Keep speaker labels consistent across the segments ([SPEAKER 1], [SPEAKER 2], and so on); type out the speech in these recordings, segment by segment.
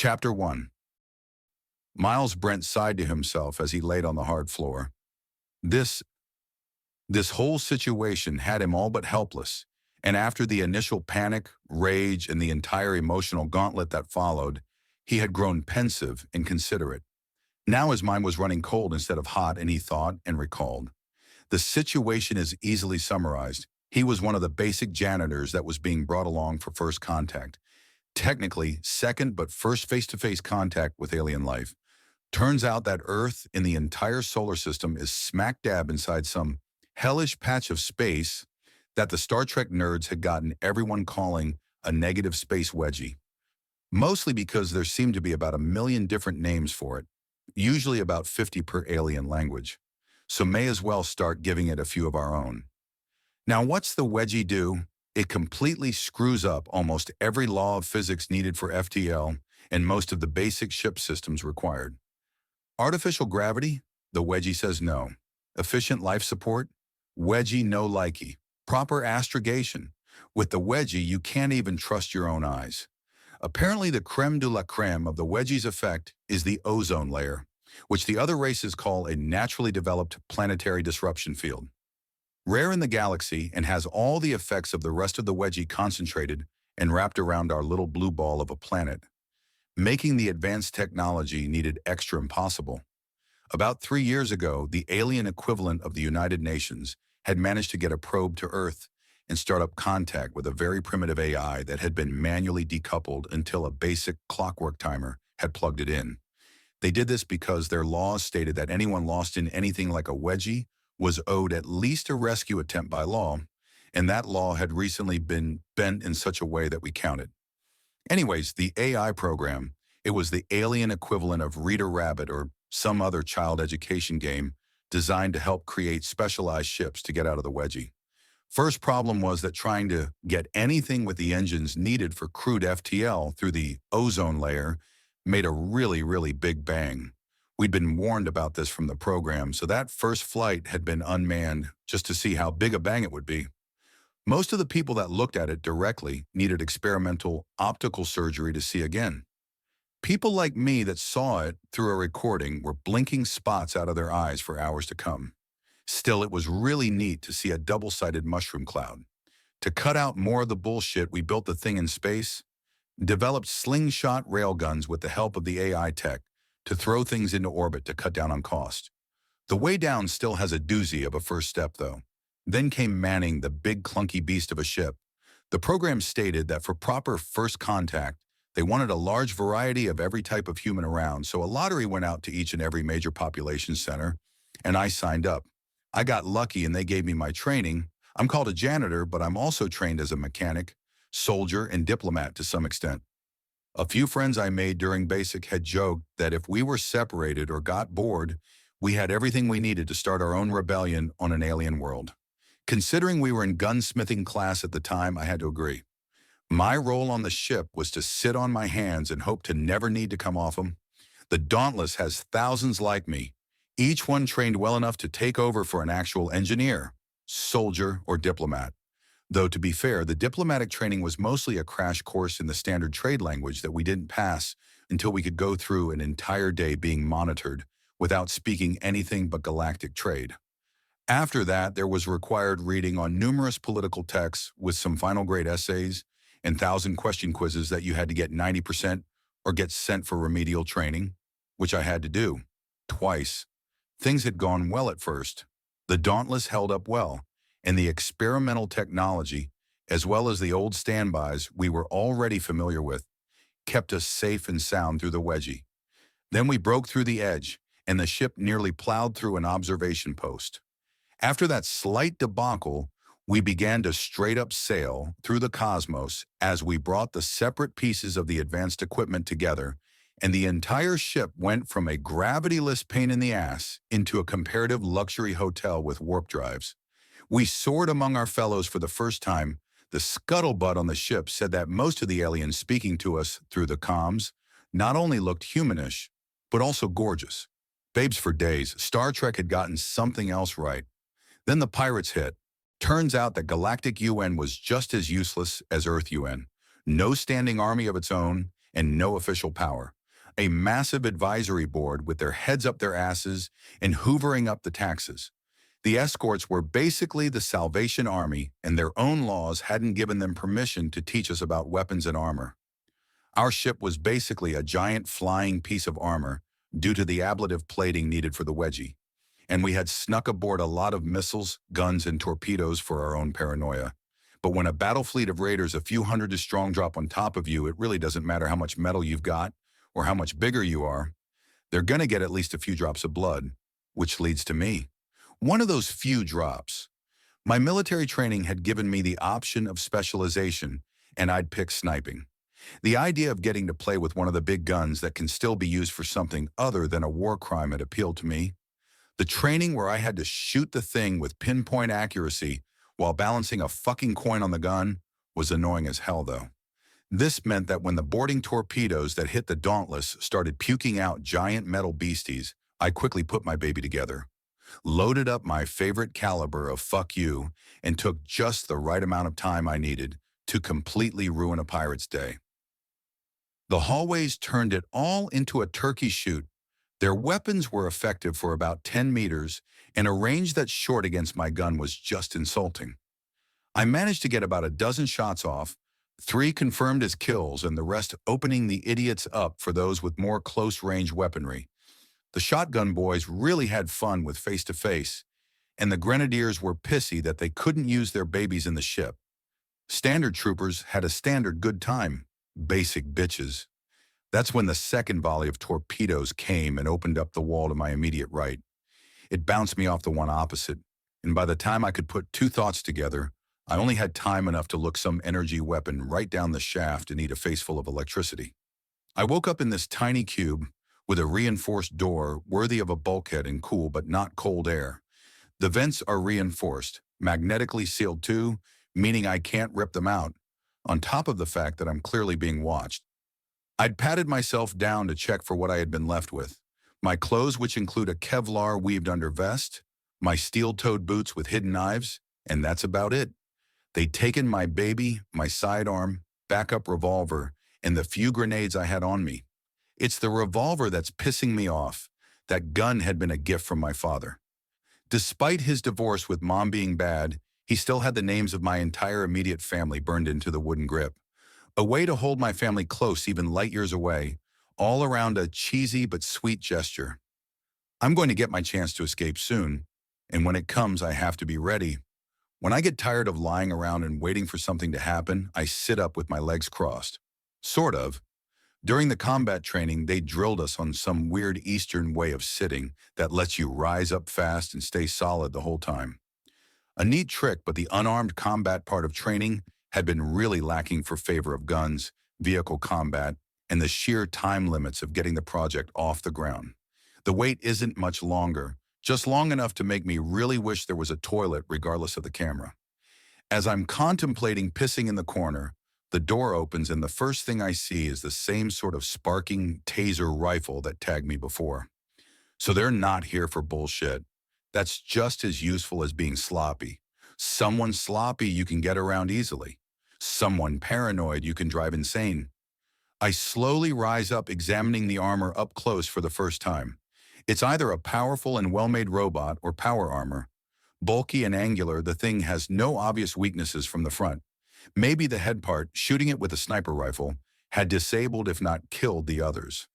[SPEAKER 1] Chapter 1. Miles Brent sighed to himself as he laid on the hard floor. This, this whole situation had him all but helpless, and after the initial panic, rage, and the entire emotional gauntlet that followed, he had grown pensive and considerate. Now his mind was running cold instead of hot, and he thought and recalled. The situation is easily summarized. He was one of the basic janitors that was being brought along for first contact. Technically, second but first face-to-face contact with alien life. Turns out that Earth in the entire solar system is smack dab inside some hellish patch of space that the Star Trek nerds had gotten everyone calling a negative space wedgie. Mostly because there seemed to be about 1 million different names for it, usually about 50 per alien language. So may as well start giving it a few of our own. Now, what's the wedgie do? It completely screws up almost every law of physics needed for FTL and most of the basic ship systems required. Artificial gravity? The wedgie says no. Efficient life support? Wedgie no likey. Proper astrogation? With the wedgie, you can't even trust your own eyes. Apparently, the creme de la creme of the wedgie's effect is the ozone layer, which the other races call a naturally developed planetary disruption field. Rare in the galaxy and has all the effects of the rest of the wedgie concentrated and wrapped around our little blue ball of a planet, making the advanced technology needed extra impossible. About 3 years ago, the alien equivalent of the United Nations had managed to get a probe to Earth and start up contact with a very primitive AI that had been manually decoupled until a basic clockwork timer had plugged it in. They did this because their laws stated that anyone lost in anything like a wedgie was owed at least a rescue attempt by law, and that law had recently been bent in such a way that we counted. Anyways, the AI program, it was the alien equivalent of Reader Rabbit or some other child education game designed to help create specialized ships to get out of the wedgie. First problem was that trying to get anything with the engines needed for crude FTL through the ozone layer made a really big bang. We'd been warned about this from the program, so that first flight had been unmanned just to see how big a bang it would be. Most of the people that looked at it directly needed experimental optical surgery to see again. People like me that saw it through a recording were blinking spots out of their eyes for hours to come. Still, it was really neat to see a double-sided mushroom cloud. To cut out more of the bullshit, we built the thing in space, developed slingshot railguns with the help of the AI tech to throw things into orbit to cut down on cost. The way down still has a doozy of a first step, though. Then came manning the big clunky beast of a ship. The program stated that for proper first contact, they wanted a large variety of every type of human around, so a lottery went out to each and every major population center, and I signed up. I got lucky and they gave me my training. I'm called a janitor, but I'm also trained as a mechanic, soldier, and diplomat to some extent. A few friends I made during basic had joked that if we were separated or got bored, we had everything we needed to start our own rebellion on an alien world. Considering we were in gunsmithing class at the time, I had to agree. My role on the ship was to sit on my hands and hope to never need to come off them. The Dauntless has thousands like me, each one trained well enough to take over for an actual engineer, soldier, or diplomat. Though to be fair, the diplomatic training was mostly a crash course in the standard trade language that we didn't pass until we could go through an entire day being monitored without speaking anything but galactic trade. After that, there was required reading on numerous political texts with some final grade essays and 1,000-question quizzes that you had to get 90% or get sent for remedial training, which I had to do, twice. Things had gone well at first. The Dauntless held up well, and the experimental technology, as well as the old standbys we were already familiar with, kept us safe and sound through the wedgie. Then we broke through the edge, and the ship nearly plowed through an observation post. After that slight debacle, we began to straight up sail through the cosmos as we brought the separate pieces of the advanced equipment together, and the entire ship went from a gravity-less pain in the ass into a comparative luxury hotel with warp drives. We soared among our fellows for the first time. The scuttlebutt on the ship said that most of the aliens speaking to us through the comms not only looked humanish, but also gorgeous. Babes for days, Star Trek had gotten something else right. Then the pirates hit. Turns out that Galactic UN was just as useless as Earth UN. No standing army of its own, and no official power. A massive advisory board with their heads up their asses and hoovering up the taxes. The escorts were basically the Salvation Army, and their own laws hadn't given them permission to teach us about weapons and armor. Our ship was basically a giant flying piece of armor due to the ablative plating needed for the wedgie, and we had snuck aboard a lot of missiles, guns, and torpedoes for our own paranoia. But when a battle fleet of raiders a few hundred strong drop on top of you, it really doesn't matter how much metal you've got or how much bigger you are. They're gonna get at least a few drops of blood, which leads to me. One of those few drops. My military training had given me the option of specialization, and I'd pick sniping. The idea of getting to play with one of the big guns that can still be used for something other than a war crime had appealed to me. The training where I had to shoot the thing with pinpoint accuracy while balancing a fucking coin on the gun was annoying as hell, though. This meant that when the boarding torpedoes that hit the Dauntless started puking out giant metal beasties, I quickly put my baby together, loaded up my favorite caliber of fuck you, and took just the right amount of time I needed to completely ruin a pirate's day. The hallways turned it all into a turkey shoot. Their weapons were effective for about 10 meters, and a range that's short against my gun was just insulting. I managed to get about a dozen shots off, 3 confirmed as kills and the rest opening the idiots up for those with more close-range weaponry. The shotgun boys really had fun with face-to-face, and the grenadiers were pissy that they couldn't use their babies in the ship. Standard troopers had a standard good time. Basic bitches. That's when the second volley of torpedoes came and opened up the wall to my immediate right. It bounced me off the one opposite, and by the time I could put 2 thoughts together, I only had time enough to look some energy weapon right down the shaft and eat a face full of electricity. I woke up in this tiny cube with a reinforced door worthy of a bulkhead and cool but not cold air. The vents are reinforced, magnetically sealed too, meaning I can't rip them out, on top of the fact that I'm clearly being watched. I'd patted myself down to check for what I had been left with. My clothes, which include a Kevlar weaved under vest, my steel-toed boots with hidden knives, and that's about it. They'd taken my baby, my sidearm, backup revolver, and the few grenades I had on me. It's the revolver that's pissing me off. That gun had been a gift from my father. Despite his divorce with Mom being bad, he still had the names of my entire immediate family burned into the wooden grip. A way to hold my family close even light years away, all around a cheesy but sweet gesture. I'm going to get my chance to escape soon, and when it comes, I have to be ready. When I get tired of lying around and waiting for something to happen, I sit up with my legs crossed. Sort of. During the combat training, they drilled us on some weird Eastern way of sitting that lets you rise up fast and stay solid the whole time. A neat trick, but the unarmed combat part of training had been really lacking for favor of guns, vehicle combat, and the sheer time limits of getting the project off the ground. The wait isn't much longer, just long enough to make me really wish there was a toilet regardless of the camera. As I'm contemplating pissing in the corner, the door opens and the first thing I see is the same sort of sparking taser rifle that tagged me before. So they're not here for bullshit. That's just as useful as being sloppy. Someone sloppy you can get around easily. Someone paranoid you can drive insane. I slowly rise up, examining the armor up close for the first time. It's either a powerful and well-made robot or power armor. Bulky and angular, the thing has no obvious weaknesses from the front. Maybe the head part, shooting it with a sniper rifle, had disabled if not killed the others.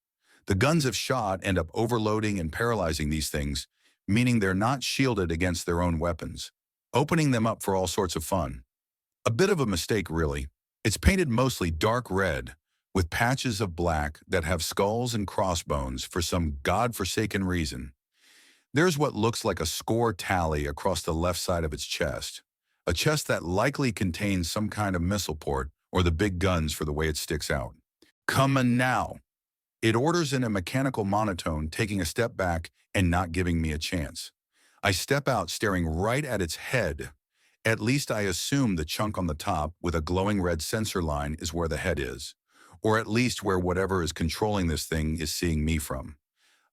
[SPEAKER 1] The guns if shot end up overloading and paralyzing these things, meaning they're not shielded against their own weapons, opening them up for all sorts of fun. A bit of a mistake, really. It's painted mostly dark red, with patches of black that have skulls and crossbones for some godforsaken reason. There's what looks like a score tally across the left side of its chest, a chest that likely contains some kind of missile port or the big guns for the way it sticks out. "Comin' now," it orders in a mechanical monotone, taking a step back and not giving me a chance. I step out, staring right at its head. At least I assume the chunk on the top with a glowing red sensor line is where the head is, or at least where whatever is controlling this thing is seeing me from.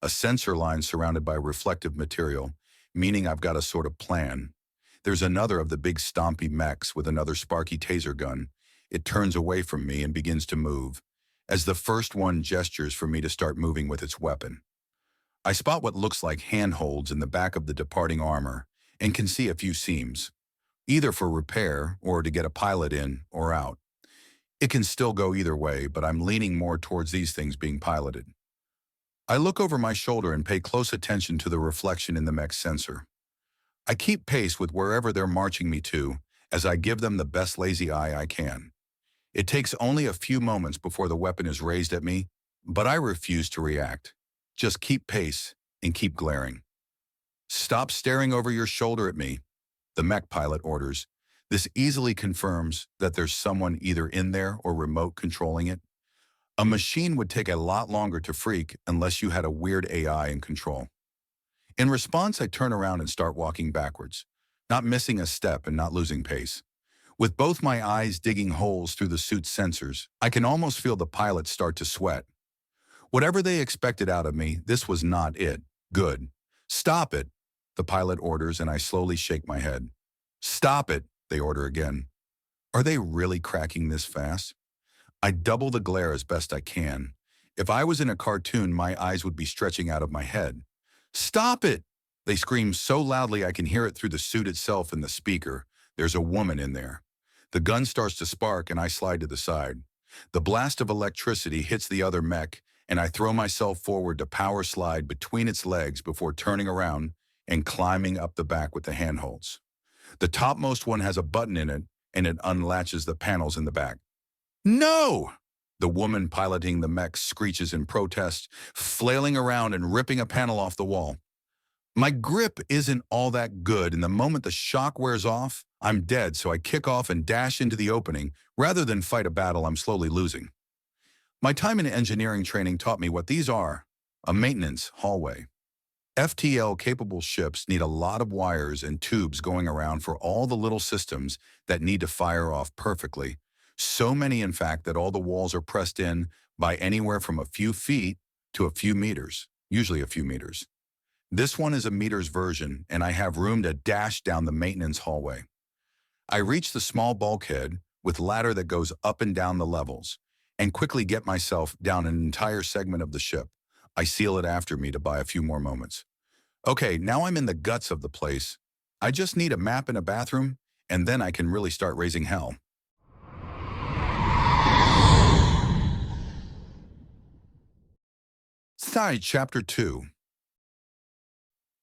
[SPEAKER 1] A sensor line surrounded by reflective material, meaning I've got a sort of plan. There's another of the big stompy mechs with another sparky taser gun. It turns away from me and begins to move. as the first one gestures for me to start moving with its weapon. I spot what looks like handholds in the back of the departing armor and can see a few seams, either for repair or to get a pilot in or out. It can still go either way, but I'm leaning more towards these things being piloted. I look over my shoulder and pay close attention to the reflection in the mech's sensor. I keep pace with wherever they're marching me to as I give them the best lazy eye I can. It takes only a few moments before the weapon is raised at me, but I refuse to react. Just keep pace and keep glaring. Stop staring over your shoulder at me, the mech pilot orders. This easily confirms that there's someone either in there or remote controlling it. A machine would take a lot longer to freak unless you had a weird AI in control. In response, I turn around and start walking backwards, not missing a step and not losing pace. With both my eyes digging holes through the suit's sensors, I can almost feel the pilot start to sweat. Whatever they expected out of me, this was not it. Good. Stop it, the pilot orders, and I slowly shake my head. Stop it, they order again. Are they really cracking this fast? I double the glare as best I can. If I was in a cartoon, my eyes would be stretching out of my head. Stop it! They scream so loudly I can hear it through the suit itself and the speaker. There's a woman in there. The gun starts to spark and I slide to the side. The blast of electricity hits the other mech and I throw myself forward to power slide between its legs before turning around and climbing up the back with the handholds. The topmost one has a button in it and it unlatches the panels in the back. No! The woman piloting the mech screeches in protest, flailing around and ripping a panel off the wall. My grip isn't all that good, and the moment the shock wears off, I'm dead, so I kick off and dash into the opening rather than fight a battle I'm slowly losing. My time in engineering training taught me what these are: a maintenance hallway. FTL-capable ships need a lot of wires and tubes going around for all the little systems that need to fire off perfectly. So many, in fact, that all the walls are pressed in by anywhere from a few feet to a few meters, usually a few meters. This one is a meters version, and I have room to dash down the maintenance hallway. I reach the small bulkhead with ladder that goes up and down the levels, and quickly get myself down an entire segment of the ship. I seal it after me to buy a few more moments. Okay, now I'm in the guts of the place. I just need a map and a bathroom, and then I can really start raising hell. Side Chapter 2.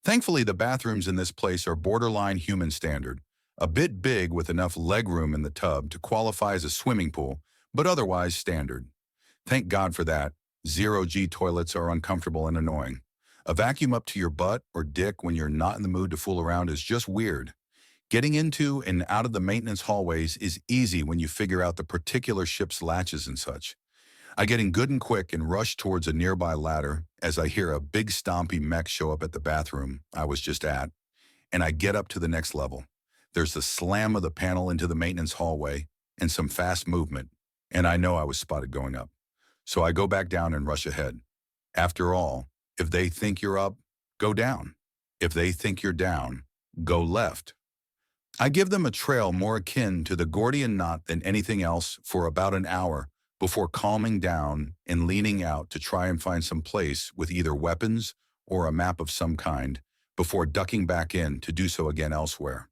[SPEAKER 1] Thankfully, the bathrooms in this place are borderline human standard, a bit big with enough legroom in the tub to qualify as a swimming pool, but otherwise standard. Thank God for that. Zero-G toilets are uncomfortable and annoying. A vacuum up to your butt or dick when you're not in the mood to fool around is just weird. Getting into and out of the maintenance hallways is easy when you figure out the particular ship's latches and such. I get in good and quick and rush towards a nearby ladder as I hear a big stompy mech show up at the bathroom I was just at, and I get up to the next level. There's the slam of the panel into the maintenance hallway and some fast movement, and I know I was spotted going up. So I go back down and rush ahead. After all, if they think you're up, go down. If they think you're down, go left. I give them a trail more akin to the Gordian knot than anything else for about an hour before calming down and leaning out to try and find some place with either weapons or a map of some kind before ducking back in to do so again elsewhere.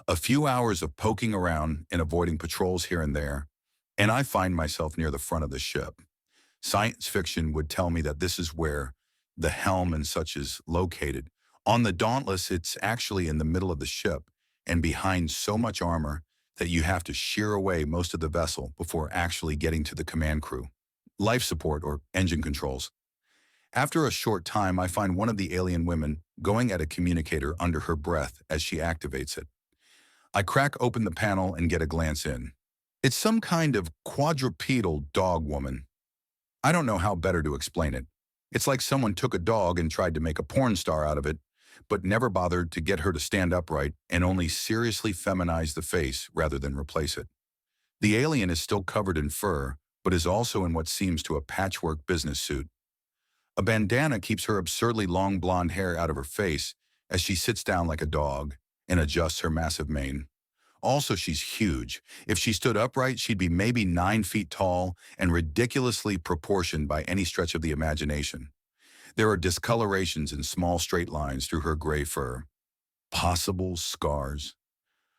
[SPEAKER 1] A few hours of poking around and avoiding patrols here and there, and I find myself near the front of the ship. Science fiction would tell me that this is where the helm and such is located. On the Dauntless, it's actually in the middle of the ship and behind so much armor that you have to shear away most of the vessel before actually getting to the command crew, life support, or engine controls. After a short time, I find one of the alien women going at a communicator under her breath as she activates it. I crack open the panel and get a glance in. It's some kind of quadrupedal dog woman. I don't know how better to explain it. It's like someone took a dog and tried to make a porn star out of it, but never bothered to get her to stand upright and only seriously feminize the face rather than replace it. The alien is still covered in fur, but is also in what seems to a patchwork business suit. A bandana keeps her absurdly long blonde hair out of her face as she sits down like a dog and adjusts her massive mane. Also, she's huge. If she stood upright, she'd be maybe 9 feet tall and ridiculously proportioned by any stretch of the imagination. There are discolorations and small straight lines through her gray fur. Possible scars.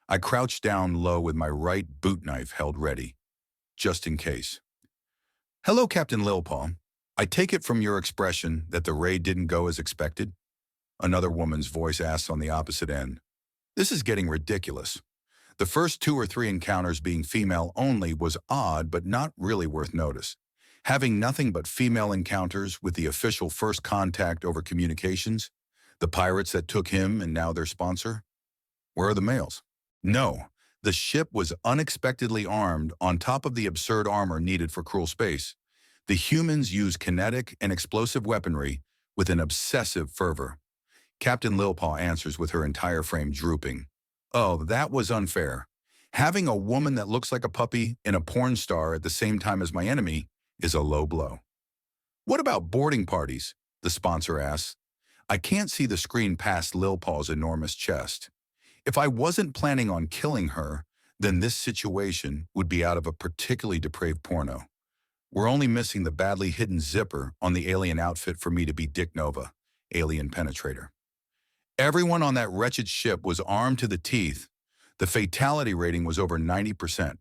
[SPEAKER 1] I crouched down low with my right boot knife held ready, just in case. Hello, Captain Lilpaw. I take it from your expression that the raid didn't go as expected? Another woman's voice asks on the opposite end. This is getting ridiculous. The first 2 or 3 encounters being female only was odd but not really worth notice. Having nothing but female encounters with the official first contact over communications, the pirates that took him and now their sponsor? Where are the males? No, the ship was unexpectedly armed on top of the absurd armor needed for cruel space. The humans used kinetic and explosive weaponry with an obsessive fervor. Captain Lilpaw answers with her entire frame drooping. Oh, that was unfair. Having a woman that looks like a puppy and a porn star at the same time as my enemy is a low blow. What about boarding parties? The sponsor asks. I can't see the screen past Lilpaw's enormous chest. If I wasn't planning on killing her, then this situation would be out of a particularly depraved porno. We're only missing the badly hidden zipper on the alien outfit for me to be Dick Nova, alien penetrator. Everyone on that wretched ship was armed to the teeth. The fatality rating was over 90%.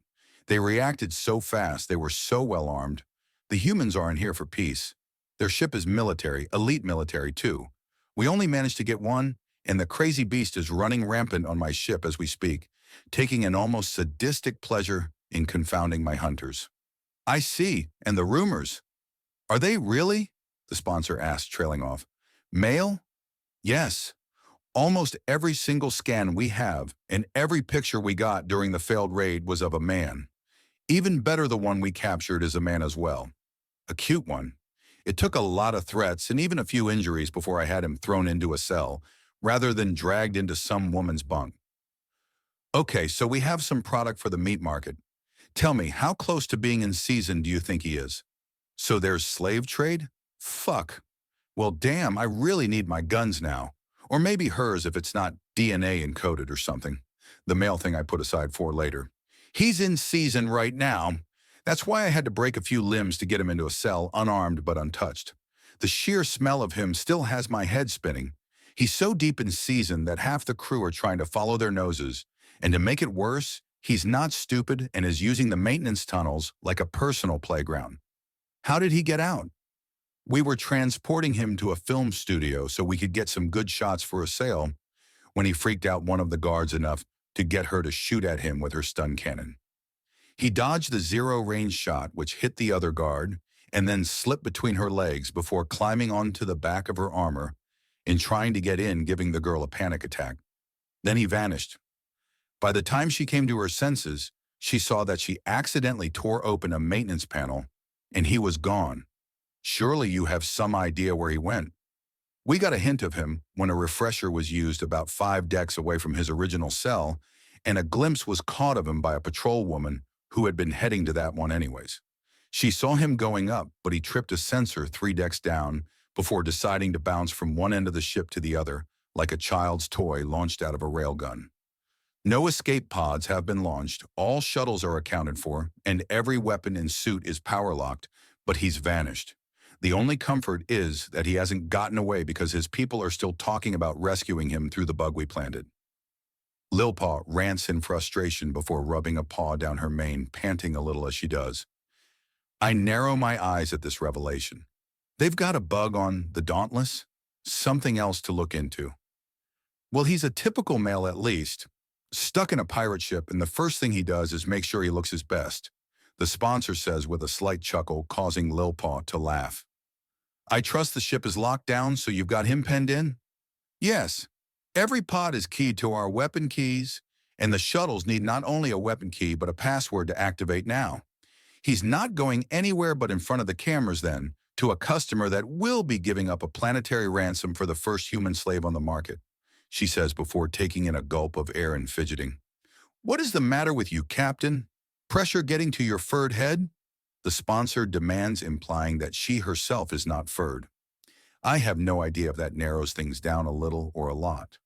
[SPEAKER 1] They reacted so fast, they were so well armed. The humans aren't here for peace. Their ship is military, elite military too. We only managed to get one, and the crazy beast is running rampant on my ship as we speak, taking an almost sadistic pleasure in confounding my hunters. I see, and the rumors. Are they really? The sponsor asked, trailing off. Male? Yes. Almost every single scan we have and every picture we got during the failed raid was of a man. Even better, the one we captured is a man as well. A cute one. It took a lot of threats and even a few injuries before I had him thrown into a cell, rather than dragged into some woman's bunk. Okay, so we have some product for the meat market. Tell me, how close to being in season do you think he is? So there's slave trade? Fuck. Well, damn, I really need my guns now. Or maybe hers if it's not DNA encoded or something. The male thing I put aside for later. He's in season right now. That's why I had to break a few limbs to get him into a cell, unarmed but untouched. The sheer smell of him still has my head spinning. He's so deep in season that half the crew are trying to follow their noses. And to make it worse, he's not stupid and is using the maintenance tunnels like a personal playground. How did he get out? We were transporting him to a film studio so we could get some good shots for a sale when he freaked out one of the guards enough to get her to shoot at him with her stun cannon. He dodged the zero-range shot, which hit the other guard, and then slipped between her legs before climbing onto the back of her armor and trying to get in, giving the girl a panic attack. Then he vanished. By the time she came to her senses, she saw that she accidentally tore open a maintenance panel, and he was gone. Surely you have some idea where he went. We got a hint of him when a refresher was used about 5 decks away from his original cell, and a glimpse was caught of him by a patrol woman who had been heading to that one anyways. She saw him going up, but he tripped a sensor 3 decks down before deciding to bounce from one end of the ship to the other like a child's toy launched out of a railgun. No escape pods have been launched, all shuttles are accounted for, and every weapon and suit is power-locked, but he's vanished. The only comfort is that he hasn't gotten away because his people are still talking about rescuing him through the bug we planted. Lilpaw rants in frustration before rubbing a paw down her mane, panting a little as she does. I narrow my eyes at this revelation. They've got a bug on the Dauntless? Something else to look into. Well, he's a typical male at least, stuck in a pirate ship, and the first thing he does is make sure he looks his best. The sponsor says with a slight chuckle, causing Lilpaw to laugh. I trust the ship is locked down, so you've got him penned in? Yes. Every pod is keyed to our weapon keys, and the shuttles need not only a weapon key but a password to activate now. He's not going anywhere but in front of the cameras then, to a customer that will be giving up a planetary ransom for the first human slave on the market, she says before taking in a gulp of air and fidgeting. What is the matter with you, Captain? Pressure getting to your furred head? The sponsor demands, implying that she herself is not furred. I have no idea if that narrows things down a little or a lot.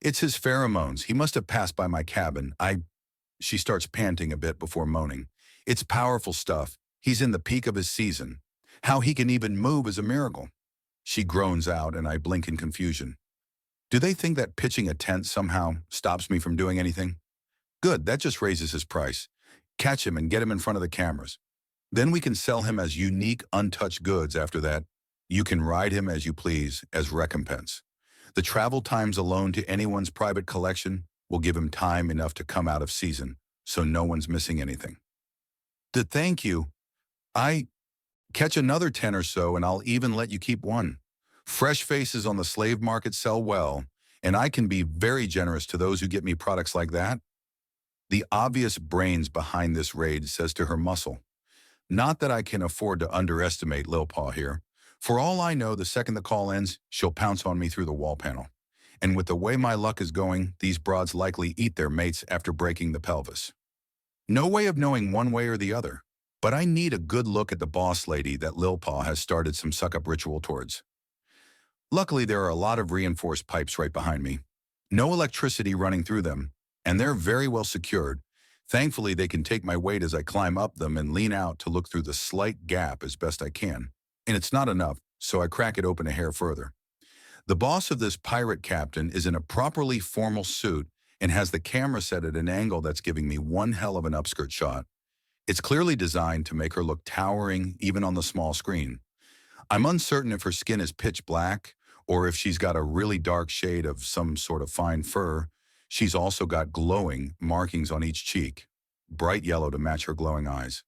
[SPEAKER 1] It's his pheromones. He must have passed by my cabin. She starts panting a bit before moaning. It's powerful stuff. He's in the peak of his season. How he can even move is a miracle. She groans out and I blink in confusion. Do they think that pitching a tent somehow stops me from doing anything? Good, that just raises his price. Catch him and get him in front of the cameras. Then we can sell him as unique, untouched goods after that. You can ride him as you please, as recompense. The travel times alone to anyone's private collection will give him time enough to come out of season, so no one's missing anything. To thank you, I catch another 10 or so and I'll even let you keep one. Fresh faces on the slave market sell well, and I can be very generous to those who get me products like that. The obvious brains behind this raid says to her muscle. Not that I can afford to underestimate Lil Paw here. For all I know, the second the call ends, she'll pounce on me through the wall panel. And with the way my luck is going, these broads likely eat their mates after breaking the pelvis. No way of knowing one way or the other, but I need a good look at the boss lady that Lil Paw has started some suck-up ritual towards. Luckily, there are a lot of reinforced pipes right behind me. No electricity running through them, and they're very well secured. Thankfully, they can take my weight as I climb up them and lean out to look through the slight gap as best I can. And it's not enough, so I crack it open a hair further. The boss of this pirate captain is in a properly formal suit and has the camera set at an angle that's giving me one hell of an upskirt shot. It's clearly designed to make her look towering even on the small screen. I'm uncertain if her skin is pitch black or if she's got a really dark shade of some sort of fine fur. She's also got glowing markings on each cheek, bright yellow to match her glowing eyes.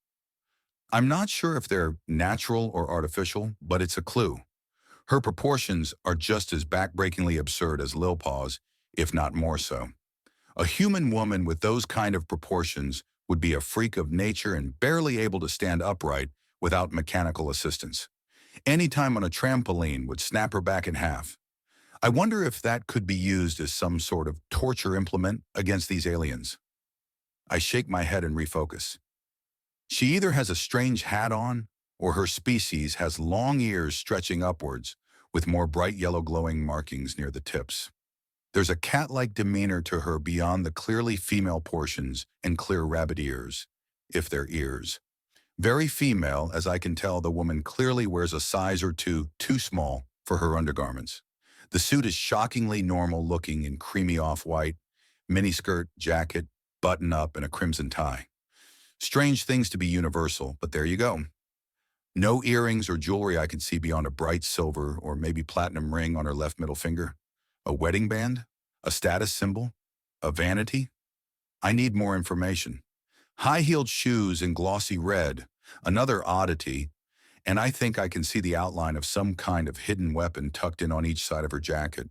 [SPEAKER 1] I'm not sure if they're natural or artificial, but it's a clue. Her proportions are just as backbreakingly absurd as Lil Paw's, if not more so. A human woman with those kind of proportions would be a freak of nature and barely able to stand upright without mechanical assistance. Any time on a trampoline would snap her back in half. I wonder if that could be used as some sort of torture implement against these aliens. I shake my head and refocus. She either has a strange hat on, or her species has long ears stretching upwards with more bright yellow glowing markings near the tips. There's a cat-like demeanor to her beyond the clearly female portions and clear rabbit ears, if they're ears. Very female, as I can tell the woman clearly wears a size or two too small for her undergarments. The suit is shockingly normal looking in creamy off-white, miniskirt, jacket, button-up, and a crimson tie. Strange things to be universal, but there you go. No earrings or jewelry I can see beyond a bright silver or maybe platinum ring on her left middle finger. A wedding band? A status symbol? A vanity? I need more information. High-heeled shoes in glossy red, another oddity, and I think I can see the outline of some kind of hidden weapon tucked in on each side of her jacket.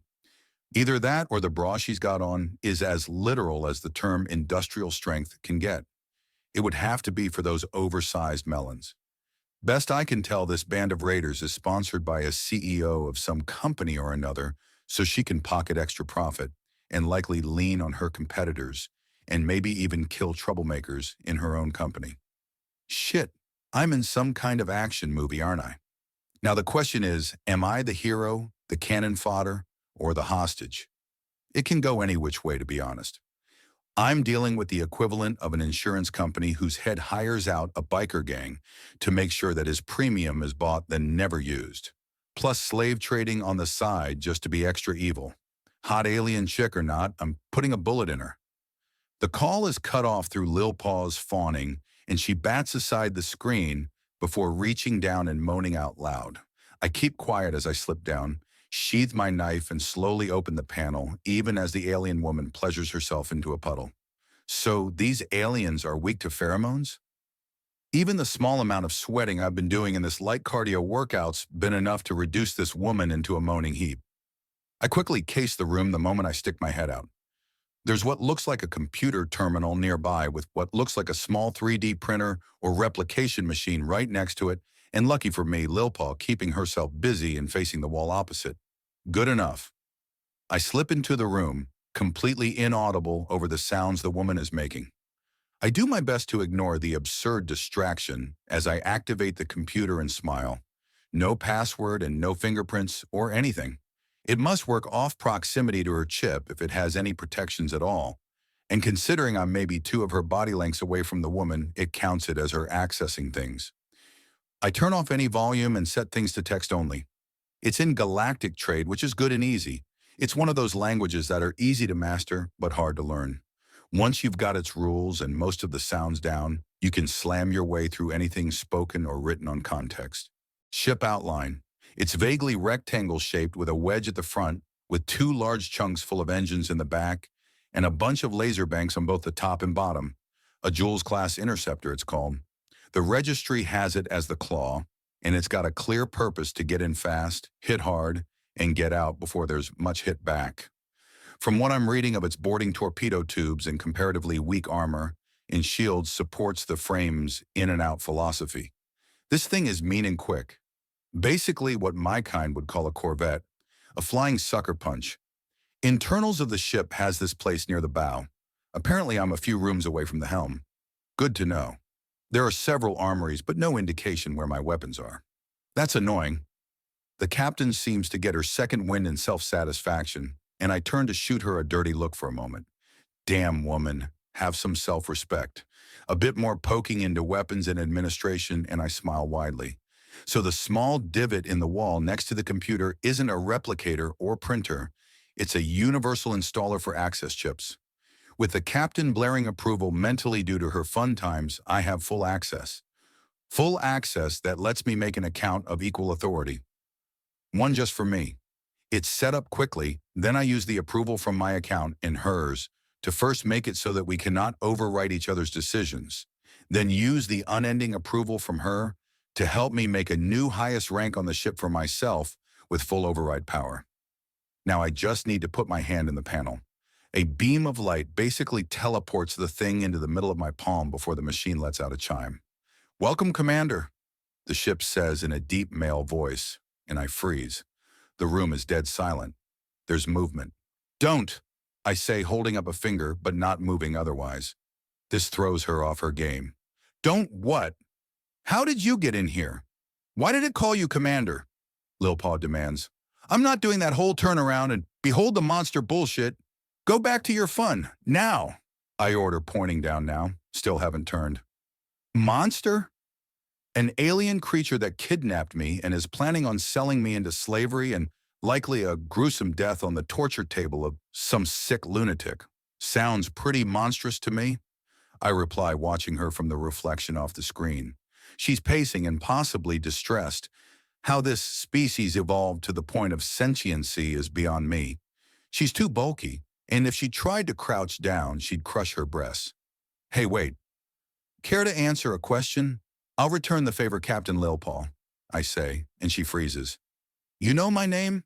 [SPEAKER 1] Either that or the bra she's got on is as literal as the term industrial strength can get. It would have to be for those oversized melons. Best I can tell, this band of raiders is sponsored by a CEO of some company or another, so she can pocket extra profit and likely lean on her competitors and maybe even kill troublemakers in her own company. Shit, I'm in some kind of action movie, aren't I? Now the question is, am I the hero, the cannon fodder, or the hostage? It can go any which way, to be honest. I'm dealing with the equivalent of an insurance company whose head hires out a biker gang to make sure that his premium is bought then never used. Plus slave trading on the side just to be extra evil. Hot alien chick or not, I'm putting a bullet in her. The call is cut off through Lil Paw's fawning, and she bats aside the screen before reaching down and moaning out loud. I keep quiet as I slip down, sheathe my knife, and slowly open the panel, even as the alien woman pleasures herself into a puddle. So these aliens are weak to pheromones? Even the small amount of sweating I've been doing in this light cardio workout's been enough to reduce this woman into a moaning heap. I quickly case the room the moment I stick my head out. There's what looks like a computer terminal nearby with what looks like a small 3D printer or replication machine right next to it, and lucky for me, Lil Paw keeping herself busy and facing the wall opposite. Good enough. I slip into the room, completely inaudible over the sounds the woman is making. I do my best to ignore the absurd distraction as I activate the computer and smile. No password and no fingerprints or anything. It must work off proximity to her chip if it has any protections at all. And considering I'm maybe 2 of her body lengths away from the woman, it counts it as her accessing things. I turn off any volume and set things to text only. It's in galactic trade, which is good and easy. It's one of those languages that are easy to master, but hard to learn. Once you've got its rules and most of the sounds down, you can slam your way through anything spoken or written on context. Ship outline. It's vaguely rectangle-shaped with a wedge at the front, with 2 large chunks full of engines in the back, and a bunch of laser banks on both the top and bottom. A Jules-class interceptor, it's called. The registry has it as the Claw, and it's got a clear purpose to get in fast, hit hard, and get out before there's much hit back. From what I'm reading of its boarding torpedo tubes and comparatively weak armor and shields supports the frame's in and out philosophy. This thing is mean and quick. Basically what my kind would call a corvette, a flying sucker punch. Internals of the ship has this place near the bow. Apparently I'm a few rooms away from the helm. Good to know. There are several armories, but no indication where my weapons are. That's annoying. The captain seems to get her second wind in self-satisfaction, and I turn to shoot her a dirty look for a moment. Damn woman, have some self-respect. A bit more poking into weapons and administration, and I smile widely. So the small divot in the wall next to the computer isn't a replicator or printer. It's a universal installer for access chips. With the captain blaring approval mentally due to her fun times, I have full access. Full access that lets me make an account of equal authority. One just for me. It's set up quickly, then I use the approval from my account and hers to first make it so that we cannot overwrite each other's decisions, then use the unending approval from her to help me make a new highest rank on the ship for myself with full override power. Now I just need to put my hand in the panel. A beam of light basically teleports the thing into the middle of my palm before the machine lets out a chime. "Welcome, Commander," the ship says in a deep male voice, and I freeze. The room is dead silent. There's movement. "Don't," I say, holding up a finger but not moving otherwise. This throws her off her game. "Don't what? How did you get in here? Why did it call you Commander?" Lilpaw demands. "I'm not doing that whole turnaround and behold the monster bullshit. Go back to your fun, now," I order, pointing down now. Still haven't turned. "Monster? An alien creature that kidnapped me and is planning on selling me into slavery and likely a gruesome death on the torture table of some sick lunatic. Sounds pretty monstrous to me," I reply, watching her from the reflection off the screen. She's pacing and possibly distressed. How this species evolved to the point of sentiency is beyond me. She's too bulky, and if she tried to crouch down, she'd crush her breasts. "Hey, wait. Care to answer a question?" "I'll return the favor, Captain Lilpaw," I say, and she freezes. "You know my name?"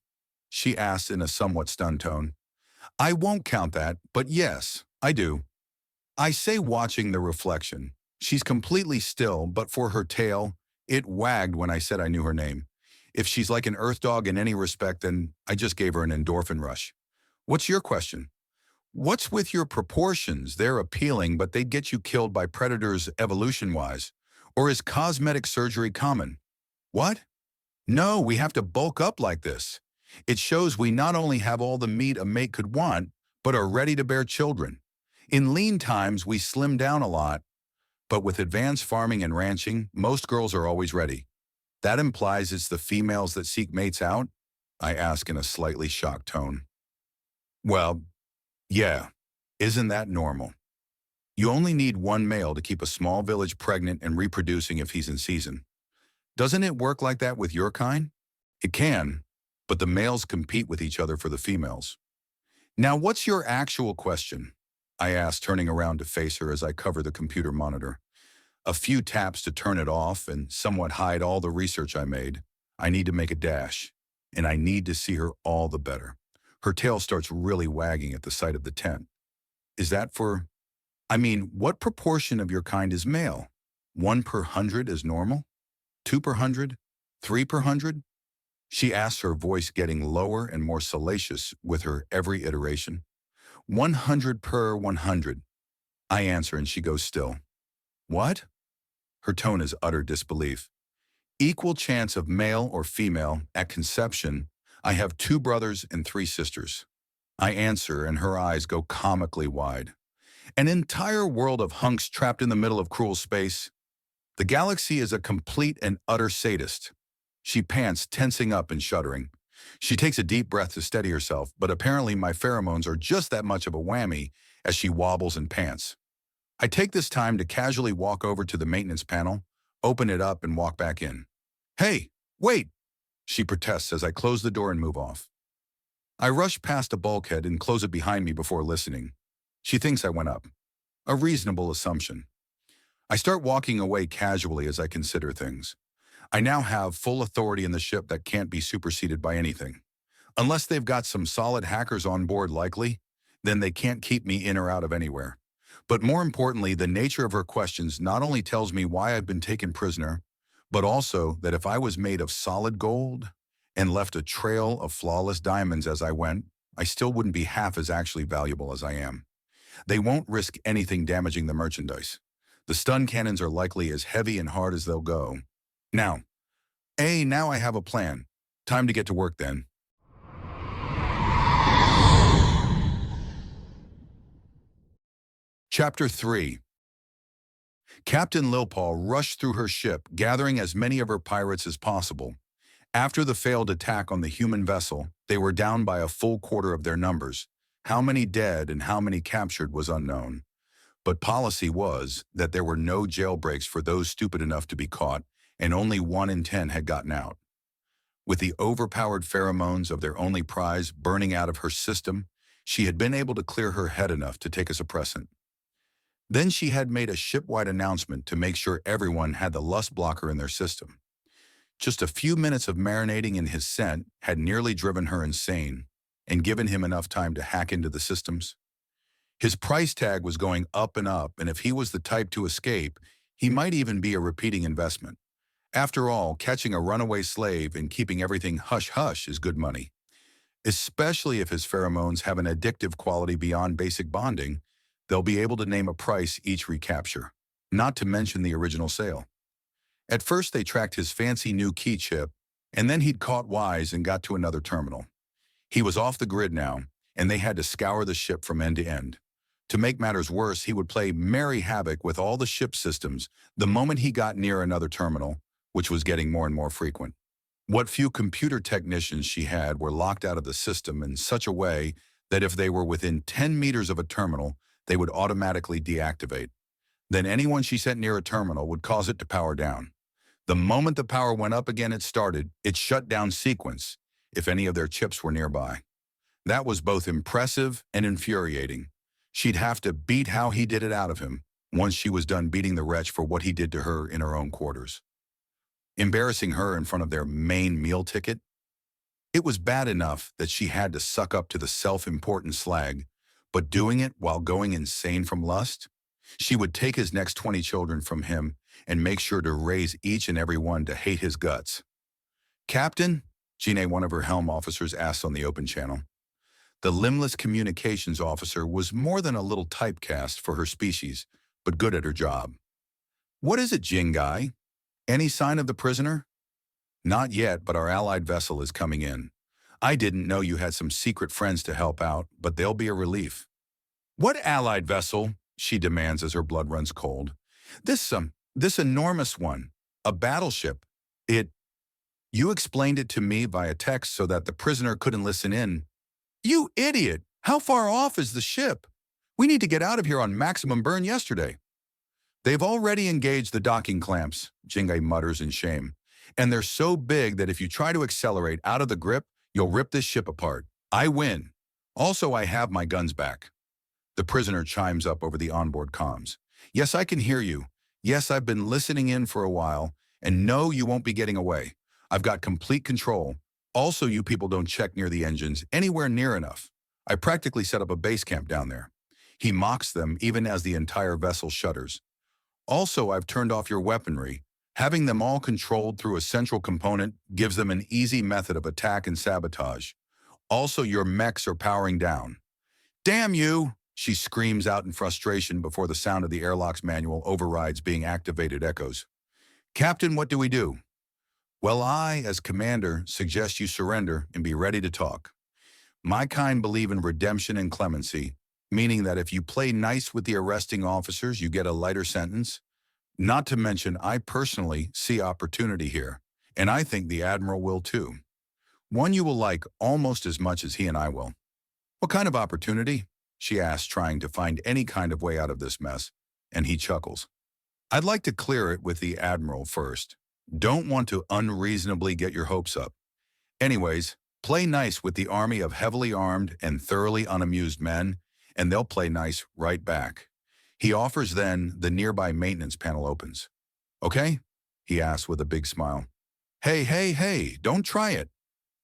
[SPEAKER 1] she asks in a somewhat stunned tone. "I won't count that, but yes, I do," I say, watching the reflection. She's completely still, but for her tail, it wagged when I said I knew her name. If she's like an earth dog in any respect, then I just gave her an endorphin rush. "What's your question?" "What's with your proportions? They're appealing, but they'd get you killed by predators evolution-wise. Or is cosmetic surgery common?" "What?" "No, we have to bulk up like this. It shows we not only have all the meat a mate could want, but are ready to bear children. In lean times, we slim down a lot, but with advanced farming and ranching, most girls are always ready." "That implies it's the females that seek mates out?" I ask in a slightly shocked tone. "Well, yeah. Isn't that normal? You only need one male to keep a small village pregnant and reproducing if he's in season. Doesn't it work like that with your kind?" "It can, but the males compete with each other for the females." "Now what's your actual question?" I ask, turning around to face her as I cover the computer monitor. A few taps to turn it off and somewhat hide all the research I made. I need to make a dash, and I need to see her all the better. Her tail starts really wagging at the sight of the tent. "Is that for... I mean, what proportion of your kind is male? 1 per 100 is normal? 2 per 100? 3 per 100? She asks, her voice getting lower and more salacious with her every iteration. 100 per 100. I answer and she goes still. "What?" Her tone is utter disbelief. "Equal chance of male or female at conception, I have 2 brothers and 3 sisters. I answer, and her eyes go comically wide. An entire world of hunks trapped in the middle of cruel space? The galaxy is a complete and utter sadist. She pants, tensing up and shuddering. She takes a deep breath to steady herself, but apparently my pheromones are just that much of a whammy as she wobbles and pants. I take this time to casually walk over to the maintenance panel, open it up, and walk back in. "Hey, wait!" she protests as I close the door and move off. I rush past a bulkhead and close it behind me before listening. She thinks I went up. A reasonable assumption. I start walking away casually as I consider things. I now have full authority in the ship that can't be superseded by anything. Unless they've got some solid hackers on board likely, then they can't keep me in or out of anywhere. But more importantly, the nature of her questions not only tells me why I've been taken prisoner, but also that if I was made of solid gold and left a trail of flawless diamonds as I went, I still wouldn't be half as actually valuable as I am. They won't risk anything damaging the merchandise. The stun cannons are likely as heavy and hard as they'll go. Now I have a plan. Time to get to work then. Chapter 3. Captain Lilpaw rushed through her ship, gathering as many of her pirates as possible. After the failed attack on the human vessel, they were down by a full quarter of their numbers. How many dead and how many captured was unknown. But policy was that there were no jailbreaks for those stupid enough to be caught, and only 1 in 10 had gotten out. With the overpowered pheromones of their only prize burning out of her system, she had been able to clear her head enough to take a suppressant. Then she had made a ship-wide announcement to make sure everyone had the lust blocker in their system. Just a few minutes of marinating in his scent had nearly driven her insane and given him enough time to hack into the systems. His price tag was going up, and if he was the type to escape, he might even be a repeating investment. After all, catching a runaway slave and keeping everything hush-hush is good money. Especially if his pheromones have an addictive quality beyond basic bonding, they'll be able to name a price each recapture, not to mention the original sale. At first they tracked his fancy new key chip, and then he'd caught wise and got to another terminal. He was off the grid now, and they had to scour the ship from end to end. To make matters worse, he would play merry havoc with all the ship systems the moment he got near another terminal, which was getting more and more frequent. What few computer technicians she had were locked out of the system in such a way that if they were within 10 meters of a terminal, they would automatically deactivate. Then anyone she sent near a terminal would cause it to power down. The moment the power went up again, it started its shutdown sequence if any of their chips were nearby. That was both impressive and infuriating. She'd have to beat how he did it out of him once she was done beating the wretch for what he did to her in her own quarters. Embarrassing her in front of their main meal ticket? It was bad enough that she had to suck up to the self-important slag, but doing it while going insane from lust? She would take his next 20 children from him and make sure to raise each and every one to hate his guts. "Captain?" Gine, one of her helm officers, asked on the open channel. The limbless communications officer was more than a little typecast for her species, but good at her job. "What is it, Jingai? Any sign of the prisoner?" "Not yet, but our allied vessel is coming in. I didn't know you had some secret friends to help out, but they'll be a relief." "What allied vessel?" she demands as her blood runs cold. This enormous one. A battleship. You explained it to me via text so that the prisoner couldn't listen in." "You idiot! How far off is the ship? We need to get out of here on maximum burn yesterday." "They've already engaged the docking clamps," Jingai mutters in shame. "And they're so big that if you try to accelerate out of the grip, you'll rip this ship apart. I win. Also, I have my guns back." The prisoner chimes up over the onboard comms. "Yes, I can hear you. Yes, I've been listening in for a while, and no, you won't be getting away. I've got complete control. Also, you people don't check near the engines anywhere near enough. I practically set up a base camp down there." He mocks them even as the entire vessel shudders. "Also, I've turned off your weaponry. Having them all controlled through a central component gives them an easy method of attack and sabotage. Also, your mechs are powering down." "Damn you!" she screams out in frustration before the sound of the airlock's manual overrides being activated echoes. "Captain, what do we do?" Well, I, as commander, suggest you surrender and be ready to talk. My kind believe in redemption and clemency, meaning that if you play nice with the arresting officers, you get a lighter sentence. Not to mention, I personally see opportunity here, and I think the Admiral will too. One you will like almost as much as he and I will. What kind of opportunity? She asks, trying to find any kind of way out of this mess, and he chuckles. I'd like to clear it with the Admiral first. Don't want to unreasonably get your hopes up. Anyways, play nice with the army of heavily armed and thoroughly unamused men, and they'll play nice right back. He offers then the nearby maintenance panel opens. Okay? He asks with a big smile. Hey, hey, hey, don't try it.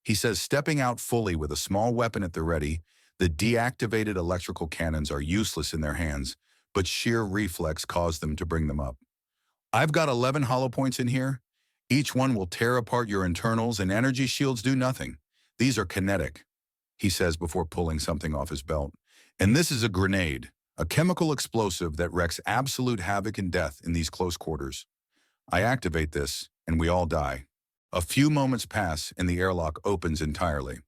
[SPEAKER 1] He says, stepping out fully with a small weapon at the ready. The deactivated electrical cannons are useless in their hands, but sheer reflex caused them to bring them up. I've got 11 hollow points in here. Each one will tear apart your internals, and energy shields do nothing. These are kinetic, he says before pulling something off his belt. And this is a grenade, a chemical explosive that wreaks absolute havoc and death in these close quarters. I activate this, and we all die. A few moments pass, and the airlock opens entirely.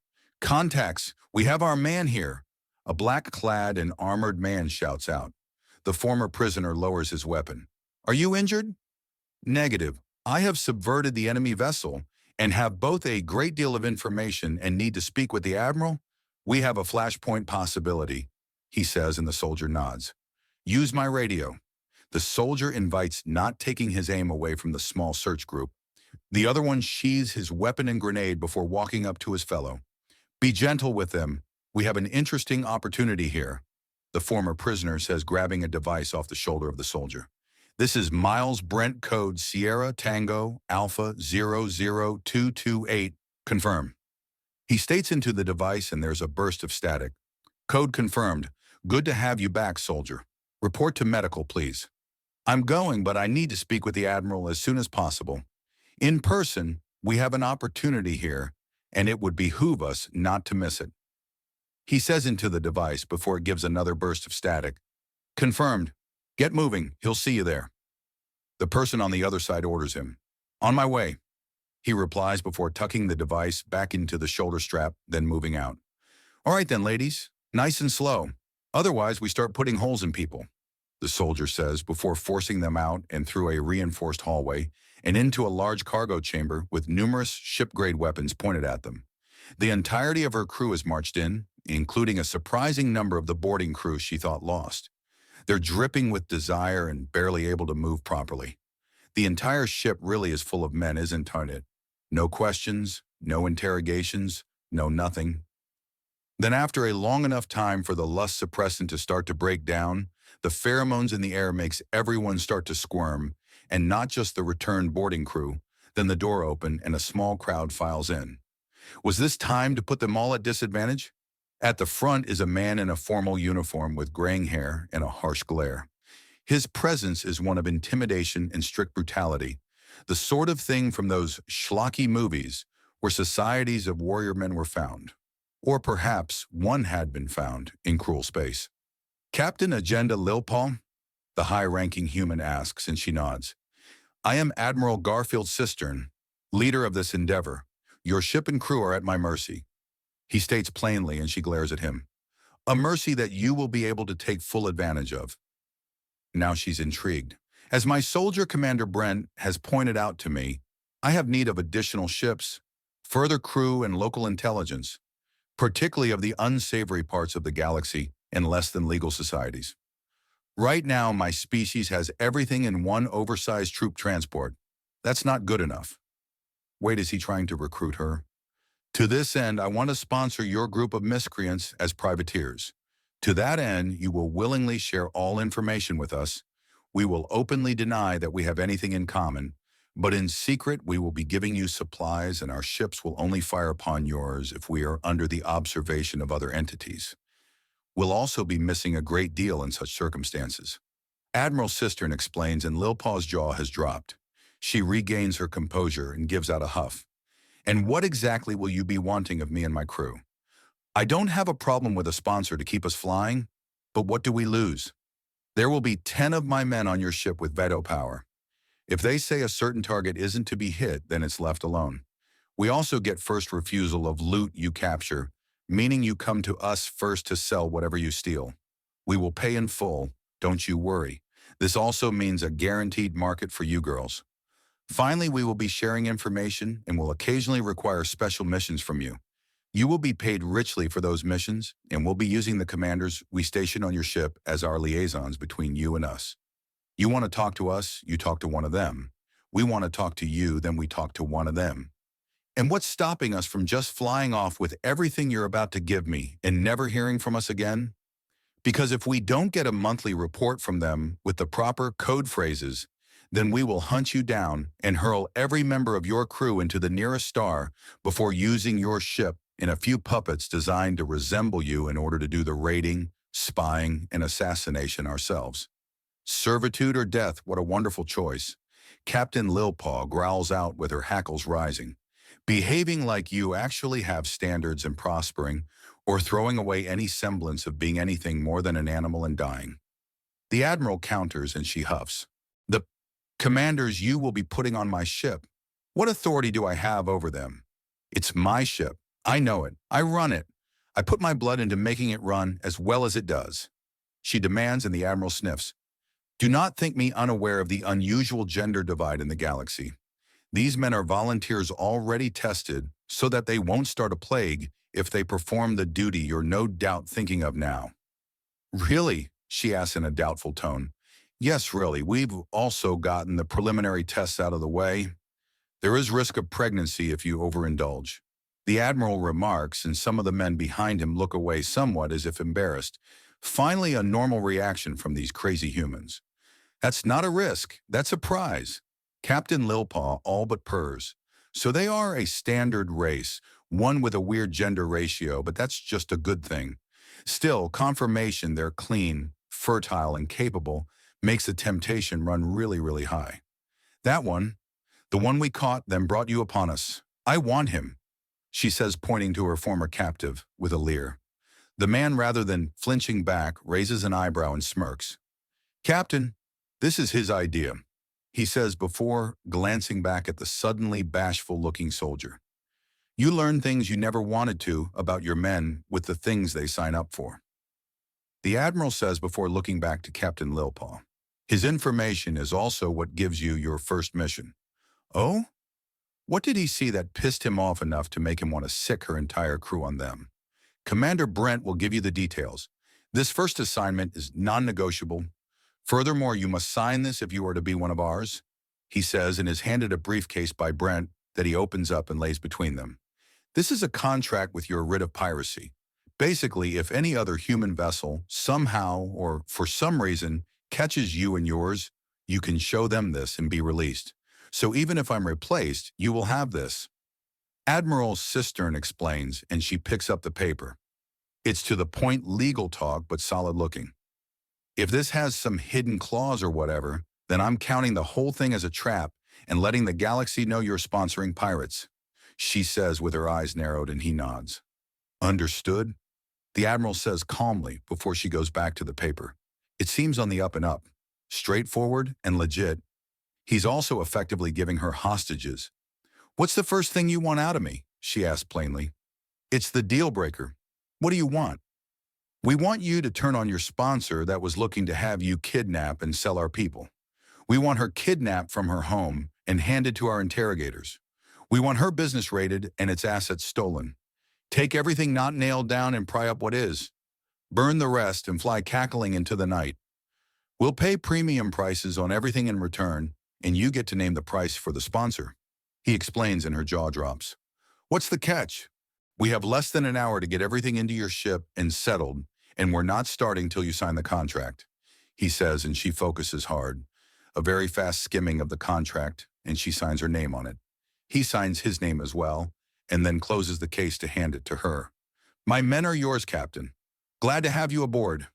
[SPEAKER 1] Contacts, we have our man here. A black-clad and armored man shouts out. The former prisoner lowers his weapon. Are you injured? Negative. I have subverted the enemy vessel and have both a great deal of information and need to speak with the Admiral. We have a flashpoint possibility, he says, and the soldier nods. Use my radio. The soldier invites, not taking his aim away from the small search group. The other one sheathes his weapon and grenade before walking up to his fellow. Be gentle with them. We have an interesting opportunity here, the former prisoner says, grabbing a device off the shoulder of the soldier. This is Miles Brent, code Sierra Tango Alpha 00228. Confirm. He states into the device, and there's a burst of static. Code confirmed. Good to have you back, soldier. Report to medical, please. I'm going, but I need to speak with the Admiral as soon as possible. In person, we have an opportunity here, and it would behoove us not to miss it. He says into the device before it gives another burst of static. Confirmed. Get moving. He'll see you there. The person on the other side orders him. On my way. He replies before tucking the device back into the shoulder strap, then moving out. All right then, ladies. Nice and slow. Otherwise, we start putting holes in people, the soldier says before forcing them out and through a reinforced hallway and into a large cargo chamber with numerous ship-grade weapons pointed at them. The entirety of her crew is marched in, including a surprising number of the boarding crew she thought lost. They're dripping with desire and barely able to move properly. The entire ship really is full of men, isn't it? No questions, no interrogations, no nothing. Then after a long enough time for the lust suppressant to start to break down, the pheromones in the air makes everyone start to squirm, and not just the returned boarding crew. Then the door opens and a small crowd files in. Was this time to put them all at disadvantage? At the front is a man in a formal uniform with graying hair and a harsh glare. His presence is one of intimidation and strict brutality, the sort of thing from those schlocky movies where societies of warrior men were found. Or perhaps one had been found in cruel space. Captain Agenda Lilpaul? The high-ranking human asks, and she nods. I am Admiral Garfield Cistern, leader of this endeavor. Your ship and crew are at my mercy. He states plainly, and she glares at him. A mercy that you will be able to take full advantage of. Now she's intrigued. As my soldier Commander Brent has pointed out to me, I have need of additional ships, further crew and local intelligence, particularly of the unsavory parts of the galaxy and less than legal societies. Right now, my species has everything in one oversized troop transport. That's not good enough. Wait, is he trying to recruit her? To this end, I want to sponsor your group of miscreants as privateers. To that end, you will willingly share all information with us. We will openly deny that we have anything in common, but in secret we will be giving you supplies, and our ships will only fire upon yours if we are under the observation of other entities. We'll also be missing a great deal in such circumstances. Admiral Cistern explains, and Lilpaul's jaw has dropped. She regains her composure and gives out a huff. And what exactly will you be wanting of me and my crew? I don't have a problem with a sponsor to keep us flying, but what do we lose? There will be 10 of my men on your ship with veto power. If they say a certain target isn't to be hit, then it's left alone. We also get first refusal of loot you capture, meaning you come to us first to sell whatever you steal. We will pay in full, don't you worry. This also means a guaranteed market for you girls. Finally, we will be sharing information and will occasionally require special missions from you. You will be paid richly for those missions, and we'll be using the commanders we station on your ship as our liaisons between you and us. You want to talk to us, you talk to one of them. We want to talk to you, then we talk to one of them. And what's stopping us from just flying off with everything you're about to give me and never hearing from us again? Because if we don't get a monthly report from them with the proper code phrases, then we will hunt you down and hurl every member of your crew into the nearest star before using your ship and a few puppets designed to resemble you in order to do the raiding, spying, and assassination ourselves. Servitude or death, what a wonderful choice. Captain Lilpaw growls out with her hackles rising. Behaving like you actually have standards and prospering, or throwing away any semblance of being anything more than an animal and dying. The Admiral counters and she huffs. The commanders you will be putting on my ship. What authority do I have over them? It's my ship. I know it. I run it. I put my blood into making it run as well as it does. She demands and the Admiral sniffs. Do not think me unaware of the unusual gender divide in the galaxy. These men are volunteers already tested so that they won't start a plague if they perform the duty you're no doubt thinking of now. Really? She asks in a doubtful tone. Yes, really. We've also gotten the preliminary tests out of the way. There is risk of pregnancy if you overindulge. The Admiral remarks, and some of the men behind him look away somewhat as if embarrassed. Finally, a normal reaction from these crazy humans. That's not a risk. That's a prize. Captain Lilpaw all but purrs. So they are a standard race, one with a weird gender ratio, but that's just a good thing. Still, confirmation they're clean, fertile, and capable makes the temptation run really, really high. That one, the one we caught, then brought you upon us. I want him, she says, pointing to her former captive with a leer. The man, rather than flinching back, raises an eyebrow and smirks. Captain, this is his idea, he says before glancing back at the suddenly bashful-looking soldier. You learn things you never wanted to about your men with the things they sign up for. The Admiral says before looking back to Captain Lilpaw. His information is also what gives you your first mission. Oh? What did he see that pissed him off enough to make him want to sick her entire crew on them? Commander Brent will give you the details. This first assignment is non-negotiable. Furthermore, you must sign this if you are to be one of ours, he says, and is handed a briefcase by Brent that he opens up and lays between them. This is a contract with your writ of piracy. Basically, if any other human vessel somehow or for some reason catches you and yours, you can show them this and be released. So even if I'm replaced, you will have this. Admiral Cistern explains, and she picks up the paper. It's to the point legal talk, but solid looking. If this has some hidden clause or whatever, then I'm counting the whole thing as a trap and letting the galaxy know you're sponsoring pirates, she says with her eyes narrowed, and he nods. Understood? The Admiral says calmly before she goes back to the paper. It seems on the up and up, straightforward and legit. He's also effectively giving her hostages. What's the first thing you want out of me? She asks plainly. It's the deal breaker. What do you want? We want you to turn on your sponsor that was looking to have you kidnap and sell our people. We want her kidnapped from her home and handed to our interrogators. We want her business raided and its assets stolen. Take everything not nailed down and pry up what is. Burn the rest and fly cackling into the night. We'll pay premium prices on everything in return, and you get to name the price for the sponsor, he explains, and her jaw drops. What's the catch? We have less than an hour to get everything into your ship and settled, and we're not starting till you sign the contract, he says, and she focuses hard. A very fast skimming of the contract, and she signs her name on it. He signs his name as well, and then closes the case to hand it to her. My men are yours, Captain. Glad to have you aboard,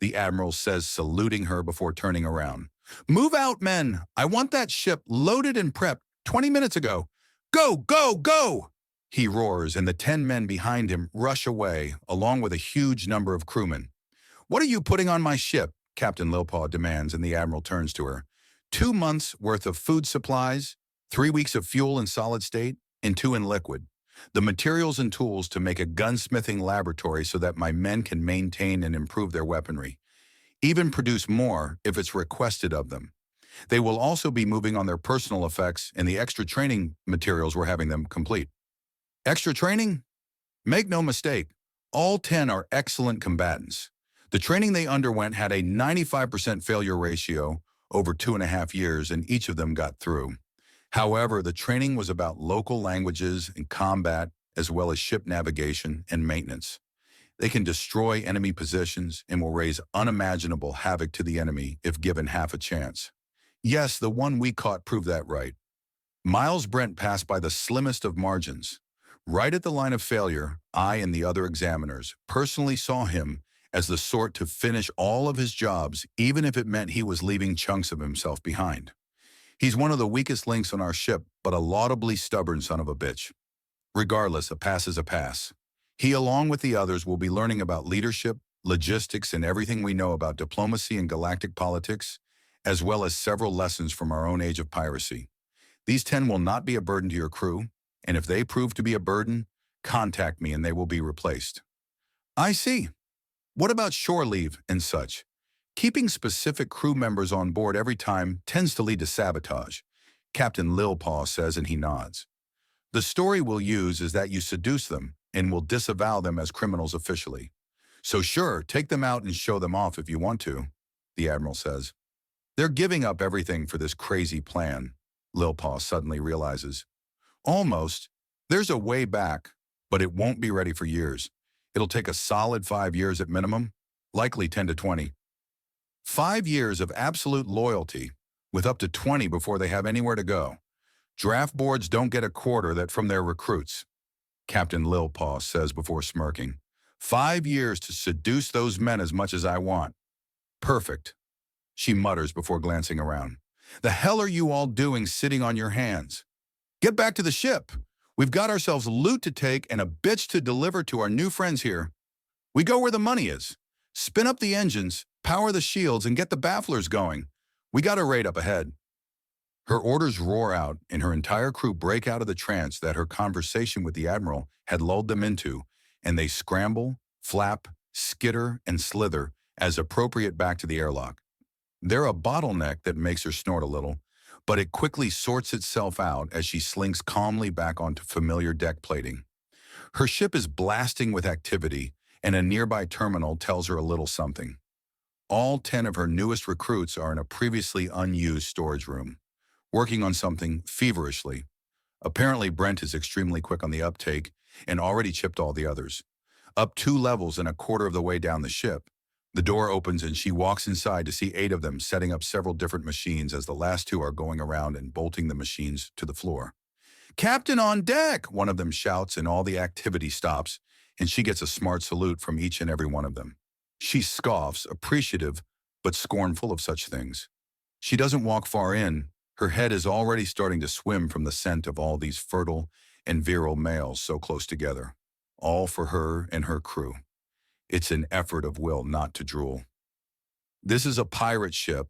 [SPEAKER 1] the Admiral says, saluting her before turning around. Move out, men. I want that ship loaded and prepped 20 minutes ago. Go, go, go! He roars, and the 10 men behind him rush away, along with a huge number of crewmen. What are you putting on my ship? Captain Lilpaw demands, and the Admiral turns to her. 2 months worth of food supplies, 3 weeks of fuel in solid state, and 2 in liquid. The materials and tools to make a gunsmithing laboratory so that my men can maintain and improve their weaponry, even produce more if it's requested of them. They will also be moving on their personal effects and the extra training materials we're having them complete. Extra training? Make no mistake, all 10 are excellent combatants. The training they underwent had a 95% failure ratio over 2.5 years, and each of them got through. However, the training was about local languages and combat, as well as ship navigation and maintenance. They can destroy enemy positions and will raise unimaginable havoc to the enemy if given half a chance. Yes, the one we caught proved that right. Miles Brent passed by the slimmest of margins. Right at the line of failure, I and the other examiners personally saw him as the sort to finish all of his jobs, even if it meant he was leaving chunks of himself behind. He's one of the weakest links on our ship, but a laudably stubborn son of a bitch. Regardless, a pass is a pass. He, along with the others, will be learning about leadership, logistics, and everything we know about diplomacy and galactic politics, as well as several lessons from our own age of piracy. These 10 will not be a burden to your crew, and if they prove to be a burden, contact me and they will be replaced. I see. What about shore leave and such? Keeping specific crew members on board every time tends to lead to sabotage, Captain Lilpaw says, and he nods. The story we'll use is that you seduce them and will disavow them as criminals officially. So sure, take them out and show them off if you want to, the Admiral says. They're giving up everything for this crazy plan, Lilpaw suddenly realizes. Almost. There's a way back, but it won't be ready for years. It'll take a solid 5 years at minimum, likely 10 to 20. 5 years of absolute loyalty, with up to 20 before they have anywhere to go. Draft boards don't get a quarter that from their recruits, Captain Lilpaw says before smirking. 5 years to seduce those men as much as I want. Perfect, she mutters before glancing around. The hell are you all doing sitting on your hands? Get back to the ship. We've got ourselves loot to take and a bitch to deliver to our new friends here. We go where the money is. Spin up the engines, power the shields, and get the bafflers going. We got a raid up ahead. Her orders roar out, and her entire crew break out of the trance that her conversation with the Admiral had lulled them into, and they scramble, flap, skitter, and slither as appropriate back to the airlock. They're a bottleneck that makes her snort a little, but it quickly sorts itself out as she slinks calmly back onto familiar deck plating. Her ship is blasting with activity, and a nearby terminal tells her a little something. All 10 of her newest recruits are in a previously unused storage room, working on something feverishly. Apparently, Brent is extremely quick on the uptake and already chipped all the others. Up 2 levels and a quarter of the way down the ship, the door opens and she walks inside to see 8 of them setting up several different machines as the last 2 are going around and bolting the machines to the floor. "Captain on deck!" one of them shouts, and all the activity stops, and she gets a smart salute from each and every one of them. She scoffs, appreciative but scornful of such things. She doesn't walk far in. Her head is already starting to swim from the scent of all these fertile and virile males so close together, all for her and her crew. It's an effort of will not to drool. "This is a pirate ship.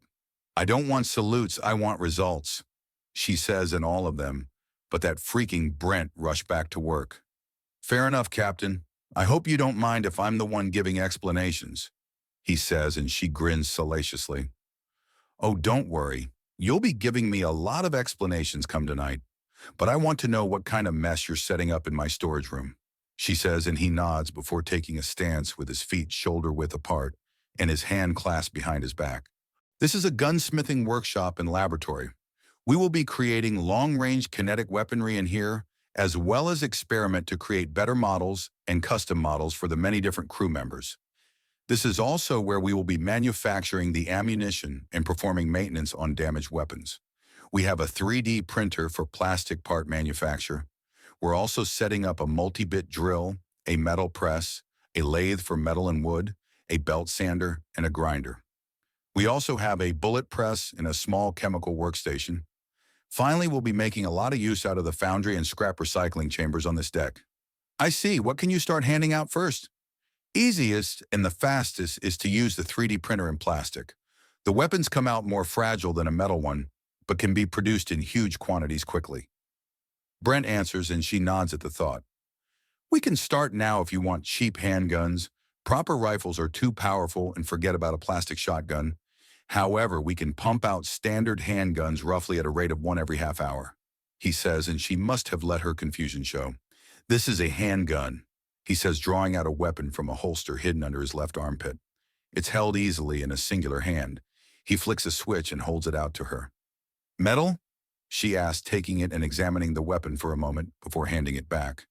[SPEAKER 1] I don't want salutes, I want results," she says in all of them, but that freaking Brent rushed back to work. "Fair enough, Captain. I hope you don't mind if I'm the one giving explanations," he says, and she grins salaciously. "Oh, don't worry. You'll be giving me a lot of explanations come tonight, but I want to know what kind of mess you're setting up in my storage room," she says, and he nods before taking a stance with his feet shoulder-width apart and his hand clasped behind his back. "This is a gunsmithing workshop and laboratory. We will be creating long-range kinetic weaponry in here, as well as experiment to create better models and custom models for the many different crew members. This is also where we will be manufacturing the ammunition and performing maintenance on damaged weapons. We have a 3D printer for plastic part manufacture. We're also setting up a multi-bit drill, a metal press, a lathe for metal and wood, a belt sander, and a grinder. We also have a bullet press and a small chemical workstation. Finally, we'll be making a lot of use out of the foundry and scrap recycling chambers on this deck." "I see. What can you start handing out first?" "Easiest and the fastest is to use the 3D printer in plastic. The weapons come out more fragile than a metal one, but can be produced in huge quantities quickly. Brent answers and she nods at the thought. We can start now if you want cheap handguns. Proper rifles are too powerful and forget about a plastic shotgun. However, we can pump out standard handguns roughly at a rate of one every half hour, he says, and she must have let her confusion show. This is a handgun, he says, drawing out a weapon from a holster hidden under his left armpit. It's held easily in a singular hand. He flicks a switch and holds it out to her. Metal? She asked, taking it and examining the weapon for a moment before handing it back.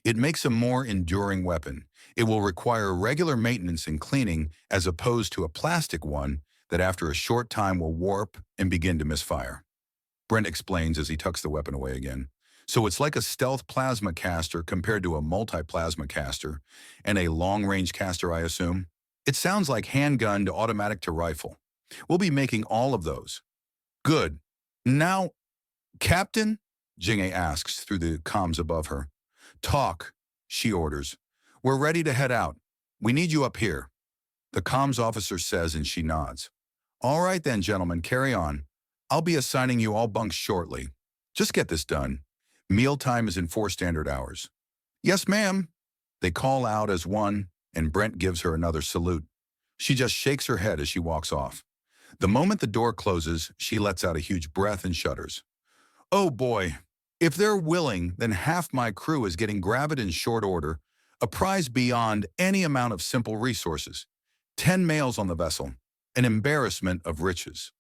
[SPEAKER 1] It makes a more enduring weapon. It will require regular maintenance and cleaning as opposed to a plastic one that after a short time will warp and begin to misfire. Brent explains as he tucks the weapon away again. So it's like a stealth plasma caster compared to a multi-plasma caster and a long-range caster, I assume. It sounds like handgun to automatic to rifle. We'll be making all of those. Good. Now, Captain? Jing'e asks through the comms above her. Talk, she orders. We're ready to head out. We need you up here. The comms officer says and she nods. All right then, gentlemen, carry on. I'll be assigning you all bunks shortly. Just get this done. Mealtime is in 4 standard hours. Yes, ma'am. They call out as one, and Brent gives her another salute. She just shakes her head as she walks off. The moment the door closes, she lets out a huge breath and shudders. Oh boy, if they're willing, then half my crew is getting gravid in short order, a prize beyond any amount of simple resources. 10 males on the vessel, an embarrassment of riches.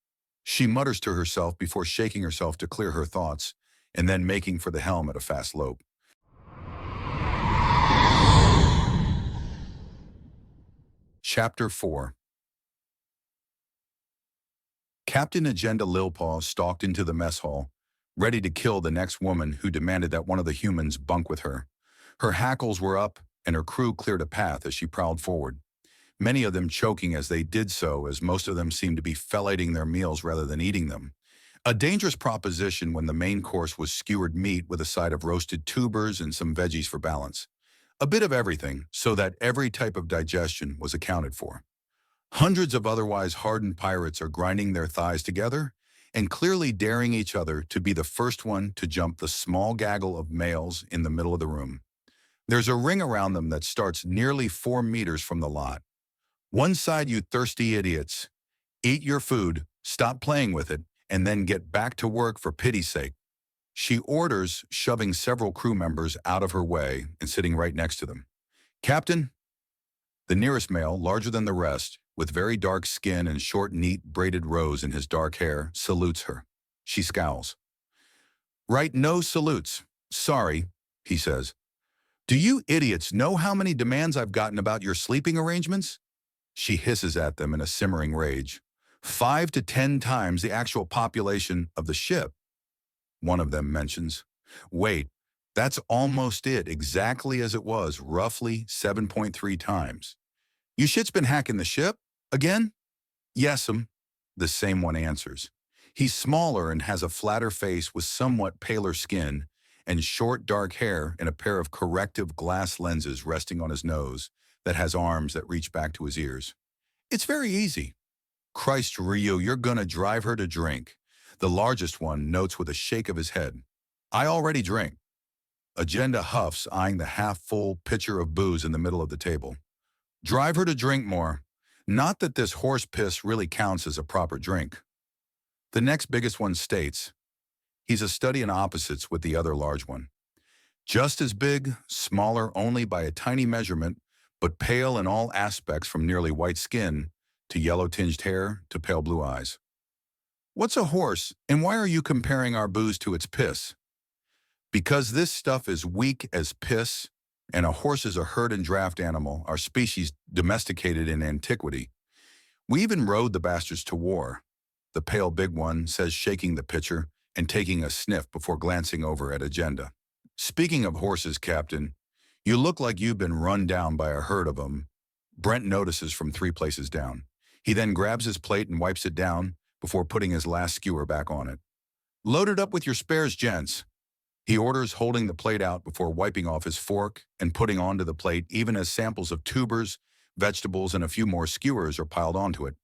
[SPEAKER 1] She mutters to herself before shaking herself to clear her thoughts, and then making for the helm at a fast lope. Chapter 4. Captain Agenda Lilpaw stalked into the mess hall, ready to kill the next woman who demanded that one of the humans bunk with her. Her hackles were up, and her crew cleared a path as she prowled forward, many of them choking as they did so, as most of them seemed to be fellating their meals rather than eating them. A dangerous proposition when the main course was skewered meat with a side of roasted tubers and some veggies for balance. A bit of everything, so that every type of digestion was accounted for. Hundreds of otherwise hardened pirates are grinding their thighs together and clearly daring each other to be the first one to jump the small gaggle of males in the middle of the room. There's a ring around them that starts nearly 4 meters from the lot. One side, you thirsty idiots. Eat your food, stop playing with it, and then get back to work for pity's sake. She orders, shoving several crew members out of her way and sitting right next to them. Captain? The nearest male, larger than the rest, with very dark skin and short, neat, braided rows in his dark hair, salutes her. She scowls. Right, no salutes. Sorry, he says. Do you idiots know how many demands I've gotten about your sleeping arrangements? She hisses at them in a simmering rage. 5 to 10 times the actual population of the ship, one of them mentions. Wait, that's almost it, exactly as it was, roughly 7.3 times. You shit's been hacking the ship? Again? Yes'm, the same one answers. He's smaller and has a flatter face with somewhat paler skin and short dark hair and a pair of corrective glass lenses resting on his nose that has arms that reach back to his ears. It's very easy. Christ, Rio, you're gonna drive her to drink. The largest one notes with a shake of his head. I already drink. Agenda huffs, eyeing the half-full pitcher of booze in the middle of the table. Drive her to drink more. Not that this horse piss really counts as a proper drink. The next biggest one states, he's a study in opposites with the other large one. Just as big, smaller only by a tiny measurement, but pale in all aspects from nearly white skin to yellow-tinged hair to pale blue eyes. What's a horse, and why are you comparing our booze to its piss? Because this stuff is weak as piss, and a horse is a herd and draft animal, our species domesticated in antiquity. We even rode the bastards to war, the pale big one says, shaking the pitcher and taking a sniff before glancing over at Agenda. Speaking of horses, Captain, you look like you've been run down by a herd of them. Brent notices from 3 places down. He then grabs his plate and wipes it down before putting his last skewer back on it. Load it up with your spares, gents. He orders, holding the plate out before wiping off his fork and putting onto the plate even as samples of tubers, vegetables, and a few more skewers are piled onto it.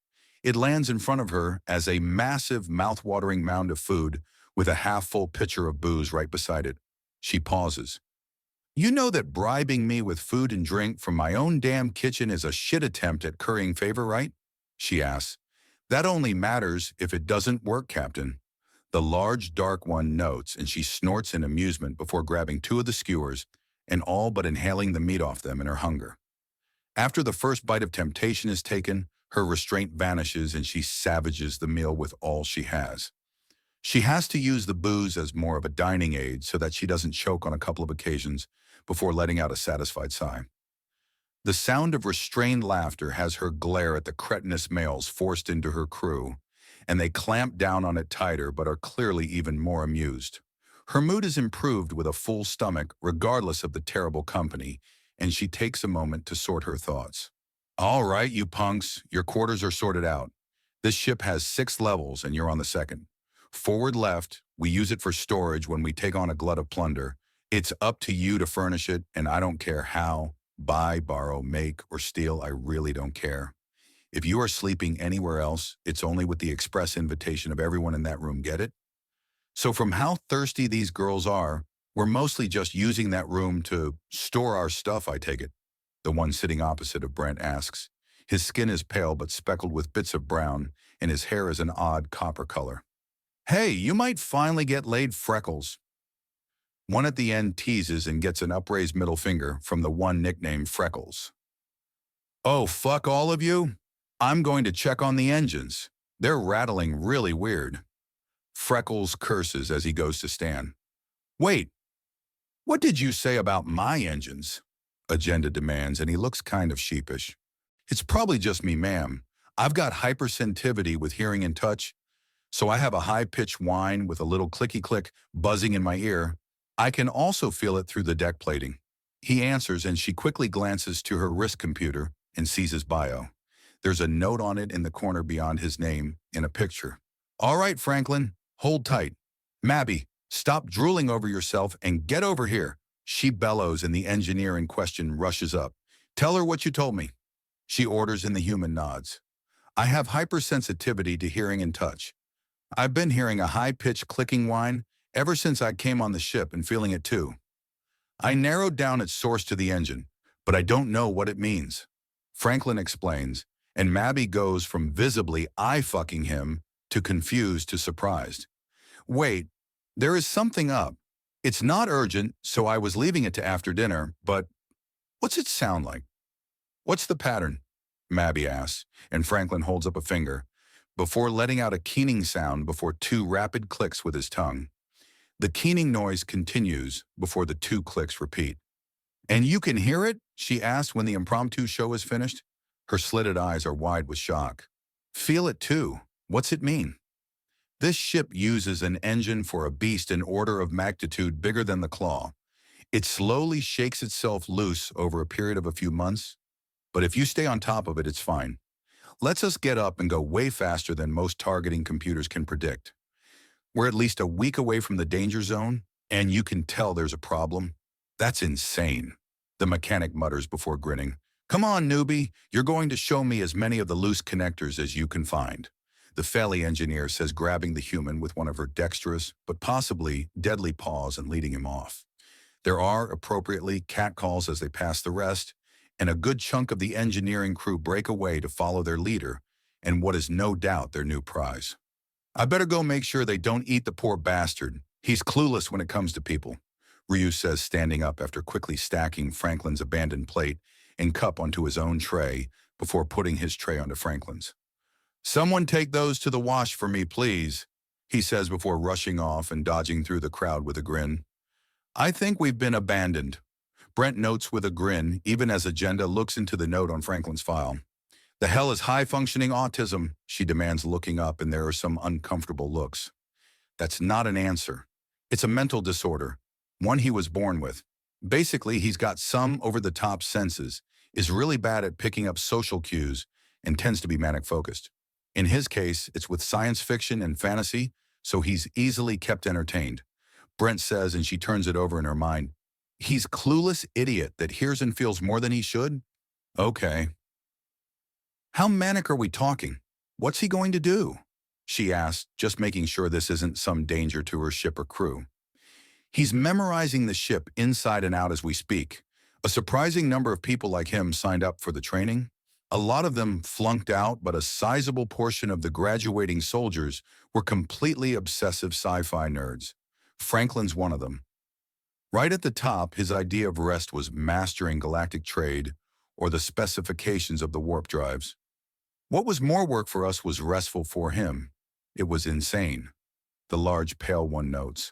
[SPEAKER 1] It lands in front of her as a massive, mouth-watering mound of food with a half-full pitcher of booze right beside it. She pauses. You know that bribing me with food and drink from my own damn kitchen is a shit attempt at currying favor, right? She asks. That only matters if it doesn't work, Captain. The large, dark one notes, and she snorts in amusement before grabbing two of the skewers and all but inhaling the meat off them in her hunger. After the first bite of temptation is taken, her restraint vanishes and she savages the meal with all she has. She has to use the booze as more of a dining aid so that she doesn't choke on a couple of occasions before letting out a satisfied sigh. The sound of restrained laughter has her glare at the cretinous males forced into her crew, and they clamp down on it tighter but are clearly even more amused. Her mood is improved with a full stomach regardless of the terrible company, and she takes a moment to sort her thoughts. All right, you punks, your quarters are sorted out. This ship has 6 levels and you're on the second. Forward left, we use it for storage when we take on a glut of plunder. It's up to you to furnish it, and I don't care how. Buy, borrow, make, or steal, I really don't care. If you are sleeping anywhere else, it's only with the express invitation of everyone in that room, get it? So from how thirsty these girls are, we're mostly just using that room to store our stuff, I take it. The one sitting opposite of Brent asks. His skin is pale but speckled with bits of brown, and his hair is an odd copper color. Hey, you might finally get laid, Freckles. One at the end teases and gets an upraised middle finger from the one nicknamed Freckles. Oh, fuck all of you? I'm going to check on the engines. They're rattling really weird. Freckles curses as he goes to stand. Wait, what did you say about my engines? Agenda demands, and he looks kind of sheepish. It's probably just me, ma'am. I've got hypersensitivity with hearing and touch, so I have a high-pitched whine with a little clicky-click buzzing in my ear. I can also feel it through the deck plating. He answers, and she quickly glances to her wrist computer and sees his bio. There's a note on it in the corner beyond his name in a picture. All right, Franklin, hold tight. Mabby, stop drooling over yourself and get over here. She bellows, and the engineer in question rushes up. Tell her what you told me. She orders, and the human nods. I have hypersensitivity to hearing and touch. I've been hearing a high-pitched clicking whine ever since I came on the ship and feeling it too. I narrowed down its source to the engine, but I don't know what it means. Franklin explains, and Mabby goes from visibly eye-fucking him to confused to surprised. Wait, there is something up. It's not urgent, so I was leaving it to after dinner, but what's it sound like? What's the pattern? Mabby asks, and Franklin holds up a finger, before letting out a keening sound before 2 rapid clicks with his tongue. The keening noise continues before the 2 clicks repeat. And you can hear it? She asks when the impromptu show is finished. Her slitted eyes are wide with shock. Feel it too. What's it mean? This ship uses an engine for a beast an order of magnitude bigger than the Claw. It slowly shakes itself loose over a period of a few months, but if you stay on top of it, it's fine. Lets us get up and go way faster than most targeting computers can predict. We're at least a week away from the danger zone, and you can tell there's a problem. That's insane, the mechanic mutters before grinning. Come on, newbie, you're going to show me as many of the loose connectors as you can find, the Feli engineer says, grabbing the human with one of her dexterous, but possibly deadly paws and leading him off. There are, appropriately, catcalls as they pass the rest, and a good chunk of the engineering crew break away to follow their leader and what is no doubt their new prize. I better go make sure they don't eat the poor bastard. He's clueless when it comes to people, Ryu says, standing up after quickly stacking Franklin's abandoned plate and cup onto his own tray before putting his tray onto Franklin's. Someone take those to the wash for me, please, he says before rushing off and dodging through the crowd with a grin. I think we've been abandoned, Brent notes with a grin, even as Agenda looks into the note on Franklin's file. The hell is high-functioning autism, she demands, looking up, and there are some uncomfortable looks. That's not an answer. It's a mental disorder, one he was born with. Basically, he's got some over-the-top senses, is really bad at picking up social cues, and tends to be manic-focused. In his case, it's with science fiction and fantasy, so he's easily kept entertained. Brent says, and she turns it over in her mind. He's clueless idiot that hears and feels more than he should? Okay. How manic are we talking? What's he going to do? She asked, just making sure this isn't some danger to her ship or crew. He's memorizing the ship inside and out as we speak. A surprising number of people like him signed up for the training. A lot of them flunked out, but a sizable portion of the graduating soldiers were completely obsessive sci-fi nerds. Franklin's one of them. Right at the top, his idea of rest was mastering galactic trade or the specifications of the warp drives. What was more work for us was restful for him. It was insane, the large pale one notes.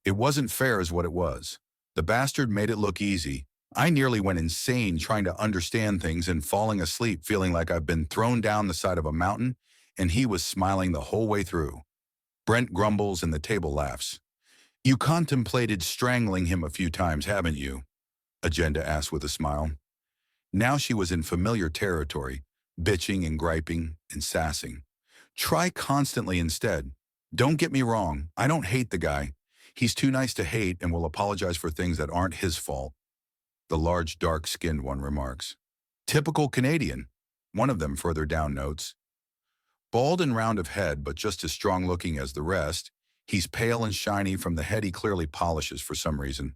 [SPEAKER 1] It wasn't fair is what it was. The bastard made it look easy. I nearly went insane trying to understand things and falling asleep feeling like I've been thrown down the side of a mountain, and he was smiling the whole way through. Brent grumbles and the table laughs. You contemplated strangling him a few times, haven't you? Agenda asked with a smile. Now she was in familiar territory, bitching and griping and sassing. Try constantly instead. Don't get me wrong, I don't hate the guy. He's too nice to hate and will apologize for things that aren't his fault. The large, dark-skinned one remarks. Typical Canadian, one of them further down notes. Bald and round of head, but just as strong-looking as the rest, he's pale and shiny from the head he clearly polishes for some reason.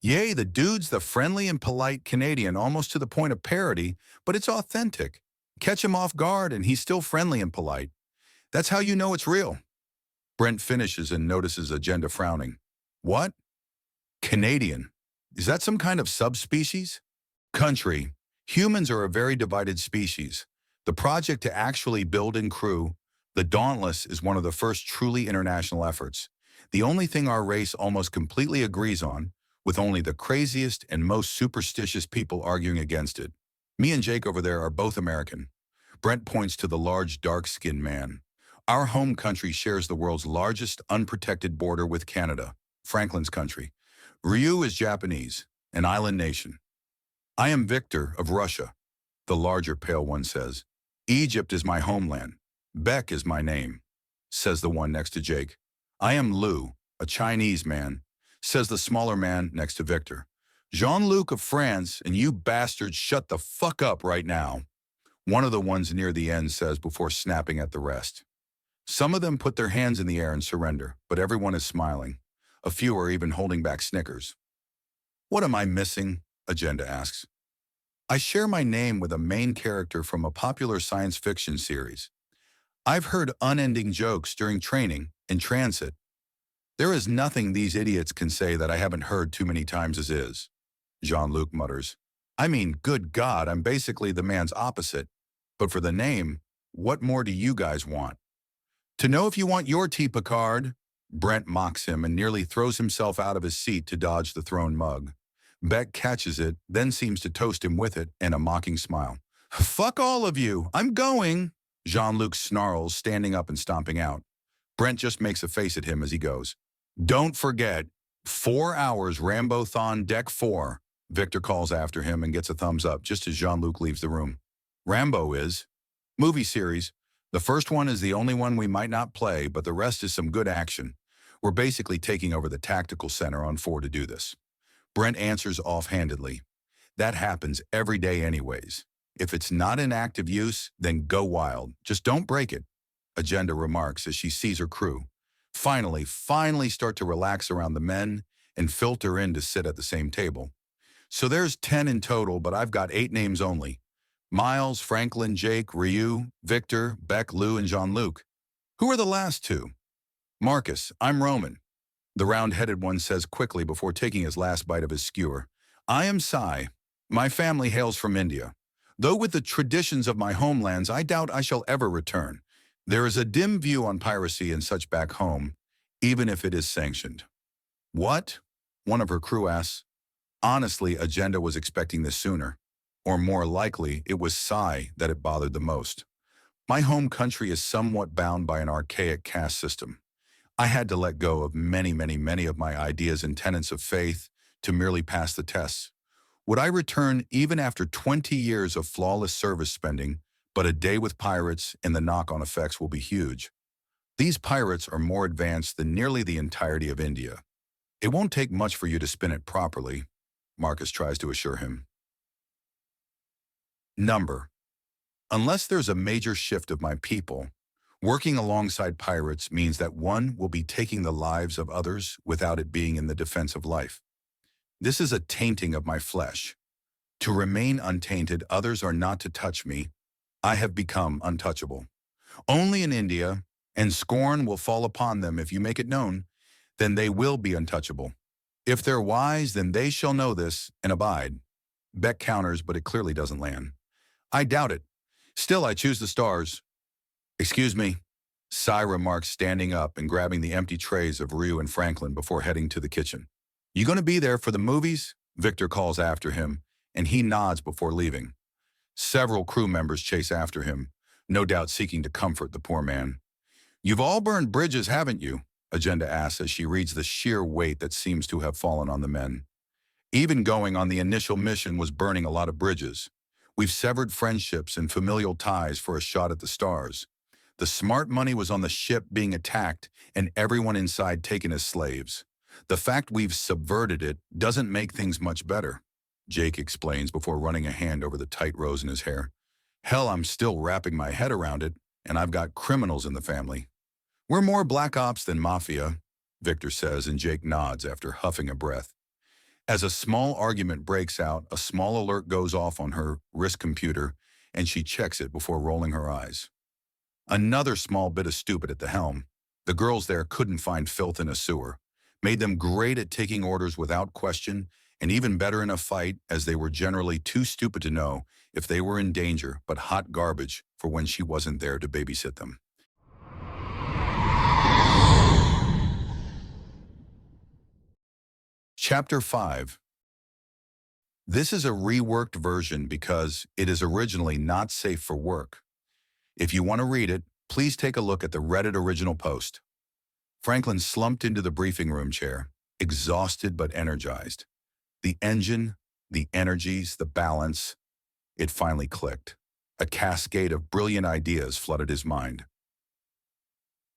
[SPEAKER 1] Yay, the dude's the friendly and polite Canadian, almost to the point of parody, but it's authentic. Catch him off guard and he's still friendly and polite. That's how you know it's real. Brent finishes and notices Agenda frowning. What? Canadian. Is that some kind of subspecies? Country. Humans are a very divided species. The project to actually build and crew the Dauntless is one of the first truly international efforts. The only thing our race almost completely agrees on, with only the craziest and most superstitious people arguing against it. Me and Jake over there are both American. Brent points to the large, dark-skinned man. Our home country shares the world's largest unprotected border with Canada, Franklin's country. Ryu is Japanese, an island nation. I am Victor of Russia, the larger pale one says. Egypt is my homeland. Beck is my name, says the one next to Jake. I am Lou, a Chinese man, says the smaller man next to Victor. Jean-Luc of France, and you bastards shut the fuck up right now, one of the ones near the end says before snapping at the rest. Some of them put their hands in the air and surrender, but everyone is smiling. A few are even holding back snickers. What am I missing? Agenda asks. I share my name with a main character from a popular science fiction series. I've heard unending jokes during training in transit. There is nothing these idiots can say that I haven't heard too many times as is. Jean-Luc mutters. I mean, good God, I'm basically the man's opposite. But for the name, what more do you guys want? To know if you want your tea, Picard. Brent mocks him and nearly throws himself out of his seat to dodge the thrown mug. Beck catches it, then seems to toast him with it and a mocking smile. Fuck all of you, I'm going. Jean-Luc snarls, standing up and stomping out. Brent just makes a face at him as he goes. Don't forget, 4 hours Rambo-thon Deck 4. Victor calls after him and gets a thumbs up just as Jean-Luc leaves the room. Rambo is movie series. The first one is the only one we might not play, but the rest is some good action. We're basically taking over the tactical center on 4 to do this. Brent answers offhandedly. That happens every day anyways. If it's not in active use, then go wild. Just don't break it. Agenda remarks as she sees her crew. Finally start to relax around the men and filter in to sit at the same table. So there's 10 in total, but I've got 8 names only. Miles, Franklin, Jake, Ryu, Victor, Beck, Lou, and Jean-Luc. Who are the last 2? Marcus, I'm Roman. The round-headed one says quickly before taking his last bite of his skewer. I am Sai. My family hails from India. Though with the traditions of my homelands, I doubt I shall ever return. There is a dim view on piracy and such back home, even if it is sanctioned. What? One of her crew asks. Honestly, Agenda was expecting this sooner. Or more likely, it was Sai that it bothered the most. My home country is somewhat bound by an archaic caste system. I had to let go of many of my ideas and tenets of faith to merely pass the tests. Would I return even after 20 years of flawless service spending, but a day with pirates and the knock-on effects will be huge. These pirates are more advanced than nearly the entirety of India. It won't take much for you to spin it properly, Marcus tries to assure him. Number. Unless there's a major shift of my people, working alongside pirates means that one will be taking the lives of others without it being in the defense of life. This is a tainting of my flesh. To remain untainted, others are not to touch me. I have become untouchable. Only in India, and scorn will fall upon them if you make it known, then they will be untouchable. If they're wise, then they shall know this and abide. Beck counters, but it clearly doesn't land. I doubt it. Still, I choose the stars. Excuse me, Cy remarks, standing up and grabbing the empty trays of Ryu and Franklin before heading to the kitchen. You gonna be there for the movies? Victor calls after him, and he nods before leaving. Several crew members chase after him, no doubt seeking to comfort the poor man. You've all burned bridges, haven't you? Agenda asks as she reads the sheer weight that seems to have fallen on the men. Even going on the initial mission was burning a lot of bridges. We've severed friendships and familial ties for a shot at the stars. The smart money was on the ship being attacked and everyone inside taken as slaves. The fact we've subverted it doesn't make things much better, Jake explains before running a hand over the tight rows in his hair. Hell, I'm still wrapping my head around it, and I've got criminals in the family. We're more black ops than mafia, Victor says, and Jake nods after huffing a breath. As a small argument breaks out, a small alert goes off on her wrist computer, and she checks it before rolling her eyes. Another small bit of stupid at the helm. The girls there couldn't find filth in a sewer, made them great at taking orders without question, and even better in a fight, as they were generally too stupid to know if they were in danger, but hot garbage for when she wasn't there to babysit them. Chapter 5. This is a reworked version because it is originally not safe for work. If you want to read it, please take a look at the Reddit original post. Franklin slumped into the briefing room chair, exhausted but energized. The engine, the energies, the balance, it finally clicked. A cascade of brilliant ideas flooded his mind.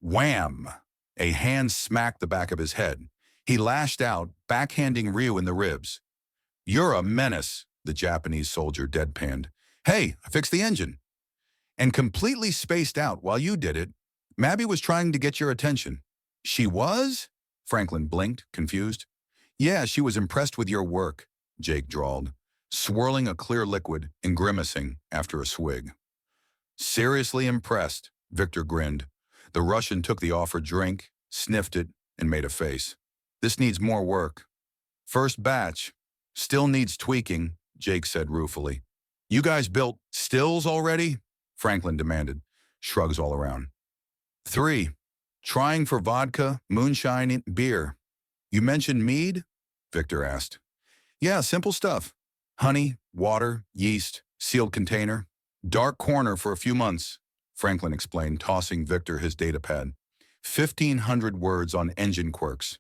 [SPEAKER 1] Wham! A hand smacked the back of his head. He lashed out, backhanding Ryu in the ribs. You're a menace, the Japanese soldier deadpanned. Hey, I fixed the engine. And completely spaced out while you did it, Mabby was trying to get your attention. She was? Franklin blinked, confused. Yeah, she was impressed with your work, Jake drawled, swirling a clear liquid and grimacing after a swig. Seriously impressed, Victor grinned. The Russian took the offered drink, sniffed it, and made a face. This needs more work. First batch. Still needs tweaking, Jake said ruefully. You guys built stills already? Franklin demanded, shrugs all around. 3. Trying for vodka, moonshine, and beer. You mentioned mead? Victor asked. Yeah, simple stuff. Honey, water, yeast, sealed container. Dark corner for a few months, Franklin explained, tossing Victor his datapad. 1,500 words on engine quirks.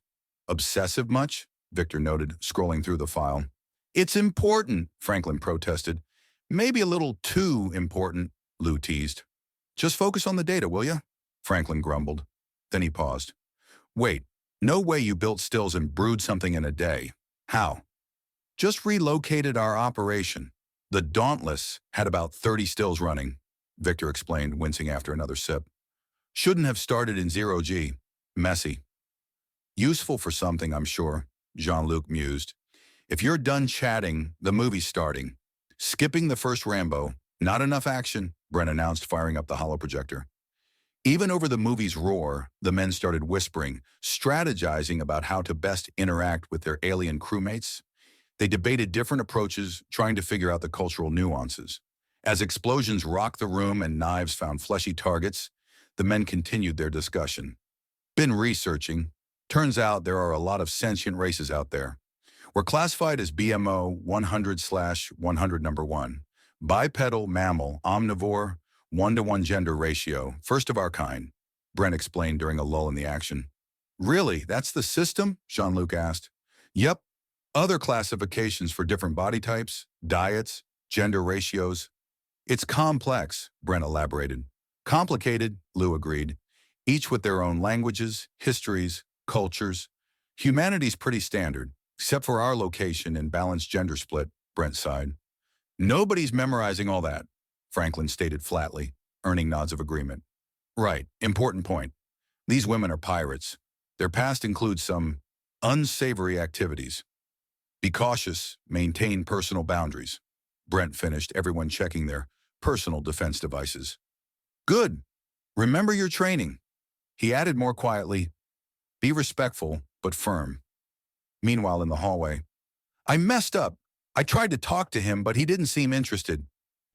[SPEAKER 1] Obsessive much? Victor noted, scrolling through the file. It's important, Franklin protested. Maybe a little too important, Lou teased. Just focus on the data, will ya? Franklin grumbled. Then he paused. Wait, no way you built stills and brewed something in a day. How? Just relocated our operation. The Dauntless had about 30 stills running, Victor explained, wincing after another sip. Shouldn't have started in 0G. Messy. Useful for something, I'm sure, Jean-Luc mused. If you're done chatting, the movie's starting. Skipping the first Rambo. Not enough action, Brent announced, firing up the holoprojector. Even over the movie's roar, the men started whispering, strategizing about how to best interact with their alien crewmates. They debated different approaches, trying to figure out the cultural nuances. As explosions rocked the room and knives found fleshy targets, the men continued their discussion. Been researching. Turns out there are a lot of sentient races out there. We're classified as BMO 100/100 number 1. Bipedal mammal, omnivore, 1-to-1 gender ratio, first of our kind, Brent explained during a lull in the action. Really, that's the system? Jean-Luc asked. Yep. Other classifications for different body types, diets, gender ratios. It's complex, Brent elaborated. Complicated, Lou agreed. Each with their own languages, histories, cultures. Humanity's pretty standard, except for our location and balanced gender split, Brent sighed. Nobody's memorizing all that. Franklin stated flatly, earning nods of agreement. Right, important point. These women are pirates. Their past includes some unsavory activities. Be cautious, maintain personal boundaries. Brent finished, everyone checking their personal defense devices. Good. Remember your training. He added more quietly, be respectful, but firm. Meanwhile, in the hallway, I messed up. I tried to talk to him, but he didn't seem interested.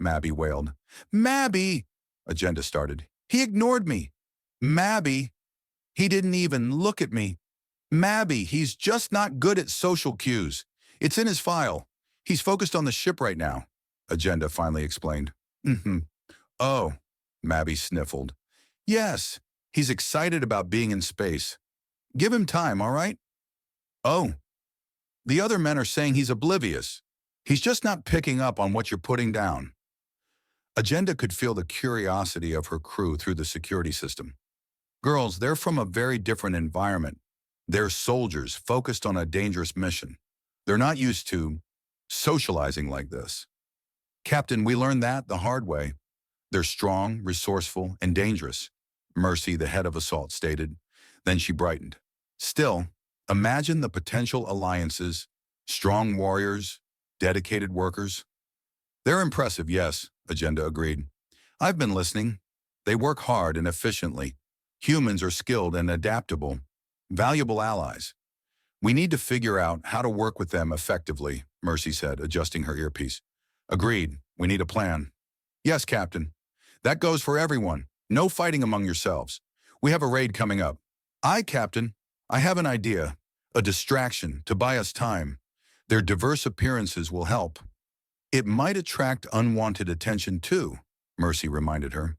[SPEAKER 1] Mabby wailed. Mabby, Agenda started. He ignored me. Mabby, he didn't even look at me. Mabby, he's just not good at social cues. It's in his file. He's focused on the ship right now, Agenda finally explained. Mm-hmm. Oh, Mabby sniffled. Yes, he's excited about being in space. Give him time, all right? Oh, the other men are saying he's oblivious. He's just not picking up on what you're putting down. Agenda could feel the curiosity of her crew through the security system. Girls, they're from a very different environment. They're soldiers focused on a dangerous mission. They're not used to socializing like this. Captain, we learned that the hard way. They're strong, resourceful, and dangerous, Mercy, the head of assault, stated. Then she brightened. Still, imagine the potential alliances, strong warriors, dedicated workers. They're impressive, yes, Agenda agreed. I've been listening. They work hard and efficiently. Humans are skilled and adaptable, valuable allies. We need to figure out how to work with them effectively, Mercy said, adjusting her earpiece. Agreed. We need a plan. Yes, Captain. That goes for everyone. No fighting among yourselves. We have a raid coming up. Captain. I have an idea. A distraction to buy us time. Their diverse appearances will help. It might attract unwanted attention too, Mercy reminded her.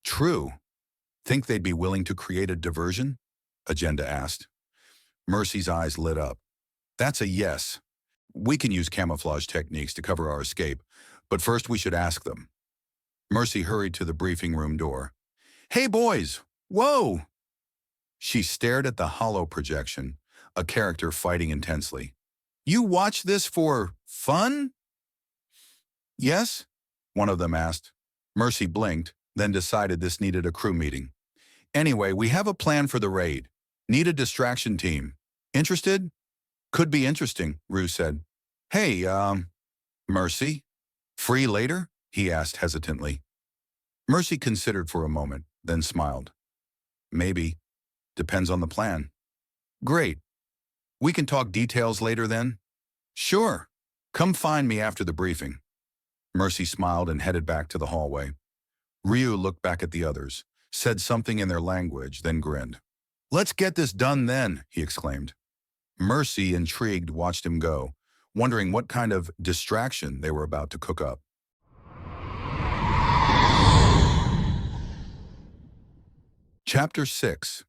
[SPEAKER 1] True. Think they'd be willing to create a diversion? Agenda asked. Mercy's eyes lit up. That's a yes. We can use camouflage techniques to cover our escape, but first we should ask them. Mercy hurried to the briefing room door. Hey boys, whoa! She stared at the hollow projection, a character fighting intensely. You watch this for fun? Yes, one of them asked. Mercy blinked, then decided this needed a crew meeting. Anyway, we have a plan for the raid. Need a distraction team. Interested? Could be interesting, Rue said. Hey, Mercy? Free later? He asked hesitantly. Mercy considered for a moment, then smiled. Maybe. Depends on the plan. Great. We can talk details later then? Sure. Come find me after the briefing. Mercy smiled and headed back to the hallway. Ryu looked back at the others, said something in their language, then grinned. Let's get this done then, he exclaimed. Mercy, intrigued, watched him go, wondering what kind of distraction they were about to cook up. Chapter 6.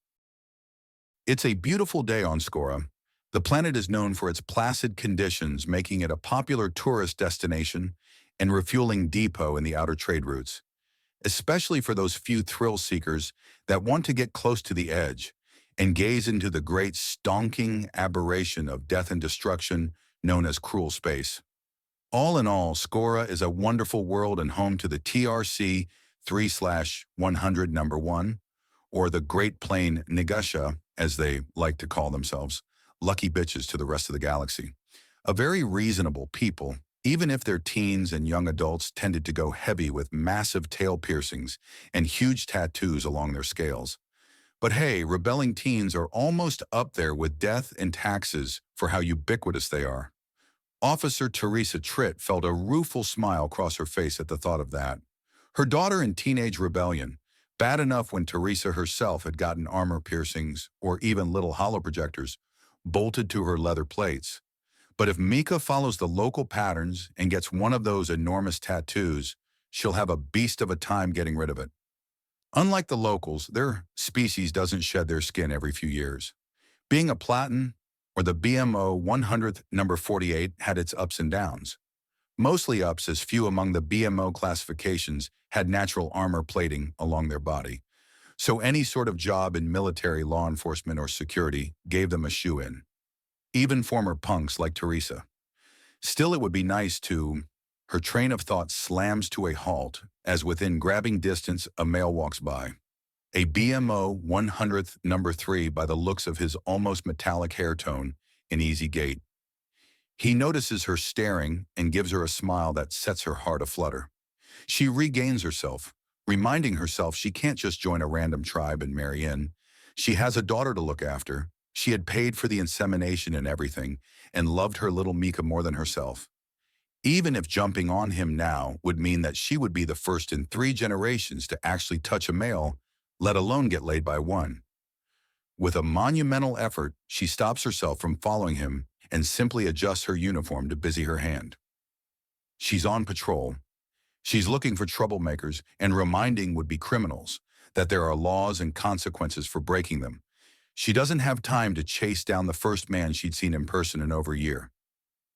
[SPEAKER 1] It's a beautiful day on Skora. The planet is known for its placid conditions, making it a popular tourist destination and refueling depot in the outer trade routes, especially for those few thrill seekers that want to get close to the edge and gaze into the great stonking aberration of death and destruction known as cruel space. All in all, Skora is a wonderful world and home to the TRC 3/100 number 1, or the Great Plain Negasha, as they like to call themselves, lucky bitches to the rest of the galaxy. A very reasonable people, even if their teens and young adults tended to go heavy with massive tail piercings and huge tattoos along their scales. But hey, rebelling teens are almost up there with death and taxes for how ubiquitous they are. Officer Teresa Tritt felt a rueful smile cross her face at the thought of that. Her daughter in teenage rebellion, bad enough when Teresa herself had gotten armor piercings or even little holoprojectors bolted to her leather plates. But if Mika follows the local patterns and gets one of those enormous tattoos, she'll have a beast of a time getting rid of it. Unlike the locals, their species doesn't shed their skin every few years. Being a Platon, or the BMO 100th number 48, had its ups and downs. Mostly ups, as few among the BMO classifications had natural armor plating along their body. So any sort of job in military law enforcement or security gave them a shoe-in. Even former punks like Teresa. Still, it would be nice to Her train of thought slams to a halt as within grabbing distance a male walks by. A BMO 100th number 3 by the looks of his almost metallic hair tone and easy gait. He notices her staring and gives her a smile that sets her heart aflutter. She regains herself, reminding herself she can't just join a random tribe and marry in. She has a daughter to look after. She had paid for the insemination and everything, and loved her little Mika more than herself. Even if jumping on him now would mean that she would be the first in 3 generations to actually touch a male, let alone get laid by one. With a monumental effort, she stops herself from following him and simply adjusts her uniform to busy her hand. She's on patrol. She's looking for troublemakers and reminding would-be criminals that there are laws and consequences for breaking them. She doesn't have time to chase down the first man she'd seen in person in over a year.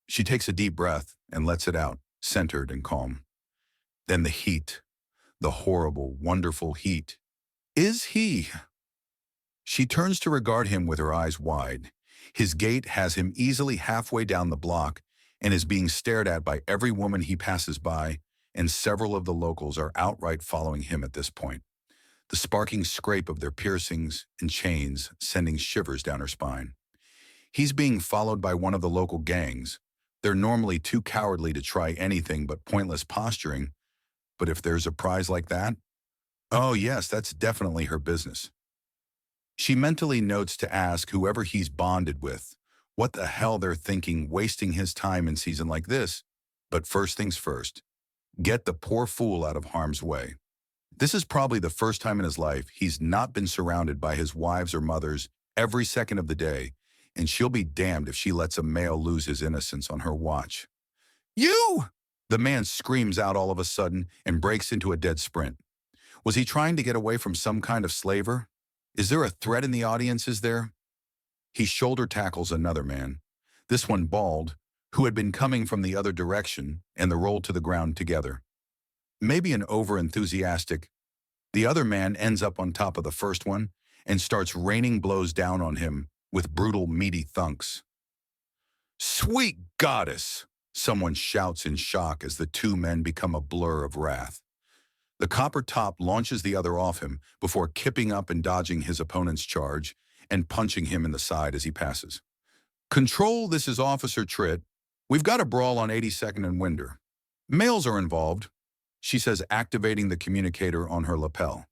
[SPEAKER 1] She takes a deep breath and lets it out, centered and calm. Then the heat, the horrible, wonderful heat. Is he? She turns to regard him with her eyes wide. His gait has him easily halfway down the block and is being stared at by every woman he passes by, and several of the locals are outright following him at this point, the sparking scrape of their piercings and chains sending shivers down her spine. He's being followed by one of the local gangs. They're normally too cowardly to try anything but pointless posturing, but if there's a prize like that, oh yes, that's definitely her business. She mentally notes to ask whoever he's bonded with what the hell they're thinking wasting his time in season like this, but first things first, get the poor fool out of harm's way. This is probably the first time in his life he's not been surrounded by his wives or mothers every second of the day, and she'll be damned if she lets a male lose his innocence on her watch. You! The man screams out all of a sudden and breaks into a dead sprint. Was he trying to get away from some kind of slaver? Is there a threat in the audience, is there? He shoulder tackles another man, this one bald, who had been coming from the other direction, and they roll to the ground together. Maybe an over-enthusiastic. The other man ends up on top of the first one and starts raining blows down on him with brutal, meaty thunks. Sweet goddess! Someone shouts in shock as the 2 men become a blur of wrath. The copper top launches the other off him before kipping up and dodging his opponent's charge and punching him in the side as he passes. Control, this is Officer Tritt. We've got a brawl on 82nd and Winder. Males are involved, she says, activating the communicator on her lapel.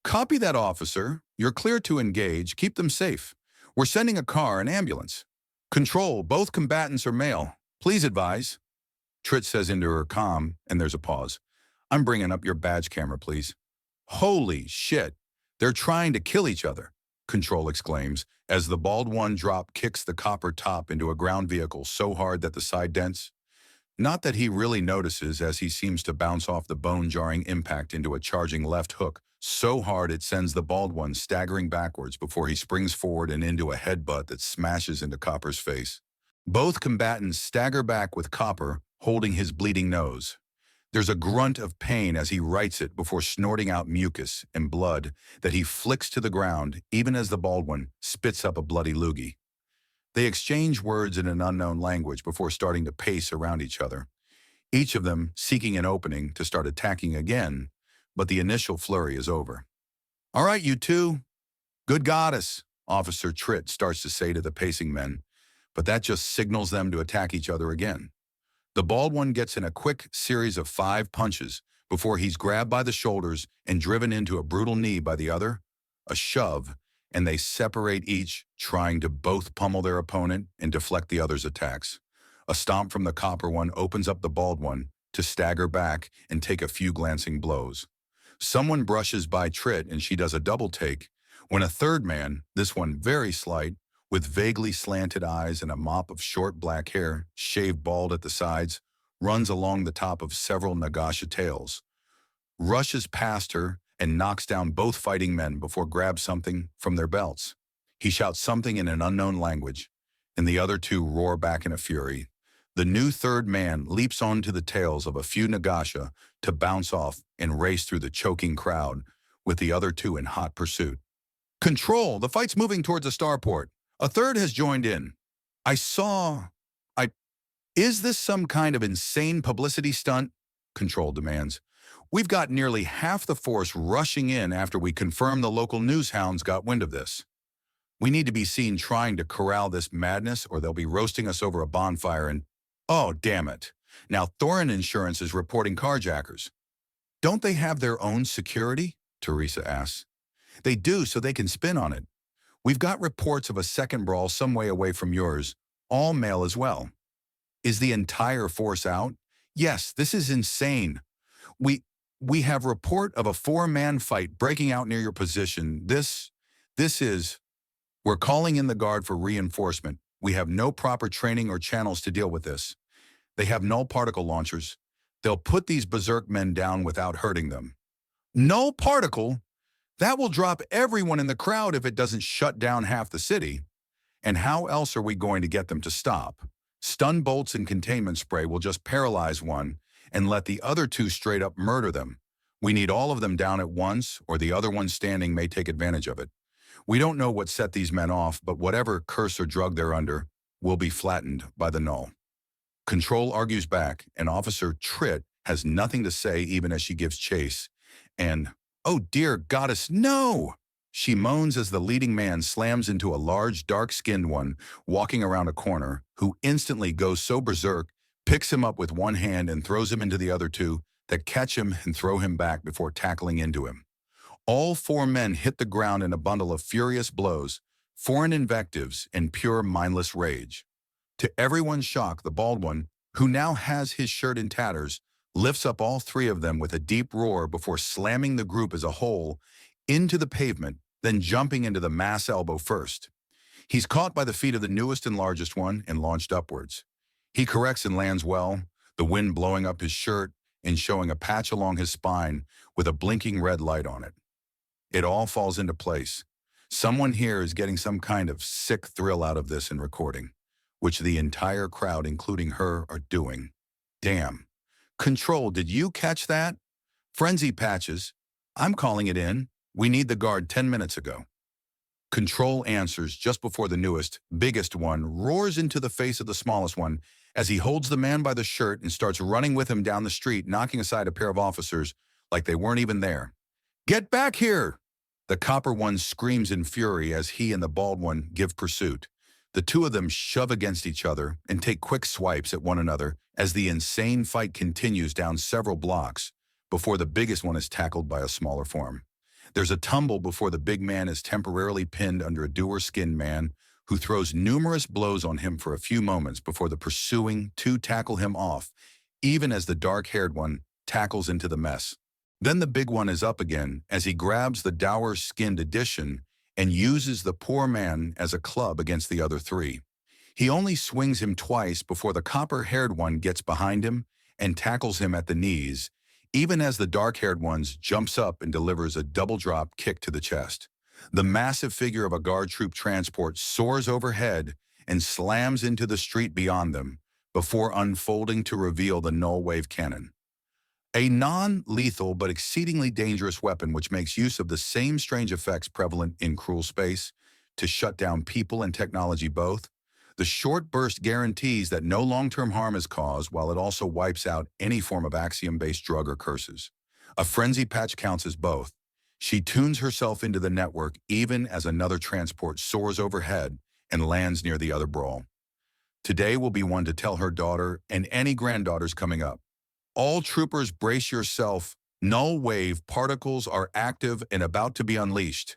[SPEAKER 1] Copy that, officer. You're clear to engage. Keep them safe. We're sending a car, an ambulance. Control, both combatants are male. Please advise. Tritt says into her comm, and there's a pause. I'm bringing up your badge camera, please. Holy shit. They're trying to kill each other, Control exclaims, as the bald one drop kicks the copper top into a ground vehicle so hard that the side dents. Not that he really notices as he seems to bounce off the bone-jarring impact into a charging left hook so hard it sends the bald one staggering backwards before he springs forward and into a headbutt that smashes into Copper's face. Both combatants stagger back with Copper holding his bleeding nose. There's a grunt of pain as he rights it before snorting out mucus and blood that he flicks to the ground even as the bald one spits up a bloody loogie. They exchange words in an unknown language before starting to pace around each other, each of them seeking an opening to start attacking again, but the initial flurry is over. All right, you two. Good goddess, Officer Tritt starts to say to the pacing men, but that just signals them to attack each other again. The bald one gets in a quick series of 5 punches before he's grabbed by the shoulders and driven into a brutal knee by the other, a shove, and they separate each, trying to both pummel their opponent and deflect the other's attacks. A stomp from the copper one opens up the bald one to stagger back and take a few glancing blows. Someone brushes by Tritt and she does a double take, when a third man, this one very slight, with vaguely slanted eyes and a mop of short black hair, shaved bald at the sides, runs along the top of several Nagasha tails, rushes past her, and knocks down both fighting men before grabs something from their belts. He shouts something in an unknown language, and the other 2 roar back in a fury. The new third man leaps onto the tails of a few Nagasha to bounce off and race through the choking crowd, with the other 2 in hot pursuit. Control, the fight's moving towards a starport. A third has joined in. Is this some kind of insane publicity stunt? Control demands. We've got nearly half the force rushing in after we confirm the local news hounds got wind of this. We need to be seen trying to corral this madness or they'll be roasting us over a bonfire and, oh, damn it. Now Thorin Insurance is reporting carjackers. Don't they have their own security? Teresa asks. They do, so they can spin on it. We've got reports of a second brawl some way away from yours, all male as well. Is the entire force out? Yes, this is insane. We we have report of a four-man fight breaking out near your position. This is We're calling in the guard for reinforcement. We have no proper training or channels to deal with this. They have null particle launchers. They'll put these berserk men down without hurting them. Null particle? That will drop everyone in the crowd if it doesn't shut down half the city. And how else are we going to get them to stop? Stun bolts and containment spray will just paralyze one and let the other two straight up murder them. We need all of them down at once, or the other one standing may take advantage of it. We don't know what set these men off, but whatever curse or drug they're under will be flattened by the null. Control argues back, and Officer Tritt has nothing to say even as she gives chase. And, oh dear goddess, no! She moans as the leading man slams into a large, dark-skinned one walking around a corner, who instantly goes so berserk, picks him up with one hand and throws him into the other two that catch him and throw him back before tackling into him. All four men hit the ground in a bundle of furious blows, foreign invectives, and pure mindless rage. To everyone's shock, the bald one, who now has his shirt in tatters, lifts up all three of them with a deep roar before slamming the group as a whole into the pavement, then jumping into the mass elbow first. He's caught by the feet of the newest and largest one and launched upwards. He corrects and lands well, the wind blowing up his shirt and showing a patch along his spine with a blinking red light on it. It all falls into place. Someone here is getting some kind of sick thrill out of this in recording, which the entire crowd, including her, are doing. Damn. Control, did you catch that? Frenzy Patches. I'm calling it in. We need the guard 10 minutes ago. Control answers just before the newest, biggest one roars into the face of the smallest one as he holds the man by the shirt and starts running with him down the street, knocking aside a pair of officers like they weren't even there. Get back here! The copper one screams in fury as he and the bald one give pursuit. The two of them shove against each other and take quick swipes at one another as the insane fight continues down several blocks before the biggest one is tackled by a smaller form. There's a tumble before the big man is temporarily pinned under a doer-skinned man who throws numerous blows on him for a few moments before the pursuing two tackle him off, even as the dark-haired one tackles into the mess. Then the big one is up again as he grabs the dour-skinned addition and uses the poor man as a club against the other three. He only swings him twice before the copper-haired one gets behind him and tackles him at the knees, even as the dark-haired one jumps up and delivers a double-drop kick to the chest. The massive figure of a guard troop transport soars overhead and slams into the street beyond them before unfolding to reveal the null wave cannon. A non-lethal but exceedingly dangerous weapon which makes use of the same strange effects prevalent in Cruel Space to shut down people and technology both. The short burst guarantees that no long-term harm is caused while it also wipes out any form of axiom-based drug or curses. A frenzy patch counts as both. She tunes herself into the network even as another transport soars overhead and lands near the other brawl. Today will be one to tell her daughter and any granddaughters coming up. All troopers brace yourself. Null wave particles are active and about to be unleashed.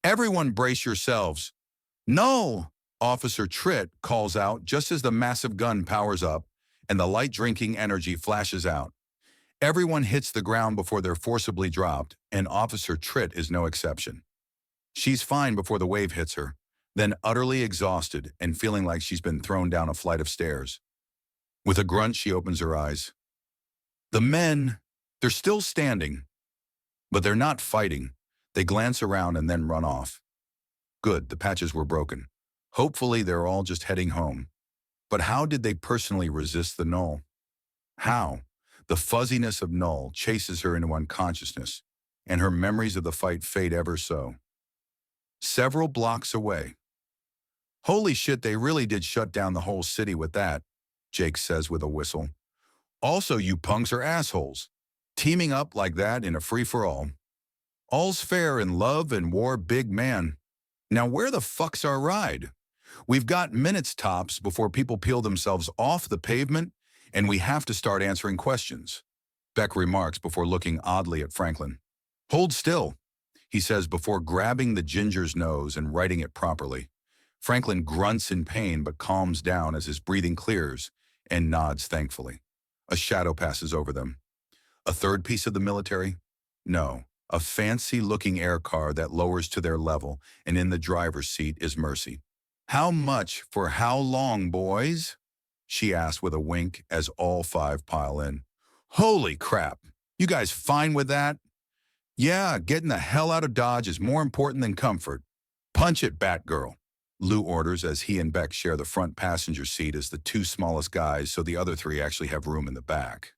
[SPEAKER 1] Everyone brace yourselves. Null! Officer Tritt calls out just as the massive gun powers up and the light drinking energy flashes out. Everyone hits the ground before they're forcibly dropped, and Officer Tritt is no exception. She's fine before the wave hits her, then utterly exhausted and feeling like she's been thrown down a flight of stairs. With a grunt, she opens her eyes. The men, they're still standing, but they're not fighting. They glance around and then run off. Good, the patches were broken. Hopefully they're all just heading home. But how did they personally resist the null? How? The fuzziness of null chases her into unconsciousness, and her memories of the fight fade ever so. Several blocks away. Holy shit, they really did shut down the whole city with that. Jake says with a whistle. Also, you punks are assholes. Teaming up like that in a free-for-all. All's fair in love and war, big man. Now where the fuck's our ride? We've got minutes tops before people peel themselves off the pavement, and we have to start answering questions. Beck remarks before looking oddly at Franklin. Hold still, he says before grabbing the ginger's nose and righting it properly. Franklin grunts in pain but calms down as his breathing clears and nods thankfully. A shadow passes over them. A third piece of the military? No, a fancy-looking air car that lowers to their level, and in the driver's seat is Mercy. How much for how long, boys? She asks with a wink as all five pile in. Holy crap, you guys fine with that? Yeah, getting the hell out of Dodge is more important than comfort. Punch it, Batgirl. Lou orders as he and Beck share the front passenger seat as the two smallest guys, so the other three actually have room in the back.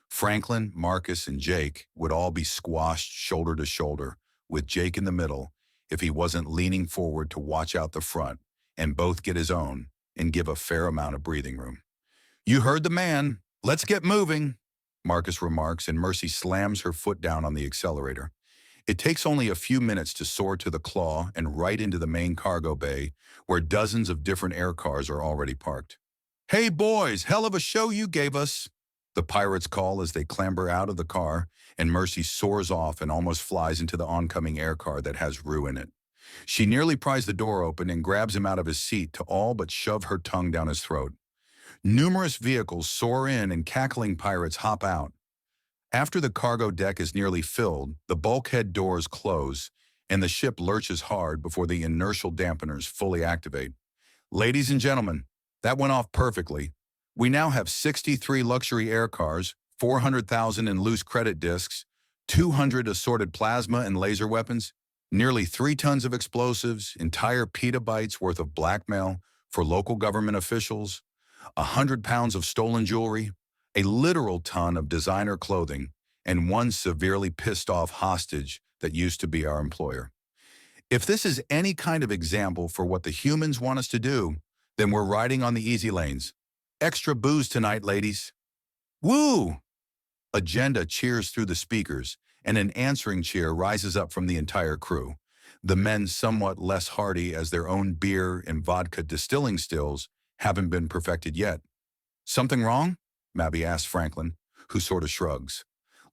[SPEAKER 1] Franklin, Marcus, and Jake would all be squashed shoulder to shoulder, with Jake in the middle if he wasn't leaning forward to watch out the front and both get his own and give a fair amount of breathing room. You heard the man. Let's get moving, Marcus remarks, and Mercy slams her foot down on the accelerator. It takes only a few minutes to soar to the claw and right into the main cargo bay, where dozens of different air cars are already parked. Hey boys, hell of a show you gave us, the pirates call as they clamber out of the car, and Mercy soars off and almost flies into the oncoming air car that has Rue in it. She nearly pries the door open and grabs him out of his seat to all but shove her tongue down his throat. Numerous vehicles soar in and cackling pirates hop out. After the cargo deck is nearly filled, the bulkhead doors close, and the ship lurches hard before the inertial dampeners fully activate. Ladies and gentlemen, that went off perfectly. We now have 63 luxury air cars, 400,000 in loose credit discs, 200 assorted plasma and laser weapons, nearly 3 tons of explosives, entire petabytes worth of blackmail for local government officials, 100 pounds of stolen jewelry, a literal ton of designer clothing, and one severely pissed off hostage that used to be our employer. If this is any kind of example for what the humans want us to do, then we're riding on the easy lanes. Extra booze tonight, ladies. Woo! Agenda cheers through the speakers, and an answering cheer rises up from the entire crew. The men somewhat less hardy as their own beer and vodka distilling stills haven't been perfected yet. Something wrong? Mabby asks Franklin, who sort of shrugs.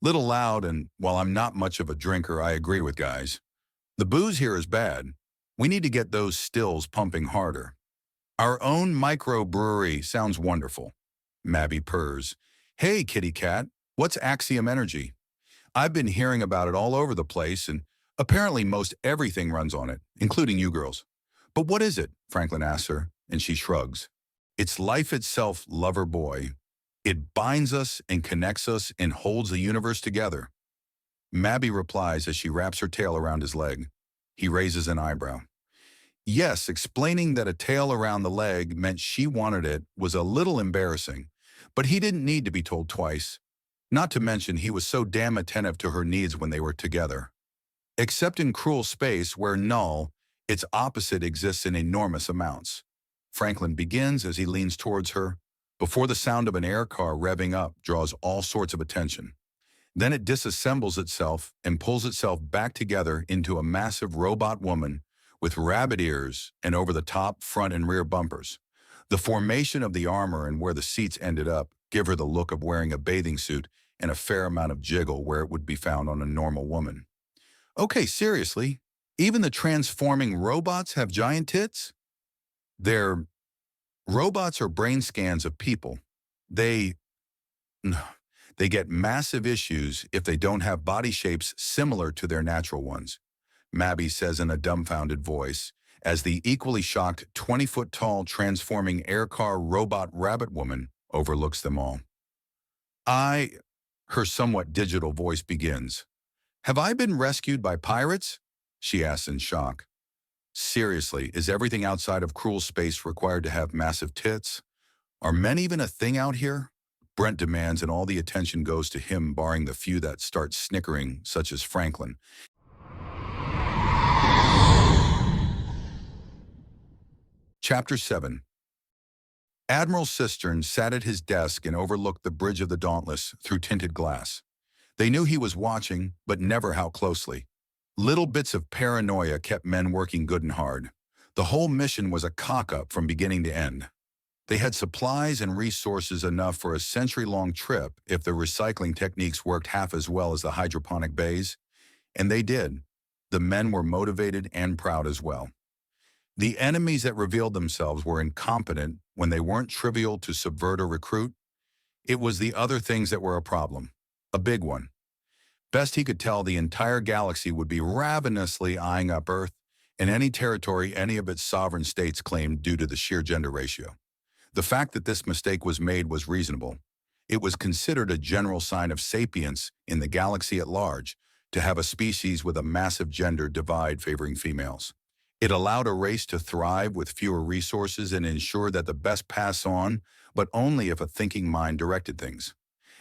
[SPEAKER 1] Little loud, and while I'm not much of a drinker, I agree with guys. The booze here is bad. We need to get those stills pumping harder. Our own microbrewery sounds wonderful. Mabby purrs. Hey, kitty cat, what's Axiom Energy? I've been hearing about it all over the place, and apparently most everything runs on it, including you girls. But what is it? Franklin asks her, and she shrugs. It's life itself, lover boy. It binds us and connects us and holds the universe together. Mabby replies as she wraps her tail around his leg. He raises an eyebrow. Yes, explaining that a tail around the leg meant she wanted it was a little embarrassing, but he didn't need to be told twice. Not to mention he was so damn attentive to her needs when they were together. Except in cruel space where null, its opposite exists in enormous amounts. Franklin begins as he leans towards her, before the sound of an air car revving up draws all sorts of attention. Then it disassembles itself and pulls itself back together into a massive robot woman with rabbit ears and over-the-top front and rear bumpers. The formation of the armor and where the seats ended up give her the look of wearing a bathing suit and a fair amount of jiggle where it would be found on a normal woman. Okay, seriously, even the transforming robots have giant tits? Robots are brain scans of people. They get massive issues if they don't have body shapes similar to their natural ones, Mabby says in a dumbfounded voice, as the equally shocked 20-foot-tall transforming air car robot rabbit woman overlooks them all. Her somewhat digital voice begins. Have I been rescued by pirates? She asks in shock. Seriously, is everything outside of cruel space required to have massive tits? Are men even a thing out here? Brent demands, and all the attention goes to him, barring the few that start snickering, such as Franklin. Chapter 7. Admiral Cistern sat at his desk and overlooked the bridge of the Dauntless through tinted glass. They knew he was watching, but never how closely. Little bits of paranoia kept men working good and hard. The whole mission was a cock-up from beginning to end. They had supplies and resources enough for a century-long trip if the recycling techniques worked half as well as the hydroponic bays, and they did. The men were motivated and proud as well. The enemies that revealed themselves were incompetent when they weren't trivial to subvert or recruit. It was the other things that were a problem. A big one. Best he could tell, the entire galaxy would be ravenously eyeing up Earth and any territory any of its sovereign states claimed due to the sheer gender ratio. The fact that this mistake was made was reasonable. It was considered a general sign of sapience in the galaxy at large to have a species with a massive gender divide favoring females. It allowed a race to thrive with fewer resources and ensure that the best pass on, but only if a thinking mind directed things.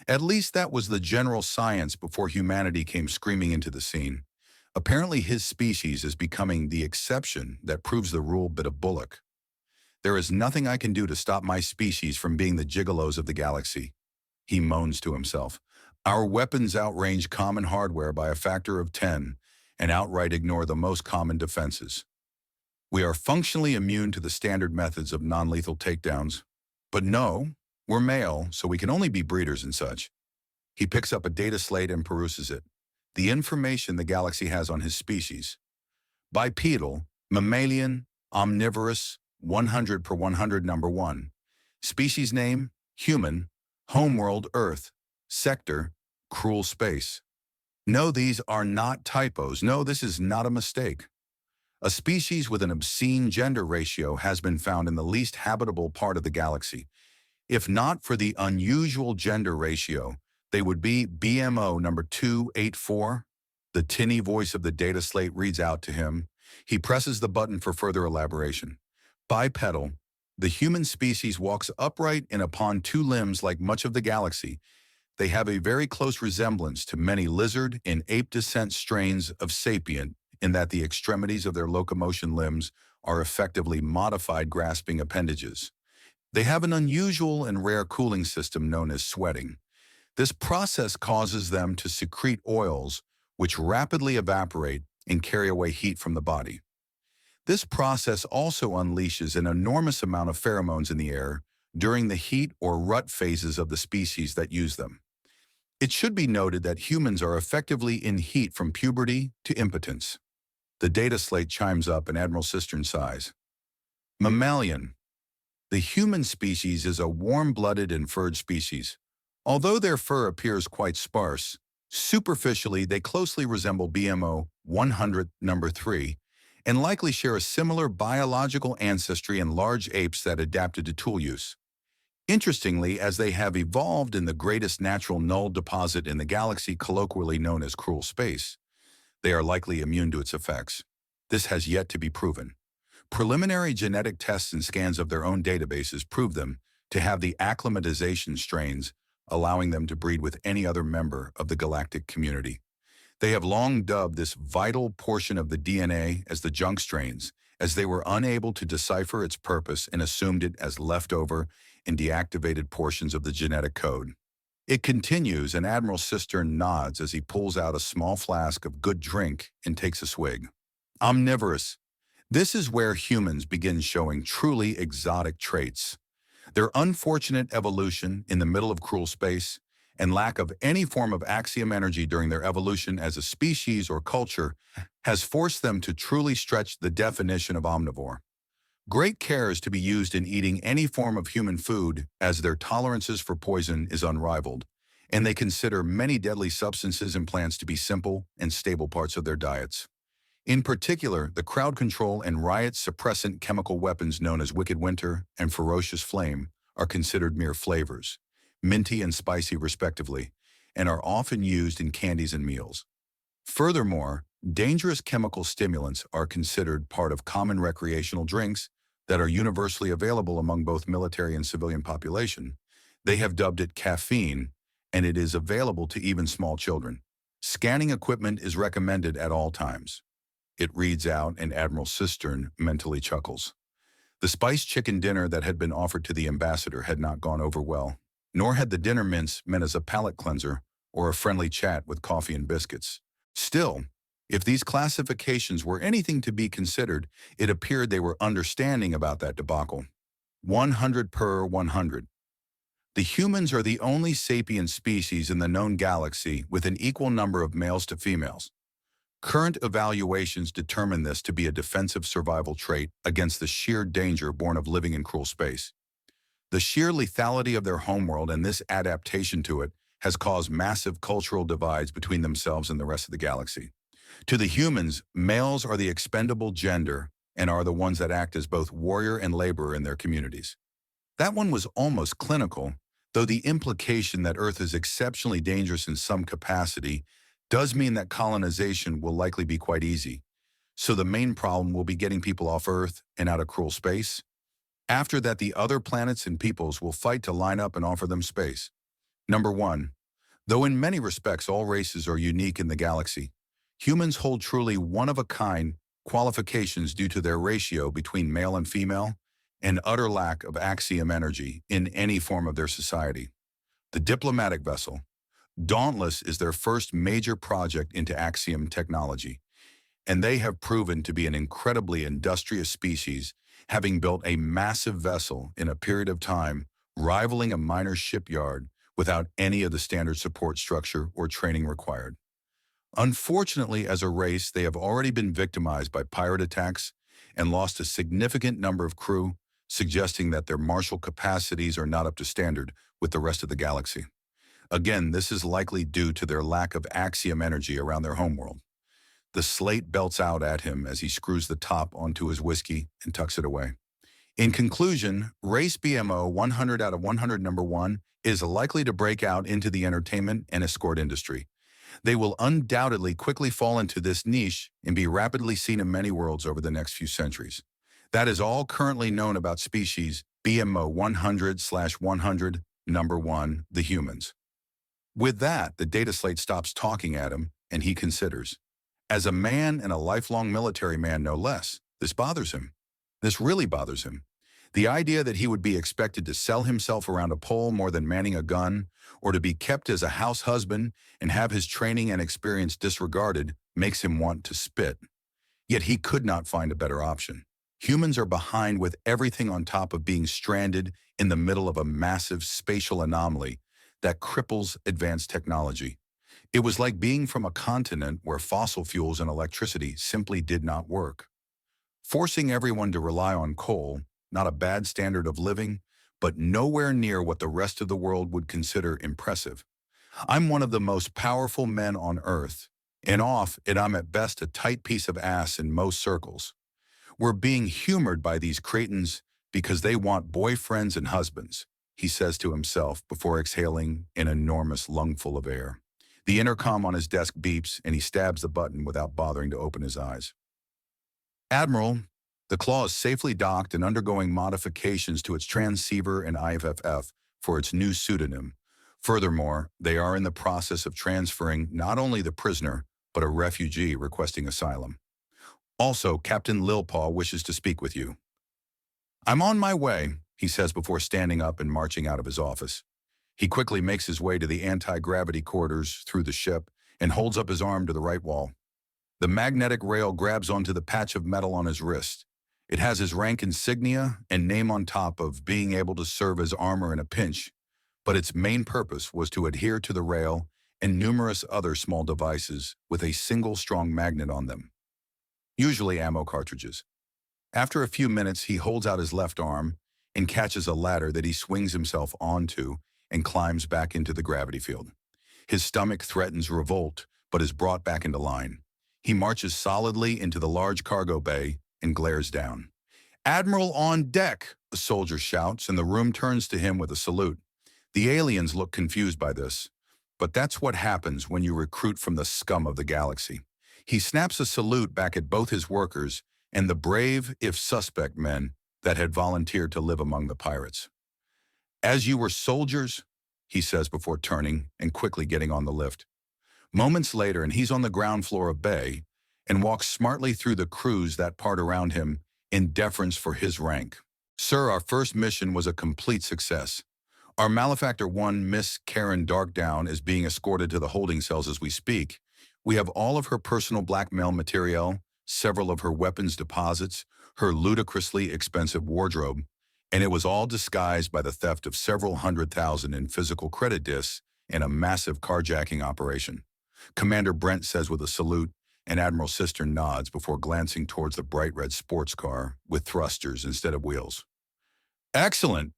[SPEAKER 1] At least that was the general science before humanity came screaming into the scene. Apparently his species is becoming the exception that proves the rule bit of Bullock. There is nothing I can do to stop my species from being the gigolos of the galaxy, he moans to himself. Our weapons outrange common hardware by a factor of 10 and outright ignore the most common defenses. We are functionally immune to the standard methods of non-lethal takedowns. But no, we're male, so we can only be breeders and such. He picks up a data slate and peruses it. The information the galaxy has on his species. Bipedal, mammalian, omnivorous, 100 per 100 number 1. Species name, human, homeworld Earth, sector, cruel space. No, these are not typos. No, this is not a mistake. A species with an obscene gender ratio has been found in the least habitable part of the galaxy. If not for the unusual gender ratio, they would be BMO number 284. The tinny voice of the data slate reads out to him. He presses the button for further elaboration. Bipedal, the human species walks upright and upon two limbs like much of the galaxy. They have a very close resemblance to many lizard and ape descent strains of sapient in that the extremities of their locomotion limbs are effectively modified grasping appendages. They have an unusual and rare cooling system known as sweating. This process causes them to secrete oils which rapidly evaporate and carry away heat from the body. This process also unleashes an enormous amount of pheromones in the air during the heat or rut phases of the species that use them. It should be noted that humans are effectively in heat from puberty to impotence. The data slate chimes up and Admiral Cistern sighs. Mammalian. The human species is a warm-blooded and furred species. Although their fur appears quite sparse, superficially they closely resemble BMO 100 number 3 and likely share a similar biological ancestry in large apes that adapted to tool use. Interestingly, as they have evolved in the greatest natural null deposit in the galaxy, colloquially known as cruel space, they are likely immune to its effects. This has yet to be proven. Preliminary genetic tests and scans of their own databases prove them to have the acclimatization strains, allowing them to breed with any other member of the galactic community. They have long dubbed this vital portion of the DNA as the junk strains, as they were unable to decipher its purpose and assumed it as leftover and deactivated portions of the genetic code. It continues, and Admiral Cistern nods as he pulls out a small flask of good drink and takes a swig. Omnivorous. This is where humans begin showing truly exotic traits. Their unfortunate evolution in the middle of cruel space and lack of any form of axiom energy during their evolution as a species or culture has forced them to truly stretch the definition of omnivore. Great care is to be used in eating any form of human food, as their tolerances for poison is unrivaled, and they consider many deadly substances and plants to be simple and stable parts of their diets. In particular, the crowd control and riot suppressant chemical weapons known as Wicked Winter and Ferocious Flame are considered mere flavors, minty and spicy respectively, and are often used in candies and meals. Furthermore, dangerous chemical stimulants are considered part of common recreational drinks that are universally available among both military and civilian population. They have dubbed it caffeine, and it is available to even small children. Scanning equipment is recommended at all times. It reads out, and Admiral Cistern mentally chuckles. The spiced chicken dinner that had been offered to the ambassador had not gone over well, nor had the dinner mints meant as a palate cleanser or a friendly chat with coffee and biscuits. Still, if these classifications were anything to be considered, it appeared they were understanding about that debacle. 100 per 100. The humans are the only sapient species in the known galaxy with an equal number of males to females. Current evaluations determine this to be a defensive survival trait against the sheer danger born of living in cruel space. The sheer lethality of their homeworld and this adaptation to it has caused massive cultural divides between themselves and the rest of the galaxy. To the humans, males are the expendable gender and are the ones that act as both warrior and laborer in their communities. That one was almost clinical, though the implication that Earth is exceptionally dangerous in some capacity does mean that colonization will likely be quite easy. So the main problem will be getting people off Earth and out of cruel space. After that, the other planets and peoples will fight to line up and offer them space. Number 1. Though in many respects all races are unique in the galaxy, humans hold truly one-of-a-kind qualifications due to their ratio between male and female and utter lack of axiom energy in any form of their society. The diplomatic vessel, Dauntless, is their first major project into axiom technology, and they have proven to be an incredibly industrious species, having built a massive vessel in a period of time rivaling a minor shipyard without any of the standard support structure or training required. Unfortunately, as a race, they have already been victimized by pirate attacks and lost a significant number of crew, suggesting that their martial capacities are not up to standard with the rest of the galaxy. Again, this is likely due to their lack of axiom energy around their homeworld. The slate belts out at him as he screws the top onto his whiskey and tucks it away. In conclusion, Race BMO 100 out of 100 number 1 is likely to break out into the entertainment and escort industry. They will undoubtedly quickly fall into this niche and be rapidly seen in many worlds over the next few centuries. That is all currently known about species BMO 100/100 number 1, the humans. With that, the data slate stops talking at him, and he considers. As a man and a lifelong military man no less, this bothers him. This really bothers him. The idea that he would be expected to sell himself around a pole more than manning a gun, or to be kept as a house husband and have his training and experience disregarded, makes him want to spit. Yet he could not find a better option. Humans are behind with everything on top of being stranded in the middle of a massive spatial anomaly that cripples advanced technology. It was like being from a continent where fossil fuels and electricity simply did not work. Forcing everyone to rely on coal, not a bad standard of living, but nowhere near what the rest of the world would consider impressive. I'm one of the most powerful men on Earth, and off it I'm at best a tight piece of ass in most circles. We're being humored by these cretins because they want boyfriends and husbands, he says to himself before exhaling an enormous lungful of air. The intercom on his desk beeps, and he stabs the button without bothering to open his eyes. Admiral, the Claw is safely docked and undergoing modifications to its transceiver and IFFF for its new pseudonym. Furthermore, they are in the process of transferring not only the prisoner, but a refugee requesting asylum. Also, Captain Lilpaw wishes to speak with you. I'm on my way, he says before standing up and marching out of his office. He quickly makes his way to the anti-gravity corridors through the ship and holds up his arm to the right wall. The magnetic rail grabs onto the patch of metal on his wrist. It has his rank insignia and name on top of being able to serve as armor in a pinch, but its main purpose was to adhere to the rail and numerous other small devices with a single strong magnet on them, usually ammo cartridges. After a few minutes, he holds out his left arm and catches a ladder that he swings himself onto and climbs back into the gravity field. His stomach threatens revolt, but is brought back into line. He marches solidly into the large cargo bay and glares down. "Admiral on deck," a soldier shouts, and the room turns to him with a salute. The aliens look confused by this, but that's what happens when you recruit from the scum of the galaxy. He snaps a salute back at both his workers and the brave, if suspect, men that had volunteered to live among the pirates. "As you were soldiers," he says before turning and quickly getting on the lift. Moments later, and he's on the ground floor of Bay and walks smartly through the crews that part around him in deference for his rank. Sir, our first mission was a complete success. Our Malefactor 1, Miss Karen Darkdown, is being escorted to the holding cells as we speak. We have all of her personal blackmail material, several of her weapons deposits, her ludicrously expensive wardrobe, and it was all disguised by the theft of several 100,000 in physical credit discs in a massive carjacking operation. Commander Brent says with a salute, and Admiral Cistern nods before glancing towards the bright red sports car with thrusters instead of wheels. Excellent.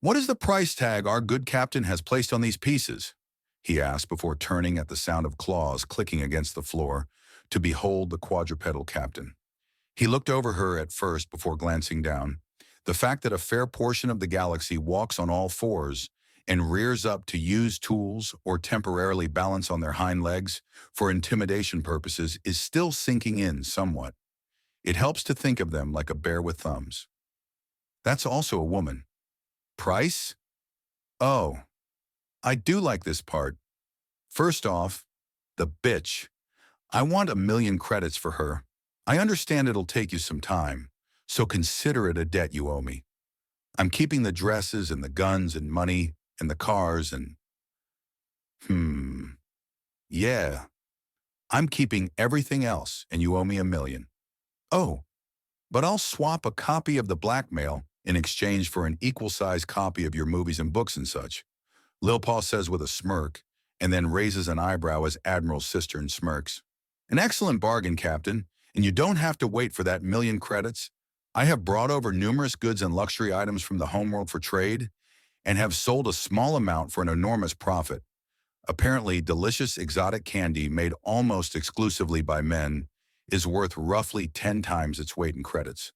[SPEAKER 1] What is the price tag our good captain has placed on these pieces? He asked before turning at the sound of claws clicking against the floor to behold the quadrupedal captain. He looked over her at first before glancing down. The fact that a fair portion of the galaxy walks on all fours and rears up to use tools or temporarily balance on their hind legs for intimidation purposes is still sinking in somewhat. It helps to think of them like a bear with thumbs. That's also a woman. Price? Oh, I do like this part. First off, the bitch. I want 1,000,000 credits for her. I understand it'll take you some time, so consider it a debt you owe me. I'm keeping the dresses and the guns and money and the cars and… Yeah, I'm keeping everything else and you owe me 1,000,000. Oh, but I'll swap a copy of the blackmail in exchange for an equal-sized copy of your movies and books and such. Lil Paw says with a smirk, and then raises an eyebrow as Admiral Cistern smirks. An excellent bargain, Captain, and you don't have to wait for that 1,000,000 credits. I have brought over numerous goods and luxury items from the homeworld for trade, and have sold a small amount for an enormous profit. Apparently, delicious exotic candy made almost exclusively by men is worth roughly 10 times its weight in credits.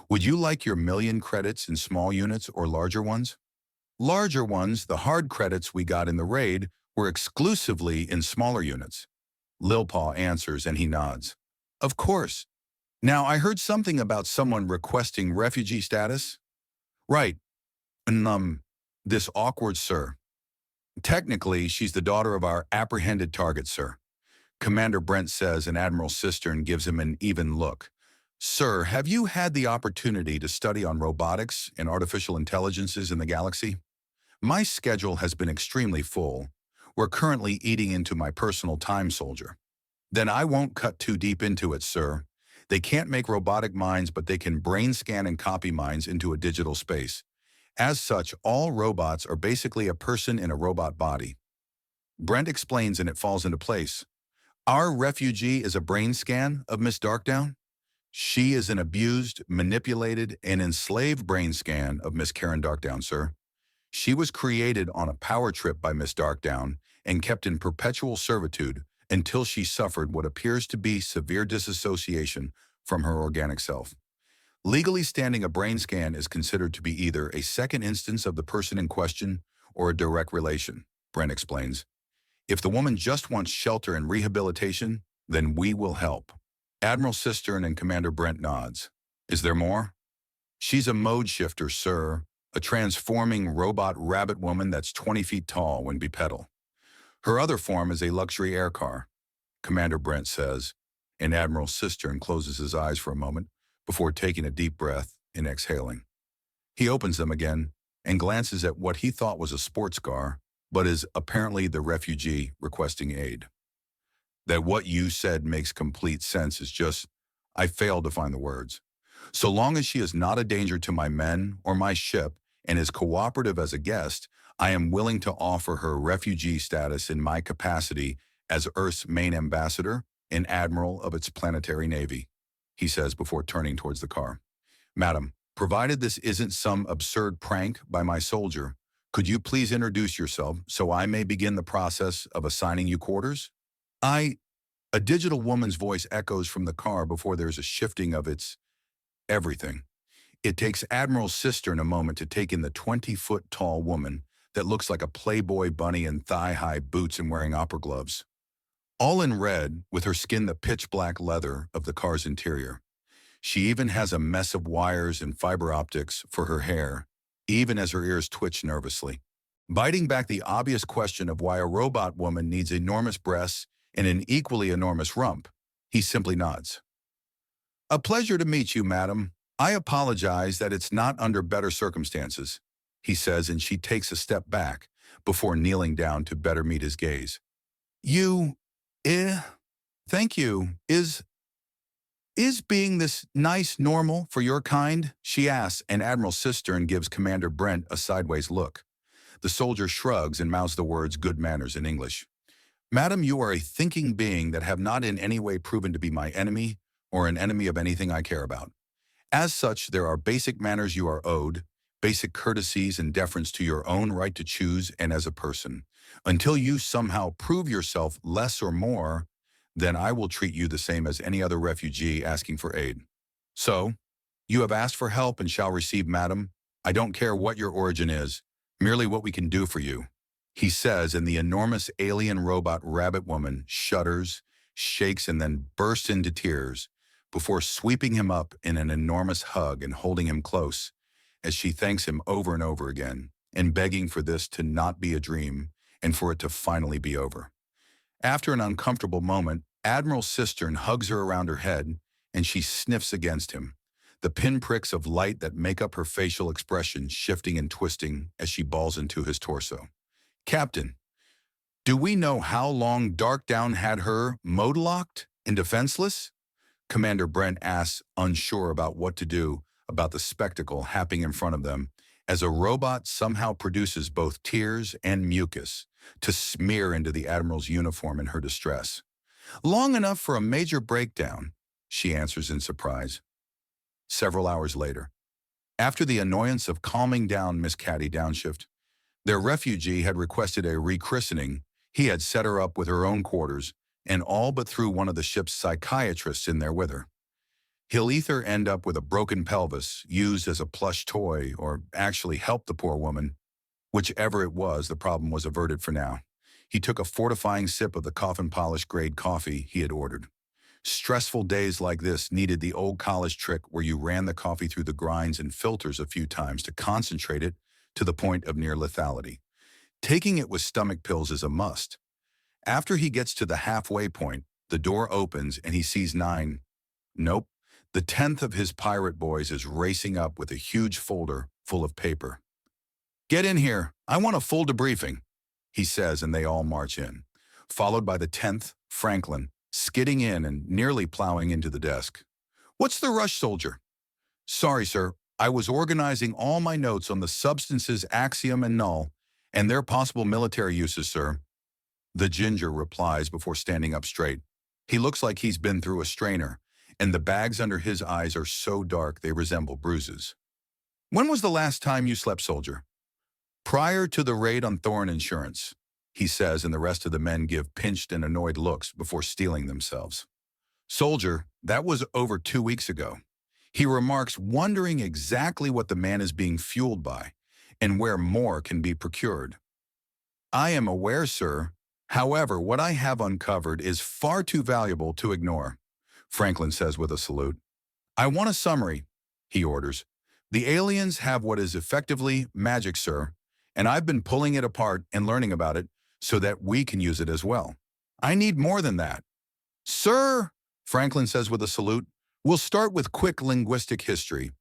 [SPEAKER 1] Would you like your 1,000,000 credits in small units or larger ones? Larger ones, the hard credits we got in the raid, were exclusively in smaller units. Lil Paw answers and he nods. Of course. Now, I heard something about someone requesting refugee status. Right. This awkward sir. Technically, she's the daughter of our apprehended target, sir. Commander Brent says, and Admiral Cistern gives him an even look. Sir, have you had the opportunity to study on robotics and artificial intelligences in the galaxy? My schedule has been extremely full. We're currently eating into my personal time soldier. Then I won't cut too deep into it, sir. They can't make robotic minds, but they can brain scan and copy minds into a digital space. As such, all robots are basically a person in a robot body. Brent explains and it falls into place. Our refugee is a brain scan of Miss Darkdown. She is an abused, manipulated, and enslaved brain scan of Miss Karen Darkdown, sir. She was created on a power trip by Miss Darkdown and kept in perpetual servitude until she suffered what appears to be severe disassociation from her organic self. Legally standing, a brain scan is considered to be either a second instance of the person in question or a direct relation, Brent explains. If the woman just wants shelter and rehabilitation, then we will help. Admiral Cistern and Commander Brent nods. Is there more? She's a mode shifter, sir, a transforming robot rabbit woman that's 20 feet tall when bipedal. Her other form is a luxury air car, Commander Brent says, and Admiral Cistern closes his eyes for a moment before taking a deep breath and exhaling. He opens them again and glances at what he thought was a sports car, but is apparently the refugee requesting aid. That what you said makes complete sense is just, I failed to find the words. So long as she is not a danger to my men or my ship and is cooperative as a guest, I am willing to offer her refugee status in my capacity as Earth's main ambassador and admiral of its planetary navy, he says before turning towards the car. Madam, provided this isn't some absurd prank by my soldier, could you please introduce yourself so I may begin the process of assigning you quarters? A digital woman's voice echoes from the car before there's a shifting of its everything. It takes Admiral Cistern a moment to take in the 20-foot-tall woman that looks like a Playboy bunny in thigh-high boots and wearing opera gloves. All in red, with her skin the pitch-black leather of the car's interior. She even has a mess of wires and fiber optics for her hair, even as her ears twitch nervously. Biting back the obvious question of why a robot woman needs enormous breasts and an equally enormous rump, he simply nods. A pleasure to meet you, madam. I apologize that it's not under better circumstances, he says, and she takes a step back before kneeling down to better meet his gaze. You, eh, thank you. Is being this nice normal for your kind? She asks, and Admiral Cistern gives Commander Brent a sideways look. The soldier shrugs and mouths the words good manners in English. Madam, you are a thinking being that have not in any way proven to be my enemy or an enemy of anything I care about. As such, there are basic manners you are owed, basic courtesies and deference to your own right to choose and as a person. Until you somehow prove yourself less or more, then I will treat you the same as any other refugee asking for aid. So, you have asked for help and shall receive, madam. I don't care what your origin is, merely what we can do for you, he says, and the enormous alien robot rabbit woman shudders, shakes, and then bursts into tears before sweeping him up in an enormous hug and holding him close as she thanks him over and over again and begging for this to not be a dream and for it to finally be over. After an uncomfortable moment, Admiral Cistern hugs her around her head and she sniffs against him, the pinpricks of light that make up her facial expression shifting and twisting as she balls into his torso. Captain, do we know how long Darkdown had her mode-locked and defenseless? Commander Brent asks, unsure about what to do about the spectacle happening in front of them as a robot somehow produces both tears and mucus to smear into the Admiral's uniform in her distress. Long enough for a major breakdown, she answers in surprise. Several hours later, after the annoyance of calming down Miss Caddy Downshift, their refugee had requested a rechristening. He had set her up with her own quarters and all but threw one of the ship's psychiatrists in there with her. He'll either end up with a broken pelvis, used as a plush toy, or actually help the poor woman. Whichever it was, the problem was averted for now. He took a fortifying sip of the coffin-polished grade coffee he had ordered. Stressful days like this needed the old college trick where you ran the coffee through the grinds and filters a few times to concentrate it to the point of near lethality. Taking it with stomach pills is a must. After he gets to the halfway point, the door opens and he sees 9, the 10th of his pirate boys is racing up with a huge folder full of paper. Get in here, I want a full debriefing, he says, and they all march in, followed by the 10th, Franklin, skidding in and nearly plowing into the desk. What's the rush, soldier? Sorry, sir, I was organizing all my notes on the substances axiom and null and their possible military uses, sir. The ginger replies before standing up straight. He looks like he's been through a strainer, and the bags under his eyes are so dark they resemble bruises. When was the last time you slept, soldier? Prior to the raid on Thorn Insurance, he says, and the rest of the men give pinched and annoyed looks before steeling themselves. Soldier, that was over 2 weeks ago. He remarks, wondering exactly what the man is being fueled by and where more can be procured. I am aware, sir. However, what I have uncovered is far too valuable to ignore, Franklin says with a salute. I want a summary, he orders. The aliens have what is effectively magic, sir, and I've been pulling it apart and learning about it so that we can use it as well. I need more than that. Sir, Franklin says with a salute, we'll start with quick linguistic history.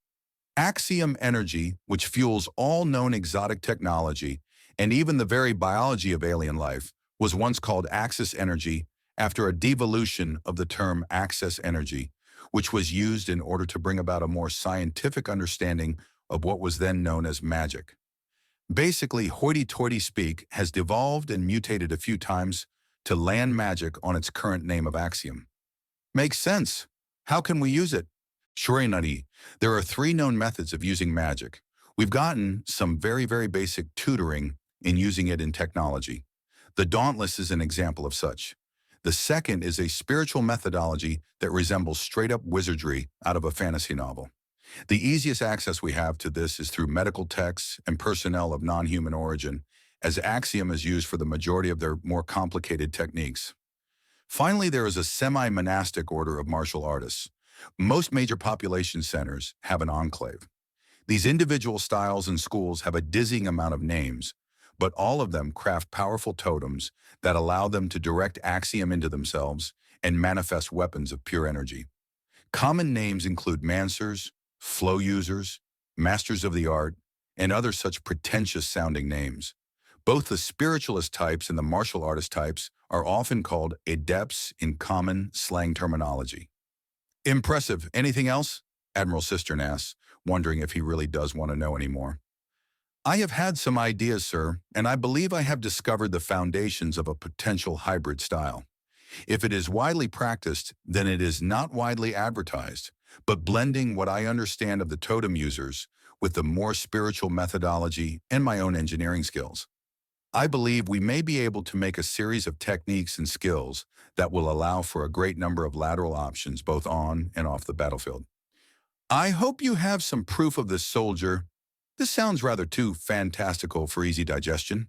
[SPEAKER 1] Axiom energy, which fuels all known exotic technology and even the very biology of alien life, was once called Axis energy after a devolution of the term access energy, which was used in order to bring about a more scientific understanding of what was then known as magic. Basically, hoity-toity speak has devolved and mutated a few times to land magic on its current name of axiom. Makes sense. How can we use it? Sure, Nutty. There are 3 known methods of using magic. We've gotten some very, very basic tutoring in using it in technology. The Dauntless is an example of such. The second is a spiritual methodology that resembles straight-up wizardry out of a fantasy novel. The easiest access we have to this is through medical texts and personnel of non-human origin, as Axiom is used for the majority of their more complicated techniques. Finally, there is a semi-monastic order of martial artists. Most major population centers have an enclave. These individual styles and schools have a dizzying amount of names, but all of them craft powerful totems that allow them to direct axiom into themselves and manifest weapons of pure energy. Common names include Mancers, flow users, masters of the art, and other such pretentious-sounding names. Both the spiritualist types and the martial artist types are often called adepts in common slang terminology. Impressive. Anything else? Admiral Cistern asks, wondering if he really does want to know any more. I have had some ideas, sir, and I believe I have discovered the foundations of a potential hybrid style. If it is widely practiced, then it is not widely advertised, but blending what I understand of the totem users with the more spiritual methodology and my own engineering skills. I believe we may be able to make a series of techniques and skills that will allow for a great number of lateral options both on and off the battlefield. I hope you have some proof of this, soldier. This sounds rather too fantastical for easy digestion,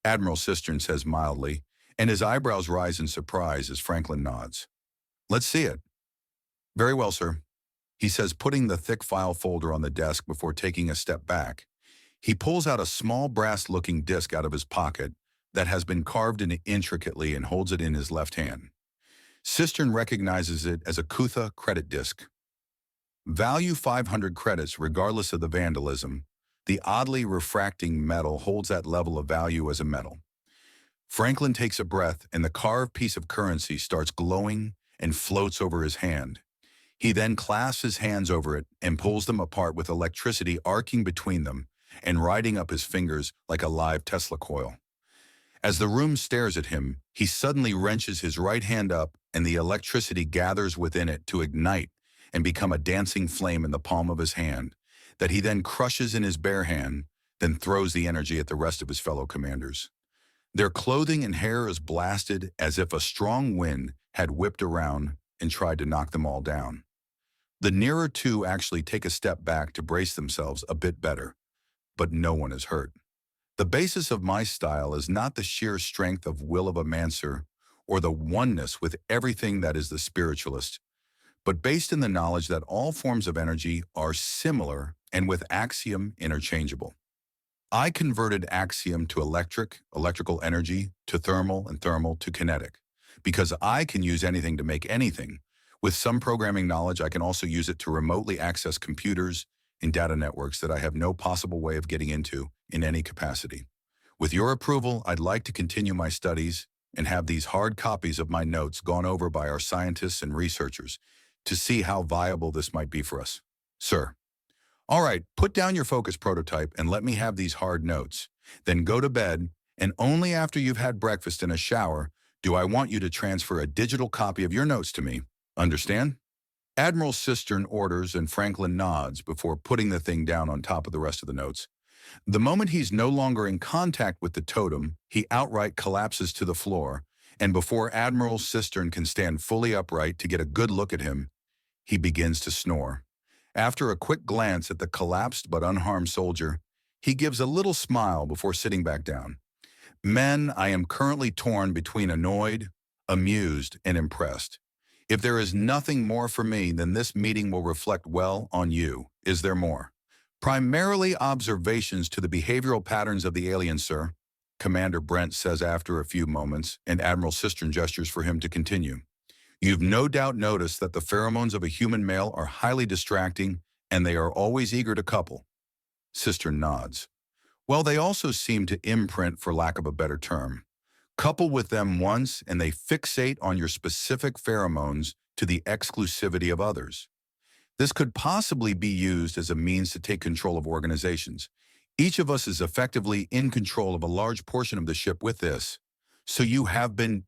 [SPEAKER 1] Admiral Cistern says mildly, and his eyebrows rise in surprise as Franklin nods. Let's see it. Very well, sir, he says, putting the thick file folder on the desk before taking a step back. He pulls out a small brass-looking disc out of his pocket that has been carved in intricately and holds it in his left hand. Cistern recognizes it as a Kutha credit disc. Value 500 credits regardless of the vandalism. The oddly refracting metal holds that level of value as a metal. Franklin takes a breath and the carved piece of currency starts glowing and floats over his hand. He then clasps his hands over it and pulls them apart with electricity arcing between them and riding up his fingers like a live Tesla coil. As the room stares at him, he suddenly wrenches his right hand up and the electricity gathers within it to ignite and become a dancing flame in the palm of his hand that he then crushes in his bare hand, then throws the energy at the rest of his fellow commanders. Their clothing and hair is blasted as if a strong wind had whipped around and tried to knock them all down. The nearer two actually take a step back to brace themselves a bit better, but no one is hurt. The basis of my style is not the sheer strength of will of a Mancer or the oneness with everything that is the spiritualist, but based in the knowledge that all forms of energy are similar and with axiom interchangeable. I converted axiom to electrical energy, to thermal, and thermal to kinetic, because I can use anything to make anything. With some programming knowledge, I can also use it to remotely access computers and data networks that I have no possible way of getting into in any capacity. With your approval, I'd like to continue my studies and have these hard copies of my notes gone over by our scientists and researchers to see how viable this might be for us. Sir. All right, put down your focus prototype and let me have these hard notes. Then go to bed, and only after you've had breakfast and a shower do I want you to transfer a digital copy of your notes to me. Understand? Admiral Cistern orders and Franklin nods before putting the thing down on top of the rest of the notes. The moment he's no longer in contact with the totem, he outright collapses to the floor, and before Admiral Cistern can stand fully upright to get a good look at him, he begins to snore. After a quick glance at the collapsed but unharmed soldier, he gives a little smile before sitting back down. Men, I am currently torn between annoyed, amused, and impressed. If there is nothing more for me, then this meeting will reflect well on you. Is there more? Primarily observations to the behavioral patterns of the aliens, sir, Commander Brent says after a few moments, and Admiral Cistern gestures for him to continue. You've no doubt noticed that the pheromones of a human male are highly distracting, and they are always eager to couple. Cistern nods. Well, they also seem to imprint, for lack of a better term. Couple with them once, and they fixate on your specific pheromones to the exclusivity of others. This could possibly be used as a means to take control of organizations. Each of us is effectively in control of a large portion of the ship with this. So you have been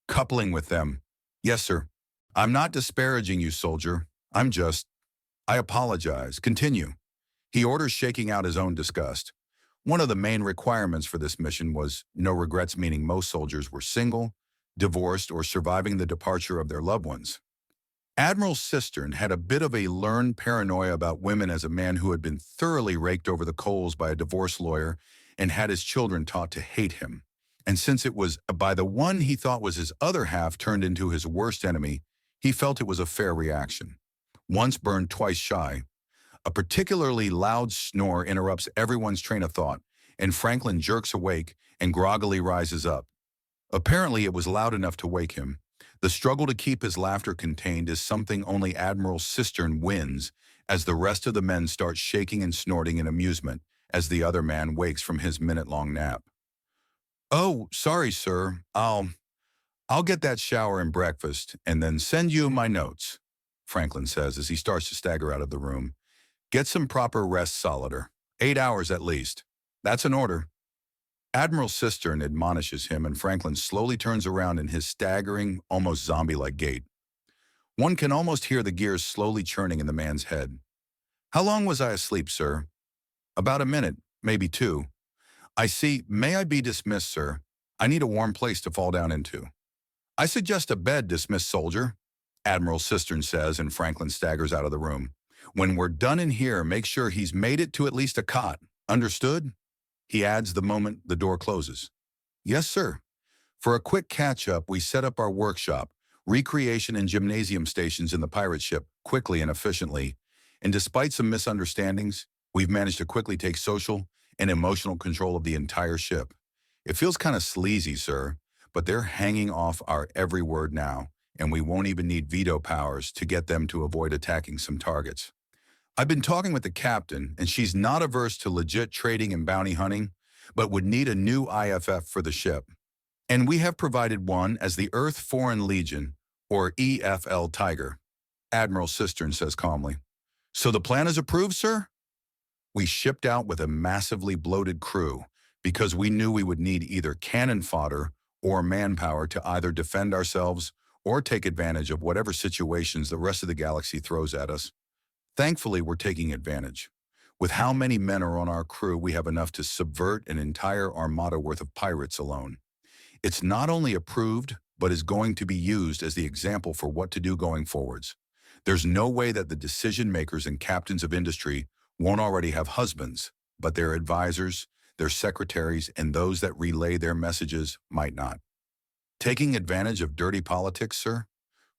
[SPEAKER 1] coupling with them. Yes, sir. I'm not disparaging you, soldier. I apologize. Continue. He orders, shaking out his own disgust. One of the main requirements for this mission was no regrets, meaning most soldiers were single, divorced, or surviving the departure of their loved ones. Admiral Cistern had a bit of a learned paranoia about women as a man who had been thoroughly raked over the coals by a divorce lawyer and had his children taught to hate him. And since it was by the one he thought was his other half turned into his worst enemy, he felt it was a fair reaction. Once burned, twice shy. A particularly loud snore interrupts everyone's train of thought, and Franklin jerks awake and groggily rises up. Apparently, it was loud enough to wake him. The struggle to keep his laughter contained is something only Admiral Cistern wins, as the rest of the men start shaking and snorting in amusement as the other man wakes from his minute-long nap. "Oh, sorry, sir. I'll get that shower and breakfast and then send you my notes," Franklin says as he starts to stagger out of the room. "Get some proper rest, Solider. 8 hours at least. That's an order." Admiral Cistern admonishes him, and Franklin slowly turns around in his staggering, almost zombie-like gait. One can almost hear the gears slowly churning in the man's head. "How long was I asleep, sir?" "About a minute, maybe two." "I see. May I be dismissed, sir? I need a warm place to fall down into." "I suggest a bed, dismissed soldier," Admiral Cistern says, and Franklin staggers out of the room. "When we're done in here, make sure he's made it to at least a cot. Understood?" He adds the moment the door closes. "Yes, sir." For a quick catch-up, we set up our workshop, recreation and gymnasium stations in the pirate ship quickly and efficiently, and despite some misunderstandings, we've managed to quickly take social and emotional control of the entire ship. It feels kind of sleazy, sir, but they're hanging off our every word now, and we won't even need veto powers to get them to avoid attacking some targets. I've been talking with the captain, and she's not averse to legit trading and bounty hunting, but would need a new IFF for the ship. And we have provided one as the Earth Foreign Legion, or EFL Tiger, Admiral Cistern says calmly. "So the plan is approved, sir?" We shipped out with a massively bloated crew because we knew we would need either cannon fodder or manpower to either defend ourselves or take advantage of whatever situations the rest of the galaxy throws at us. Thankfully, we're taking advantage. With how many men are on our crew, we have enough to subvert an entire armada worth of pirates alone. It's not only approved, but is going to be used as the example for what to do going forwards. There's no way that the decision makers and captains of industry won't already have husbands, but their advisors, their secretaries, and those that relay their messages might not. Taking advantage of dirty politics, sir?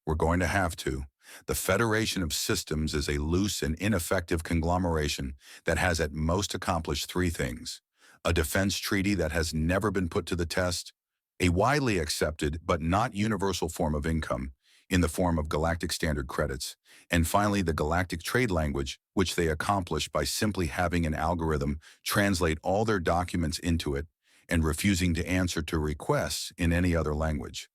[SPEAKER 1] We're going to have to. The Federation of Systems is a loose and ineffective conglomeration that has at most accomplished three things: a defense treaty that has never been put to the test, a widely accepted but not universal form of income in the form of galactic standard credits, and finally the galactic trade language, which they accomplish by simply having an algorithm translate all their documents into it and refusing to answer to requests in any other language.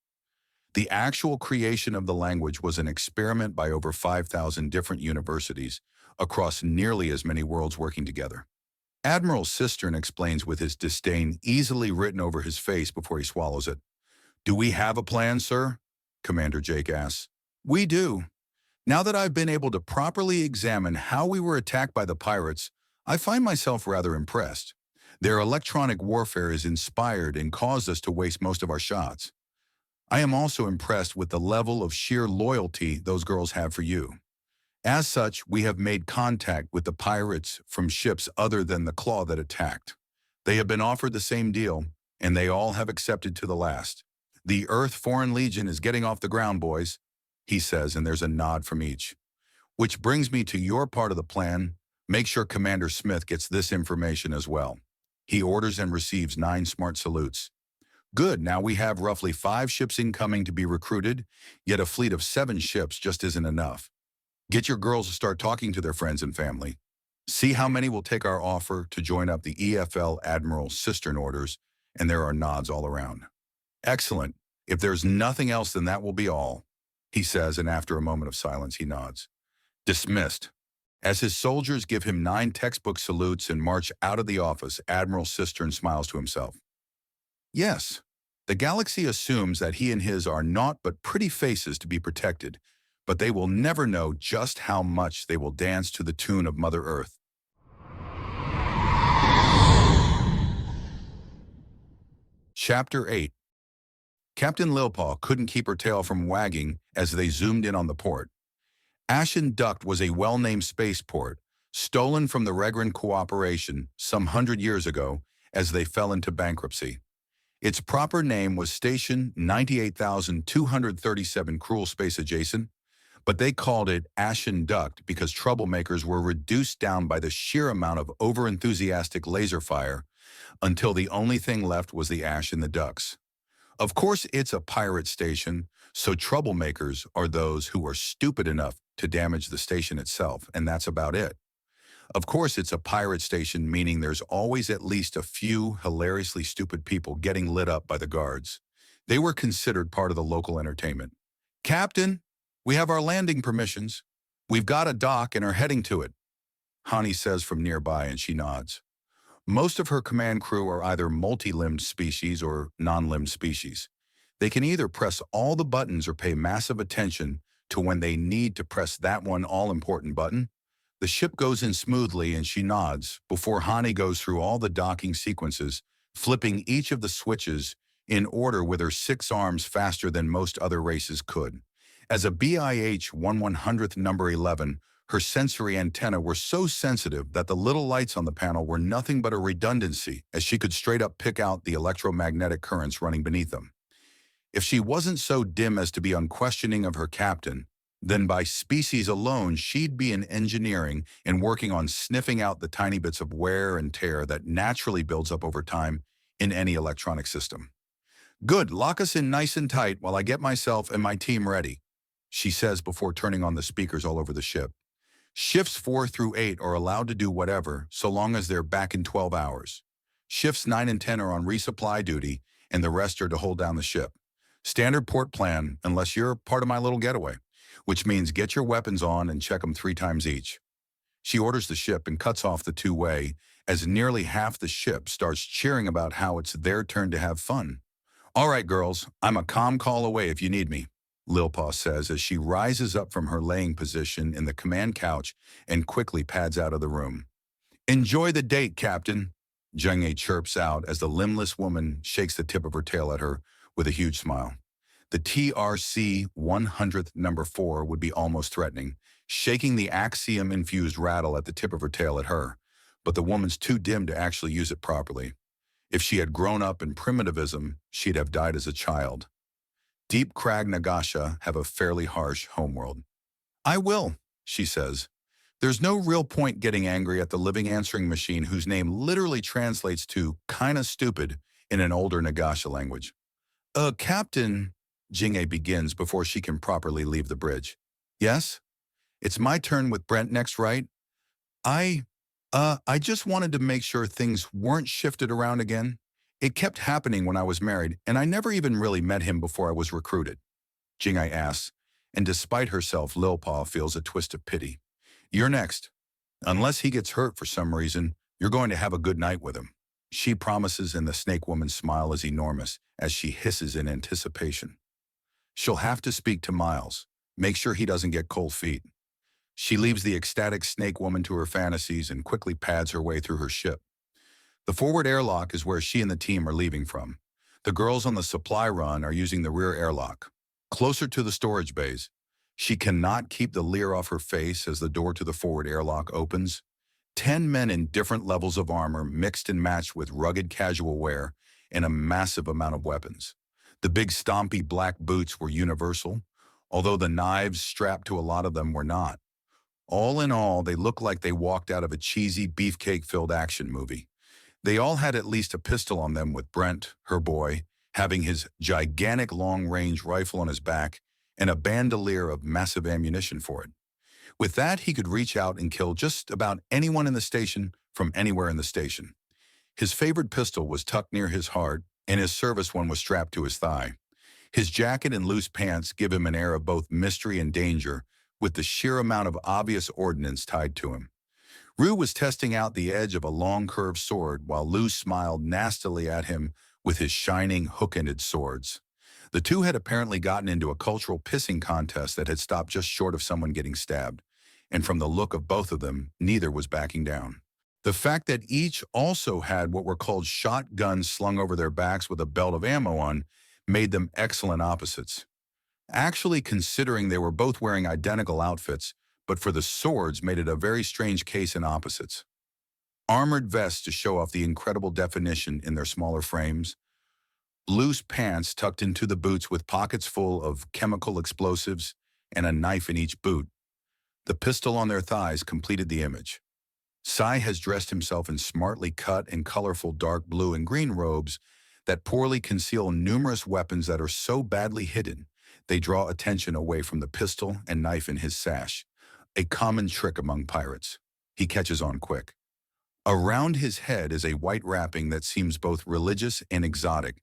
[SPEAKER 1] The actual creation of the language was an experiment by over 5,000 different universities across nearly as many worlds working together. Admiral Cistern explains with his disdain easily written over his face before he swallows it. "Do we have a plan, sir?" Commander Jake asks. "We do. Now that I've been able to properly examine how we were attacked by the pirates, I find myself rather impressed. Their electronic warfare is inspired and caused us to waste most of our shots. I am also impressed with the level of sheer loyalty those girls have for you. As such, we have made contact with the pirates from ships other than the Claw that attacked. They have been offered the same deal, and they all have accepted to the last. The Earth Foreign Legion is getting off the ground, boys," he says, and there's a nod from each. "Which brings me to your part of the plan. Make sure Commander Smith gets this information as well." He orders and receives 9 smart salutes. "Good, now we have roughly 5 ships incoming to be recruited, yet a fleet of 7 ships just isn't enough. Get your girls to start talking to their friends and family. See how many will take our offer to join up the EFL Admiral Cistern orders," and there are nods all around. "Excellent. If there's nothing else, then that will be all," he says, and after a moment of silence, he nods. "Dismissed." As his soldiers give him 9 textbook salutes and march out of the office, Admiral Cistern smiles to himself. Yes, the galaxy assumes that he and his are naught but pretty faces to be protected, but they will never know just how much they will dance to the tune of Mother Earth. Chapter 8. Captain Lilpaw couldn't keep her tail from wagging as they zoomed in on the port. Ashen Duct was a well-named spaceport, stolen from the Regran Cooperation some 100 years ago as they fell into bankruptcy. Its proper name was Station 98,237 Cruel Space Adjacent, but they called it Ashen Duct because troublemakers were reduced down by the sheer amount of over-enthusiastic laser fire until the only thing left was the ash in the ducts. Of course, it's a pirate station, so troublemakers are those who are stupid enough to damage the station itself, and that's about it. Of course, it's a pirate station, meaning there's always at least a few hilariously stupid people getting lit up by the guards. They were considered part of the local entertainment. Captain, we have our landing permissions. We've got a dock and are heading to it, Hani says from nearby, and she nods. Most of her command crew are either multi-limbed species or non-limbed species. They can either press all the buttons or pay massive attention to when they need to press that one all-important button. The ship goes in smoothly and she nods before Hani goes through all the docking sequences, flipping each of the switches in order with her 6 arms faster than most other races could. As a BIH 1/100th number 11, her sensory antennae were so sensitive that the little lights on the panel were nothing but a redundancy, as she could straight up pick out the electromagnetic currents running beneath them. If she wasn't so dim as to be unquestioning of her captain, then by species alone she'd be in engineering and working on sniffing out the tiny bits of wear and tear that naturally builds up over time in any electronic system. Good, lock us in nice and tight while I get myself and my team ready, she says before turning on the speakers all over the ship. Shifts 4 through 8 are allowed to do whatever, so long as they're back in 12 hours. Shifts 9 and 10 are on resupply duty, and the rest are to hold down the ship. Standard port plan, unless you're part of my little getaway, which means get your weapons on and check them 3 times each. She orders the ship and cuts off the two-way, as nearly half the ship starts cheering about how it's their turn to have fun. All right, girls, I'm a comm call away if you need me, Lilpa says as she rises up from her laying position in the command couch and quickly pads out of the room. Enjoy the date, Captain, Jung-ae chirps out as the limbless woman shakes the tip of her tail at her with a huge smile. The TRC 100th number 4 would be almost threatening, shaking the axiom-infused rattle at the tip of her tail at her, but the woman's too dim to actually use it properly. If she had grown up in primitivism, she'd have died as a child. Deep Crag Nagasha have a fairly harsh homeworld. I will, she says. There's no real point getting angry at the living answering machine whose name literally translates to kinda stupid in an older Nagasha language. Captain, Jing-ae begins before she can properly leave the bridge. Yes? It's my turn with Brent next, right? I just wanted to make sure things weren't shifted around again. It kept happening when I was married, and I never even really met him before I was recruited, Jing-ae asks, and despite herself, Lilpa feels a twist of pity. You're next. Unless he gets hurt for some reason, you're going to have a good night with him, she promises, and the snake woman's smile is enormous as she hisses in anticipation. She'll have to speak to Miles, make sure he doesn't get cold feet. She leaves the ecstatic snake woman to her fantasies and quickly pads her way through her ship. The forward airlock is where she and the team are leaving from. The girls on the supply run are using the rear airlock. Closer to the storage bays, she cannot keep the leer off her face as the door to the forward airlock opens. 10 men in different levels of armor mixed and matched with rugged casual wear and a massive amount of weapons. The big stompy black boots were universal, although the knives strapped to a lot of them were not. All in all, they looked like they walked out of a cheesy beefcake-filled action movie. They all had at least a pistol on them, with Brent, her boy, having his gigantic long-range rifle on his back and a bandolier of massive ammunition for it. With that, he could reach out and kill just about anyone in the station from anywhere in the station. His favorite pistol was tucked near his heart, and his service one was strapped to his thigh. His jacket and loose pants give him an air of both mystery and danger, with the sheer amount of obvious ordnance tied to him. Rue was testing out the edge of a long curved sword while Lou smiled nastily at him with his shining hook-ended swords. The two had apparently gotten into a cultural pissing contest that had stopped just short of someone getting stabbed, and from the look of both of them, neither was backing down. The fact that each also had what were called shotguns slung over their backs with a belt of ammo on made them excellent opposites. Actually, considering they were both wearing identical outfits, but for the swords made it a very strange case in opposites. Armored vests to show off the incredible definition in their smaller frames, loose pants tucked into the boots with pockets full of chemical explosives and a knife in each boot. The pistol on their thighs completed the image. Sai has dressed himself in smartly cut and colorful dark blue and green robes that poorly conceal numerous weapons that are so badly hidden, they draw attention away from the pistol and knife in his sash, a common trick among pirates. He catches on quick. Around his head is a white wrapping that seems both religious and exotic,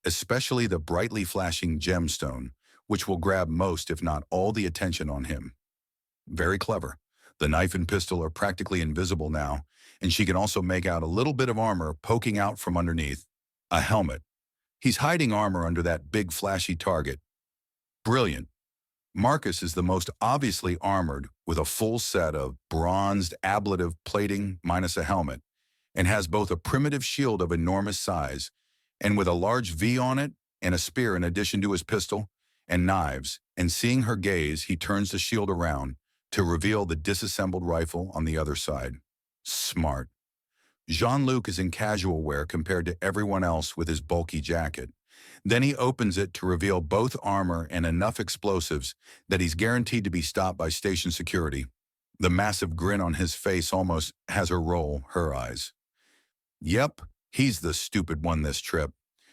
[SPEAKER 1] especially the brightly flashing gemstone, which will grab most if not all the attention on him. Very clever. The knife and pistol are practically invisible now, and she can also make out a little bit of armor poking out from underneath. A helmet. He's hiding armor under that big flashy target. Brilliant. Marcus is the most obviously armored with a full set of bronzed ablative plating minus a helmet, and has both a primitive shield of enormous size and with a large V on it and a spear in addition to his pistol and knives, and seeing her gaze, he turns the shield around to reveal the disassembled rifle on the other side. Smart. Jean-Luc is in casual wear compared to everyone else with his bulky jacket. Then he opens it to reveal both armor and enough explosives that he's guaranteed to be stopped by station security. The massive grin on his face almost has her roll her eyes. Yep, he's the stupid one this trip.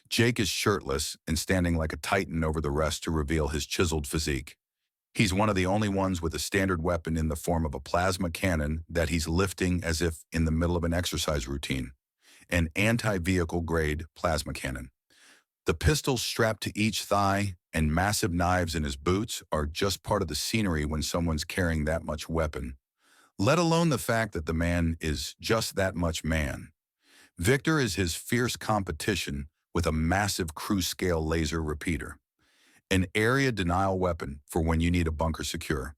[SPEAKER 1] Jake is shirtless and standing like a titan over the rest to reveal his chiseled physique. He's one of the only ones with a standard weapon in the form of a plasma cannon that he's lifting as if in the middle of an exercise routine. An anti-vehicle grade plasma cannon. The pistols strapped to each thigh and massive knives in his boots are just part of the scenery when someone's carrying that much weapon. Let alone the fact that the man is just that much man. Victor is his fierce competition with a massive cruise-scale laser repeater. An area denial weapon for when you need a bunker secure.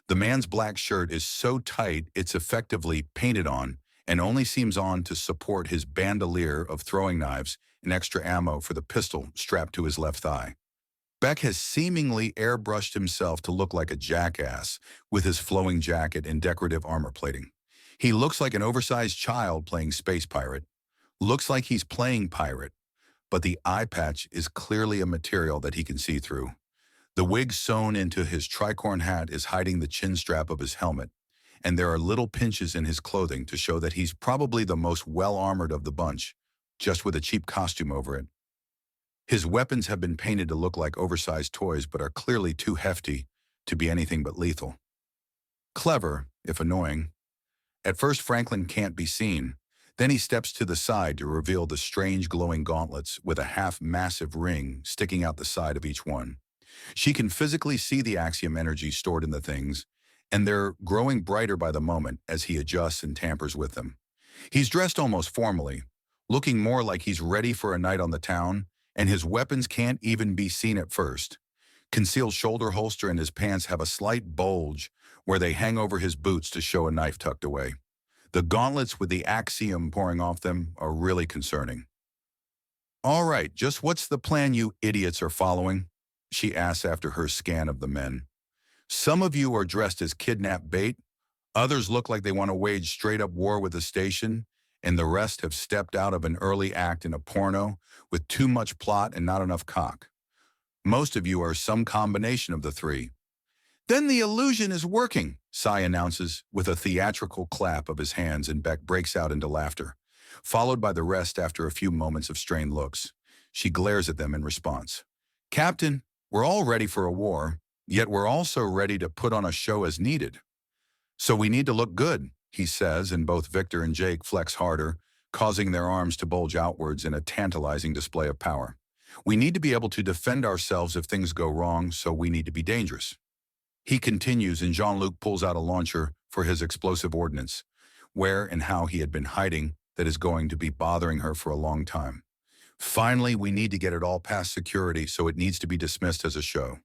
[SPEAKER 1] The man's black shirt is so tight it's effectively painted on and only seems on to support his bandolier of throwing knives and extra ammo for the pistol strapped to his left thigh. Beck has seemingly airbrushed himself to look like a jackass with his flowing jacket and decorative armor plating. He looks like an oversized child playing space pirate. Looks like he's playing pirate, but the eye patch is clearly a material that he can see through. The wig sewn into his tricorn hat is hiding the chin strap of his helmet, and there are little pinches in his clothing to show that he's probably the most well-armored of the bunch, just with a cheap costume over it. His weapons have been painted to look like oversized toys but are clearly too hefty to be anything but lethal. Clever, if annoying. At first Franklin can't be seen. Then he steps to the side to reveal the strange glowing gauntlets with a half-massive ring sticking out the side of each one. She can physically see the Axiom energy stored in the things, and they're growing brighter by the moment as he adjusts and tampers with them. He's dressed almost formally, looking more like he's ready for a night on the town, and his weapons can't even be seen at first. Concealed shoulder holster in his pants have a slight bulge where they hang over his boots to show a knife tucked away. The gauntlets with the Axiom pouring off them are really concerning. "All right, just what's the plan you idiots are following?" she asks after her scan of the men. "Some of you are dressed as kidnap bait, others look like they want to wage straight-up war with the station, and the rest have stepped out of an early act in a porno with too much plot and not enough cock. Most of you are some combination of the three." "Then the illusion is working," Cy announces with a theatrical clap of his hands, and Beck breaks out into laughter, followed by the rest after a few moments of strained looks. She glares at them in response. "Captain, we're all ready for a war, yet we're also ready to put on a show as needed. So we need to look good," he says, and both Victor and Jake flex harder, causing their arms to bulge outwards in a tantalizing display of power. "We need to be able to defend ourselves if things go wrong, so we need to be dangerous." He continues, and Jean-Luc pulls out a launcher for his explosive ordnance, where and how he had been hiding that is going to be bothering her for a long time. "Finally, we need to get it all past security, so it needs to be dismissed as a show."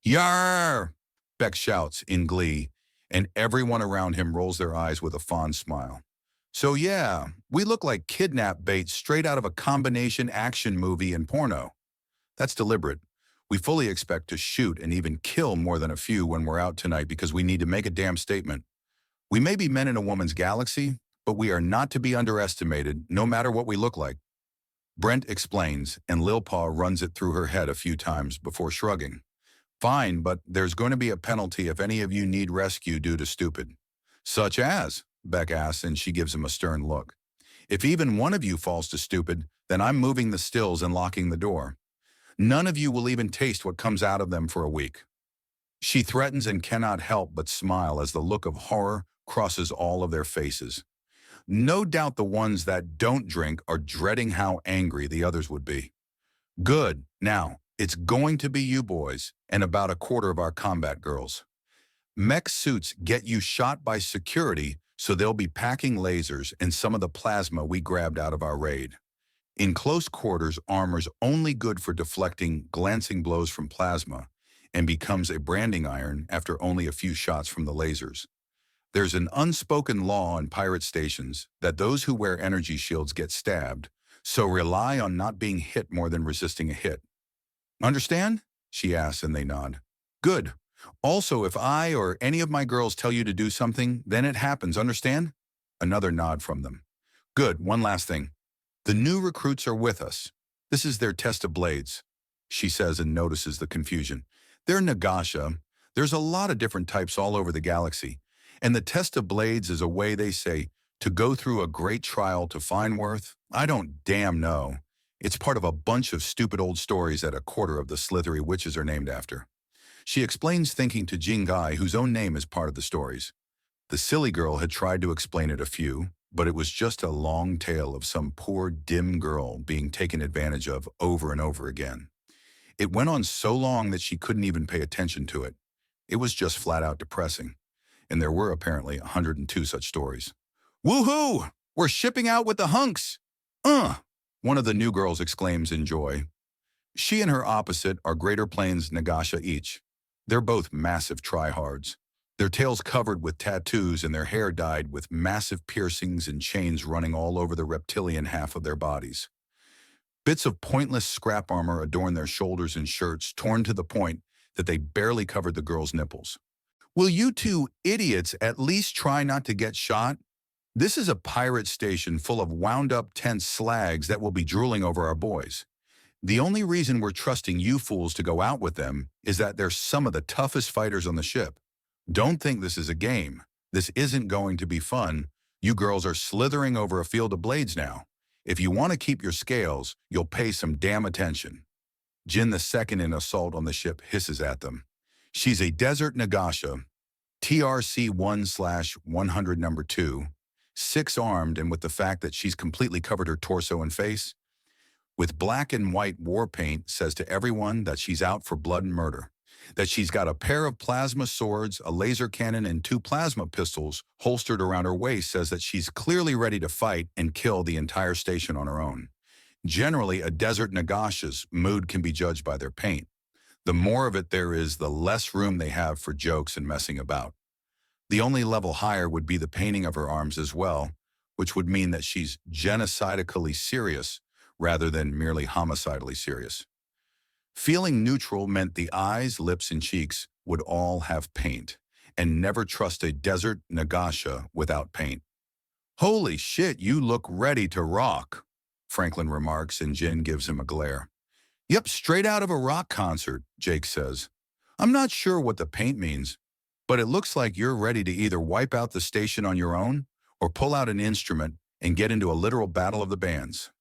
[SPEAKER 1] "Yarr!" Beck shouts in glee, and everyone around him rolls their eyes with a fond smile. "So yeah, we look like kidnap bait straight out of a combination action movie and porno. That's deliberate. We fully expect to shoot and even kill more than a few when we're out tonight because we need to make a damn statement. We may be men in a woman's galaxy, but we are not to be underestimated, no matter what we look like." Brent explains, and Lil Paw runs it through her head a few times before shrugging. "Fine, but there's going to be a penalty if any of you need rescue due to stupid." "Such as?" Beck asks, and she gives him a stern look. If even one of you falls to stupid, then I'm moving the stills and locking the door. None of you will even taste what comes out of them for a week." She threatens and cannot help but smile as the look of horror crosses all of their faces. No doubt the ones that don't drink are dreading how angry the others would be. "Good. Now, it's going to be you boys, and about a quarter of our combat girls. Mech suits get you shot by security, so they'll be packing lasers and some of the plasma we grabbed out of our raid. In close quarters, armor's only good for deflecting glancing blows from plasma and becomes a branding iron after only a few shots from the lasers. There's an unspoken law on pirate stations that those who wear energy shields get stabbed, so rely on not being hit more than resisting a hit. Understand?" she asks, and they nod. "Good. Also, if I or any of my girls tell you to do something, then it happens, understand?" Another nod from them. "Good. One last thing. The new recruits are with us. This is their test of blades," she says, and notices the confusion. "They're Nagasha. There's a lot of different types all over the galaxy. And the test of blades is a way they say to go through a great trial to find worth. I don't damn know. It's part of a bunch of stupid old stories that a quarter of the slithery witches are named after." She explains, thinking to Jingai, whose own name is part of the stories. The silly girl had tried to explain it a few, but it was just a long tale of some poor, dim girl being taken advantage of over and over again. It went on so long that she couldn't even pay attention to it. It was just flat out depressing. And there were apparently 102 such stories. "Woohoo! We're shipping out with the hunks! One of the new girls exclaims in joy. She and her opposite are Greater Plains Nagasha each. They're both massive tryhards. Their tails covered with tattoos and their hair dyed with massive piercings and chains running all over the reptilian half of their bodies. Bits of pointless scrap armor adorn their shoulders and shirts, torn to the point that they barely covered the girls' nipples. "Will you two idiots at least try not to get shot? This is a pirate station full of wound-up tense slags that will be drooling over our boys. The only reason we're trusting you fools to go out with them is that they're some of the toughest fighters on the ship. Don't think this is a game. This isn't going to be fun. You girls are slithering over a field of blades now. If you want to keep your scales, you'll pay some damn attention." Jin the second in assault on the ship hisses at them. She's a Desert Nagasha, TRC 1/100 number 2, 6-armed, and with the fact that she's completely covered her torso and face, with black and white war paint, says to everyone that she's out for blood and murder, that she's got a pair of plasma swords, a laser cannon, and 2 plasma pistols holstered around her waist, says that she's clearly ready to fight and kill the entire station on her own. Generally, a Desert Nagasha's mood can be judged by their paint. The more of it there is, the less room they have for jokes and messing about. The only level higher would be the painting of her arms as well, which would mean that she's genocidically serious rather than merely homicidally serious. Feeling neutral meant the eyes, lips, and cheeks would all have paint, and never trust a Desert Nagasha without paint. "Holy shit, you look ready to rock," Franklin remarks, and Jin gives him a glare. "Yep, straight out of a rock concert," Jake says. "I'm not sure what the paint means, but it looks like you're ready to either wipe out the station on your own or pull out an instrument and get into a literal battle of the bands."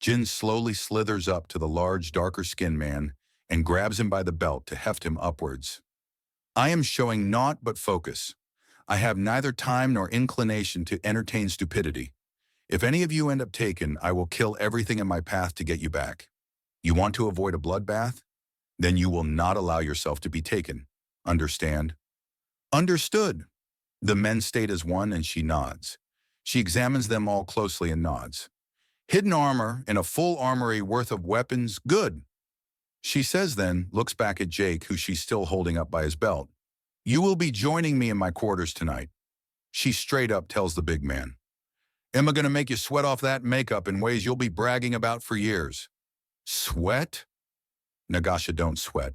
[SPEAKER 1] Jin slowly slithers up to the large, darker-skinned man and grabs him by the belt to heft him upwards. "I am showing naught but focus. I have neither time nor inclination to entertain stupidity. If any of you end up taken, I will kill everything in my path to get you back. You want to avoid a bloodbath? Then you will not allow yourself to be taken. Understand?" "Understood." The men state as one, and she nods. She examines them all closely and nods. "Hidden armor and a full armory worth of weapons, good." She says, then looks back at Jake, who she's still holding up by his belt. "You will be joining me in my quarters tonight." She straight up tells the big man. "Am I going to make you sweat off that makeup in ways you'll be bragging about for years?" "Sweat?" "Nagasha don't sweat,"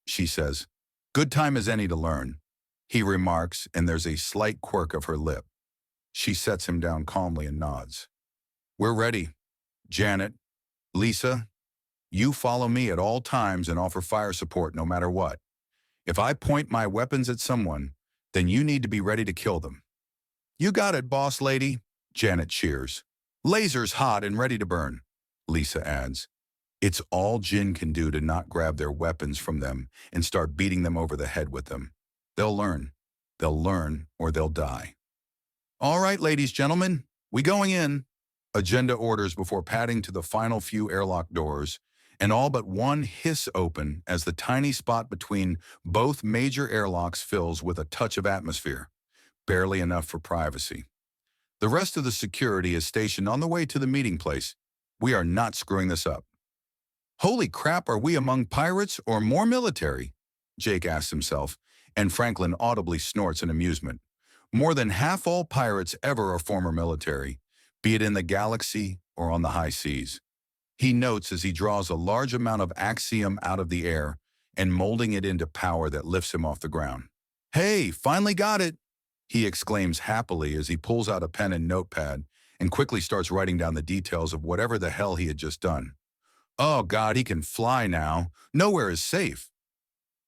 [SPEAKER 1] she says. "Good time as any to learn," he remarks, and there's a slight quirk of her lip. She sets him down calmly and nods. "We're ready. Janet, Lisa, you follow me at all times and offer fire support no matter what. If I point my weapons at someone, then you need to be ready to kill them." "You got it, boss lady," Janet cheers. Lasers hot and ready to burn, Lisa adds. It's all Jin can do to not grab their weapons from them and start beating them over the head with them. They'll learn. They'll learn or they'll die. All right, ladies, gentlemen, we going in. Agenda orders before padding to the final few airlock doors, and all but one hiss open as the tiny spot between both major airlocks fills with a touch of atmosphere, barely enough for privacy. The rest of the security is stationed on the way to the meeting place. We are not screwing this up. Holy crap, are we among pirates or more military? Jake asks himself, and Franklin audibly snorts in amusement. More than half all pirates ever are former military, be it in the galaxy or on the high seas. He notes as he draws a large amount of axiom out of the air and molding it into power that lifts him off the ground. Hey, finally got it, he exclaims happily as he pulls out a pen and notepad and quickly starts writing down the details of whatever the hell he had just done. Oh God, he can fly now. Nowhere is safe.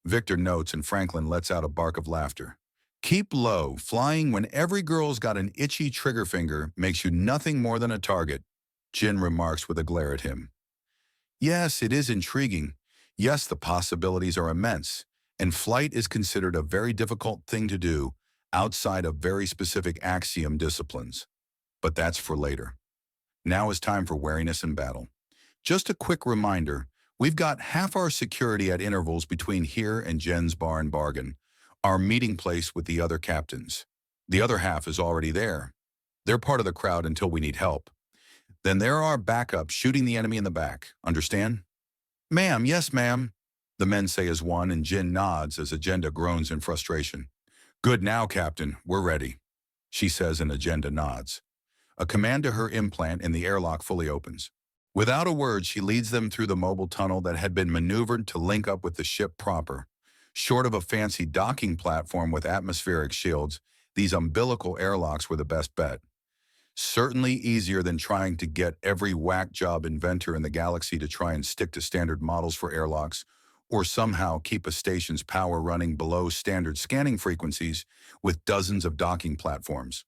[SPEAKER 1] Victor notes and Franklin lets out a bark of laughter. Keep low, flying when every girl's got an itchy trigger finger makes you nothing more than a target, Jin remarks with a glare at him. Yes, it is intriguing. Yes, the possibilities are immense, and flight is considered a very difficult thing to do outside of very specific axiom disciplines. But that's for later. Now is time for wariness and battle. Just a quick reminder, we've got half our security at intervals between here and Jen's Bar and Bargain, our meeting place with the other captains. The other half is already there. They're part of the crowd until we need help. Then there are backups shooting the enemy in the back, understand? Ma'am, yes ma'am, the men say as one, and Jin nods as Agenda groans in frustration. Good now, Captain, we're ready, she says, and Agenda nods. A command to her implant in the airlock fully opens. Without a word, she leads them through the mobile tunnel that had been maneuvered to link up with the ship proper. Short of a fancy docking platform with atmospheric shields, these umbilical airlocks were the best bet. Certainly easier than trying to get every whack job inventor in the galaxy to try and stick to standard models for airlocks, or somehow keep a station's power running below standard scanning frequencies with dozens of docking platforms.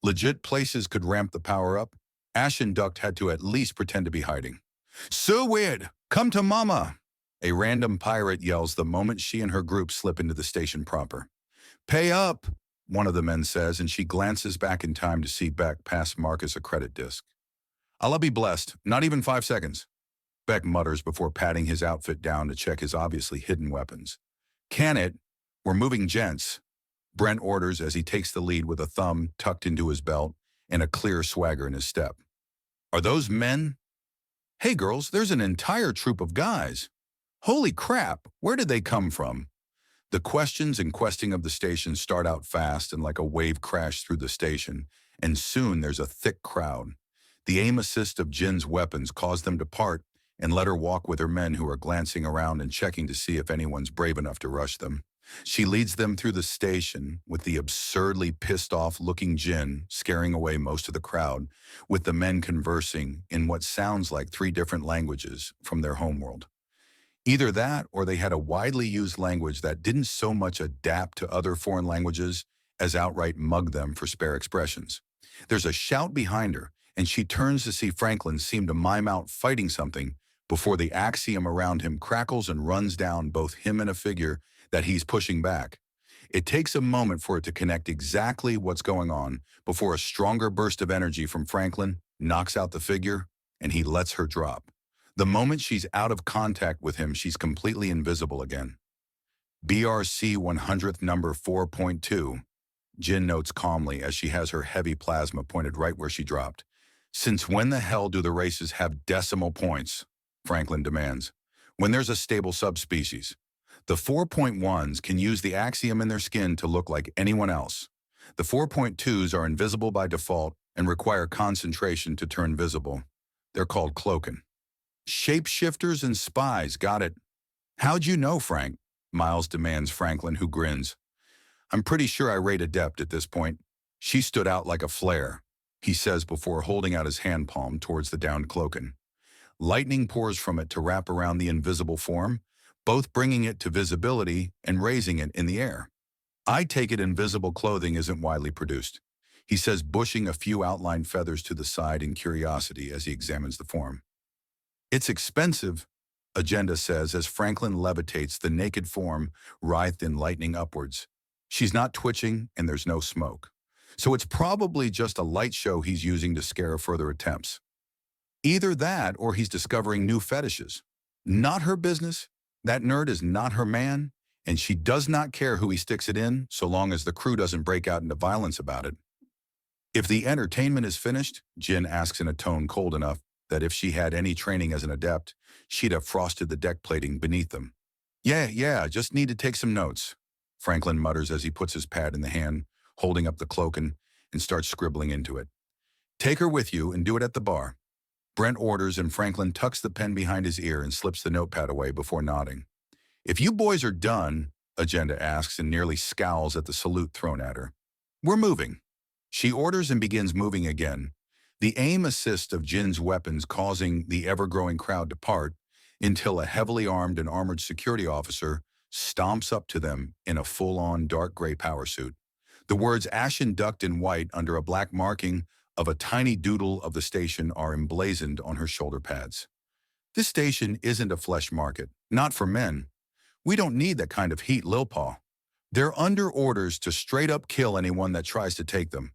[SPEAKER 1] Legit places could ramp the power up. Ashen Duct had to at least pretend to be hiding. So weird! Come to mama! A random pirate yells the moment she and her group slip into the station proper. Pay up, one of the men says, and she glances back in time to see Beck pass Marcus a credit disc. Allah be blessed, not even 5 seconds. Beck mutters before patting his outfit down to check his obviously hidden weapons. Can it? We're moving, gents, Brent orders as he takes the lead with a thumb tucked into his belt and a clear swagger in his step. Are those men? Hey girls, there's an entire troop of guys. Holy crap, where did they come from? The questions and questing of the station start out fast and like a wave crash through the station, and soon there's a thick crowd. The aim assist of Jin's weapons cause them to part and let her walk with her men who are glancing around and checking to see if anyone's brave enough to rush them. She leads them through the station with the absurdly pissed-off-looking Jin scaring away most of the crowd, with the men conversing in what sounds like 3 different languages from their homeworld. Either that or they had a widely used language that didn't so much adapt to other foreign languages as outright mug them for spare expressions. There's a shout behind her, and she turns to see Franklin seem to mime out fighting something before the axiom around him crackles and runs down both him and a figure that he's pushing back. It takes a moment for it to connect exactly what's going on before a stronger burst of energy from Franklin knocks out the figure and he lets her drop. The moment she's out of contact with him, she's completely invisible again. BRC 100th number 4.2, Jin notes calmly as she has her heavy plasma pointed right where she dropped. Since when the hell do the races have decimal points? Franklin demands. When there's a stable subspecies. The 4.1s can use the axiom in their skin to look like anyone else. The 4.2s are invisible by default and require concentration to turn visible. They're called cloaking. Shapeshifters and spies, got it. How'd you know, Frank? Miles demands Franklin, who grins. I'm pretty sure I rate adept at this point. She stood out like a flare, he says before holding out his hand palm towards the downed cloaking. Lightning pours from it to wrap around the invisible form, both bringing it to visibility and raising it in the air. I take it invisible clothing isn't widely produced. he says, bushing a few outlined feathers to the side in curiosity as he examines the form. It's expensive, Agenda says as Franklin levitates the naked form writhed in lightning upwards. She's not twitching and there's no smoke. So it's probably just a light show he's using to scare further attempts. Either that or he's discovering new fetishes. Not her business. That nerd is not her man, and she does not care who he sticks it in so long as the crew doesn't break out into violence about it. If the entertainment is finished, Jin asks in a tone cold enough that if she had any training as an adept, she'd have frosted the deck plating beneath them. Yeah, just need to take some notes, Franklin mutters as he puts his pad in the hand, holding up the cloak and starts scribbling into it. Take her with you and do it at the bar. Brent orders and Franklin tucks the pen behind his ear and slips the notepad away before nodding. If you boys are done, Agenda asks and nearly scowls at the salute thrown at her. We're moving. She orders and begins moving again, the aim assist of Jin's weapons causing the ever-growing crowd to part until a heavily armed and armored security officer stomps up to them in a full-on dark gray power suit. The words ashen duct in white under a black marking of a tiny doodle of the station are emblazoned on her shoulder pads. This station isn't a flesh market, not for men. We don't need that kind of heat, Lil Paw. They're under orders to straight up kill anyone that tries to take them.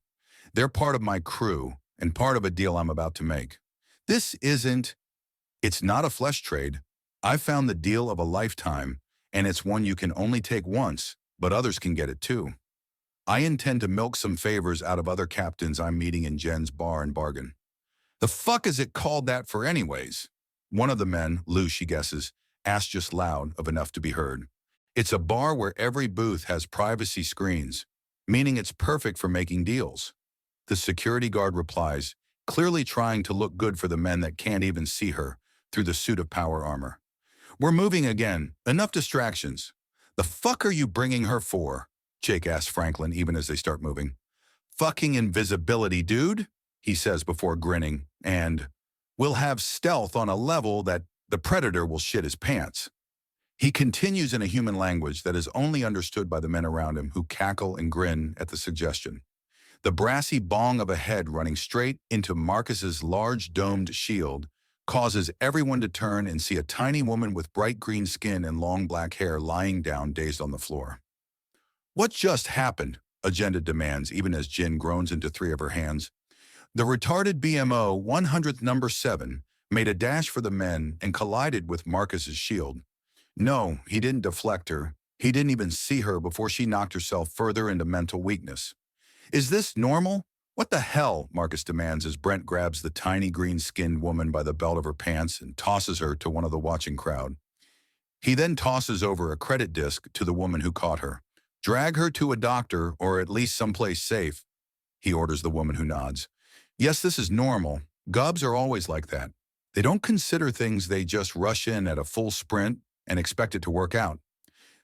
[SPEAKER 1] They're part of my crew and part of a deal I'm about to make. It's not a flesh trade. I've found the deal of a lifetime, and it's one you can only take once, but others can get it too. I intend to milk some favors out of other captains I'm meeting in Jen's bar and bargain. The fuck is it called that for anyways? One of the men, Lou she guesses, asks just loud enough to be heard. It's a bar where every booth has privacy screens, meaning it's perfect for making deals. The security guard replies, clearly trying to look good for the men that can't even see her through the suit of power armor. We're moving again. Enough distractions. The fuck are you bringing her for? Jake asks Franklin even as they start moving. Fucking invisibility, dude, he says before grinning, and we'll have stealth on a level that the predator will shit his pants. He continues in a human language that is only understood by the men around him who cackle and grin at the suggestion. The brassy bong of a head running straight into Marcus's large domed shield causes everyone to turn and see a tiny woman with bright green skin and long black hair lying down dazed on the floor. What just happened? Agenda demands even as Jin groans into three of her hands. The retarded BMO 100th number 7 made a dash for the men and collided with Marcus's shield. No, he didn't deflect her. He didn't even see her before she knocked herself further into mental weakness. Is this normal? What the hell? Marcus demands as Brent grabs the tiny green-skinned woman by the belt of her pants and tosses her to one of the watching crowd. He then tosses over a credit disc to the woman who caught her. Drag her to a doctor or at least someplace safe, he orders the woman who nods. Yes, this is normal. Gubs are always like that. They don't consider things, they just rush in at a full sprint and expect it to work out.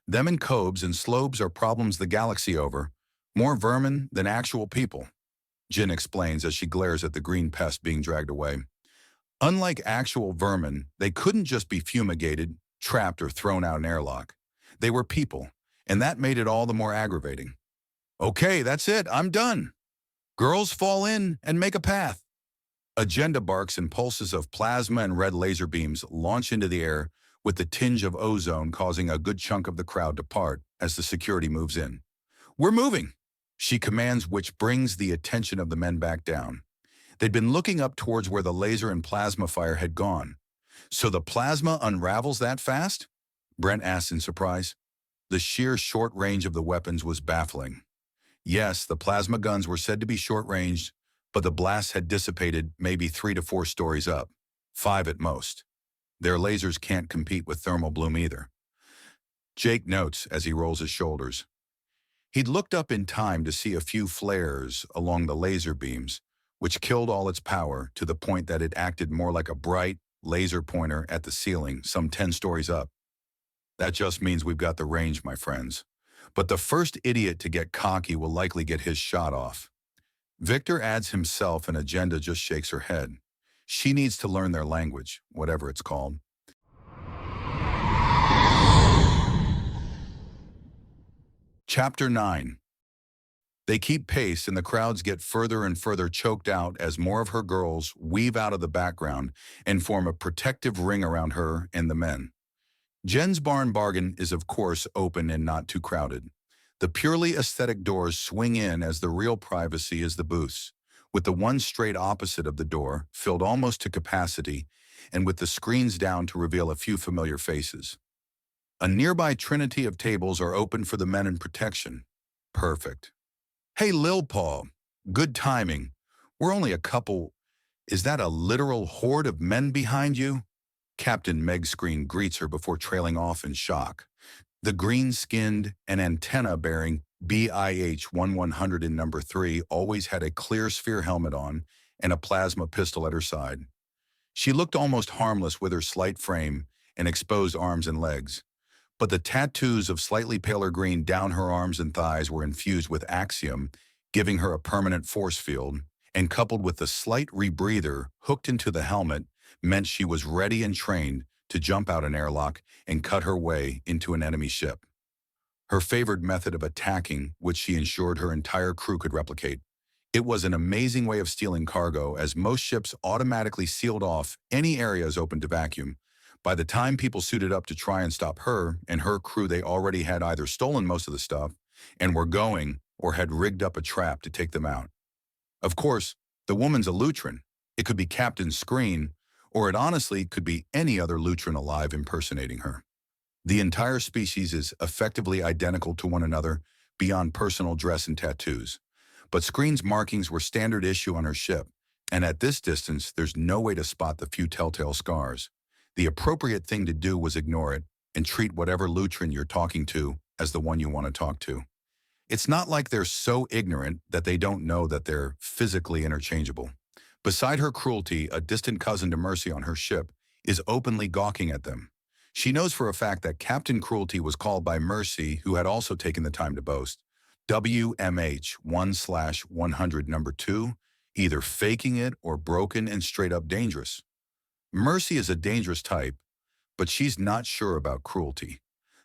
[SPEAKER 1] Them and Cobes and Slobes are problems the galaxy over. More vermin than actual people, Jin explains as she glares at the green pest being dragged away. Unlike actual vermin, they couldn't just be fumigated, trapped, or thrown out an airlock. They were people, and that made it all the more aggravating. Okay, that's it, I'm done. Girls fall in and make a path. Agenda barks and pulses of plasma and red laser beams launch into the air with the tinge of ozone causing a good chunk of the crowd to part as the security moves in. We're moving, she commands, which brings the attention of the men back down. They'd been looking up towards where the laser and plasma fire had gone. So the plasma unravels that fast? Brent asks in surprise. The sheer short range of the weapons was baffling. Yes, the plasma guns were said to be short-ranged, but the blasts had dissipated maybe 3 to 4 stories up, 5 at most. Their lasers can't compete with thermal bloom either. Jake notes as he rolls his shoulders. He'd looked up in time to see a few flares along the laser beams, which killed all its power to the point that it acted more like a bright laser pointer at the ceiling some 10 stories up. That just means we've got the range, my friends. But the first idiot to get cocky will likely get his shot off. Victor adds himself and Agenda just shakes her head. She needs to learn their language, whatever it's called. Chapter 9. They keep pace and the crowds get further and further choked out as more of her girls weave out of the background and form a protective ring around her and the men. Jen's barn bargain is of course open and not too crowded. The purely aesthetic doors swing in as the real privacy is the booths, with the one straight opposite of the door filled almost to capacity and with the screens down to reveal a few familiar faces. A nearby trinity of tables are open for the men in protection. Perfect. Hey, Lil Paul, good timing. We're only a couple. Is that a literal horde of men behind you? Captain Meg Screen greets her before trailing off in shock. The green-skinned and antenna-bearing BIH-1100 in number 3 always had a clear sphere helmet on and a plasma pistol at her side. She looked almost harmless with her slight frame and exposed arms and legs. But the tattoos of slightly paler green down her arms and thighs were infused with Axiom, giving her a permanent force field, and coupled with the slight rebreather hooked into the helmet, meant she was ready and trained to jump out an airlock and cut her way into an enemy ship. Her favored method of attacking, which she ensured her entire crew could replicate. It was an amazing way of stealing cargo, as most ships automatically sealed off any areas open to vacuum. By the time people suited up to try and stop her and her crew, they already had either stolen most of the stuff and were going or had rigged up a trap to take them out. Of course, the woman's a Lutrin. It could be Captain Screen, or it honestly could be any other Lutrin alive impersonating her. The entire species is effectively identical to one another beyond personal dress and tattoos. But Screen's markings were standard issue on her ship, and at this distance, there's no way to spot the few telltale scars. The appropriate thing to do was ignore it and treat whatever Lutrin you're talking to as the one you want to talk to. It's not like they're so ignorant that they don't know that they're physically interchangeable. Beside her cruelty, a distant cousin to Mercy on her ship is openly gawking at them. She knows for a fact that Captain Cruelty was called by Mercy, who had also taken the time to boast. WMH 1/100 number 2, either faking it or broken and straight up dangerous. Mercy is a dangerous type, but she's not sure about Cruelty.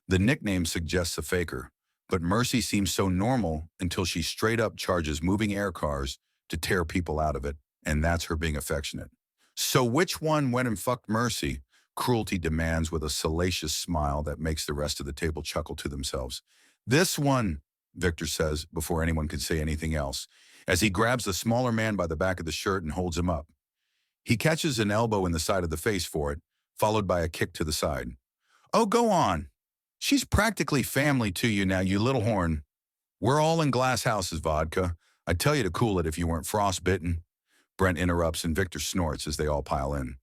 [SPEAKER 1] The nickname suggests a faker, but Mercy seems so normal until she straight up charges moving air cars to tear people out of it, and that's her being affectionate. So which one went and fucked Mercy? Cruelty demands with a salacious smile that makes the rest of the table chuckle to themselves. This one, Victor says before anyone can say anything else, as he grabs the smaller man by the back of the shirt and holds him up. He catches an elbow in the side of the face for it, followed by a kick to the side. Oh, go on. She's practically family to you now, you little horn. We're all in glass houses, vodka. I'd tell you to cool it if you weren't frostbitten. Brent interrupts and Victor snorts as they all pile in.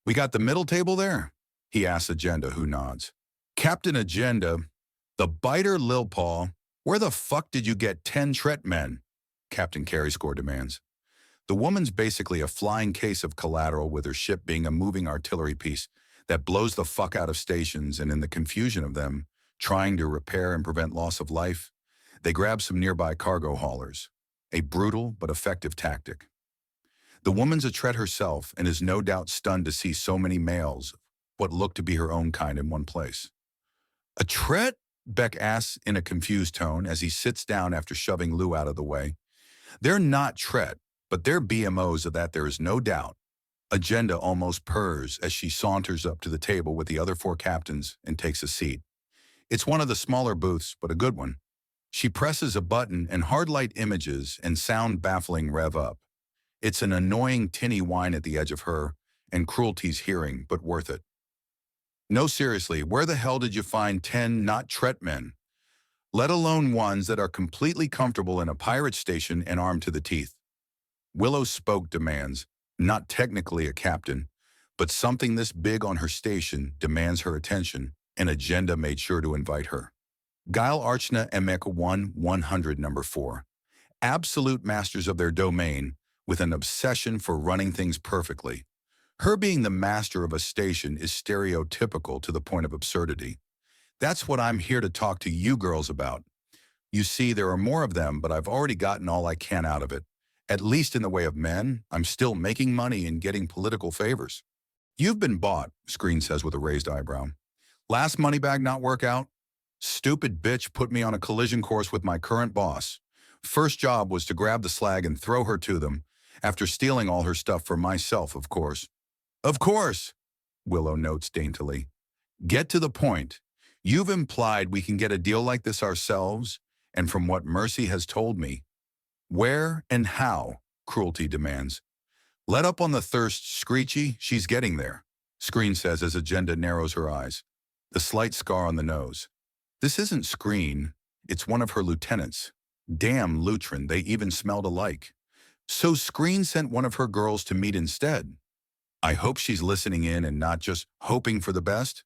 [SPEAKER 1] We got the middle table there? He asks Agenda, who nods. Captain Agenda, the biter Lil Paul, where the fuck did you get 10 Tret men? Captain Carry Score demands. The woman's basically a flying case of collateral, with her ship being a moving artillery piece that blows the fuck out of stations, and in the confusion of them, trying to repair and prevent loss of life, they grab some nearby cargo haulers. A brutal but effective tactic. The woman's a Tret herself and is no doubt stunned to see so many males, what look to be her own kind, in one place. A Tret? Beck asks in a confused tone as he sits down after shoving Lou out of the way. They're not Tret, but they're BMOs, of that there is no doubt. Agenda almost purrs as she saunters up to the table with the other 4 captains and takes a seat. It's one of the smaller booths, but a good one. She presses a button and hard light images and sound baffling rev up. It's an annoying tinny whine at the edge of her and Cruelty's hearing, but worth it. No, seriously, where the hell did you find 10 not Tret men? Let alone ones that are completely comfortable in a pirate station and armed to the teeth. Willow Spoke demands, not technically a captain, but something this big on her station demands her attention, and Agenda made sure to invite her. Guile Archna Emeka 1/100 number 4. Absolute masters of their domain, with an obsession for running things perfectly. Her being the master of a station is stereotypical to the point of absurdity. That's what I'm here to talk to you girls about. You see, there are more of them, but I've already gotten all I can out of it. At least in the way of men, I'm still making money and getting political favors. You've been bought, Screen says with a raised eyebrow. Last money bag not work out? Stupid bitch put me on a collision course with my current boss. First job was to grab the slag and throw her to them, after stealing all her stuff for myself, of course. Of course, Willow notes daintily. Get to the point. You've implied we can get a deal like this ourselves, and from what Mercy has told me, where and how, Cruelty demands. Let up on the thirst, Screechy, she's getting there, Screen says as Agenda narrows her eyes. The slight scar on the nose. This isn't Screen, it's one of her lieutenants. Damn Lutrin, they even smelled alike. So Screen sent one of her girls to meet instead. I hope she's listening in and not just hoping for the best.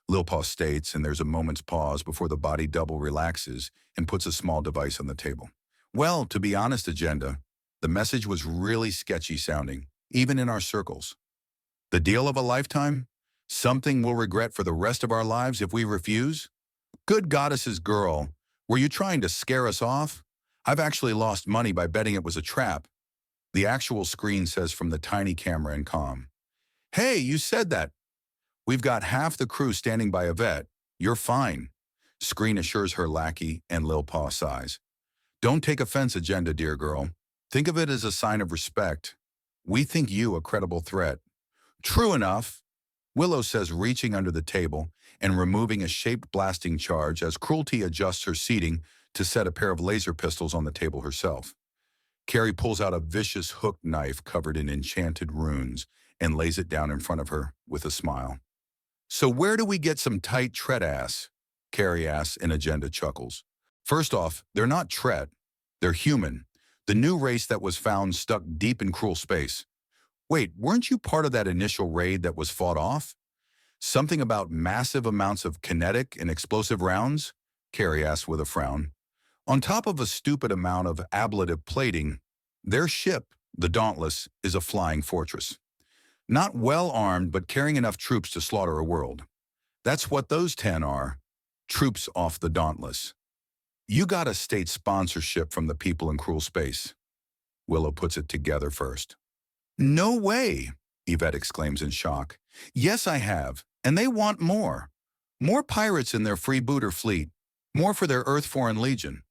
[SPEAKER 1] Lil Paw states, and there's a moment's pause before the body double relaxes and puts a small device on the table. Well, to be honest, Agenda, the message was really sketchy sounding, even in our circles. The deal of a lifetime? Something we'll regret for the rest of our lives if we refuse? Good goddesses, girl, were you trying to scare us off? I've actually lost money by betting it was a trap. The actual Screen says from the tiny camera in comm. Hey, you said that. We've got half the crew standing by Yvette. You're fine. Screen assures her lackey and Lil Paw sighs. Don't take offense, Agenda, dear girl. Think of it as a sign of respect. We think you a credible threat. True enough, Willow says, reaching under the table and removing a shaped blasting charge as Cruelty adjusts her seating to set a pair of laser pistols on the table herself. Carrie pulls out a vicious hooked knife covered in enchanted runes and lays it down in front of her with a smile. So where do we get some tight Tret ass? Carrie asks and Agenda chuckles. First off, they're not Tret. They're human. The new race that was found stuck deep in cruel space. Wait, weren't you part of that initial raid that was fought off? Something about massive amounts of kinetic and explosive rounds? Carrie asks with a frown. On top of a stupid amount of ablative plating, their ship, the Dauntless, is a flying fortress. Not well armed, but carrying enough troops to slaughter a world. That's what those 10 are. Troops off the Dauntless. You got a state sponsorship from the people in cruel space. Willow puts it together first. No way, Yvette exclaims in shock. Yes, I have, and they want more. More pirates in their freebooter fleet. More for their Earth Foreign Legion.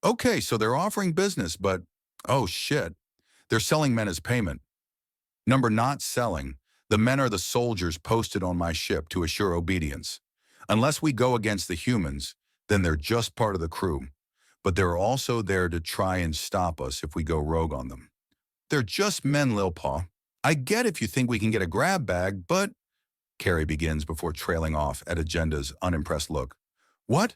[SPEAKER 1] Okay, so they're offering business, but, oh shit, they're selling men as payment. Number not selling, the men are the soldiers posted on my ship to assure obedience. Unless we go against the humans, then they're just part of the crew. But they're also there to try and stop us if we go rogue on them. They're just men, Lil Paw. I get if you think we can get a grab bag, but... Carrie begins before trailing off at Agenda's unimpressed look. What?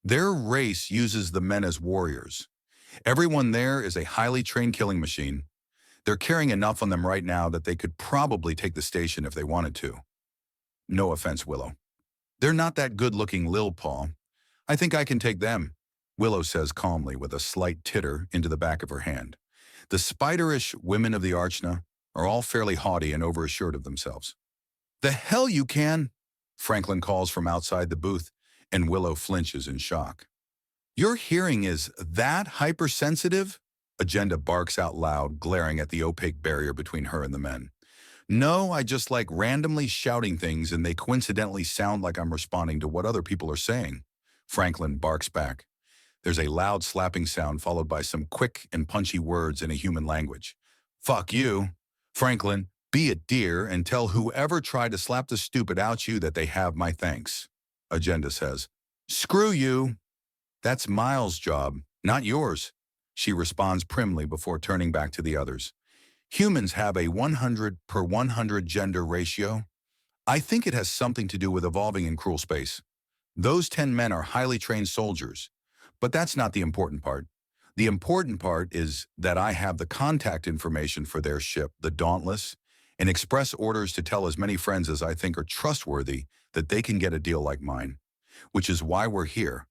[SPEAKER 1] Their race uses the men as warriors. Everyone there is a highly trained killing machine. They're carrying enough on them right now that they could probably take the station if they wanted to. No offense, Willow. They're not that good-looking, Lil Paw. I think I can take them, Willow says calmly with a slight titter into the back of her hand. The spiderish women of the Archna are all fairly haughty and overassured of themselves. The hell you can, Franklin calls from outside the booth, and Willow flinches in shock. Your hearing is that hypersensitive? Agenda barks out loud, glaring at the opaque barrier between her and the men. No, I just like randomly shouting things and they coincidentally sound like I'm responding to what other people are saying. Franklin barks back. There's a loud slapping sound followed by some quick and punchy words in a human language. Fuck you. Franklin, be a dear and tell whoever tried to slap the stupid out you that they have my thanks. Agenda says. Screw you. That's Miles' job, not yours. She responds primly before turning back to the others. Humans have a 100 per 100 gender ratio. I think it has something to do with evolving in cruel space. Those 10 men are highly trained soldiers, but that's not the important part. The important part is that I have the contact information for their ship, the Dauntless, and express orders to tell as many friends as I think are trustworthy that they can get a deal like mine, which is why we're here.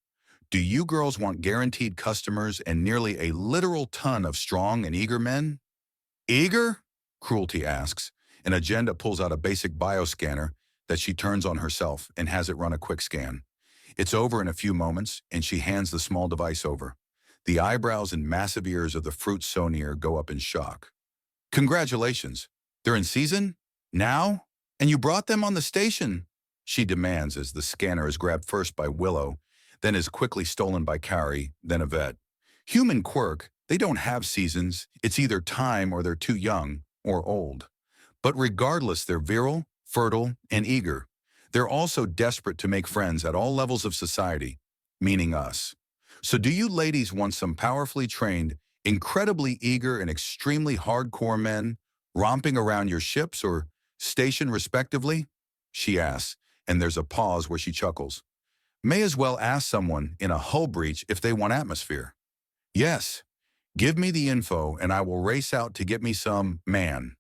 [SPEAKER 1] Do you girls want guaranteed customers and nearly a literal ton of strong and eager men? Eager? Cruelty asks, and Agenda pulls out a basic bioscanner that she turns on herself and has it run a quick scan. It's over in a few moments, and she hands the small device over. The eyebrows and massive ears of the fruit Sonier go up in shock. Congratulations. They're in season? Now? And you brought them on the station? She demands as the scanner is grabbed first by Willow, then is quickly stolen by Carrie, then Yvette. Human quirk, they don't have seasons. It's either time or they're too young or old. But regardless, they're virile, fertile, and eager. They're also desperate to make friends at all levels of society, meaning us. So do you ladies want some powerfully trained, incredibly eager, and extremely hardcore men romping around your ships or station respectively? She asks, and there's a pause where she chuckles. May as well ask someone in a hull breach if they want atmosphere. Yes, give me the info and I will race out to get me some man.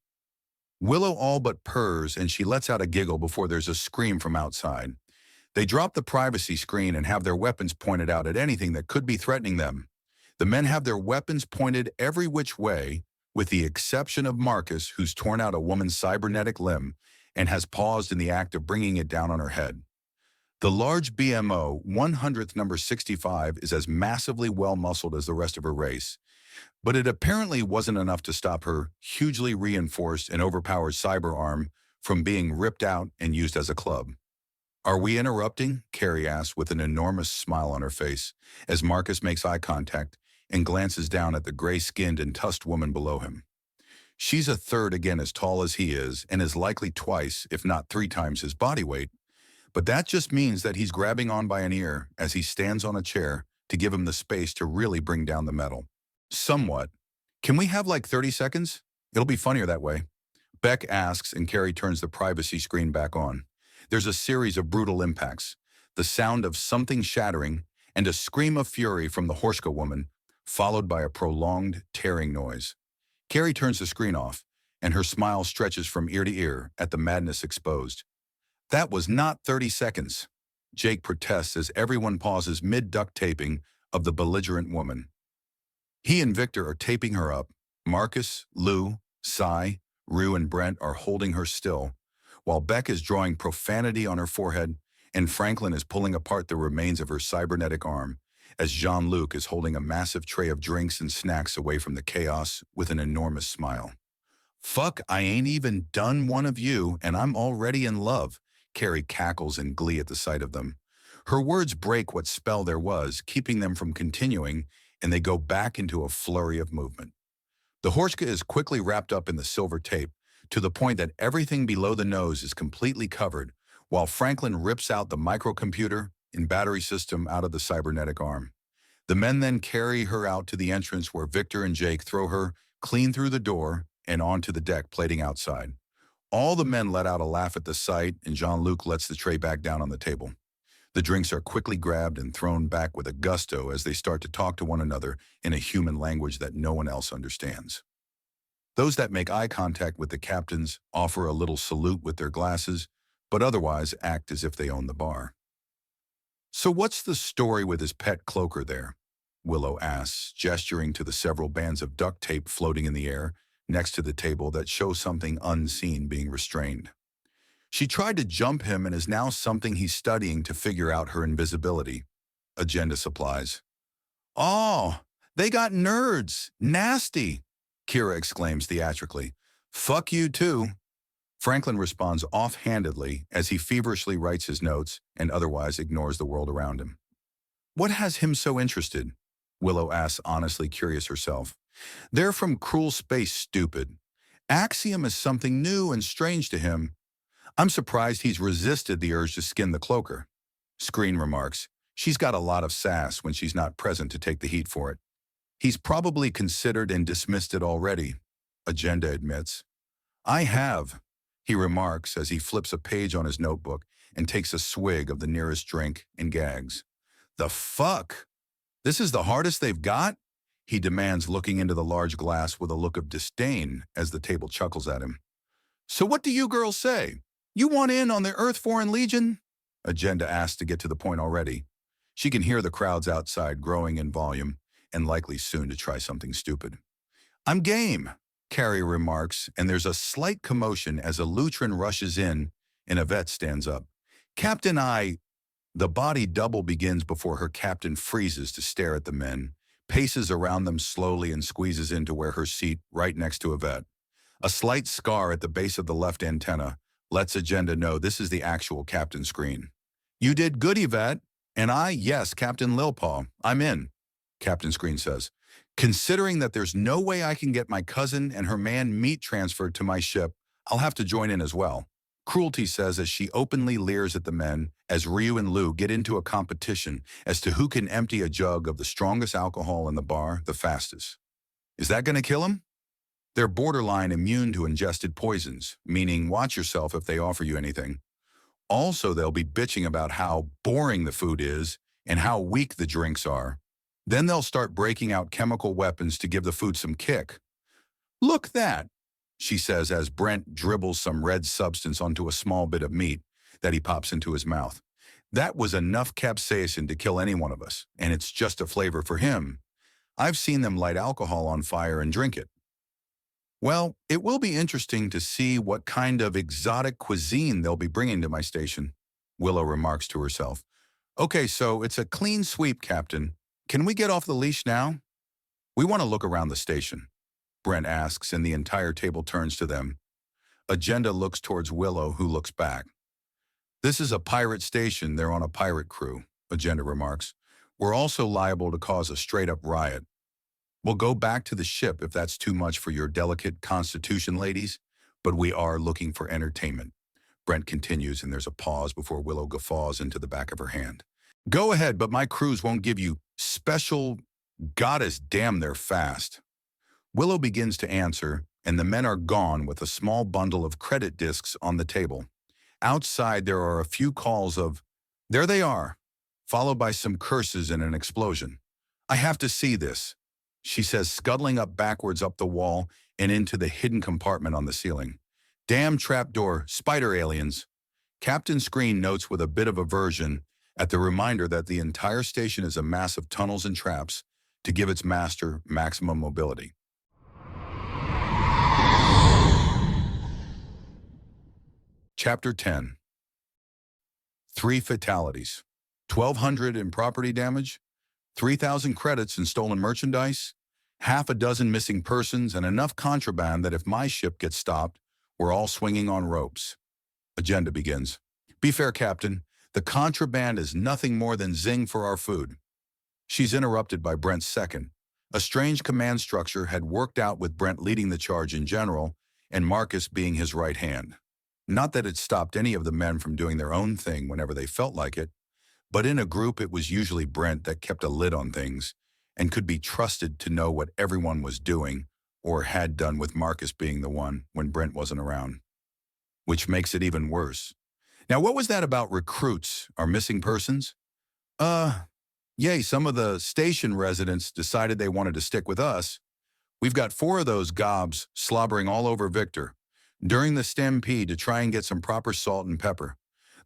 [SPEAKER 1] Willow all but purrs and she lets out a giggle before there's a scream from outside. They drop the privacy screen and have their weapons pointed out at anything that could be threatening them. The men have their weapons pointed every which way, with the exception of Marcus, who's torn out a woman's cybernetic limb and has paused in the act of bringing it down on her head. The large BMO 100th number 65 is as massively well-muscled as the rest of her race, but it apparently wasn't enough to stop her hugely reinforced and overpowered cyber arm from being ripped out and used as a club. Are we interrupting? Carrie asks with an enormous smile on her face as Marcus makes eye contact and glances down at the gray-skinned and tusked woman below him. She's a third again as tall as he is and is likely twice, if not 3 times his body weight, but that just means that he's grabbing on by an ear as he stands on a chair to give him the space to really bring down the metal. Somewhat. Can we have like 30 seconds? It'll be funnier that way. Beck asks and Carrie turns the privacy screen back on. There's a series of brutal impacts, the sound of something shattering, and a scream of fury from the Horshka woman, followed by a prolonged, tearing noise. Carrie turns the screen off, and her smile stretches from ear to ear at the madness exposed. That was not 30 seconds. Jake protests as everyone pauses mid-duct taping of the belligerent woman. He and Victor are taping her up. Marcus, Lou, Cy, Rue, and Brent are holding her still, while Beck is drawing profanity on her forehead and Franklin is pulling apart the remains of her cybernetic arm as Jean-Luc is holding a massive tray of drinks and snacks away from the chaos with an enormous smile. Fuck, I ain't even done one of you and I'm already in love, Carrie cackles in glee at the sight of them. Her words break what spell there was, keeping them from continuing, and they go back into a flurry of movement. The Horshka is quickly wrapped up in the silver tape, to the point that everything below the nose is completely covered, while Franklin rips out the microcomputer and battery system out of the cybernetic arm. The men then carry her out to the entrance where Victor and Jake throw her clean through the door and onto the deck plating outside. All the men let out a laugh at the sight, and Jean-Luc lets the tray back down on the table. The drinks are quickly grabbed and thrown back with a gusto as they start to talk to one another in a human language that no one else understands. Those that make eye contact with the captains offer a little salute with their glasses, but otherwise act as if they own the bar. So what's the story with his pet cloaker there? Willow asks, gesturing to the several bands of duct tape floating in the air next to the table that show something unseen being restrained. She tried to jump him and is now something he's studying to figure out her invisibility. Agenda supplies. Oh, they got nerds. Nasty, Kira exclaims theatrically. Fuck you too. Franklin responds offhandedly as he feverishly writes his notes and otherwise ignores the world around him. What has him so interested? Willow asks, honestly curious herself. They're from cruel space, stupid. Axiom is something new and strange to him. I'm surprised he's resisted the urge to skin the cloaker. Screen remarks, she's got a lot of sass when she's not present to take the heat for it. He's probably considered and dismissed it already, Agenda admits. I have, he remarks as he flips a page on his notebook and takes a swig of the nearest drink and gags. The fuck? This is the hardest they've got? He demands, looking into the large glass with a look of disdain as the table chuckles at him. So what do you girls say? You want in on the Earth Foreign Legion? Agenda asks to get to the point already. She can hear the crowds outside growing in volume and likely soon to try something stupid. I'm game, Carrie remarks, and there's a slight commotion as a Lutrin rushes in and Yvette stands up. Captain, The body double begins before her captain freezes to stare at the men, paces around them slowly and squeezes into where her seat right next to Yvette. A slight scar at the base of the left antenna lets Agenda know this is the actual captain screen. You did good, Yvette. And yes, Captain Lilpaw, I'm in. Captain Screen says. Considering that there's no way I can get my cousin and her man meat transferred to my ship, I'll have to join in as well. Cruelty says as she openly leers at the men as Ryu and Lu get into a competition as to who can empty a jug of the strongest alcohol in the bar the fastest. Is that going to kill him? They're borderline immune to ingested poisons, meaning watch yourself if they offer you anything. Also, they'll be bitching about how boring the food is and how weak the drinks are. Then they'll start breaking out chemical weapons to give the food some kick. Look that, she says as Brent dribbles some red substance onto a small bit of meat that he pops into his mouth. That was enough capsaicin to kill any one of us, and it's just a flavor for him. I've seen them light alcohol on fire and drink it. Well, it will be interesting to see what kind of exotic cuisine they'll be bringing to my station, Willow remarks to herself. Okay, so it's a clean sweep, Captain. Can we get off the leash now? We want to look around the station, Brent asks, and the entire table turns to them. Agenda looks towards Willow, who looks back. This is a pirate station, they're on a pirate crew, Agenda remarks. We're also liable to cause a straight-up riot. We'll go back to the ship if that's too much for your delicate constitution, ladies, but we are looking for entertainment. Brent continues, and there's a pause before Willow guffaws into the back of her hand. Go ahead, but my crews won't give you special goddess damn they're fast. Willow begins to answer, and the men are gone with a small bundle of credit discs on the table. Outside, there are a few calls of, "There they are," followed by some curses and an explosion. "I have to see this," she says, scuttling up backwards up the wall and into the hidden compartment on the ceiling. "Damn trapdoor, spider aliens." Captain Screen notes with a bit of aversion at the reminder that the entire station is a mass of tunnels and traps to give its master maximum mobility. Chapter 10. 3 fatalities. 1,200 in property damage, 3,000 credits in stolen merchandise, half a dozen missing persons, and enough contraband that if my ship gets stopped, we're all swinging on ropes. Agenda begins. Be fair, Captain. The contraband is nothing more than zing for our food. She's interrupted by Brent's second. A strange command structure had worked out with Brent leading the charge in general, and Marcus being his right hand. Not that it stopped any of the men from doing their own thing whenever they felt like it, but in a group it was usually Brent that kept a lid on things and could be trusted to know what everyone was doing or had done, with Marcus being the one when Brent wasn't around. Which makes it even worse. Now, what was that about recruits or missing persons? Yay, some of the station residents decided they wanted to stick with us. We've got 4 of those gobs slobbering all over Victor during the stampede to try and get some proper salt and pepper.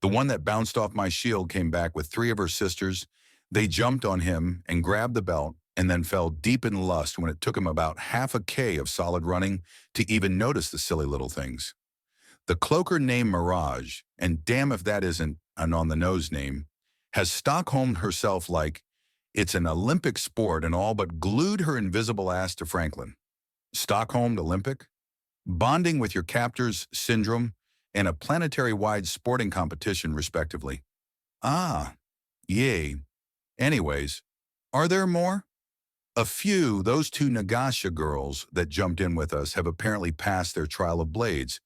[SPEAKER 1] The one that bounced off my shield came back with 3 of her sisters. They jumped on him and grabbed the belt and then fell deep in lust when it took him about half a K of solid running to even notice the silly little things. The cloaker named Mirage, and damn if that isn't an on-the-nose name, has Stockholmed herself like it's an Olympic sport and all but glued her invisible ass to Franklin. Stockholmed Olympic? Bonding with your captors syndrome and a planetary-wide sporting competition, respectively. Ah, yay. Anyways, are there more? A few, those 2 Nagasha girls that jumped in with us have apparently passed their trial of blades,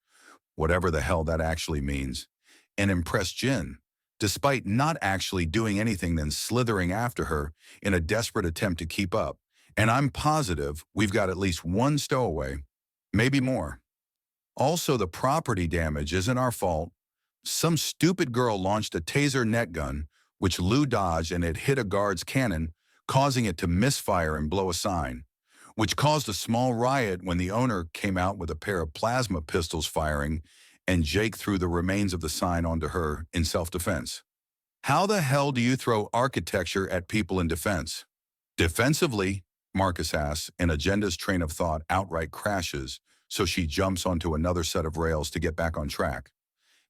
[SPEAKER 1] whatever the hell that actually means, and impressed Jin, despite not actually doing anything than slithering after her in a desperate attempt to keep up. And I'm positive we've got at least 1 stowaway, maybe more. Also, the property damage isn't our fault. Some stupid girl launched a taser net gun, which Lu dodged, and it hit a guard's cannon, causing it to misfire and blow a sign, which caused a small riot when the owner came out with a pair of plasma pistols firing, and Jake threw the remains of the sign onto her in self-defense. How the hell do you throw architecture at people in defense? Defensively, Marcus asks, and Agenda's train of thought outright crashes, so she jumps onto another set of rails to get back on track.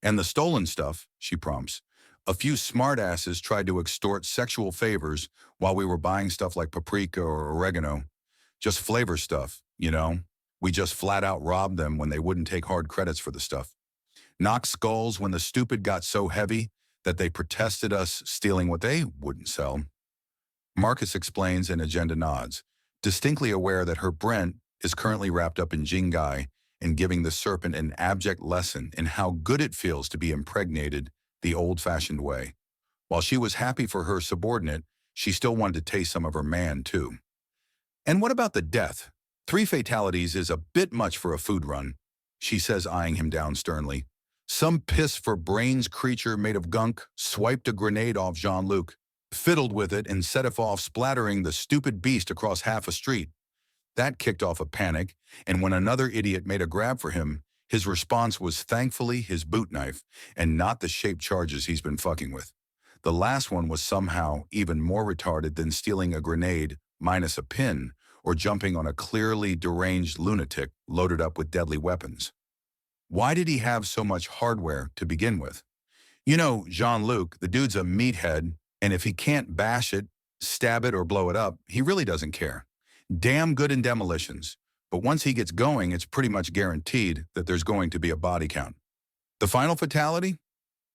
[SPEAKER 1] And the stolen stuff, she prompts. A few smartasses tried to extort sexual favors while we were buying stuff like paprika or oregano. Just flavor stuff, you know? We just flat out robbed them when they wouldn't take hard credits for the stuff. Knocked skulls when the stupid got so heavy that they protested us stealing what they wouldn't sell. Marcus explains and Agenda nods, distinctly aware that her Brent is currently wrapped up in Jingai and giving the serpent an abject lesson in how good it feels to be impregnated the old-fashioned way. While she was happy for her subordinate, she still wanted to taste some of her man, too. And what about the death? 3 fatalities is a bit much for a food run, she says, eyeing him down sternly. Some piss-for-brains creature made of gunk swiped a grenade off Jean-Luc, fiddled with it, and set it off, splattering the stupid beast across half a street. That kicked off a panic, and when another idiot made a grab for him, his response was thankfully his boot knife and not the shaped charges he's been fucking with. The last one was somehow even more retarded than stealing a grenade minus a pin or jumping on a clearly deranged lunatic loaded up with deadly weapons. Why did he have so much hardware to begin with? You know, Jean-Luc, the dude's a meathead, and if he can't bash it, stab it, or blow it up, he really doesn't care. Damn good in demolitions, but once he gets going, it's pretty much guaranteed that there's going to be a body count. The final fatality?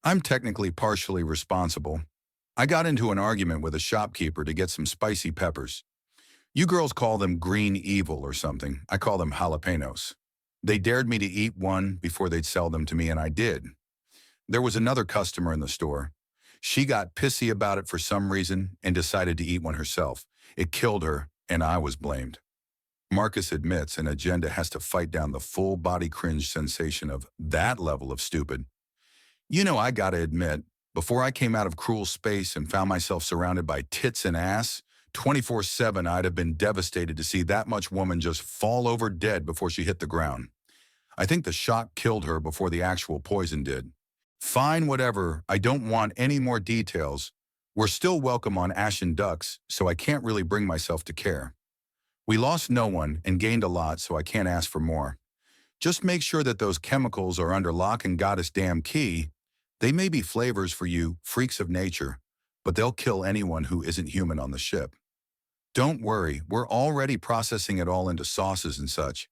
[SPEAKER 1] I'm technically partially responsible. I got into an argument with a shopkeeper to get some spicy peppers. You girls call them green evil or something. I call them jalapenos. They dared me to eat one before they'd sell them to me, and I did. There was another customer in the store. She got pissy about it for some reason and decided to eat one herself. It killed her, and I was blamed. Marcus admits an Agenda has to fight down the full body cringe sensation of that level of stupid. You know, I gotta admit, before I came out of cruel space and found myself surrounded by tits and ass, 24/7 I'd have been devastated to see that much woman just fall over dead before she hit the ground. I think the shock killed her before the actual poison did. Fine, whatever, I don't want any more details. We're still welcome on Ashen Ducks, so I can't really bring myself to care. We lost no one and gained a lot, so I can't ask for more. Just make sure that those chemicals are under lock and goddess damn key. They may be flavors for you, freaks of nature, but they'll kill anyone who isn't human on the ship. Don't worry, we're already processing it all into sauces and such.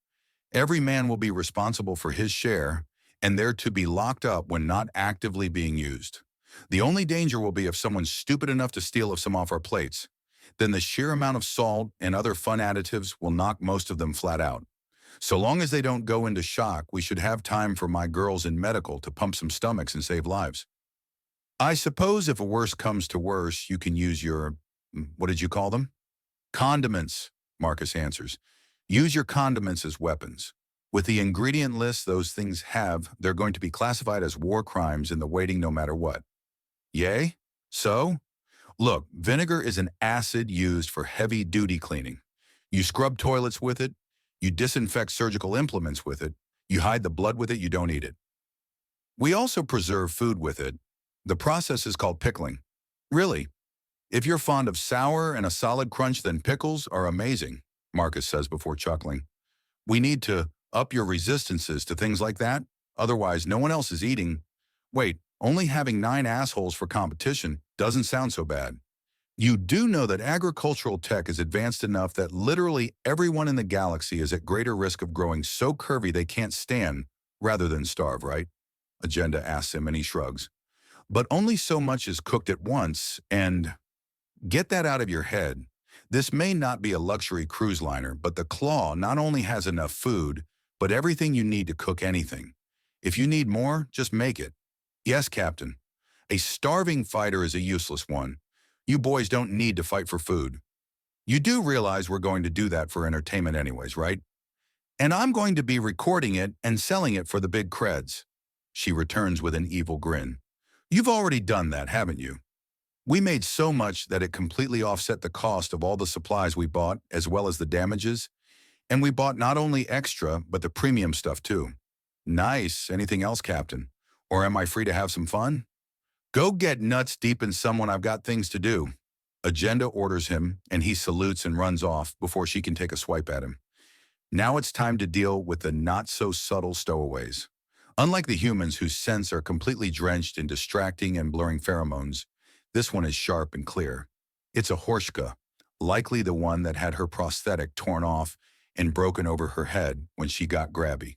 [SPEAKER 1] Every man will be responsible for his share, and they're to be locked up when not actively being used. The only danger will be if someone's stupid enough to steal some off our plates. Then the sheer amount of salt and other fun additives will knock most of them flat out. So long as they don't go into shock, we should have time for my girls in medical to pump some stomachs and save lives. I suppose if a worse comes to worse, you can use your, what did you call them? Condiments, Marcus answers. Use your condiments as weapons. With the ingredient list those things have, they're going to be classified as war crimes in the waiting no matter what. Yay? So? Look, vinegar is an acid used for heavy-duty cleaning. You scrub toilets with it, you disinfect surgical implements with it, you hide the blood with it, you don't eat it. We also preserve food with it. The process is called pickling. Really, if you're fond of sour and a solid crunch, then pickles are amazing, Marcus says before chuckling. We need to up your resistances to things like that, otherwise no one else is eating. Wait, only having 9 assholes for competition doesn't sound so bad. You do know that agricultural tech is advanced enough that literally everyone in the galaxy is at greater risk of growing so curvy they can't stand rather than starve, right? Agenda asks him and he shrugs. But only so much is cooked at once, and get that out of your head. This may not be a luxury cruise liner, but the Claw not only has enough food, but everything you need to cook anything. If you need more, just make it. Yes, Captain. A starving fighter is a useless one. You boys don't need to fight for food. You do realize we're going to do that for entertainment anyways, right? And I'm going to be recording it and selling it for the big creds. She returns with an evil grin. You've already done that, haven't you? We made so much that it completely offset the cost of all the supplies we bought, as well as the damages. And we bought not only extra, but the premium stuff too. Nice. Anything else, Captain? Or am I free to have some fun? Go get nuts deep in someone, I've got things to do. Agenda orders him, and he salutes and runs off before she can take a swipe at him. Now it's time to deal with the not-so-subtle stowaways. Unlike the humans whose scents are completely drenched in distracting and blurring pheromones, this one is sharp and clear. It's a Horshka, likely the one that had her prosthetic torn off and broken over her head when she got grabby.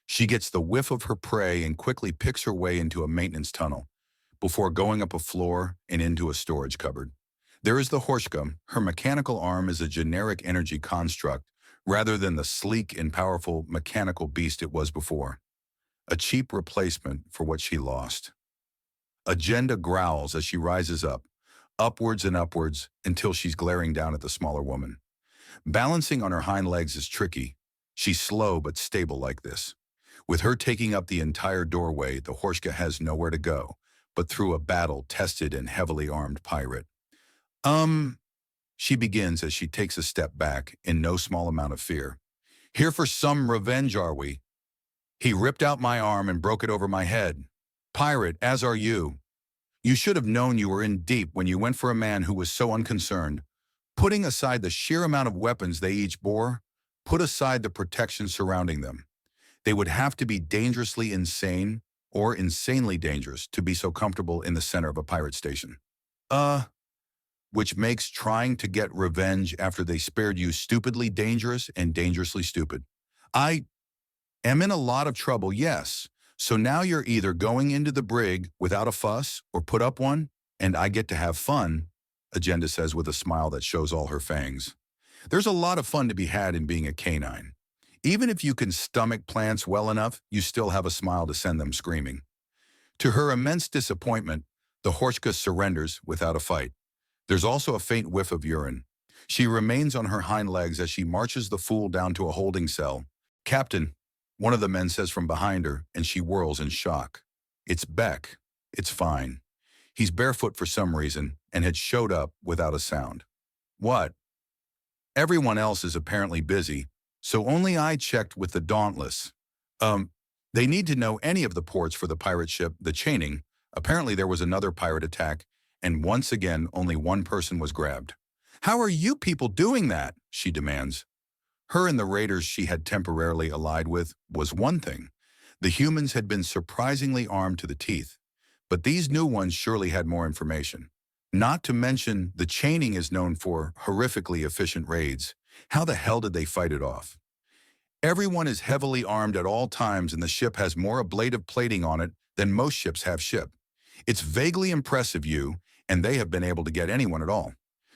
[SPEAKER 1] She gets the whiff of her prey and quickly picks her way into a maintenance tunnel before going up a floor and into a storage cupboard. There is the Horshka. Her mechanical arm is a generic energy construct rather than the sleek and powerful mechanical beast it was before. A cheap replacement for what she lost. Agenda growls as she rises up, upwards and upwards until she's glaring down at the smaller woman. Balancing on her hind legs is tricky. She's slow but stable like this. With her taking up the entire doorway, the Horshka has nowhere to go, but through a battle-tested and heavily armed pirate. She begins as she takes a step back in no small amount of fear. Here for some revenge, are we? He ripped out my arm and broke it over my head. Pirate, as are you. You should have known you were in deep when you went for a man who was so unconcerned. Putting aside the sheer amount of weapons they each bore, put aside the protection surrounding them. They would have to be dangerously insane or insanely dangerous to be so comfortable in the center of a pirate station. Which makes trying to get revenge after they spared you stupidly dangerous and dangerously stupid. I am in a lot of trouble, yes. So now you're either going into the brig without a fuss or put up one, and I get to have fun, Agenda says with a smile that shows all her fangs. There's a lot of fun to be had in being a canine. Even if you can stomach plants well enough, you still have a smile to send them screaming. To her immense disappointment, the Horshka surrenders without a fight. There's also a faint whiff of urine. She remains on her hind legs as she marches the fool down to a holding cell. Captain, one of the men says from behind her, and she whirls in shock. It's Beck. It's fine. He's barefoot for some reason and had showed up without a sound. What? Everyone else is apparently busy, so only I checked with the Dauntless. They need to know any of the ports for the pirate ship, the Chaining. Apparently there was another pirate attack, and once again only one person was grabbed. How are you people doing that? She demands. Her and the raiders she had temporarily allied with was one thing. The humans had been surprisingly armed to the teeth, but these new ones surely had more information. Not to mention, the Chaining is known for horrifically efficient raids. How the hell did they fight it off? Everyone is heavily armed at all times and the ship has more ablative plating on it than most ships have ship. It's vaguely impressive, and they have been able to get anyone at all.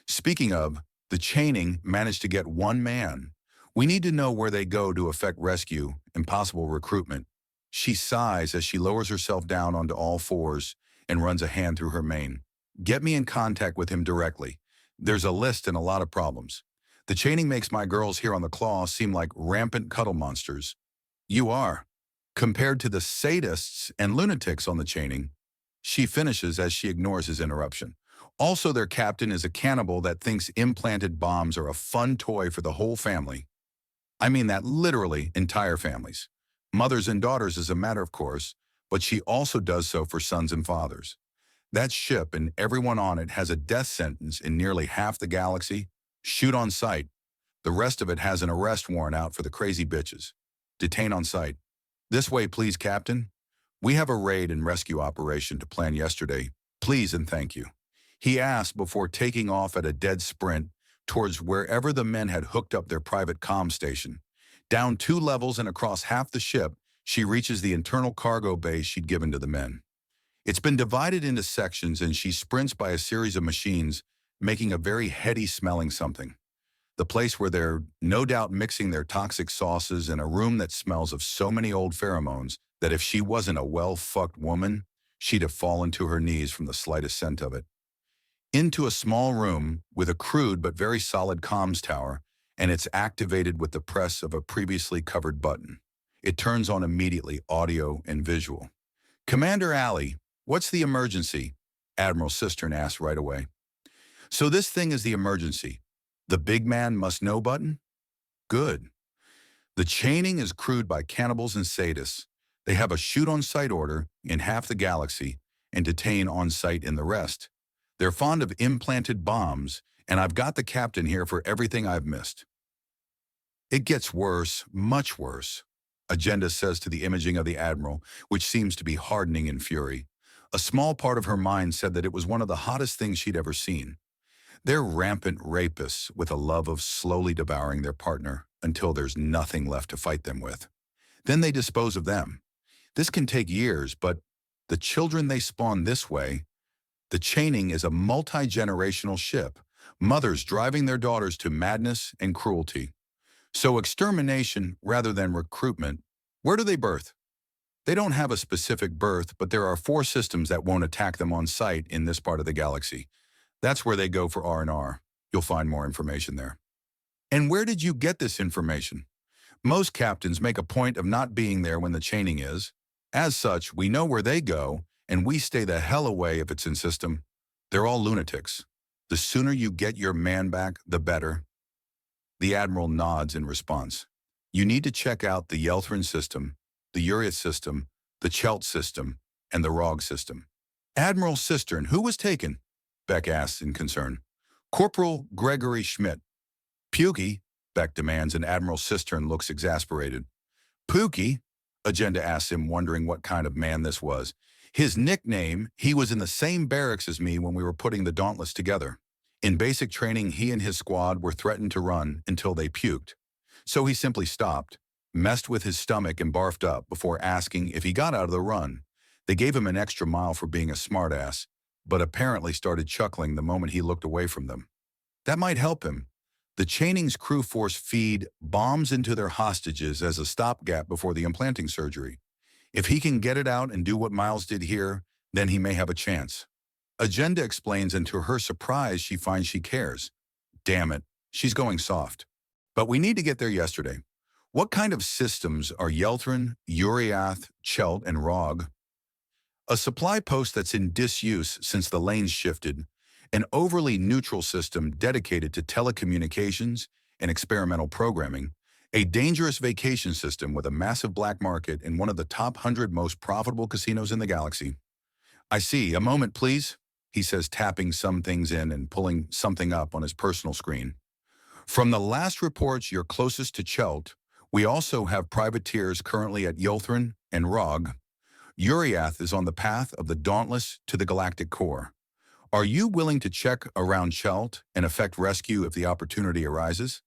[SPEAKER 1] Speaking of, the Chaining managed to get one man. We need to know where they go to effect rescue and possible recruitment. She sighs as she lowers herself down onto all fours and runs a hand through her mane. Get me in contact with him directly. There's a list and a lot of problems. The Chaining makes my girls here on the Claw seem like rampant cuddle monsters. You are. Compared to the sadists and lunatics on the Chaining, she finishes as she ignores his interruption. Also, their captain is a cannibal that thinks implanted bombs are a fun toy for the whole family. I mean that literally entire families. Mothers and daughters as a matter of course, but she also does so for sons and fathers. That ship and everyone on it has a death sentence in nearly half the galaxy. Shoot on sight. The rest of it has an arrest warrant out for the crazy bitches. Detain on sight. This way, please, Captain. We have a raid and rescue operation to plan yesterday. Please and thank you. He asked before taking off at a dead sprint towards wherever the men had hooked up their private comm station. Down 2 levels and across half the ship, she reaches the internal cargo bay she'd given to the men. It's been divided into sections and she sprints by a series of machines, making a very heady-smelling something. The place where they're no doubt mixing their toxic sauces in a room that smells of so many old pheromones that if she wasn't a well-fucked woman, she'd have fallen to her knees from the slightest scent of it. Into a small room with a crude but very solid comms tower, and it's activated with the press of a previously covered button. It turns on immediately, audio and visual. Commander Alley, what's the emergency? Admiral Cistern asked right away. So this thing is the emergency. The big man must know button? Good. The Chaining is crewed by cannibals and sadists. They have a shoot-on-sight order in half the galaxy and detain on-site in the rest. They're fond of implanted bombs, and I've got the captain here for everything I've missed. It gets worse, much worse, Agenda says to the imaging of the Admiral, which seems to be hardening in fury. A small part of her mind said that it was one of the hottest things she'd ever seen. They're rampant rapists with a love of slowly devouring their partner until there's nothing left to fight them with. Then they dispose of them. This can take years, but the children they spawn this way, The Chaining is a multi-generational ship, mothers driving their daughters to madness and cruelty. So extermination rather than recruitment. Where do they birth? They don't have a specific birth, but there are 4 systems that won't attack them on sight in this part of the galaxy. That's where they go for R&R. You'll find more information there. And where did you get this information? Most captains make a point of not being there when the chaining is. As such, we know where they go, and we stay the hell away if it's in system. They're all lunatics. The sooner you get your man back, the better. The Admiral nods in response. You need to check out the Yelthrin system, the Uriath system, the Chelt system, and the Rog system. Admiral Cistern, who was taken? Beck asks in concern. Corporal Gregory Schmidt. Pukey, Beck demands, and Admiral Cistern looks exasperated. Pookie? Agenda asks him, wondering what kind of man this was. His nickname, he was in the same barracks as me when we were putting the Dauntless together. In basic training, he and his squad were threatened to run until they puked. So he simply stopped, messed with his stomach and barfed up before asking if he got out of the run. They gave him an extra mile for being a smartass, but apparently started chuckling the moment he looked away from them. That might help him. The Chaining's crew force feed bombs into their hostages as a stopgap before the implanting surgery. If he can get it out and do what Miles did here, then he may have a chance. Agenda explains, and to her surprise, she finds she cares. Damn it, she's going soft. But we need to get there yesterday. What kind of systems are Yelthrin, Uriath, Chelt, and Rog? A supply post that's in disuse since the lanes shifted, an overly neutral system dedicated to telecommunications and experimental programming, a dangerous vacation system with a massive black market in one of the top 100 most profitable casinos in the galaxy. I see. A moment, please, he says, tapping some things in and pulling something up on his personal screen. From the last reports, you're closest to Chelt. We also have privateers currently at Yelthrin and Rog. Uriath is on the path of the Dauntless to the Galactic Core. Are you willing to check around Chelt and effect rescue if the opportunity arises?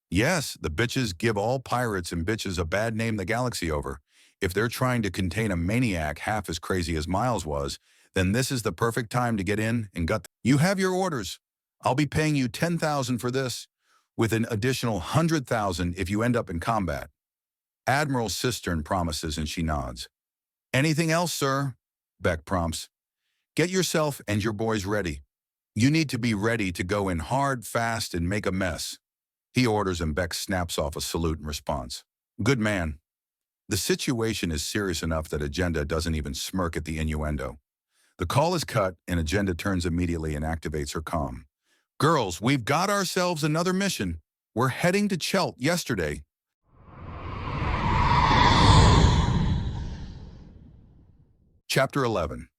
[SPEAKER 1] Yes, the bitches give all pirates and bitches a bad name the galaxy over. If they're trying to contain a maniac half as crazy as Miles was, then this is the perfect time to get in and gut. You have your orders. I'll be paying you 10,000 for this, with an additional 100,000 if you end up in combat. Admiral Cistern promises, and she nods. Anything else, sir? Beck prompts. Get yourself and your boys ready. You need to be ready to go in hard, fast, and make a mess. He orders, and Beck snaps off a salute in response. Good man. The situation is serious enough that Agenda doesn't even smirk at the innuendo. The call is cut, and Agenda turns immediately and activates her comm. Girls, we've got ourselves another mission. We're heading to Chelt yesterday. Chapter 11.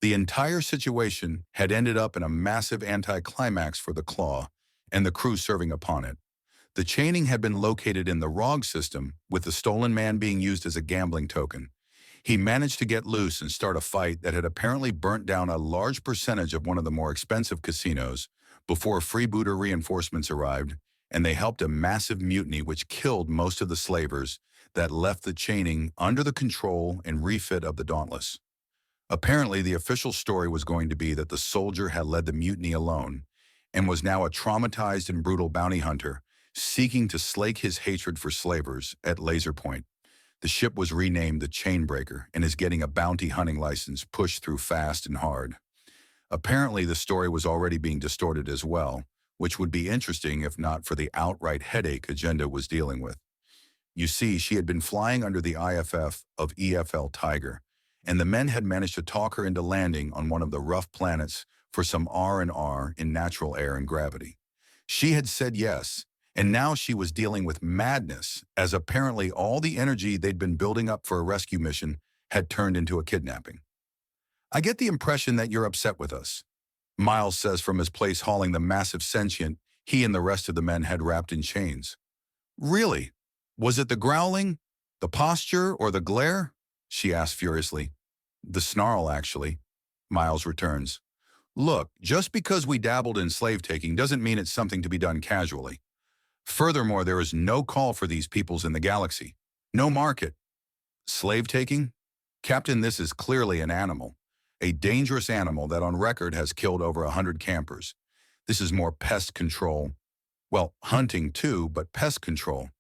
[SPEAKER 1] The entire situation had ended up in a massive anticlimax for the Claw and the crew serving upon it. The chaining had been located in the Rog system, with the stolen man being used as a gambling token. He managed to get loose and start a fight that had apparently burnt down a large percentage of one of the more expensive casinos before freebooter reinforcements arrived, and they helped a massive mutiny which killed most of the slavers that left the chaining under the control and refit of the Dauntless. Apparently, the official story was going to be that the soldier had led the mutiny alone and was now a traumatized and brutal bounty hunter seeking to slake his hatred for slavers at Laser Point. The ship was renamed the Chainbreaker and is getting a bounty hunting license pushed through fast and hard. Apparently, the story was already being distorted as well, which would be interesting if not for the outright headache Agenda was dealing with. You see, she had been flying under the IFF of EFL Tiger, and the men had managed to talk her into landing on one of the rough planets for some R&R in natural air and gravity. She had said yes, and now she was dealing with madness, as apparently all the energy they'd been building up for a rescue mission had turned into a kidnapping. I get the impression that you're upset with us, Miles says from his place hauling the massive sentient he and the rest of the men had wrapped in chains. Really? Was it the growling, the posture, or the glare? She asked furiously. The snarl, actually, Miles returns. Look, just because we dabbled in slave-taking doesn't mean it's something to be done casually. Furthermore, there is no call for these peoples in the galaxy. No market. Slave-taking? Captain, this is clearly an animal. a dangerous animal that on record has killed over 100 campers. This is more pest control. Well, hunting too, but pest control.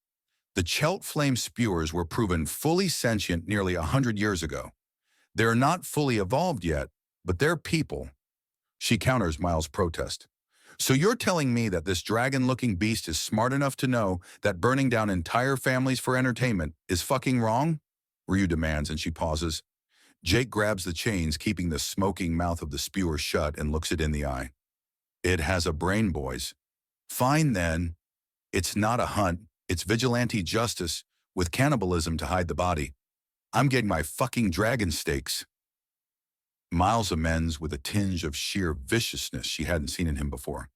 [SPEAKER 1] The Chelt flame spewers were proven fully sentient nearly 100 years ago. They're not fully evolved yet, but they're people. She counters Miles' protest. So you're telling me that this dragon-looking beast is smart enough to know that burning down entire families for entertainment is fucking wrong? Ryu demands, and she pauses. Jake grabs the chains, keeping the smoking mouth of the spewer shut, and looks it in the eye. It has a brain, boys. Fine then. It's not a hunt. It's vigilante justice with cannibalism to hide the body. I'm getting my fucking dragon steaks. Miles amends with a tinge of sheer viciousness she hadn't seen in him before.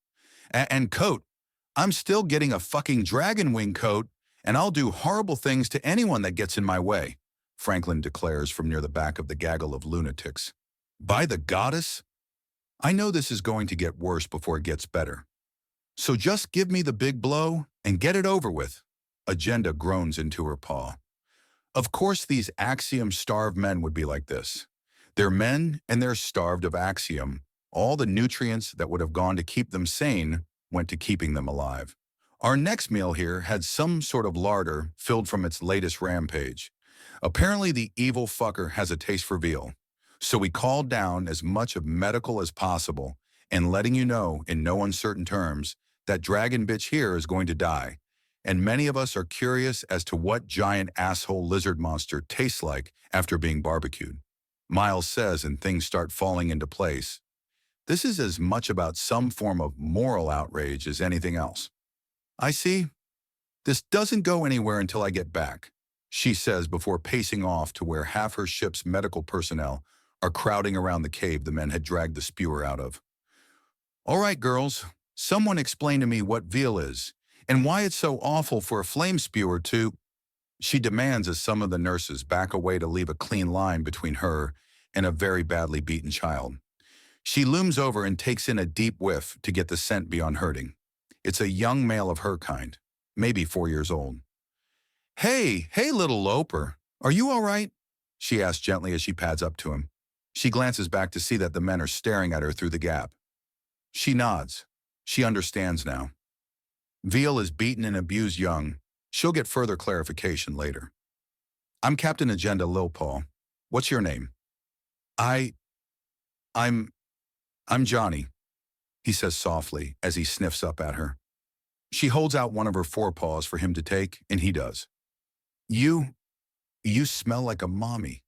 [SPEAKER 1] And coat, I'm still getting a fucking dragon wing coat, and I'll do horrible things to anyone that gets in my way, Franklin declares from near the back of the gaggle of lunatics. By the goddess? I know this is going to get worse before it gets better. So just give me the big blow and get it over with. Agenda groans into her paw. Of course these Axiom-starved men would be like this. They're men and they're starved of Axiom. All the nutrients that would have gone to keep them sane went to keeping them alive. Our next meal here had some sort of larder filled from its latest rampage. Apparently the evil fucker has a taste for veal. So we called down as much of medical as possible and letting you know in no uncertain terms that dragon bitch here is going to die. And many of us are curious as to what giant asshole lizard monster tastes like after being barbecued. Miles says, and things start falling into place. This is as much about some form of moral outrage as anything else. I see. This doesn't go anywhere until I get back, she says before pacing off to where half her ship's medical personnel are crowding around the cave the men had dragged the spewer out of. All right, girls, someone explain to me what veal is and why it's so awful for a flame spewer to... She demands as some of the nurses back away to leave a clean line between her and a very badly beaten child. She looms over and takes in a deep whiff to get the scent beyond hurting. It's a young male of her kind, maybe 4 years old. Hey, little Loper, are you all right? She asks gently as she pads up to him. She glances back to see that the men are staring at her through the gap. She nods. She understands now. Veal is beaten and abused young. She'll get further clarification later. I'm Captain Agenda Lil Paul. What's your name? I'm Johnny, he says softly as he sniffs up at her. She holds out one of her forepaws for him to take, and he does. You smell like a mommy.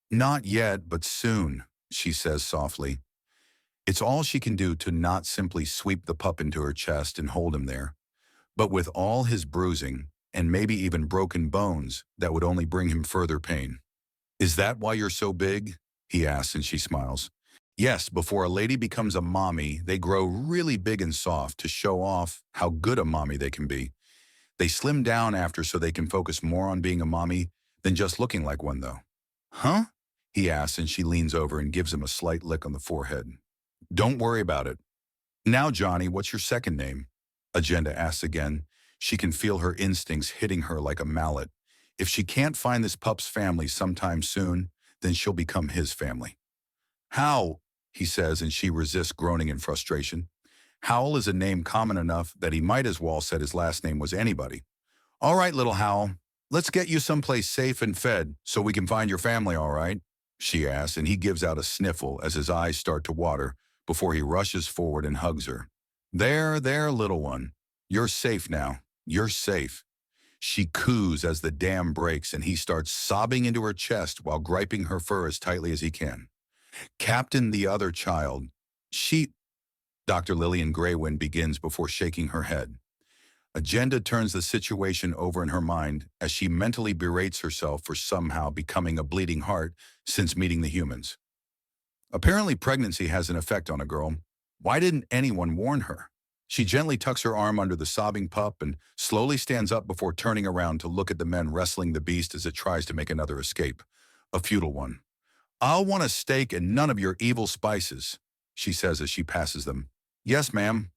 [SPEAKER 1] Not yet, but soon, she says softly. It's all she can do to not simply sweep the pup into her chest and hold him there, but with all his bruising and maybe even broken bones that would only bring him further pain. Is that why you're so big? He asks, and she smiles. Yes, before a lady becomes a mommy, they grow really big and soft to show off how good a mommy they can be. They slim down after so they can focus more on being a mommy than just looking like one, though. Huh? He asks, and she leans over and gives him a slight lick on the forehead. Don't worry about it. Now, Johnny, what's your second name? Agenda asks again. She can feel her instincts hitting her like a mallet. If she can't find this pup's family sometime soon, then she'll become his family. Howl, he says, and she resists groaning in frustration. Howl is a name common enough that he might as well said his last name was anybody. All right, little Howl, let's get you someplace safe and fed so we can find your family, all right? She asks, and he gives out a sniffle as his eyes start to water before he rushes forward and hugs her. There, little one. You're safe now. You're safe. She coos as the dam breaks and he starts sobbing into her chest while griping her fur as tightly as he can. Captain the other child. Dr. Lillian Greywind begins before shaking her head. Agenda turns the situation over in her mind as she mentally berates herself for somehow becoming a bleeding heart since meeting the humans. Apparently pregnancy has an effect on a girl. Why didn't anyone warn her? She gently tucks her arm under the sobbing pup and slowly stands up before turning around to look at the men wrestling the beast as it tries to make another escape. A futile one. I'll want a steak and none of your evil spices, she says as she passes them. Yes, ma'am.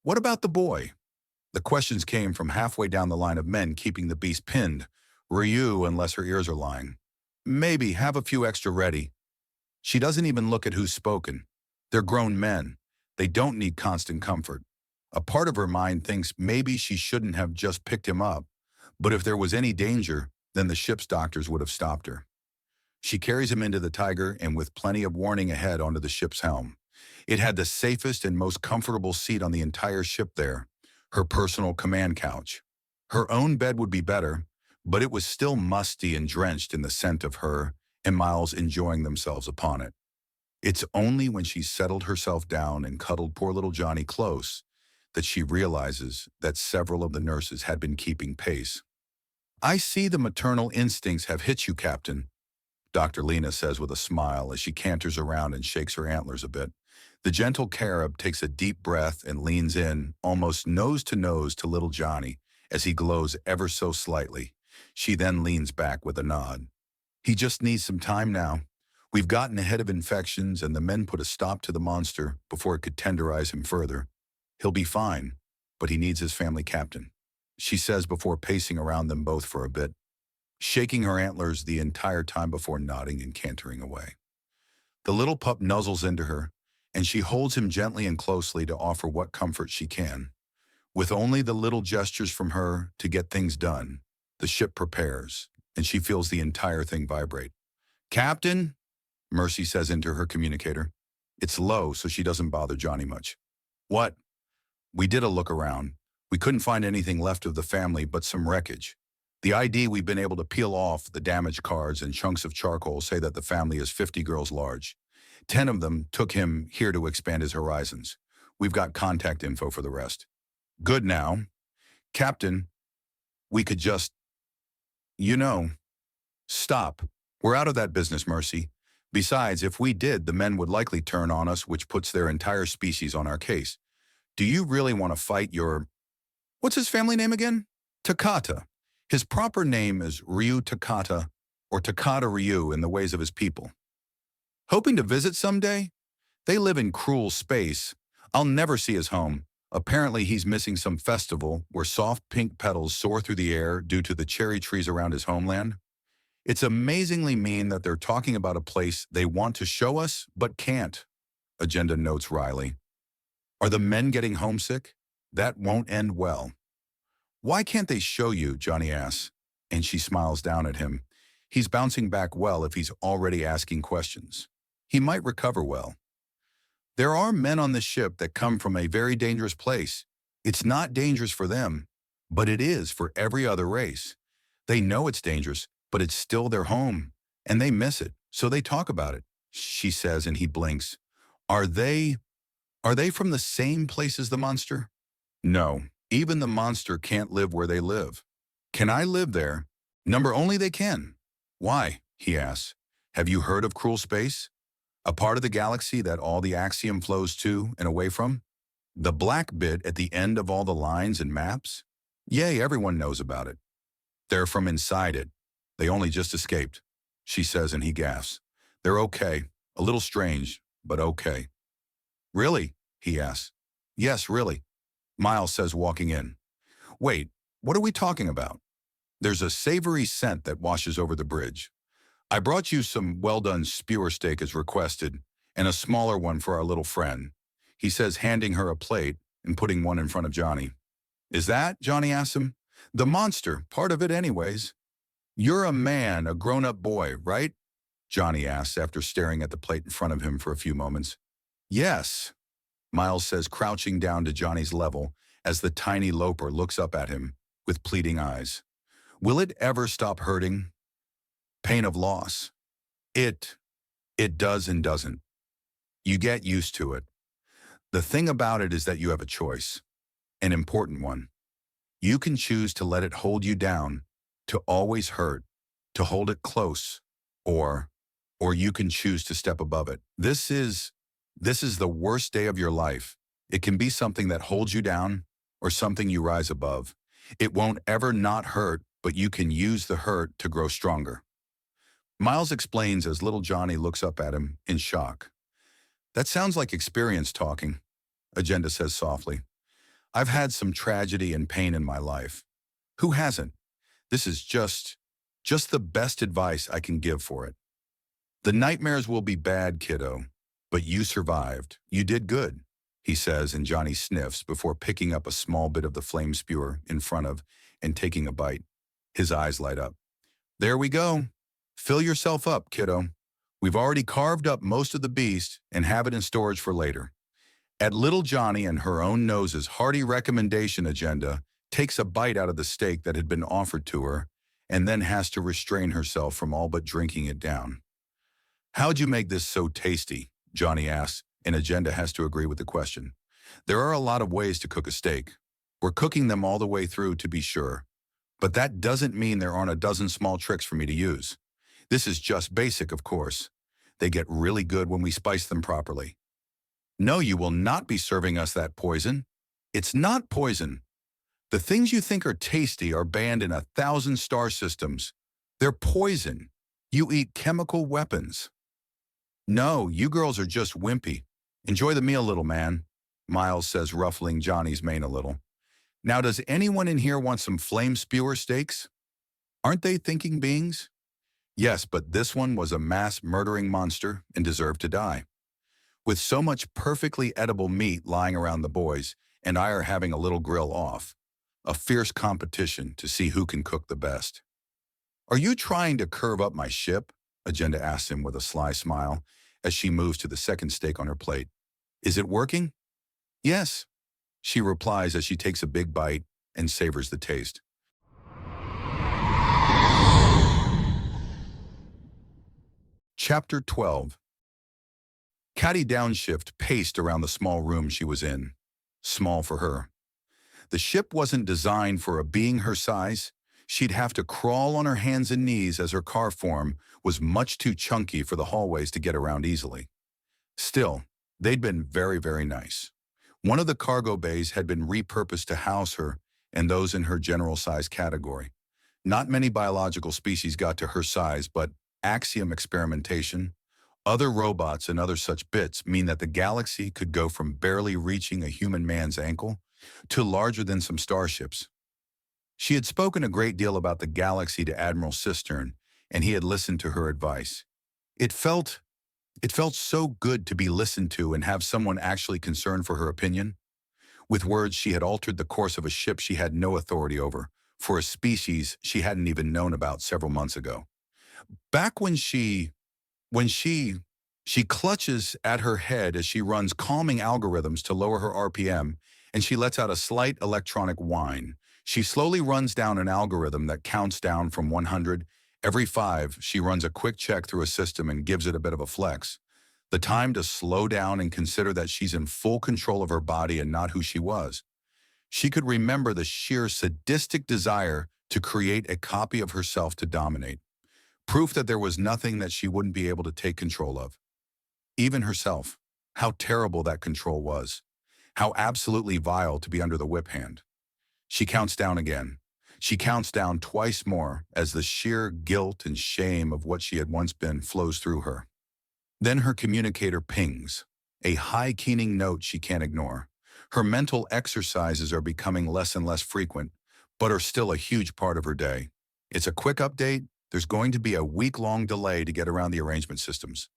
[SPEAKER 1] What about the boy? The questions came from halfway down the line of men keeping the beast pinned. Ryu, unless her ears are lying. Maybe have a few extra ready. She doesn't even look at who's spoken. They're grown men. They don't need constant comfort. A part of her mind thinks maybe she shouldn't have just picked him up, but if there was any danger, then the ship's doctors would have stopped her. She carries him into the Tiger and with plenty of warning ahead onto the ship's helm. It had the safest and most comfortable seat on the entire ship there, her personal command couch. Her own bed would be better, but it was still musty and drenched in the scent of her and Miles enjoying themselves upon it. It's only when she settled herself down and cuddled poor little Johnny close that she realizes that several of the nurses had been keeping pace. "I see the maternal instincts have hit you, Captain," Dr. Lena says with a smile as she canters around and shakes her antlers a bit. The gentle Carib takes a deep breath and leans in, almost nose to little Johnny, as he glows ever so slightly. She then leans back with a nod. "He just needs some time now. We've gotten ahead of infections and the men put a stop to the monster before it could tenderize him further. He'll be fine, but he needs his family captain," she says before pacing around them both for a bit, shaking her antlers the entire time before nodding and cantering away. The little pup nuzzles into her, and she holds him gently and closely to offer what comfort she can. With only the little gestures from her to get things done, the ship prepares, and she feels the entire thing vibrate. "Captain," Mercy says into her communicator. It's low, so she doesn't bother Johnny much. "What?" "We did a look around. We couldn't find anything left of the family but some wreckage. The ID we've been able to peel off the damaged cards and chunks of charcoal say that the family is 50 girls large. 10 of them took him here to expand his horizons. We've got contact info for the rest." "Good now. Captain, we could just, you know." "Stop. We're out of that business, Mercy. Besides, if we did, the men would likely turn on us, which puts their entire species on our case. Do you really want to fight your... What's his family name again?" "Takata. His proper name is Ryu Takata, or Takata Ryu in the ways of his people. Hoping to visit someday? They live in cruel space. I'll never see his home. Apparently he's missing some festival where soft pink petals soar through the air due to the cherry trees around his homeland. It's amazingly mean that they're talking about a place they want to show us but can't," Agenda notes wryly. "Are the men getting homesick? That won't end well." "Why can't they show you?" Johnny asks, and she smiles down at him. He's bouncing back well if he's already asking questions. He might recover well. "There are men on this ship that come from a very dangerous place. It's not dangerous for them, but it is for every other race. They know it's dangerous, but it's still their home, and they miss it, so they talk about it," she says, and he blinks. Are they from the same place as the monster?" "No, even the monster can't live where they live." "Can I live there?" "Number only they can." "Why?" he asks. "Have you heard of cruel space? A part of the galaxy that all the axiom flows to and away from? The black bit at the end of all the lines and maps? Yay, everyone knows about it. They're from inside it. They only just escaped," she says, and he gasps. "They're okay. A little strange, but okay." "Really?" he asks. "Yes, really," Miles says, walking in. "Wait, what are we talking about?" "There's a savory scent that washes over the bridge. I brought you some well-done skewer steak as requested, and a smaller one for our little friend," he says, handing her a plate and putting one in front of Johnny. "Is that?" Johnny asks him. "The monster, part of it anyways." "You're a man, a grown-up boy, right?" Johnny asks after staring at the plate in front of him for a few moments. "Yes," Miles says, crouching down to Johnny's level as the tiny loper looks up at him with pleading eyes. "Will it ever stop hurting? Pain of loss. It does and doesn't. You get used to it. The thing about it is that you have a choice, an important one. You can choose to let it hold you down, to always hurt, to hold it close, or you can choose to step above it. This is the worst day of your life. It can be something that holds you down or something you rise above. It won't ever not hurt, but you can use the hurt to grow stronger." Miles explains as little Johnny looks up at him in shock. "That sounds like experience talking," Agenda says softly. "I've had some tragedy and pain in my life. Who hasn't? This is just the best advice I can give for it." The nightmares will be bad, kiddo, but you survived. You did good, he says, and Johnny sniffs before picking up a small bit of the flame spewer in front of and taking a bite. His eyes light up. There we go. Fill yourself up, kiddo. We've already carved up most of the beast and have it in storage for later. At little Johnny and her own nose's hearty recommendation agenda takes a bite out of the steak that had been offered to her and then has to restrain herself from all but drinking it down. How'd you make this so tasty? Johnny asks, and Agenda has to agree with the question. There are a lot of ways to cook a steak. We're cooking them all the way through to be sure. But that doesn't mean there aren't a dozen small tricks for me to use. This is just basic, of course. They get really good when we spice them properly. No, you will not be serving us that poison. It's not poison. The things you think are tasty are banned in 1,000 star systems. They're poison. You eat chemical weapons. No, you girls are just wimpy. Enjoy the meal, little man, Miles says, ruffling Johnny's mane a little. Now, does anyone in here want some flame spewer steaks? Aren't they thinking beings? Yes, but this one was a mass murdering monster and deserved to die. With so much perfectly edible meat lying around, the boys and I are having a little grill off. A fierce competition to see who can cook the best. Are you trying to curve up my ship? Agenda asks him with a sly smile as she moves to the second steak on her plate. Is it working? Yes, she replies as she takes a big bite and savors the taste. Chapter 12. Catty Downshift paced around the small room she was in. Small for her. The ship wasn't designed for a being her size. She'd have to crawl on her hands and knees as her car form was much too chunky for the hallways to get around easily. Still, they'd been very, very nice. One of the cargo bays had been repurposed to house her and those in her general size category. Not many biological species got to her size, but Axiom experimentation, other robots and other such bits mean that the galaxy could go from barely reaching a human man's ankle to larger than some starships. She had spoken a great deal about the galaxy to Admiral Cistern, and he had listened to her advice. It felt so good to be listened to and have someone actually concerned for her opinion. With words, she had altered the course of a ship she had no authority over, for a species she hadn't even known about several months ago. Back when she clutches at her head as she runs calming algorithms to lower her RPM, and she lets out a slight electronic whine. She slowly runs down an algorithm that counts down from 100. Every 5, she runs a quick check through a system and gives it a bit of a flex. The time to slow down and consider that she's in full control of her body and not who she was. She could remember the sheer sadistic desire to create a copy of herself to dominate. Proof that there was nothing that she wouldn't be able to take control of. Even herself. How terrible that control was. How absolutely vile to be under the whip hand. She counts down again. She counts down twice more as the sheer guilt and shame of what she had once been flows through her. Then her communicator pings, a high-keening note she can't ignore. Her mental exercises are becoming less and less frequent, but are still a huge part of her day. It's a quick update. There's going to be a week-long delay to get around the arrangement systems.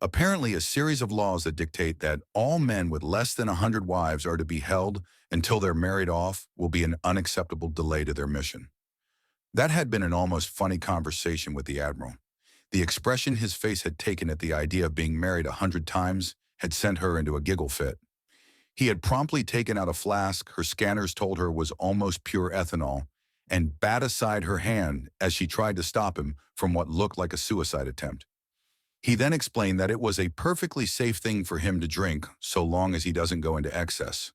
[SPEAKER 1] Apparently, a series of laws that dictate that all men with less than 100 wives are to be held until they're married off will be an unacceptable delay to their mission. That had been an almost funny conversation with the Admiral. The expression his face had taken at the idea of being married 100 times had sent her into a giggle fit. He had promptly taken out a flask her scanners told her was almost pure ethanol and bat aside her hand as she tried to stop him from what looked like a suicide attempt. He then explained that it was a perfectly safe thing for him to drink so long as he doesn't go into excess.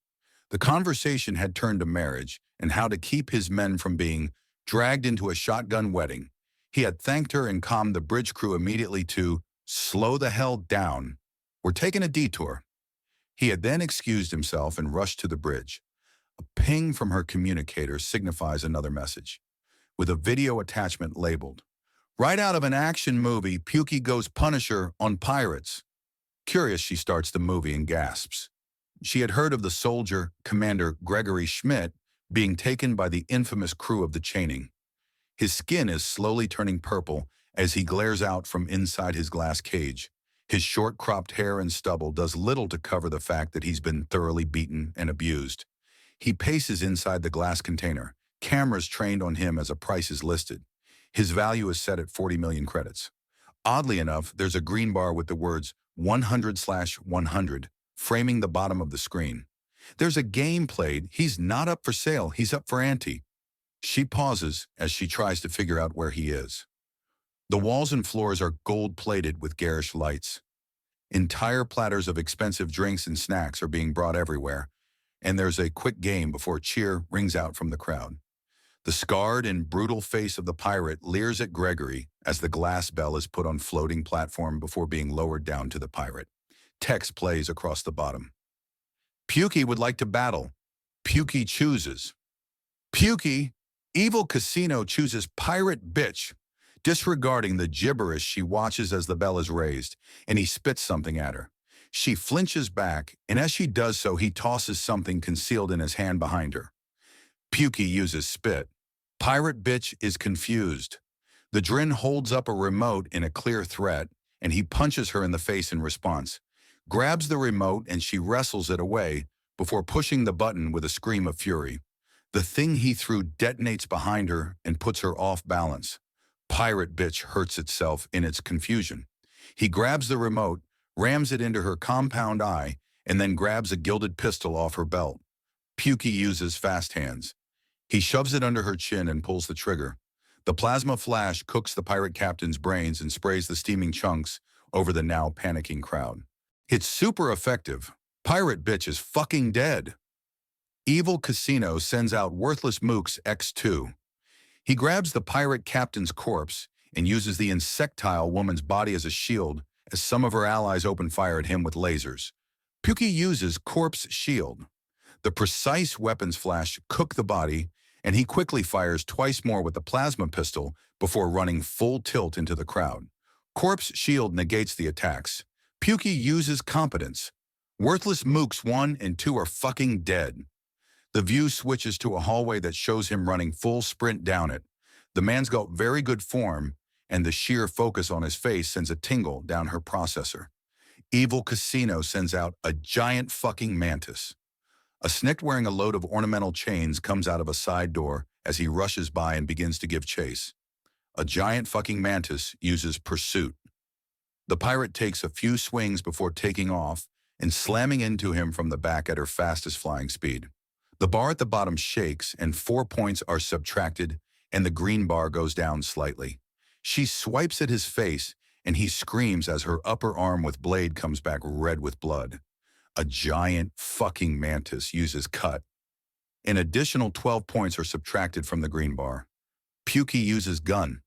[SPEAKER 1] The conversation had turned to marriage and how to keep his men from being dragged into a shotgun wedding. He had thanked her and calmed the bridge crew immediately to slow the hell down. We're taking a detour. He had then excused himself and rushed to the bridge. A ping from her communicator signifies another message, with a video attachment labeled, "Right out of an action movie, Pukey goes Punisher on pirates." Curious, she starts the movie and gasps. She had heard of the soldier, Commander Gregory Schmidt, being taken by the infamous crew of the Chaining. His skin is slowly turning purple as he glares out from inside his glass cage. His short-cropped hair and stubble does little to cover the fact that he's been thoroughly beaten and abused. He paces inside the glass container, cameras trained on him as a price is listed. His value is set at 40 million credits. Oddly enough, there's a green bar with the words 100/100 framing the bottom of the screen. There's a game played. He's not up for sale, he's up for ante. She pauses as she tries to figure out where he is. The walls and floors are gold-plated with garish lights. Entire platters of expensive drinks and snacks are being brought everywhere, and there's a quick game before cheer rings out from the crowd. The scarred and brutal face of the pirate leers at Gregory as the glass bell is put on floating platform before being lowered down to the pirate. Text plays across the bottom. Pukey would like to battle. Pukey chooses. Pukey, Evil Casino chooses pirate bitch. Disregarding the gibberish, she watches as the bell is raised, and he spits something at her. She flinches back, and as she does so, he tosses something concealed in his hand behind her. Pukey uses spit. Pirate bitch is confused. The Drin holds up a remote in a clear threat, and he punches her in the face in response. Grabs the remote and she wrestles it away before pushing the button with a scream of fury. The thing he threw detonates behind her and puts her off balance. Pirate bitch hurts itself in its confusion. He grabs the remote, rams it into her compound eye, and then grabs a gilded pistol off her belt. Pukey uses fast hands. He shoves it under her chin and pulls the trigger. The plasma flash cooks the pirate captain's brains and sprays the steaming chunks over the now panicking crowd. It's super effective. Pirate bitch is fucking dead. Evil Casino sends out Worthless Mooks X2. He grabs the pirate captain's corpse and uses the insectile woman's body as a shield as some of her allies open fire at him with lasers. Pukey uses Corpse Shield. The precise weapons flash cook the body, and he quickly fires twice more with the plasma pistol before running full tilt into the crowd. Corpse Shield negates the attacks. Pukey uses Competence. Worthless Mooks 1 and 2 are fucking dead. The view switches to a hallway that shows him running full sprint down it. The man's got very good form, and the sheer focus on his face sends a tingle down her processor. Evil Casino sends out a giant fucking mantis. A snick wearing a load of ornamental chains comes out of a side door as he rushes by and begins to give chase. A giant fucking mantis uses Pursuit. The pirate takes a few swings before taking off and slamming into him from the back at her fastest flying speed. The bar at the bottom shakes and 4 points are subtracted and the green bar goes down slightly. She swipes at his face and he screams as her upper arm with blade comes back red with blood. A giant fucking mantis uses Cut. An additional 12 points are subtracted from the green bar. Pukey uses Gun.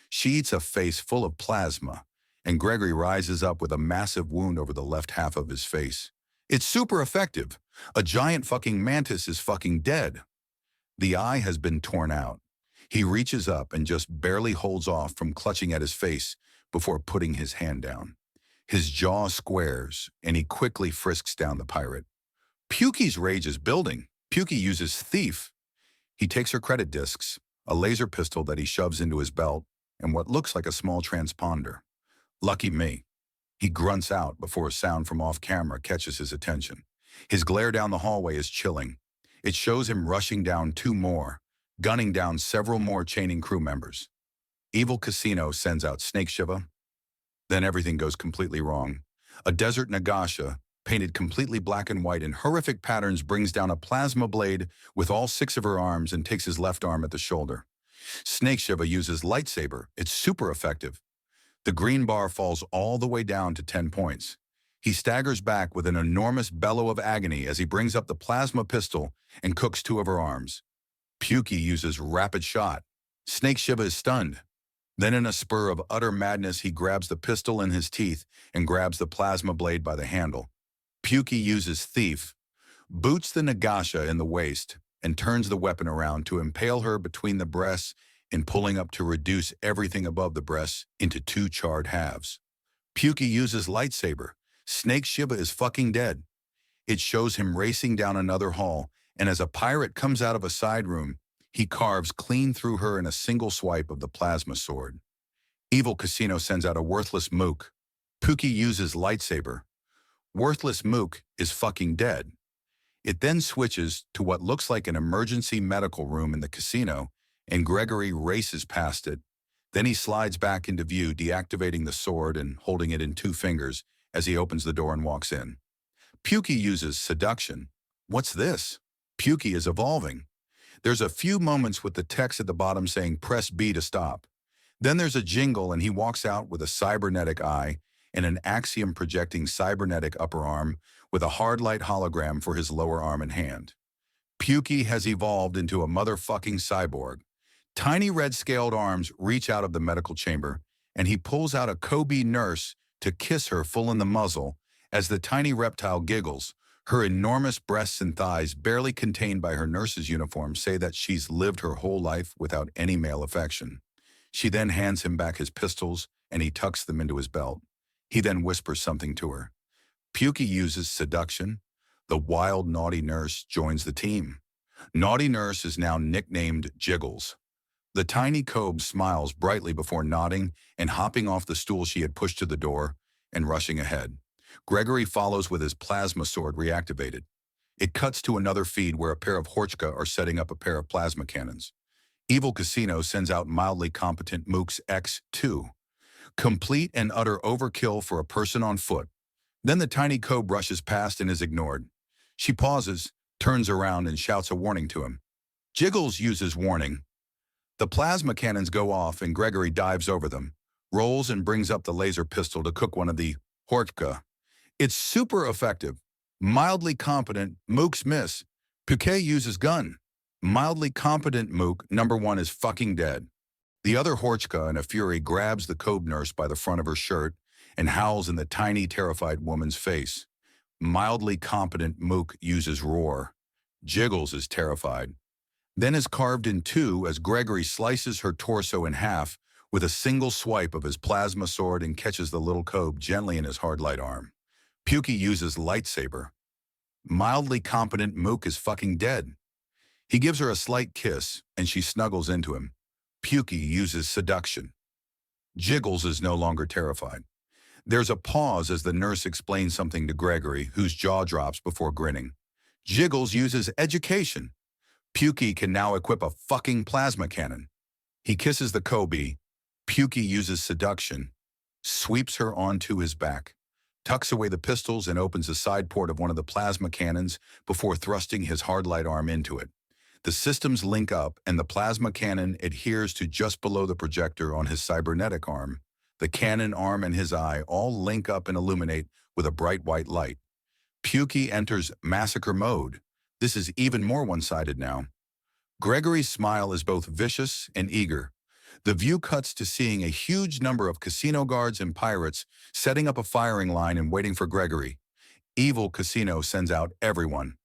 [SPEAKER 1] She eats a face full of plasma, and Gregory rises up with a massive wound over the left half of his face. It's super effective. A giant fucking mantis is fucking dead. The eye has been torn out. He reaches up and just barely holds off from clutching at his face before putting his hand down. His jaw squares, and he quickly frisks down the pirate. Pukey's rage is building. Pukey uses Thief. He takes her credit discs, a laser pistol that he shoves into his belt, and what looks like a small transponder. Lucky me. He grunts out before a sound from off-camera catches his attention. His glare down the hallway is chilling. It shows him rushing down 2 more, gunning down several more chaining crew members. Evil Casino sends out Snake Shiva. Then everything goes completely wrong. A desert Nagasha, painted completely black and white in horrific patterns, brings down a plasma blade with all 6 of her arms and takes his left arm at the shoulder. Snake Shiva uses Lightsaber. It's super effective. The green bar falls all the way down to 10 points. He staggers back with an enormous bellow of agony as he brings up the plasma pistol and cooks 2 of her arms. Pukey uses Rapid Shot. Snake Shiva is stunned. Then in a spur of utter madness, he grabs the pistol in his teeth and grabs the plasma blade by the handle. Pukey uses Thief, boots the Nagasha in the waist, and turns the weapon around to impale her between the breasts and pulling up to reduce everything above the breasts into 2 charred halves. Pukey uses Lightsaber. Snake Shiva is fucking dead. It shows him racing down another hall, and as a pirate comes out of a side room, he carves clean through her in a single swipe of the plasma sword. Evil Casino sends out a worthless mook. Pookie uses lightsaber. Worthless mook is fucking dead. It then switches to what looks like an emergency medical room in the casino, and Gregory races past it. Then he slides back into view, deactivating the sword and holding it in 2 fingers as he opens the door and walks in. Pookie uses seduction. What's this? Pookie is evolving. There's a few moments with the text at the bottom saying press B to stop. Then there's a jingle and he walks out with a cybernetic eye and an axiom projecting cybernetic upper arm with a hard light hologram for his lower arm and hand. Pookie has evolved into a motherfucking cyborg. Tiny red scaled arms reach out of the medical chamber, and he pulls out a Kobe nurse to kiss her full in the muzzle as the tiny reptile giggles. Her enormous breasts and thighs, barely contained by her nurse's uniform, say that she's lived her whole life without any male affection. She then hands him back his pistols, and he tucks them into his belt. He then whispers something to her. Pookie uses seduction. The wild, naughty nurse joins the team. Naughty Nurse is now nicknamed Jiggles. The tiny Kobe smiles brightly before nodding and hopping off the stool she had pushed to the door and rushing ahead. Gregory follows with his plasma sword reactivated. It cuts to another feed where a pair of Horchka are setting up a pair of plasma cannons. Evil Casino sends out mildly competent Mooks X2. Complete and utter overkill for a person on foot. Then the tiny Kobe brushes past and is ignored. She pauses, turns around, and shouts a warning to him. Jiggles uses warning. The plasma cannons go off and Gregory dives over them, rolls and brings up the laser pistol to cook one of the Horchka. It's super effective. Mildly competent Mooks miss. Pookie uses gun. Mildly competent Mook #1 is fucking dead. The other Horchka, in a fury, grabs the Kobe nurse by the front of her shirt and howls in the tiny, terrified woman's face. Mildly competent Mook uses roar. Jiggles is terrified. Then is carved in 2 as Gregory slices her torso in half with a single swipe of his plasma sword and catches the little Kobe gently in his hard light arm. Pookie uses lightsaber. Mildly competent Mook is fucking dead. He gives her a slight kiss, and she snuggles into him. Pookie uses seduction. Jiggles is no longer terrified. There's a pause as the nurse explains something to Gregory, whose jaw drops before grinning. Jiggles uses education. Pookie can now equip a fucking plasma cannon. He kisses the Kobe. Pookie uses seduction, sweeps her onto his back, tucks away the pistols and opens the side port of one of the plasma cannons before thrusting his hard light arm into it. The systems link up and the plasma cannon adheres to just below the projector on his cybernetic arm. The cannon arm and his eye all link up and illuminate with a bright white light. Pookie enters massacre mode. This is even more one-sided now. Gregory's smile is both vicious and eager. The view cuts to seeing a huge number of casino guards and pirates setting up a firing line and waiting for Gregory. Evil Casino sends out everyone.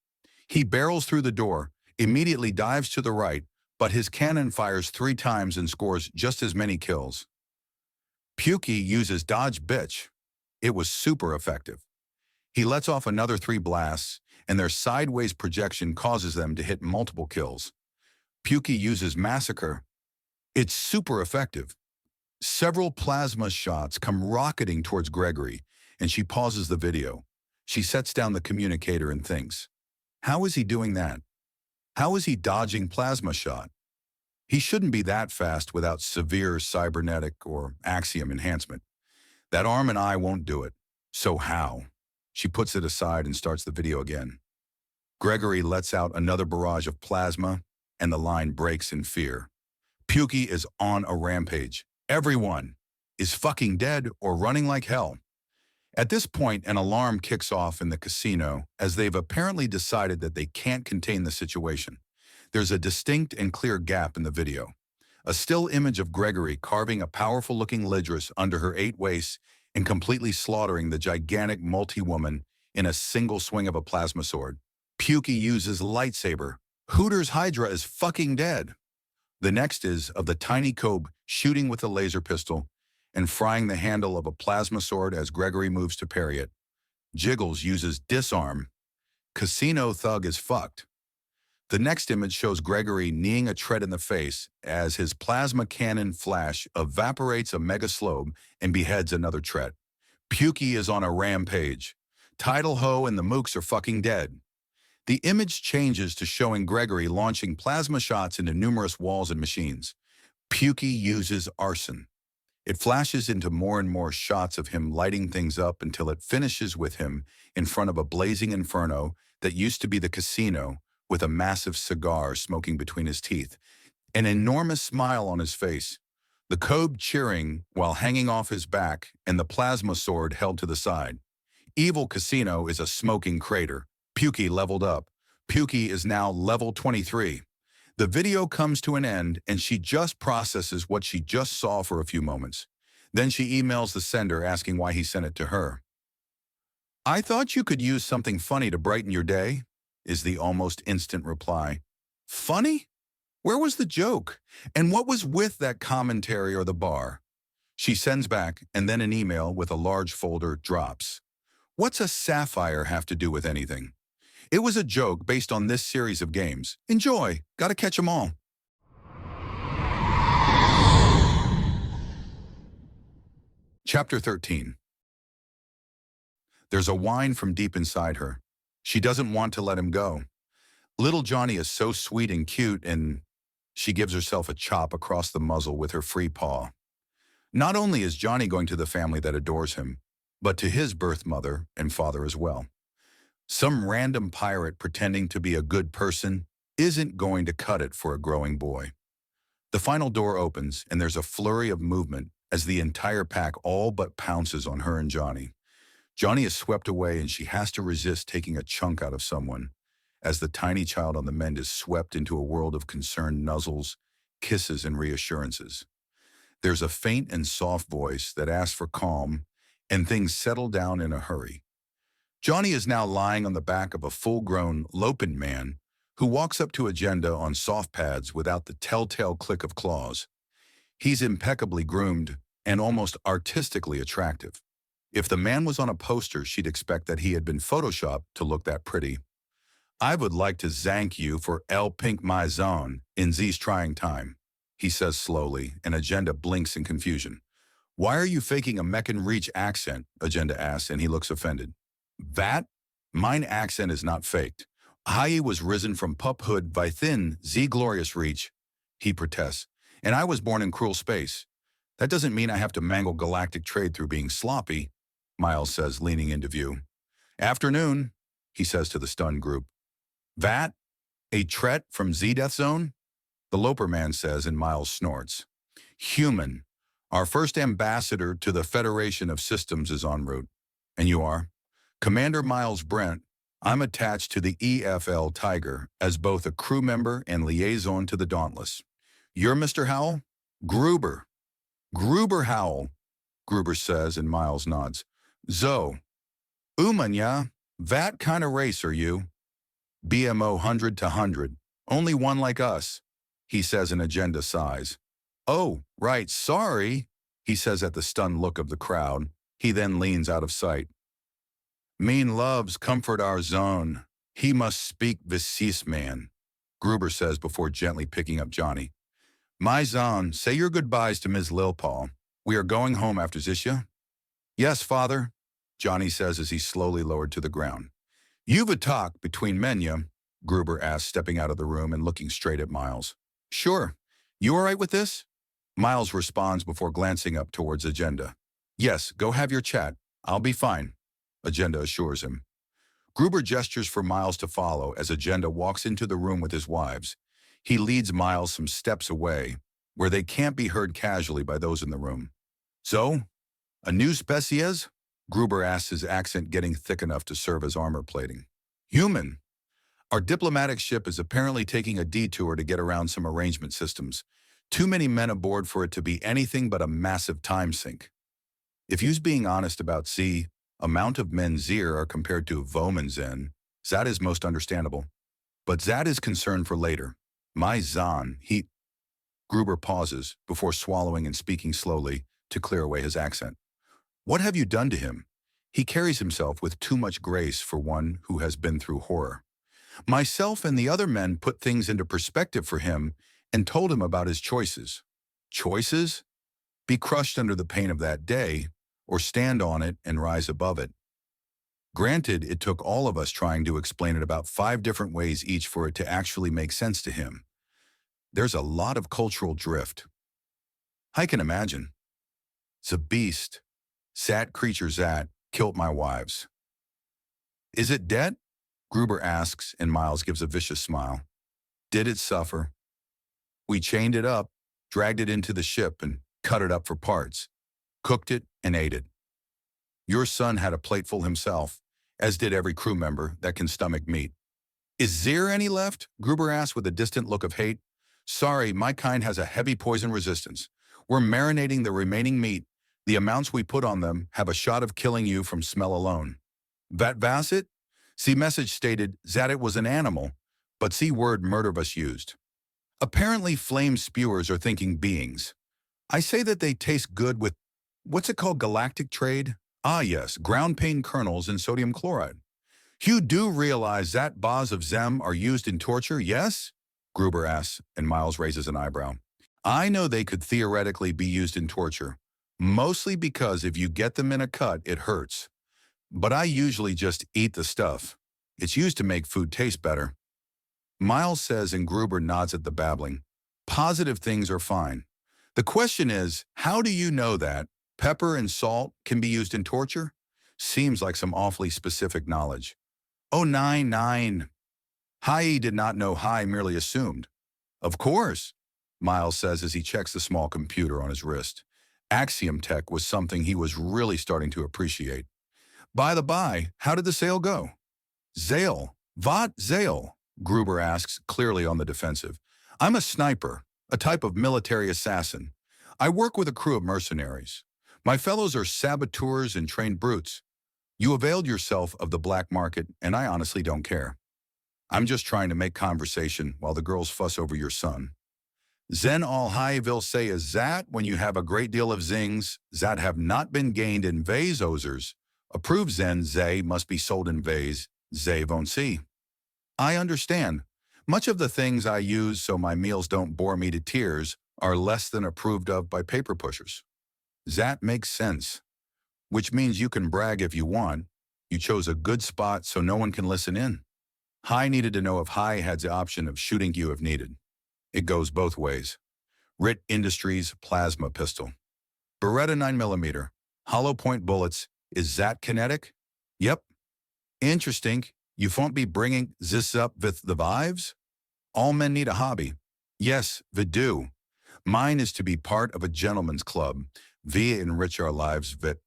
[SPEAKER 1] He barrels through the door, immediately dives to the right, but his cannon fires 3 times and scores just as many kills. Pookie uses dodge bitch. It was super effective. He lets off another 3 blasts, and their sideways projection causes them to hit multiple kills. Pookie uses massacre. It's super effective. Several plasma shots come rocketing towards Gregory, and she pauses the video. She sets down the communicator and thinks, how is he doing that? How is he dodging plasma shot? He shouldn't be that fast without severe cybernetic or axiom enhancement. That arm and eye won't do it. So how? She puts it aside and starts the video again. Gregory lets out another barrage of plasma, and the line breaks in fear. Pookie is on a rampage. Everyone is fucking dead or running like hell. At this point, an alarm kicks off in the casino as they've apparently decided that they can't contain the situation. There's a distinct and clear gap in the video. A still image of Gregory carving a powerful-looking Lidris under her 8 waists and completely slaughtering the gigantic multi-woman in a single swing of a plasma sword. Pookie uses lightsaber. Hooters Hydra is fucking dead. The next is of the tiny Kobe shooting with a laser pistol and frying the handle of a plasma sword as Gregory moves to parry it. Jiggles uses disarm. Casino Thug is fucked. The next image shows Gregory kneeing a tread in the face as his plasma cannon flash evaporates a megaslobe and beheads another tread. Pukey is on a rampage. Tidal Ho and the Mooks are fucking dead. The image changes to showing Gregory launching plasma shots into numerous walls and machines. Pukey uses arson. It flashes into more and more shots of him lighting things up until it finishes with him in front of a blazing inferno that used to be the casino, with a massive cigar smoking between his teeth, an enormous smile on his face, the Kobe cheering while hanging off his back, and the plasma sword held to the side. Evil Casino is a smoking crater. Pukey leveled up. Pukey is now level 23. The video comes to an end, and she just processes what she just saw for a few moments. Then she emails the sender asking why he sent it to her. "I thought you could use something funny to brighten your day," is the almost instant reply. Funny? Where was the joke? And what was with that commentary or the bar? She sends back, and then an email with a large folder drops. What's a sapphire have to do with anything? It was a joke based on this series of games. Enjoy. Gotta catch 'em all. Chapter 13. There's a whine from deep inside her. She doesn't want to let him go. Little Johnny is so sweet and cute, and she gives herself a chop across the muzzle with her free paw. Not only is Johnny going to the family that adores him, but to his birth mother and father as well. Some random pirate pretending to be a good person isn't going to cut it for a growing boy. The final door opens, and there's a flurry of movement as the entire pack all but pounces on her and Johnny. Johnny is swept away, and she has to resist taking a chunk out of someone, as the tiny child on the mend is swept into a world of concerned nuzzles, kisses, and reassurances. There's a faint and soft voice that asks for calm, and things settle down in a hurry. Johnny is now lying on the back of a full-grown Lopen man who walks up to Agenda on soft pads without the telltale click of claws. He's impeccably groomed and almost artistically attractive. If the man was on a poster, she'd expect that he had been photoshopped to look that pretty. "I would like to thank you for El Pink My Zone in these trying time," he says slowly, and Agenda blinks in confusion. "Why are you faking a Meccan Reach accent?" Agenda asks, and he looks offended. "That? Mine accent is not faked. I was risen from puphood by thin, Z glorious reach," he protests, "and I was born in cruel space. That doesn't mean I have to mangle galactic trade through being sloppy," Miles says, leaning into view. "Afternoon," he says to the stunned group. "That? A Tret from Z-Death Zone?" the Loper man says, and Miles snorts. "Human. Our first ambassador to the Federation of Systems is en route. And you are?" "Commander Miles Brent. I'm attached to the EFL Tiger as both a crew member and liaison to the Dauntless." "You're Mr. Howell?" "Gruber. Gruber Howell," Gruber says, and Miles nods. "Zo. Umanya, that kind of race are you?" "BMO 100 to 100. Only one like us," he says, and Agenda sighs. "Oh, right, sorry," he says at the stunned look of the crowd. He then leans out of sight. "Mean loves comfort our zone. He must speak Visis man," Gruber says before gently picking up Johnny. "My zone, say your goodbyes to Ms. Lilpaw. We are going home after Zisha." "Yes, father," Johnny says as he's slowly lowered to the ground. "You've a talk between Menya," Gruber asks, stepping out of the room and looking straight at Miles. "Sure. You all right with this?" Miles responds before glancing up towards Agenda. "Yes, go have your chat. I'll be fine," Agenda assures him. Gruber gestures for Miles to follow as Agenda walks into the room with his wives. He leads Miles some steps away, where they can't be heard casually by those in the room. "So, a new species?" Gruber asks, his accent getting thick enough to serve as armor plating. "Human. Our diplomatic ship is apparently taking a detour to get around some arrangement systems. Too many men aboard for it to be anything but a massive time sink. If you's being honest about C, amount of men Zir are compared to Vomenzen, that is most understandable. But that is concern for later. My Zahn, he..." Gruber pauses before swallowing and speaking slowly to clear away his accent. "What have you done to him? He carries himself with too much grace for one who has been through horror." Myself and the other men put things into perspective for him and told him about his choices. Choices? Be crushed under the pain of that day, or stand on it and rise above it. Granted, it took all of us trying to explain it about 5 different ways each for it to actually make sense to him. There's a lot of cultural drift. I can imagine. It's a beast. Sat creature Zat killed my wives. Is it dead? Gruber asks, and Miles gives a vicious smile. Did it suffer? We chained it up, dragged it into the ship, and cut it up for parts. Cooked it and ate it. Your son had a plateful himself, as did every crew member that can stomach meat. Is there any left? Gruber asked with a distant look of hate. Sorry, my kind has a heavy poison resistance. We're marinating the remaining meat. The amounts we put on them have a shot of killing you from smell alone. Vat Vasset? See message stated that it was an animal, but see word murder was used. Apparently flame spewers are thinking beings. I say that they taste good with, what's it called, galactic trade? Ah yes, ground pain kernels and sodium chloride. You do realize that bars of them are used in torture, yes? Gruber asks, and Miles raises an eyebrow. I know they could theoretically be used in torture, mostly because if you get them in a cut, it hurts. But I usually just eat the stuff. It's used to make food taste better. Miles says, and Gruber nods at the babbling. Positive things are fine. The question is, how do you know that pepper and salt can be used in torture? Seems like some awfully specific knowledge. Oh, nine. Hai did not know Hai merely assumed. Of course, Miles says as he checks the small computer on his wrist. Axiom Tech was something he was really starting to appreciate. By the by, how did the sale go? Zale. What Zale? Gruber asks, clearly on the defensive. I'm a sniper, a type of military assassin. I work with a crew of mercenaries. My fellows are saboteurs and trained brutes. You availed yourself of the black market, and I honestly don't care. I'm just trying to make conversation while the girls fuss over your son. Zen all high will say is that when you have a great deal of zings that have not been gained in vase ozers, approved zen zay must be sold in vase, zay won't see. I understand. Much of the things I use so my meals don't bore me to tears are less than approved of by paper pushers. That makes sense. Which means you can brag if you want. You chose a good spot so no one can listen in. Hai needed to know if Hai had the option of shooting you if needed. It goes both ways. RIT Industries plasma pistol. Beretta 9mm, hollow point bullets. Is that kinetic? Yep. Interesting. You won't be bringing this up with the wives? All men need a hobby. Yes, we do. Mine is to be part of a gentleman's club. We enrich our lives with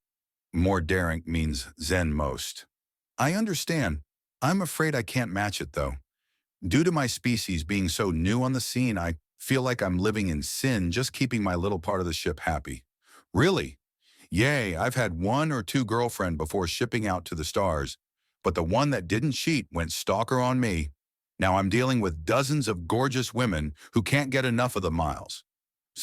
[SPEAKER 1] more daring means zen most. I understand. I'm afraid I can't match it, though. Due to my species being so new on the scene, I feel like I'm living in sin just keeping my little part of the ship happy. Really? Yay, I've had 1 or 2 girlfriends before shipping out to the stars, but the one that didn't cheat went stalker on me. Now I'm dealing with dozens of gorgeous women who can't get enough of the miles.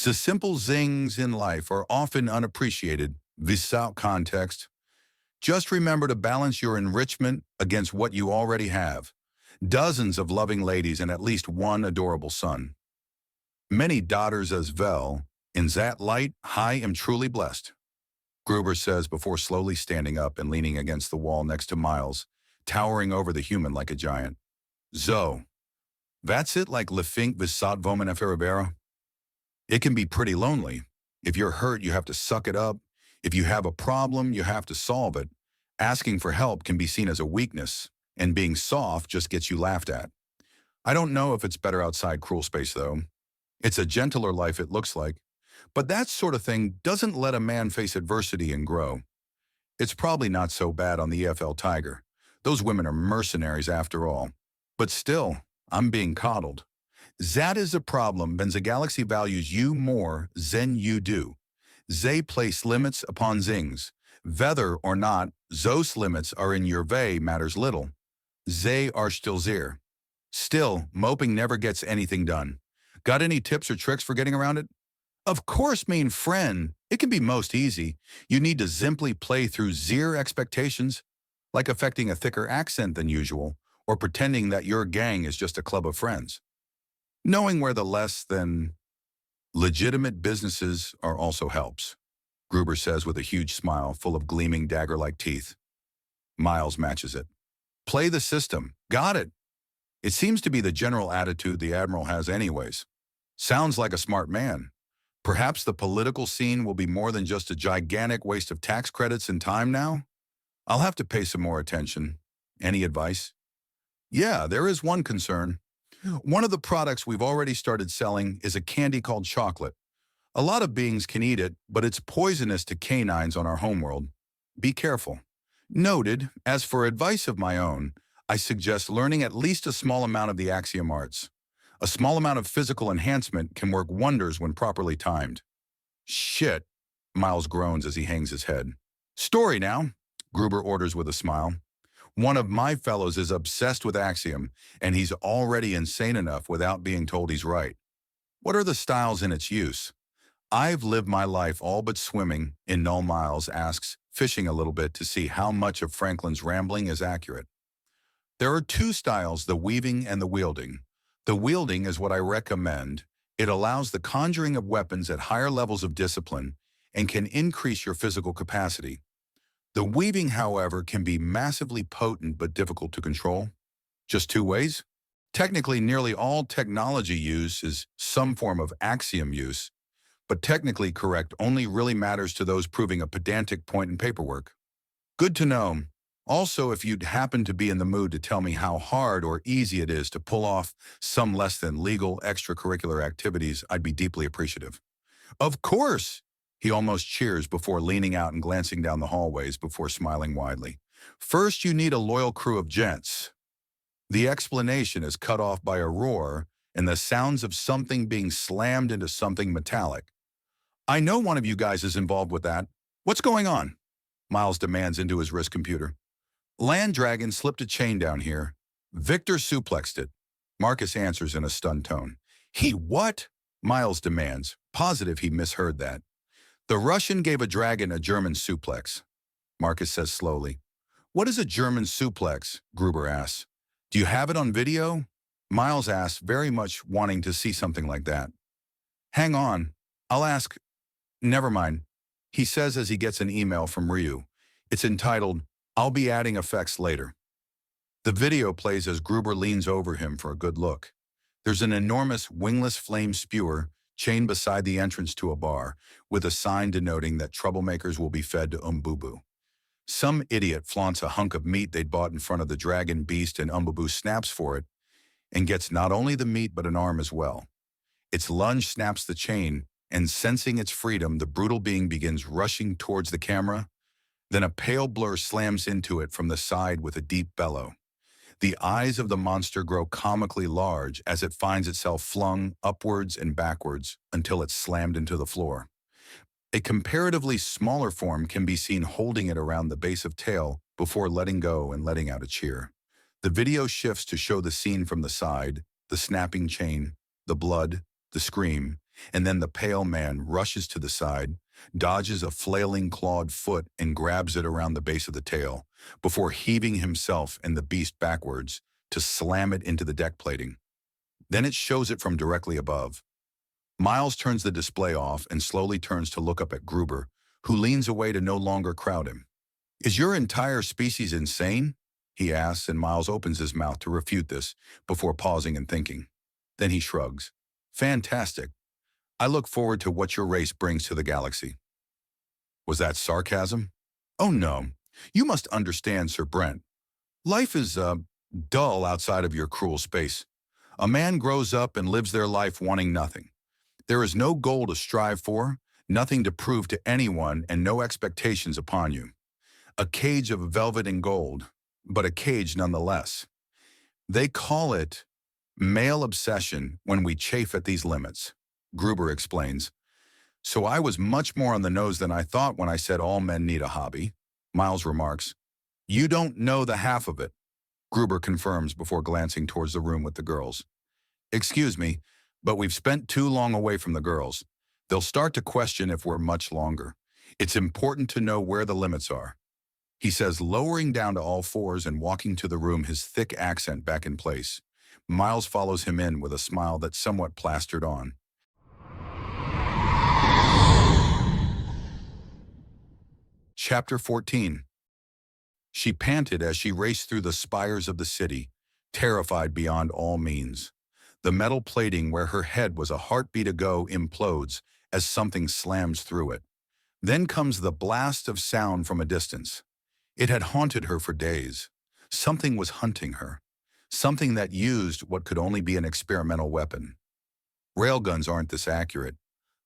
[SPEAKER 1] The simple zings in life are often unappreciated without context. Just remember to balance your enrichment against what you already have. Dozens of loving ladies and at least 1 adorable son. Many daughters as well. In that light, I am truly blessed. Gruber says before slowly standing up and leaning against the wall next to Miles, towering over the human like a giant. Zo. That's it like Le Fink Visat Voman Ferribera? It can be pretty lonely. If you're hurt, you have to suck it up. If you have a problem, you have to solve it. Asking for help can be seen as a weakness, and being soft just gets you laughed at. I don't know if it's better outside cruel space, though. It's a gentler life, it looks like. But that sort of thing doesn't let a man face adversity and grow. It's probably not so bad on the EFL Tiger. Those women are mercenaries after all. But still, I'm being coddled. That is a problem when the galaxy values you more than you do. They place limits upon things. Whether or not those limits are in your way matters little. They are still there. Still, moping never gets anything done. Got any tips or tricks for getting around it? Of course, mean friend. It can be most easy. You need to simply play through zero expectations, like affecting a thicker accent than usual, or pretending that your gang is just a club of friends. Knowing where the less than legitimate businesses are also helps, Gruber says with a huge smile full of gleaming dagger-like teeth. Miles matches it. Play the system. Got it. It seems to be the general attitude the Admiral has anyways. Sounds like a smart man. Perhaps the political scene will be more than just a gigantic waste of tax credits and time now? I'll have to pay some more attention. Any advice? Yeah, there is one concern. One of the products we've already started selling is a candy called chocolate. A lot of beings can eat it, but it's poisonous to canines on our homeworld. Be careful. Noted. As for advice of my own, I suggest learning at least a small amount of the Axiom arts. A small amount of physical enhancement can work wonders when properly timed. Shit, Miles groans as he hangs his head. Story now, Gruber orders with a smile. One of my fellows is obsessed with Axiom, and he's already insane enough without being told he's right. What are the styles in its use? I've lived my life all but swimming, in Null. Miles asks, fishing a little bit to see how much of Franklin's rambling is accurate. There are two styles, the weaving and the wielding. The wielding is what I recommend. It allows the conjuring of weapons at higher levels of discipline and can increase your physical capacity. The weaving, however, can be massively potent but difficult to control. Just two ways? Technically, nearly all technology use is some form of Axiom use, but technically correct only really matters to those proving a pedantic point in paperwork. Good to know. Also, if you'd happen to be in the mood to tell me how hard or easy it is to pull off some less than legal extracurricular activities, I'd be deeply appreciative. Of course! He almost cheers before leaning out and glancing down the hallways before smiling widely. First, you need a loyal crew of gents. The explanation is cut off by a roar and the sounds of something being slammed into something metallic. I know one of you guys is involved with that. What's going on? Miles demands into his wrist computer. Land Dragon slipped a chain down here. Victor suplexed it. Marcus answers in a stunned tone. He what? Miles demands, positive he misheard that. The Russian gave a dragon a German suplex. Marcus says slowly. What is a German suplex? Gruber asks. Do you have it on video? Miles asks, very much wanting to see something like that. Hang on. I'll ask. Never mind. He says as he gets an email from Ryu. It's entitled, I'll be adding effects later. The video plays as Gruber leans over him for a good look. There's an enormous wingless flame spewer chained beside the entrance to a bar, with a sign denoting that troublemakers will be fed to Umbubu. Some idiot flaunts a hunk of meat they'd bought in front of the dragon beast, and Umbubu snaps for it and gets not only the meat but an arm as well. Its lunge snaps the chain, and sensing its freedom, the brutal being begins rushing towards the camera. Then a pale blur slams into it from the side with a deep bellow. The eyes of the monster grow comically large as it finds itself flung upwards and backwards until it's slammed into the floor. A comparatively smaller form can be seen holding it around the base of tail before letting go and letting out a cheer. The video shifts to show the scene from the side, the snapping chain, the blood, the scream, and then the pale man rushes to the side, dodges a flailing clawed foot and grabs it around the base of the tail, before heaving himself and the beast backwards to slam it into the deck plating. Then it shows it from directly above. Miles turns the display off and slowly turns to look up at Gruber, who leans away to no longer crowd him. Is your entire species insane? He asks, and Miles opens his mouth to refute this before pausing and thinking. Then he shrugs. Fantastic. I look forward to what your race brings to the galaxy. Was that sarcasm? Oh no, you must understand, Sir Brent. Life is, dull outside of your cruel space. A man grows up and lives their life wanting nothing. There is no goal to strive for, nothing to prove to anyone, and no expectations upon you. A cage of velvet and gold, but a cage nonetheless. They call it male obsession when we chafe at these limits. Gruber explains. So I was much more on the nose than I thought when I said all men need a hobby. Miles remarks. You don't know the half of it. Gruber confirms before glancing towards the room with the girls. Excuse me, but we've spent too long away from the girls. They'll start to question if we're much longer. It's important to know where the limits are. he says, lowering down to all fours and walking to the room, his thick accent back in place. Miles follows him in with a smile that's somewhat plastered on. Chapter 14. She panted as she raced through the spires of the city, terrified beyond all means. The metal plating where her head was a heartbeat ago implodes as something slams through it. Then comes the blast of sound from a distance. It had haunted her for days. Something was hunting her. Something that used what could only be an experimental weapon. Railguns aren't this accurate.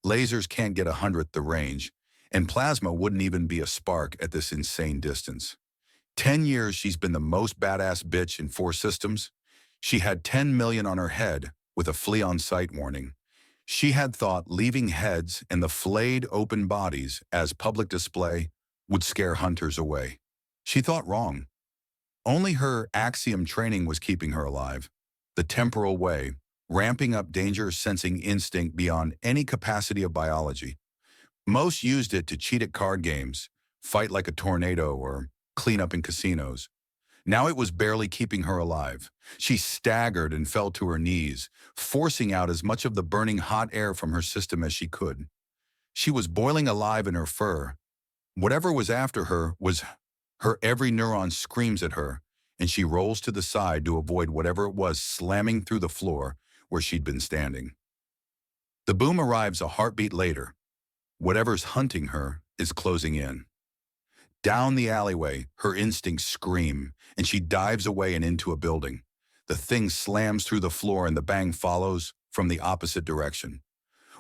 [SPEAKER 1] Lasers can't get 100th the range, and plasma wouldn't even be a spark at this insane distance. 10 years she's been the most badass bitch in 4 systems. She had 10 million on her head with a flea on sight warning. She had thought leaving heads and the flayed open bodies as public display would scare hunters away. She thought wrong. Only her Axiom training was keeping her alive. The temporal way, ramping up danger-sensing instinct beyond any capacity of biology. Most used it to cheat at card games, fight like a tornado, or clean up in casinos. Now it was barely keeping her alive. She staggered and fell to her knees, forcing out as much of the burning hot air from her system as she could. She was boiling alive in her fur. Whatever was after her was her every neuron screams at her, and she rolls to the side to avoid whatever it was slamming through the floor where she'd been standing. The boom arrives a heartbeat later. Whatever's hunting her is closing in. Down the alleyway, her instincts scream, and she dives away and into a building. The thing slams through the floor and the bang follows from the opposite direction.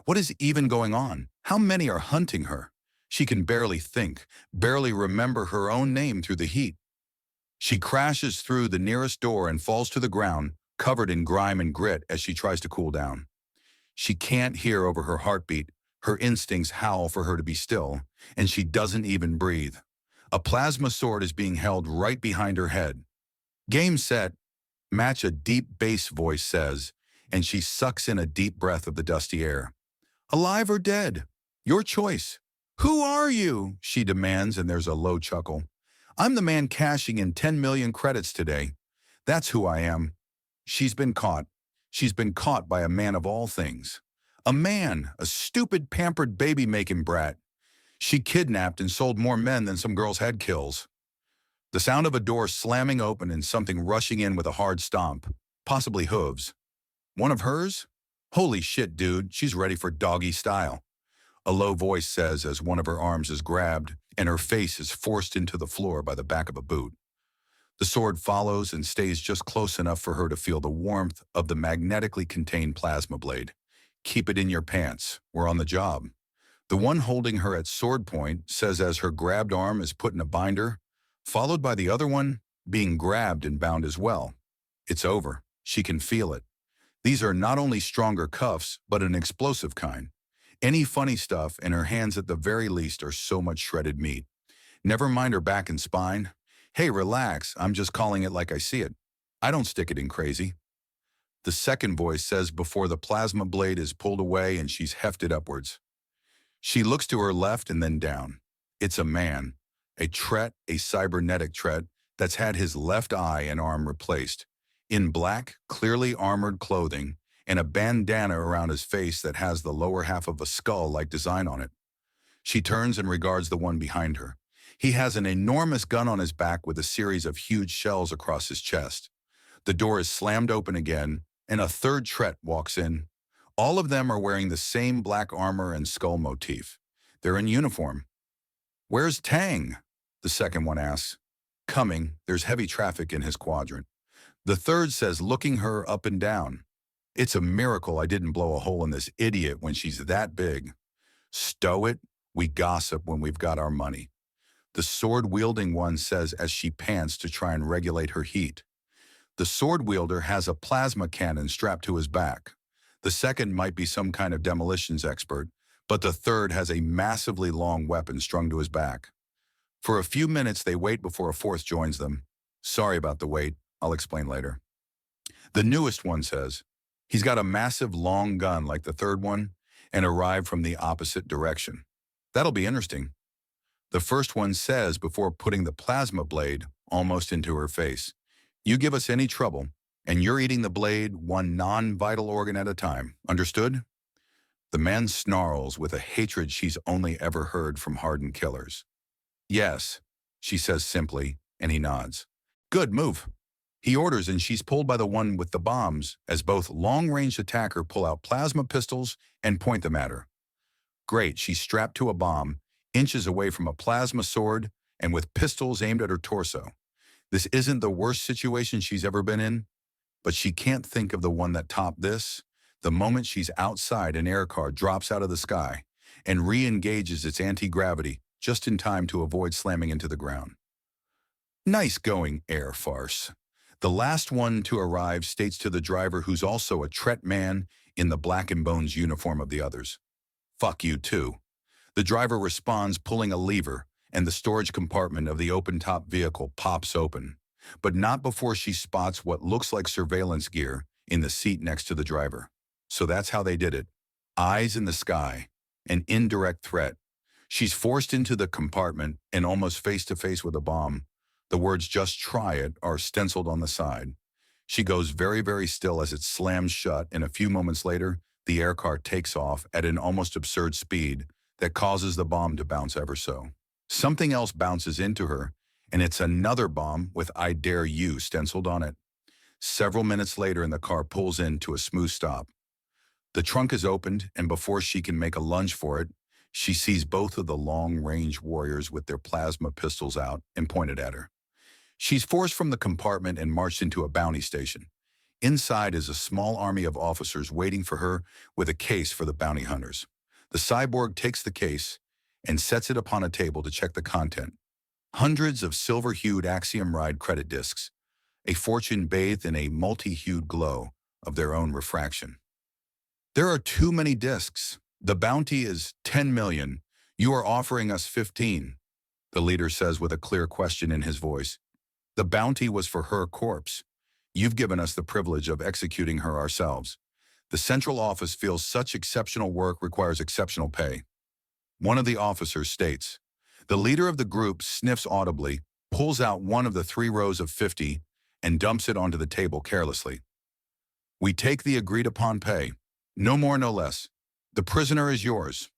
[SPEAKER 1] What is even going on? How many are hunting her? She can barely think, barely remember her own name through the heat. She crashes through the nearest door and falls to the ground, covered in grime and grit as she tries to cool down. She can't hear over her heartbeat. Her instincts howl for her to be still, and she doesn't even breathe. A plasma sword is being held right behind her head. Game set, match, a deep bass voice says, and she sucks in a deep breath of the dusty air. Alive or dead? Your choice. Who are you? She demands, and there's a low chuckle. I'm the man cashing in 10 million credits today. That's who I am. She's been caught. She's been caught by a man of all things. A man, a stupid, pampered, baby-making brat. She kidnapped and sold more men than some girls had kills. The sound of a door slamming open and something rushing in with a hard stomp, possibly hooves. One of hers? Holy shit, dude, she's ready for doggy style. A low voice says as one of her arms is grabbed and her face is forced into the floor by the back of a boot. The sword follows and stays just close enough for her to feel the warmth of the magnetically contained plasma blade. Keep it in your pants. We're on the job. The one holding her at sword point says as her grabbed arm is put in a binder, followed by the other one being grabbed and bound as well. It's over. She can feel it. These are not only stronger cuffs, but an explosive kind. Any funny stuff, and her hands at the very least are so much shredded meat. Never mind her back and spine. Hey, relax, I'm just calling it like I see it. I don't stick it in crazy. The second voice says before the plasma blade is pulled away and she's hefted upwards. She looks to her left and then down. It's a man, a Tret, a cybernetic Tret, that's had his left eye and arm replaced, in black, clearly armored clothing, and a bandana around his face that has the lower half of a skull-like design on it. She turns and regards the one behind her. He has an enormous gun on his back with a series of huge shells across his chest. The door is slammed open again, and a third Tret walks in. All of them are wearing the same black armor and skull motif. They're in uniform. Where's Tang? The second one asks. Coming, there's heavy traffic in his quadrant. The third says, looking her up and down. It's a miracle I didn't blow a hole in this idiot when she's that big. Stow it, we gossip when we've got our money. The sword-wielding one says as she pants to try and regulate her heat. The sword wielder has a plasma cannon strapped to his back. The second might be some kind of demolitions expert, but the third has a massively long weapon strung to his back. For a few minutes they wait before a fourth joins them. Sorry about the wait, I'll explain later. The newest one says, he's got a massive long gun like the third one and arrived from the opposite direction. That'll be interesting. The first one says before putting the plasma blade almost into her face, "You give us any trouble, and you're eating the blade one non-vital organ at a time. Understood?" The man snarls with a hatred she's only ever heard from hardened killers. "Yes," she says simply, and he nods. "Good move." He orders, and she's pulled by the one with the bombs as both long-range attacker pull out plasma pistols and point them at her. Great, she's strapped to a bomb, inches away from a plasma sword, and with pistols aimed at her torso. This isn't the worst situation she's ever been in, but she can't think of the one that topped this. The moment she's outside, an air car drops out of the sky and re-engages its anti-gravity just in time to avoid slamming into the ground. "Nice going, air farce." The last one to arrive states to the driver, who's also a Tret man in the black and bones uniform of the others. "Fuck you too." The driver responds, pulling a lever, and the storage compartment of the open-top vehicle pops open, but not before she spots what looks like surveillance gear in the seat next to the driver. So that's how they did it. Eyes in the sky, an indirect threat. She's forced into the compartment and almost face-to-face with a bomb. The words "just try it" are stenciled on the side. She goes very, very still as it slams shut, and a few moments later, the air car takes off at an almost absurd speed that causes the bomb to bounce ever so. Something else bounces into her, and it's another bomb with "I dare you" stenciled on it. Several minutes later, and the car pulls in to a smooth stop. The trunk is opened, and before she can make a lunge for it, she sees both of the long-range warriors with their plasma pistols out and pointed at her. She's forced from the compartment and marched into a bounty station. Inside is a small army of officers waiting for her with a case for the bounty hunters. The cyborg takes the case and sets it upon a table to check the content. Hundreds of silver-hued Axiom Ride credit discs, a fortune bathed in a multi-hued glow of their own refraction. "There are too many discs. The bounty is 10 million. You are offering us 15, the leader says with a clear question in his voice. "The bounty was for her corpse. You've given us the privilege of executing her ourselves. The central office feels such exceptional work requires exceptional pay." One of the officers states. The leader of the group sniffs audibly, pulls out one of the 3 rows of 50, and dumps it onto the table carelessly. "We take the agreed-upon pay. No more, no less. The prisoner is yours,"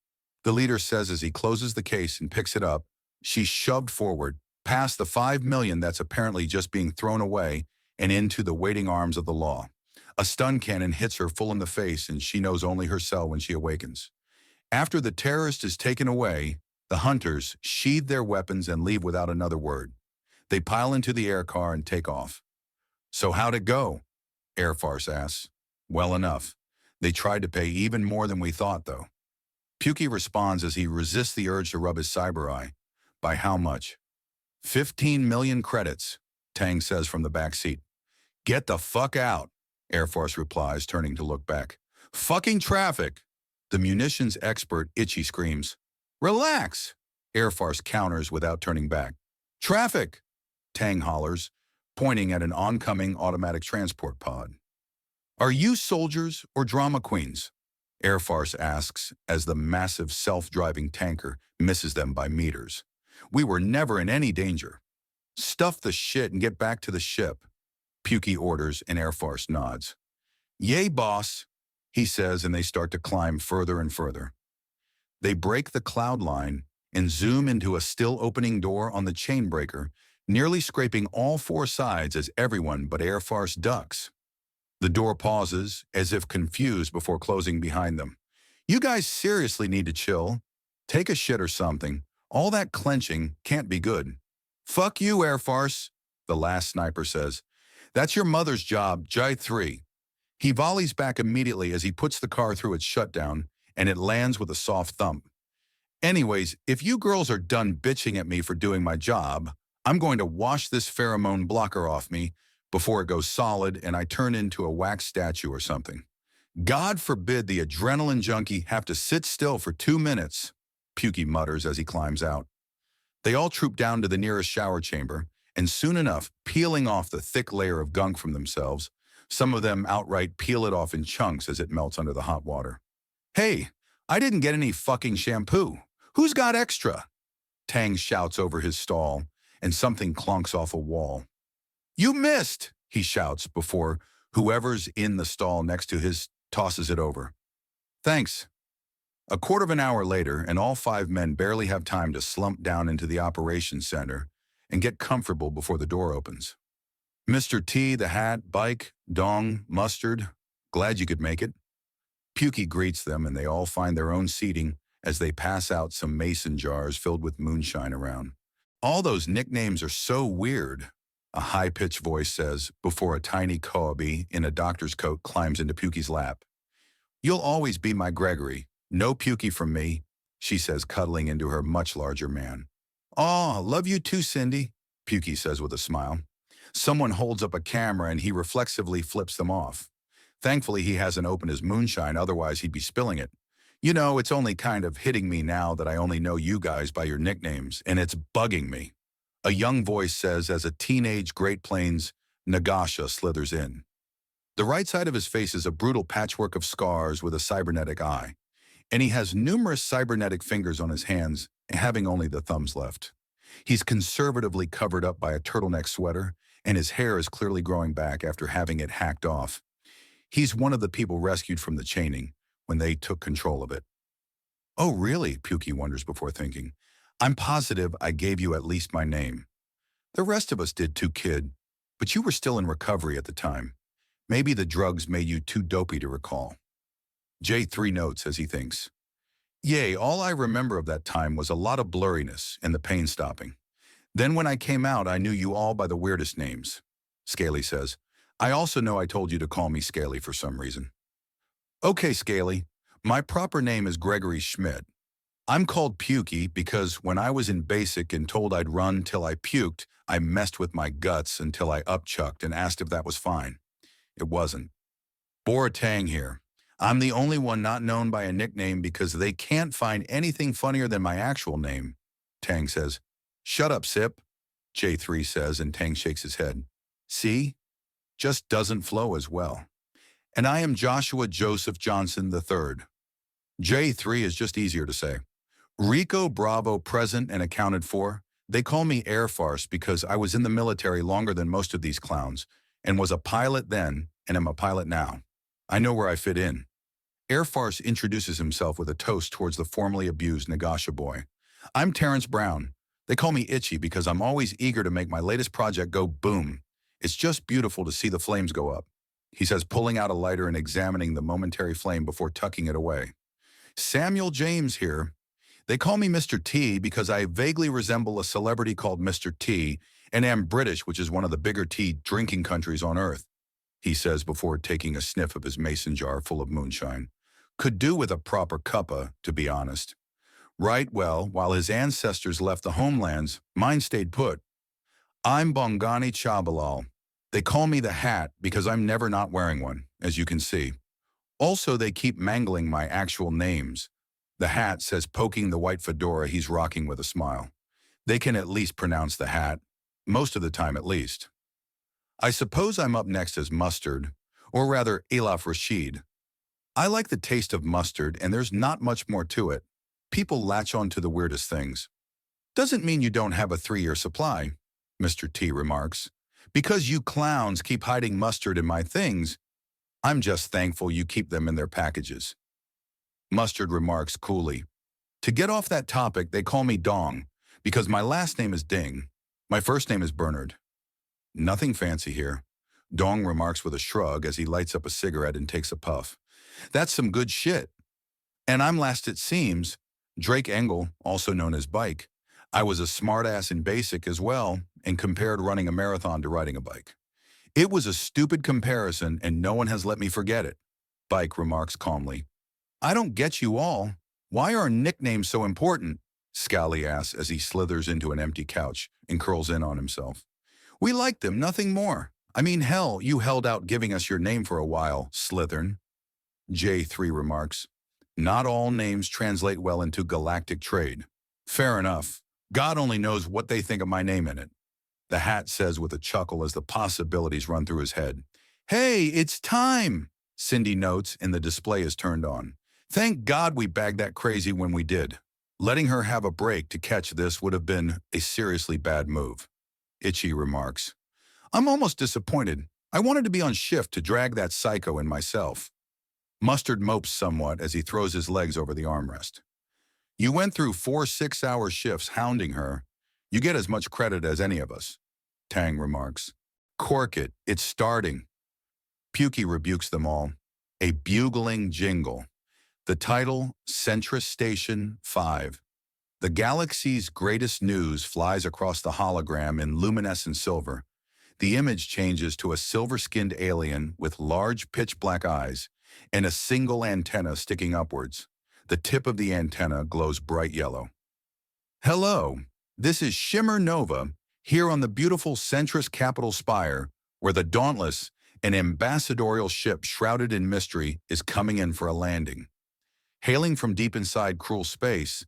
[SPEAKER 1] the leader says as he closes the case and picks it up. She's shoved forward, past the 5 million that's apparently just being thrown away, and into the waiting arms of the law. A stun cannon hits her full in the face, and she knows only her cell when she awakens. After the terrorist is taken away, the hunters sheathe their weapons and leave without another word. They pile into the air car and take off. "So how'd it go?" Air Farce asks. "Well enough. They tried to pay even more than we thought, though." Pukey responds as he resists the urge to rub his cyber eye. "By how much?" 15 million credits, Tang says from the back seat. "Get the fuck out," Air Force replies, turning to look back. "Fucking traffic." The munitions expert, Itchy, screams. "Relax," Air Force counters without turning back. "Traffic," Tang hollers, pointing at an oncoming automatic transport pod. "Are you soldiers or drama queens?" Air Force asks as the massive self-driving tanker misses them by meters. "We were never in any danger." "Stuff the shit and get back to the ship," Pukey orders, and Air Force nods. "Yay, boss," he says, and they start to climb further and further. They break the cloud line and zoom into a still opening door on the chain breaker, nearly scraping all 4 sides as everyone but Air Force ducks. The door pauses, as if confused, before closing behind them. "You guys seriously need to chill. Take a shit or something. All that clenching can't be good." "Fuck you, Air Farce," the last sniper says. "That's your mother's job, Jai 3. He volleys back immediately as he puts the car through its shutdown, and it lands with a soft thump. "Anyways, if you girls are done bitching at me for doing my job, I'm going to wash this pheromone blocker off me before it goes solid and I turn into a wax statue or something. God forbid the adrenaline junkie have to sit still for 2 minutes," Pukey mutters as he climbs out. They all troop down to the nearest shower chamber, and soon enough, peeling off the thick layer of gunk from themselves, some of them outright peel it off in chunks as it melts under the hot water. "Hey, I didn't get any fucking shampoo. Who's got extra?" Tang shouts over his stall, and something clunks off a wall. You missed, he shouts before whoever's in the stall next to his tosses it over. Thanks. A quarter of an hour later, and all 5 men barely have time to slump down into the operations center and get comfortable before the door opens. Mr. T, the hat, Bike, Dong, Mustard, glad you could make it. Pukey greets them, and they all find their own seating as they pass out some mason jars filled with moonshine around. All those nicknames are so weird, a high-pitched voice says before a tiny Koabi in a doctor's coat climbs into Pukey's lap. You'll always be my Gregory. No Pukey from me, she says, cuddling into her much larger man. Aw, love you too, Cindy, Pukey says with a smile. Someone holds up a camera and he reflexively flips them off. Thankfully, he hasn't opened his moonshine, otherwise he'd be spilling it. You know, it's only kind of hitting me now that I only know you guys by your nicknames, and it's bugging me. A young voice says as a teenage Great Plains Nagasha slithers in. The right side of his face is a brutal patchwork of scars with a cybernetic eye, and he has numerous cybernetic fingers on his hands, having only the thumbs left. He's conservatively covered up by a turtleneck sweater, and his hair is clearly growing back after having it hacked off. He's one of the people rescued from the chaining when they took control of it. Oh, really? Pukey wonders before thinking. I'm positive I gave you at least my name. The rest of us did too, kid, but you were still in recovery at the time. Maybe the drugs made you too dopey to recall. J3 notes as he thinks. Yay, all I remember of that time was a lot of blurriness and the pain stopping. Then when I came out, I knew you all by the weirdest names. Scaly says, I also know I told you to call me Scaly for some reason. Okay, Scaly, my proper name is Gregory Schmidt. I'm called Pukey because when I was in basic and told I'd run till I puked, I messed with my guts until I upchucked and asked if that was fine. It wasn't. Boratang here. I'm the only one not known by a nickname because they can't find anything funnier than my actual name. Tang says, Shut up, Sip, J3 says, and Tang shakes his head. See? Just doesn't flow as well. And I am Joshua Joseph Johnson III. J3 is just easier to say. Rico Bravo present and accounted for. They call me Air Farce because I was in the military longer than most of these clowns and was a pilot then and am a pilot now. I know where I fit in. Air Farce introduces himself with a toast towards the formerly abused Nagasha boy. I'm Terrence Brown. They call me Itchy because I'm always eager to make my latest project go boom. It's just beautiful to see the flames go up, he says, pulling out a lighter and examining the momentary flame before tucking it away. Samuel James here. They call me Mr. T because I vaguely resemble a celebrity called Mr. T and am British, which is one of the bigger tea drinking countries on earth, he says before taking a sniff of his mason jar full of moonshine. Could do with a proper cuppa, to be honest. Right, well, while his ancestors left the homelands, mine stayed put. I'm Bongani Chabalal. They call me the Hat because I'm never not wearing one, as you can see. Also, they keep mangling my actual names. The Hat says, poking the white fedora he's rocking with a smile. They can at least pronounce the Hat, most of the time at least. I suppose I'm up next as Mustard, or rather Elaf Rashid. I like the taste of mustard, and there's not much more to it. People latch on to the weirdest things. Doesn't mean you don't have a 3-year supply, Mr. T remarks. Because you clowns keep hiding mustard in my things, I'm just thankful you keep them in their packages. Mustard remarks coolly. To get off that topic, they call me Dong, because my last name is Ding. My first name is Bernard. Nothing fancy here, Dong remarks with a shrug as he lights up a cigarette and takes a puff. That's some good shit. And I'm last it seems, Drake Engel, also known as Bike. I was a smartass in basic as well and compared running a marathon to riding a bike. It was a stupid comparison and no one has let me forget it, Bike remarks calmly. I don't get you all. Why are nicknames so important? Scally asks as he slithers into an empty couch and curls in on himself. We like them, nothing more. I mean, hell, you held out giving us your name for a while, Slithern. J3 remarks. Not all names translate well into galactic trade. Fair enough. God only knows what they think of my name in it. The Hat says with a chuckle as the possibilities run through his head. Hey, it's time, Cindy notes, and the display is turned on. Thank God we bagged that crazy when we did. Letting her have a break to catch this would have been a seriously bad move. Itchy remarks. I'm almost disappointed. I wanted to be on shift to drag that psycho in myself. Mustard mopes somewhat as he throws his legs over the armrest. You went through 4 6-hour shifts hounding her. You get as much credit as any of us, Tang remarks. Cork it, it's starting. Pukey rebukes them all. A bugling jingle. The title, Centris Station 5. The galaxy's greatest news flies across the hologram in luminescent silver. The image changes to a silver-skinned alien with large pitch-black eyes and a single antenna sticking upwards. The tip of the antenna glows bright yellow. Hello, this is Shimmer Nova, here on the beautiful Centris Capital Spire, where the Dauntless, an ambassadorial ship shrouded in mystery, is coming in for a landing. Hailing from deep inside cruel space,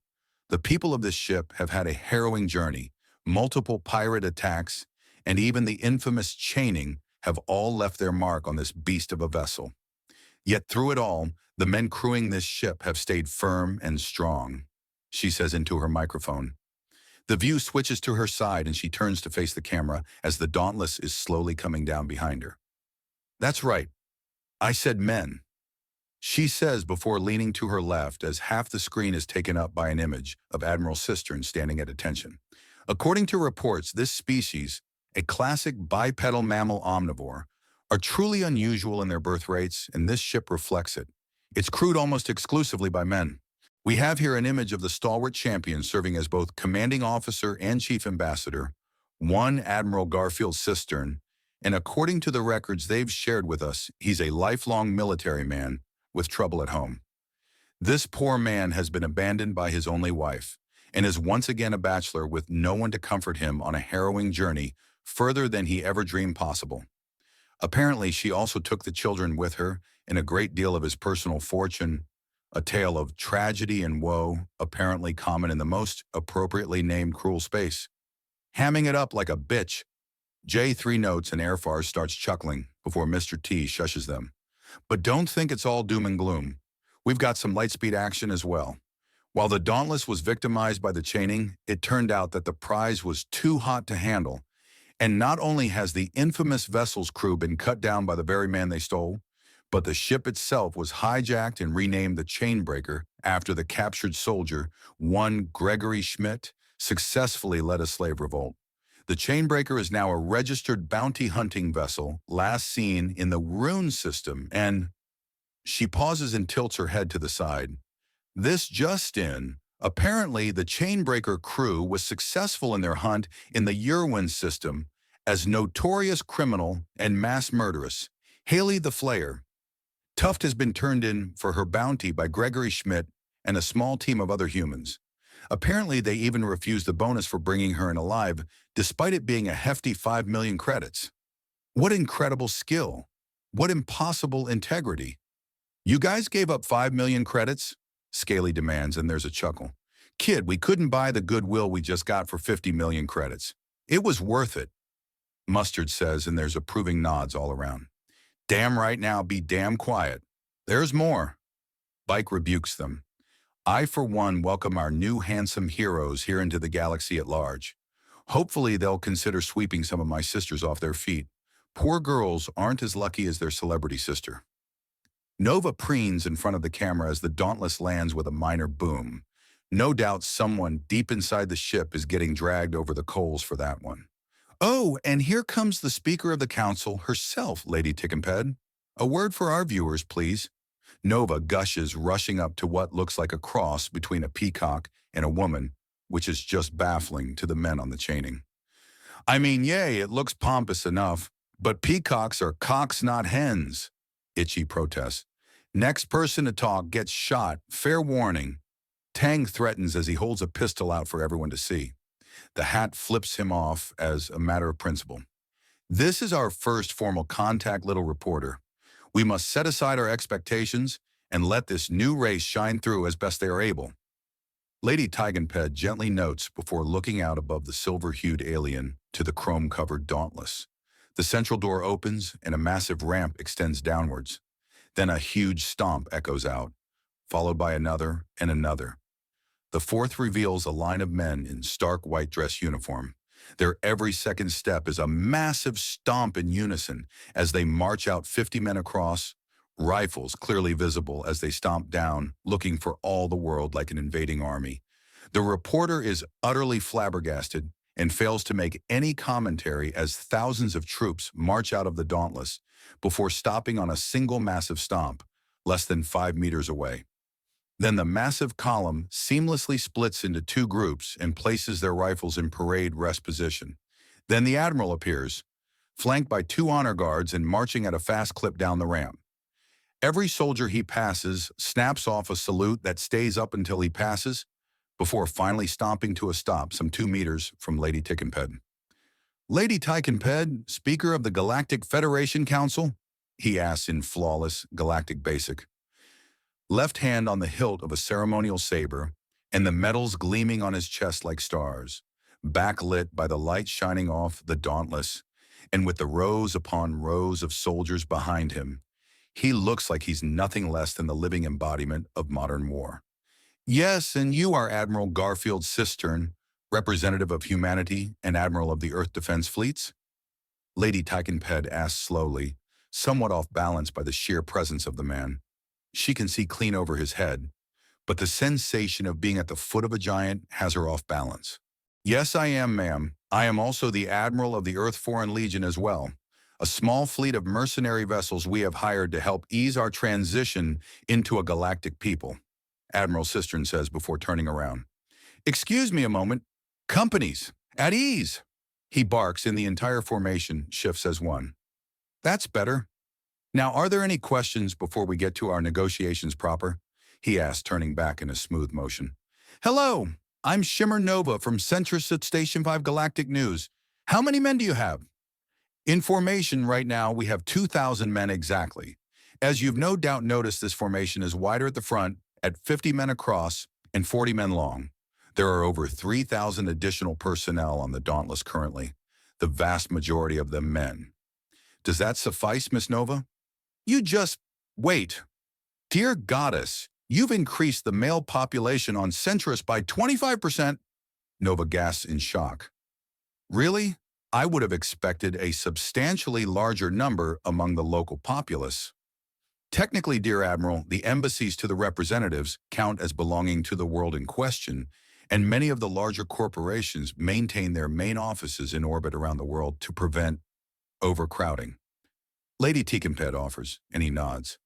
[SPEAKER 1] the people of this ship have had a harrowing journey. Multiple pirate attacks, and even the infamous chaining have all left their mark on this beast of a vessel. Yet through it all, the men crewing this ship have stayed firm and strong, she says into her microphone. The view switches to her side and she turns to face the camera as the Dauntless is slowly coming down behind her. That's right. I said men. She says before leaning to her left as half the screen is taken up by an image of Admiral Cistern standing at attention. According to reports, this species, a classic bipedal mammal omnivore, are truly unusual in their birth rates, and this ship reflects it. It's crewed almost exclusively by men. We have here an image of the stalwart champion serving as both commanding officer and chief ambassador, one Admiral Garfield Cistern, and according to the records they've shared with us, he's a lifelong military man with trouble at home. This poor man has been abandoned by his only wife and is once again a bachelor with no one to comfort him on a harrowing journey further than he ever dreamed possible. Apparently, she also took the children with her and a great deal of his personal fortune, a tale of tragedy and woe apparently common in the most appropriately named cruel space. Hamming it up like a bitch, J3 notes and Airfars starts chuckling before Mr. T shushes them. But don't think it's all doom and gloom. We've got some lightspeed action as well. While the Dauntless was victimized by the chaining, it turned out that the prize was too hot to handle. And not only has the infamous vessel's crew been cut down by the very man they stole, but the ship itself was hijacked and renamed the Chainbreaker after the captured soldier, one Gregory Schmidt, successfully led a slave revolt. The Chainbreaker is now a registered bounty hunting vessel, last seen in the Rune system, and she pauses and tilts her head to the side. This just in, apparently the Chainbreaker crew was successful in their hunt in the Urwin system as notorious criminal and mass murderess, Haley the Flayer. Tuft has been turned in for her bounty by Gregory Schmidt and a small team of other humans. Apparently, they even refused the bonus for bringing her in alive, despite it being a hefty 5 million credits. What incredible skill. What impossible integrity. You guys gave up 5 million credits? Scaly demands, and there's a chuckle. Kid, we couldn't buy the goodwill we just got for 50 million credits. It was worth it, Mustard says, and there's approving nods all around. Damn right now, be damn quiet. There's more. Bike rebukes them. I, for one, welcome our new handsome heroes here into the galaxy at large. Hopefully they'll consider sweeping some of my sisters off their feet. Poor girls aren't as lucky as their celebrity sister. Nova preens in front of the camera as the Dauntless lands with a minor boom. No doubt someone deep inside the ship is getting dragged over the coals for that one. Oh, and here comes the Speaker of the Council herself, Lady Tickenped. A word for our viewers, please. Nova gushes, rushing up to what looks like a cross between a peacock and a woman, which is just baffling to the men on the chaining. I mean, yay, it looks pompous enough, but peacocks are cocks, not hens, Itchy protests. Next person to talk gets shot, fair warning. Tang threatens as he holds a pistol out for everyone to see. The hat flips him off as a matter of principle. This is our first formal contact, little reporter. We must set aside our expectations and let this new race shine through as best they are able. Lady Tickenped gently notes before looking out above the silver-hued alien to the chrome-covered Dauntless. The central door opens and a massive ramp extends downwards. Then a huge stomp echoes out, followed by another and another. The fourth reveals a line of men in stark white dress uniform. Their every second step is a massive stomp in unison as they march out 50 men across, rifles clearly visible as they stomp down, looking for all the world like an invading army. The reporter is utterly flabbergasted and fails to make any commentary as thousands of troops march out of the Dauntless before stopping on a single massive stomp, less than 5 meters away. Then the massive column seamlessly splits into two groups and places their rifles in parade rest position. Then the admiral appears, flanked by two honor guards and marching at a fast clip down the ramp. Every soldier he passes snaps off a salute that stays up until he passes, before finally stomping to a stop some 2 meters from Lady Tikenped. "Lady Tikenped, Speaker of the Galactic Federation Council?" he asks in flawless Galactic Basic. Left hand on the hilt of a ceremonial saber, and the metals gleaming on his chest like stars, backlit by the light shining off the Dauntless, and with the rows upon rows of soldiers behind him, he looks like he's nothing less than the living embodiment of modern war. "Yes, and you are Admiral Garfield Cistern, representative of humanity and Admiral of the Earth Defense Fleets?" Lady Tikenped asks slowly, somewhat off balance by the sheer presence of the man. She can see clean over his head, but the sensation of being at the foot of a giant has her off balance. "Yes, I am, ma'am. I am also the Admiral of the Earth Foreign Legion as well, a small fleet of mercenary vessels we have hired to help ease our transition into a galactic people," Admiral Cistern says before turning around. "Excuse me a moment. Companies, at ease!" He barks, and the entire formation shifts as one. "That's better. Now, are there any questions before we get to our negotiations proper?" he asked, turning back in a smooth motion. "Hello, I'm Shimmer Nova from Centrus at Station 5 Galactic News. How many men do you have?" "In formation right now, we have 2,000 men exactly. As you've no doubt noticed, this formation is wider at the front, at 50 men across and 40 men long. There are over 3,000 additional personnel on the Dauntless currently, the vast majority of them men. Does that suffice, Miss Nova?" "You just wait. Dear Goddess, you've increased the male population on Centrus by 25%. Nova gasps in shock. "Really? I would have expected a substantially larger number among the local populace." "Technically, dear Admiral, the embassies to the representatives count as belonging to the world in question, and many of the larger corporations maintain their main offices in orbit around the world to prevent overcrowding," Lady Tikenped offers, and he nods.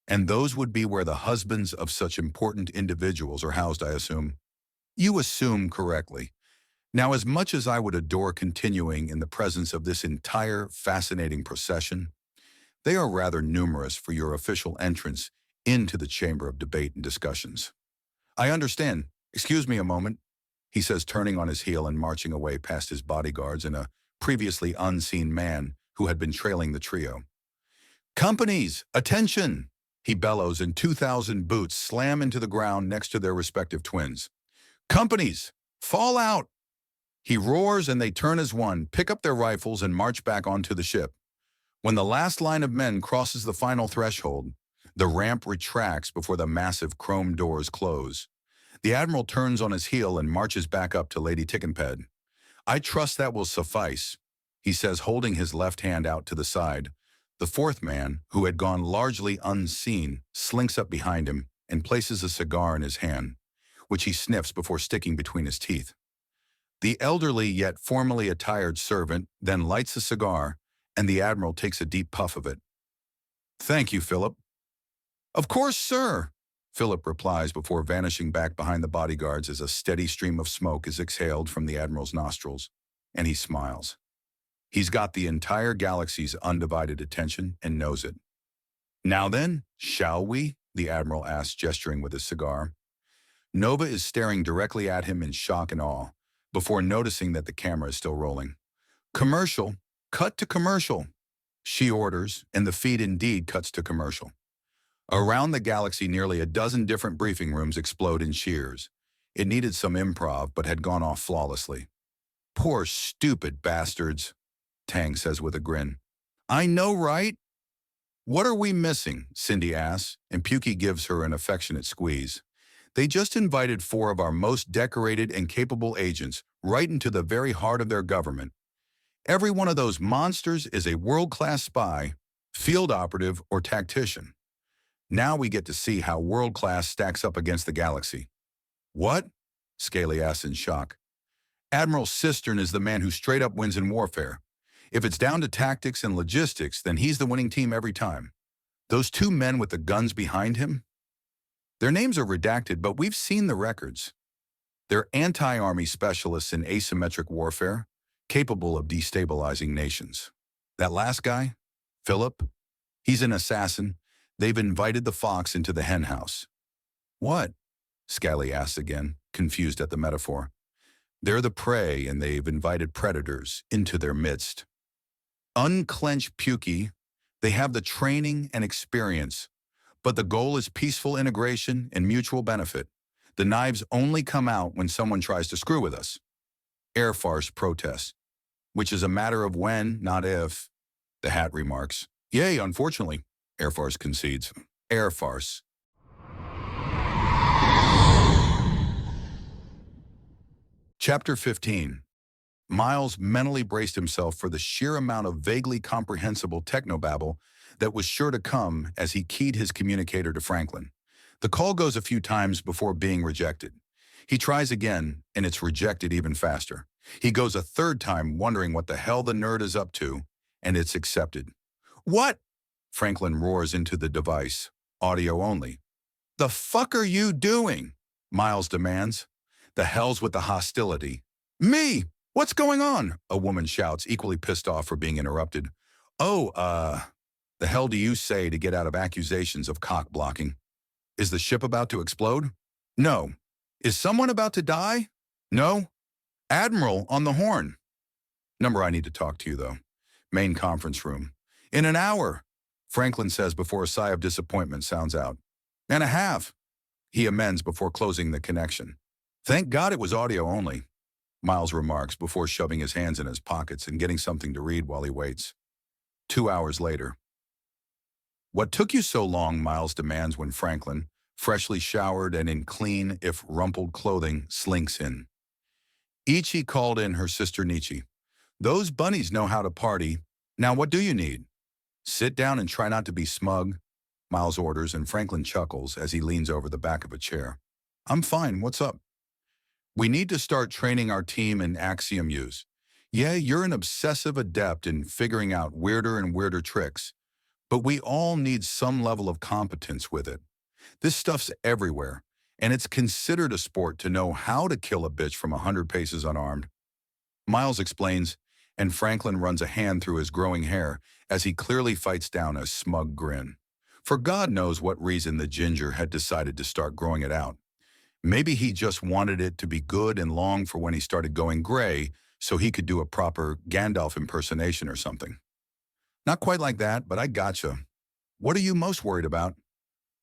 [SPEAKER 1] "And those would be where the husbands of such important individuals are housed, I assume?" "You assume correctly. Now, as much as I would adore continuing in the presence of this entire fascinating procession, they are rather numerous for your official entrance into the chamber of debate and discussions." "I understand. Excuse me a moment," he says, turning on his heel and marching away past his bodyguards and a previously unseen man who had been trailing the trio. "Companies, attention!" he bellows, and 2,000 boots slam into the ground next to their respective twins. "Companies, fall out!" He roars, and they turn as one, pick up their rifles, and march back onto the ship. When the last line of men crosses the final threshold, the ramp retracts before the massive chrome doors close. The Admiral turns on his heel and marches back up to Lady Tikenped. "I trust that will suffice," he says, holding his left hand out to the side. The fourth man, who had gone largely unseen, slinks up behind him and places a cigar in his hand, which he sniffs before sticking between his teeth. The elderly yet formally attired servant then lights a cigar, and the Admiral takes a deep puff of it. "Thank you, Philip." "Of course, sir," Philip replies before vanishing back behind the bodyguards as a steady stream of smoke is exhaled from the Admiral's nostrils, and he smiles. He's got the entire galaxy's undivided attention and knows it. "Now then, shall we?" the Admiral asks, gesturing with his cigar. Nova is staring directly at him in shock and awe, before noticing that the camera is still rolling. "Commercial. Cut to commercial," she orders, and the feed indeed cuts to commercial. Around the galaxy, nearly a dozen different briefing rooms explode in cheers. It needed some improv, but had gone off flawlessly. "Poor stupid bastards," Tang says with a grin. "I know, right?" "What are we missing?" Cindy asks, and Pukey gives her an affectionate squeeze. They just invited four of our most decorated and capable agents right into the very heart of their government. Every one of those monsters is a world-class spy, field operative, or tactician. Now we get to see how world-class stacks up against the galaxy. What? Scaly asked in shock. Admiral Cistern is the man who straight up wins in warfare. If it's down to tactics and logistics, then he's the winning team every time. Those two men with the guns behind him? Their names are redacted, but we've seen the records. They're anti-army specialists in asymmetric warfare, capable of destabilizing nations. That last guy, Philip, he's an assassin. They've invited the fox into the henhouse. What? Scally asked again, confused at the metaphor. They're the prey, and they've invited predators into their midst. Unclench Pukey, they have the training and experience, but the goal is peaceful integration and mutual benefit. The knives only come out when someone tries to screw with us. Air Farce protests, which is a matter of when, not if. The Hat remarks. Yay, unfortunately, Air Farce concedes. Air Farce. Chapter 15. Miles mentally braced himself for the sheer amount of vaguely comprehensible technobabble that was sure to come as he keyed his communicator to Franklin. The call goes a few times before being rejected. He tries again, and it's rejected even faster. He goes a third time wondering what the hell the nerd is up to, and it's accepted. What? Franklin roars into the device, audio only. The fuck are you doing? Miles demands. The hell's with the hostility. Me! What's going on? A woman shouts, equally pissed off for being interrupted. Oh, the hell do you say to get out of accusations of cock blocking? Is the ship about to explode? No. Is someone about to die? No. Admiral on the horn. Number I need to talk to you, though. Main conference room. In an hour, Franklin says before a sigh of disappointment sounds out. And a half. He amends before closing the connection. Thank God it was audio only, Miles remarks before shoving his hands in his pockets and getting something to read while he waits. 2 hours later. What took you so long, Miles demands when Franklin, freshly showered and in clean, if rumpled clothing, slinks in. Ichi called in her sister Nietzsche. Those bunnies know how to party. Now what do you need? Sit down and try not to be smug, Miles orders, and Franklin chuckles as he leans over the back of a chair. I'm fine, what's up? We need to start training our team in Axiom use. Yeah, you're an obsessive adept in figuring out weirder and weirder tricks, but we all need some level of competence with it. This stuff's everywhere, and it's considered a sport to know how to kill a bitch from 100 paces unarmed. Miles explains, and Franklin runs a hand through his growing hair as he clearly fights down a smug grin. For God knows what reason the ginger had decided to start growing it out. Maybe he just wanted it to be good and long for when he started going gray so he could do a proper Gandalf impersonation or something. Not quite like that, but I gotcha. What are you most worried about?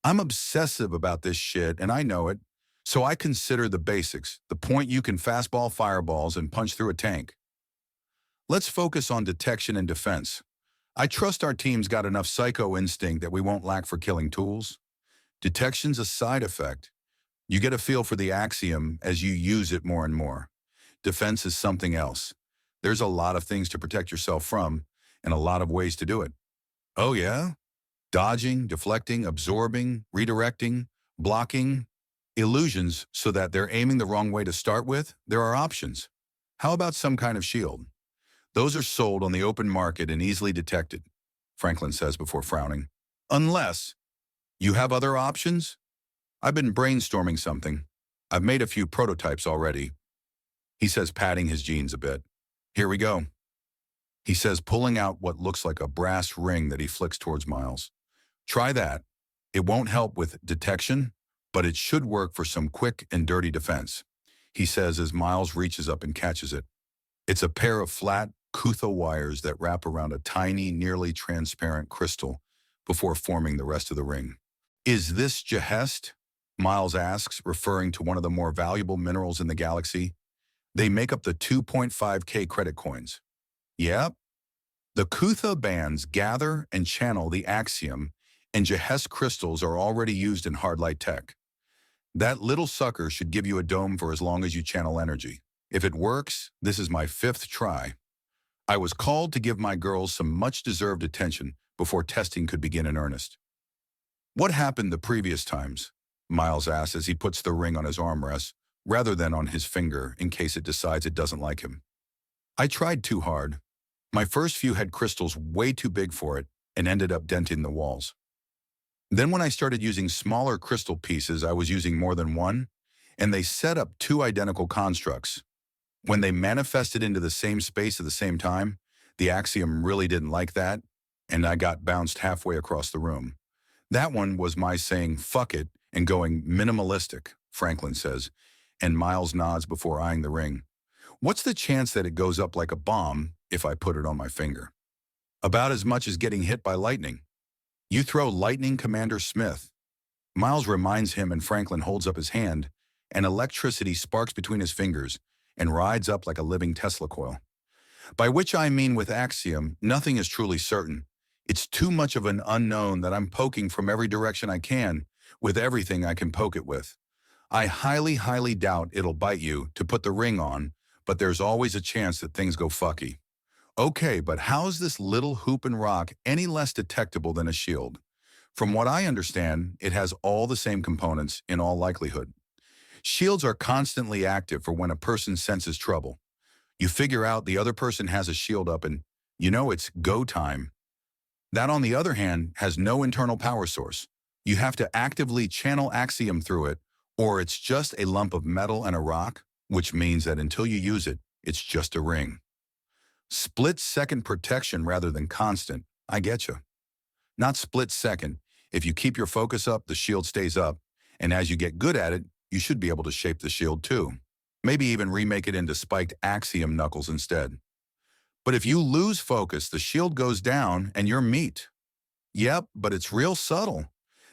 [SPEAKER 1] I'm obsessive about this shit, and I know it, so I consider the basics, the point you can fastball fireballs and punch through a tank. Let's focus on detection and defense. I trust our team's got enough psycho instinct that we won't lack for killing tools. Detection's a side effect. You get a feel for the axiom as you use it more and more. Defense is something else. There's a lot of things to protect yourself from, and a lot of ways to do it. Oh yeah? Dodging, deflecting, absorbing, redirecting, blocking, illusions so that they're aiming the wrong way to start with, there are options. How about some kind of shield? Those are sold on the open market and easily detected, Franklin says before frowning. Unless you have other options? I've been brainstorming something. I've made a few prototypes already. He says, patting his jeans a bit. Here we go. He says, pulling out what looks like a brass ring that he flicks towards Miles. Try that. It won't help with detection, but it should work for some quick and dirty defense, he says as Miles reaches up and catches it. It's a pair of flat Kutha wires that wrap around a tiny, nearly transparent crystal before forming the rest of the ring. Is this Jehest? Miles asks, referring to one of the more valuable minerals in the galaxy. They make up the 2.5K credit coins. Yep. The Kutha bands gather and channel the axiom, and Jehest crystals are already used in hard light tech. That little sucker should give you a dome for as long as you channel energy. If it works, this is my 5th try. I was called to give my girls some much-deserved attention before testing could begin in earnest. What happened the previous times? Miles asks as he puts the ring on his armrest, rather than on his finger in case it decides it doesn't like him. I tried too hard. My first few had crystals way too big for it and ended up denting the walls. Then when I started using smaller crystal pieces, I was using more than one, and they set up 2 identical constructs. When they manifested into the same space at the same time, the Axiom really didn't like that, and I got bounced halfway across the room. That one was my saying fuck it and going minimalistic, Franklin says, and Miles nods before eyeing the ring. What's the chance that it goes up like a bomb if I put it on my finger? About as much as getting hit by lightning. You throw lightning, Commander Smith. Miles reminds him and Franklin holds up his hand, and electricity sparks between his fingers and rides up like a living Tesla coil. By which I mean with Axiom, nothing is truly certain. It's too much of an unknown that I'm poking from every direction I can with everything I can poke it with. I highly, highly doubt it'll bite you to put the ring on, but there's always a chance that things go fucky. Okay, but how's this little hoop and rock any less detectable than a shield? From what I understand, it has all the same components in all likelihood. Shields are constantly active for when a person senses trouble. You figure out the other person has a shield up and you know it's go time. That, on the other hand, has no internal power source. You have to actively channel Axiom through it, or it's just a lump of metal and a rock, which means that until you use it, it's just a ring. Split-second protection rather than constant. I getcha. Not split-second. If you keep your focus up, the shield stays up, and as you get good at it, you should be able to shape the shield too. Maybe even remake it into spiked Axiom knuckles instead. But if you lose focus, the shield goes down and you're meat. Yep, but it's real subtle.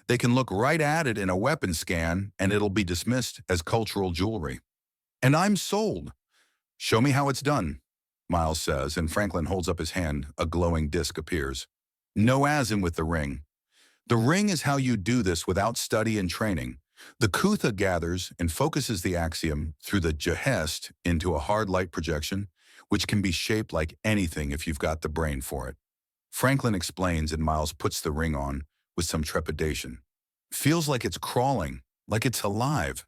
[SPEAKER 1] They can look right at it in a weapon scan and it'll be dismissed as cultural jewelry. And I'm sold. Show me how it's done, Miles says, and Franklin holds up his hand. A glowing disc appears. No as in with the ring. The ring is how you do this without study and training. The Kutha gathers and focuses the Axiom through the Jehest into a hard light projection, which can be shaped like anything if you've got the brain for it. Franklin explains and Miles puts the ring on with some trepidation. Feels like it's crawling, like it's alive.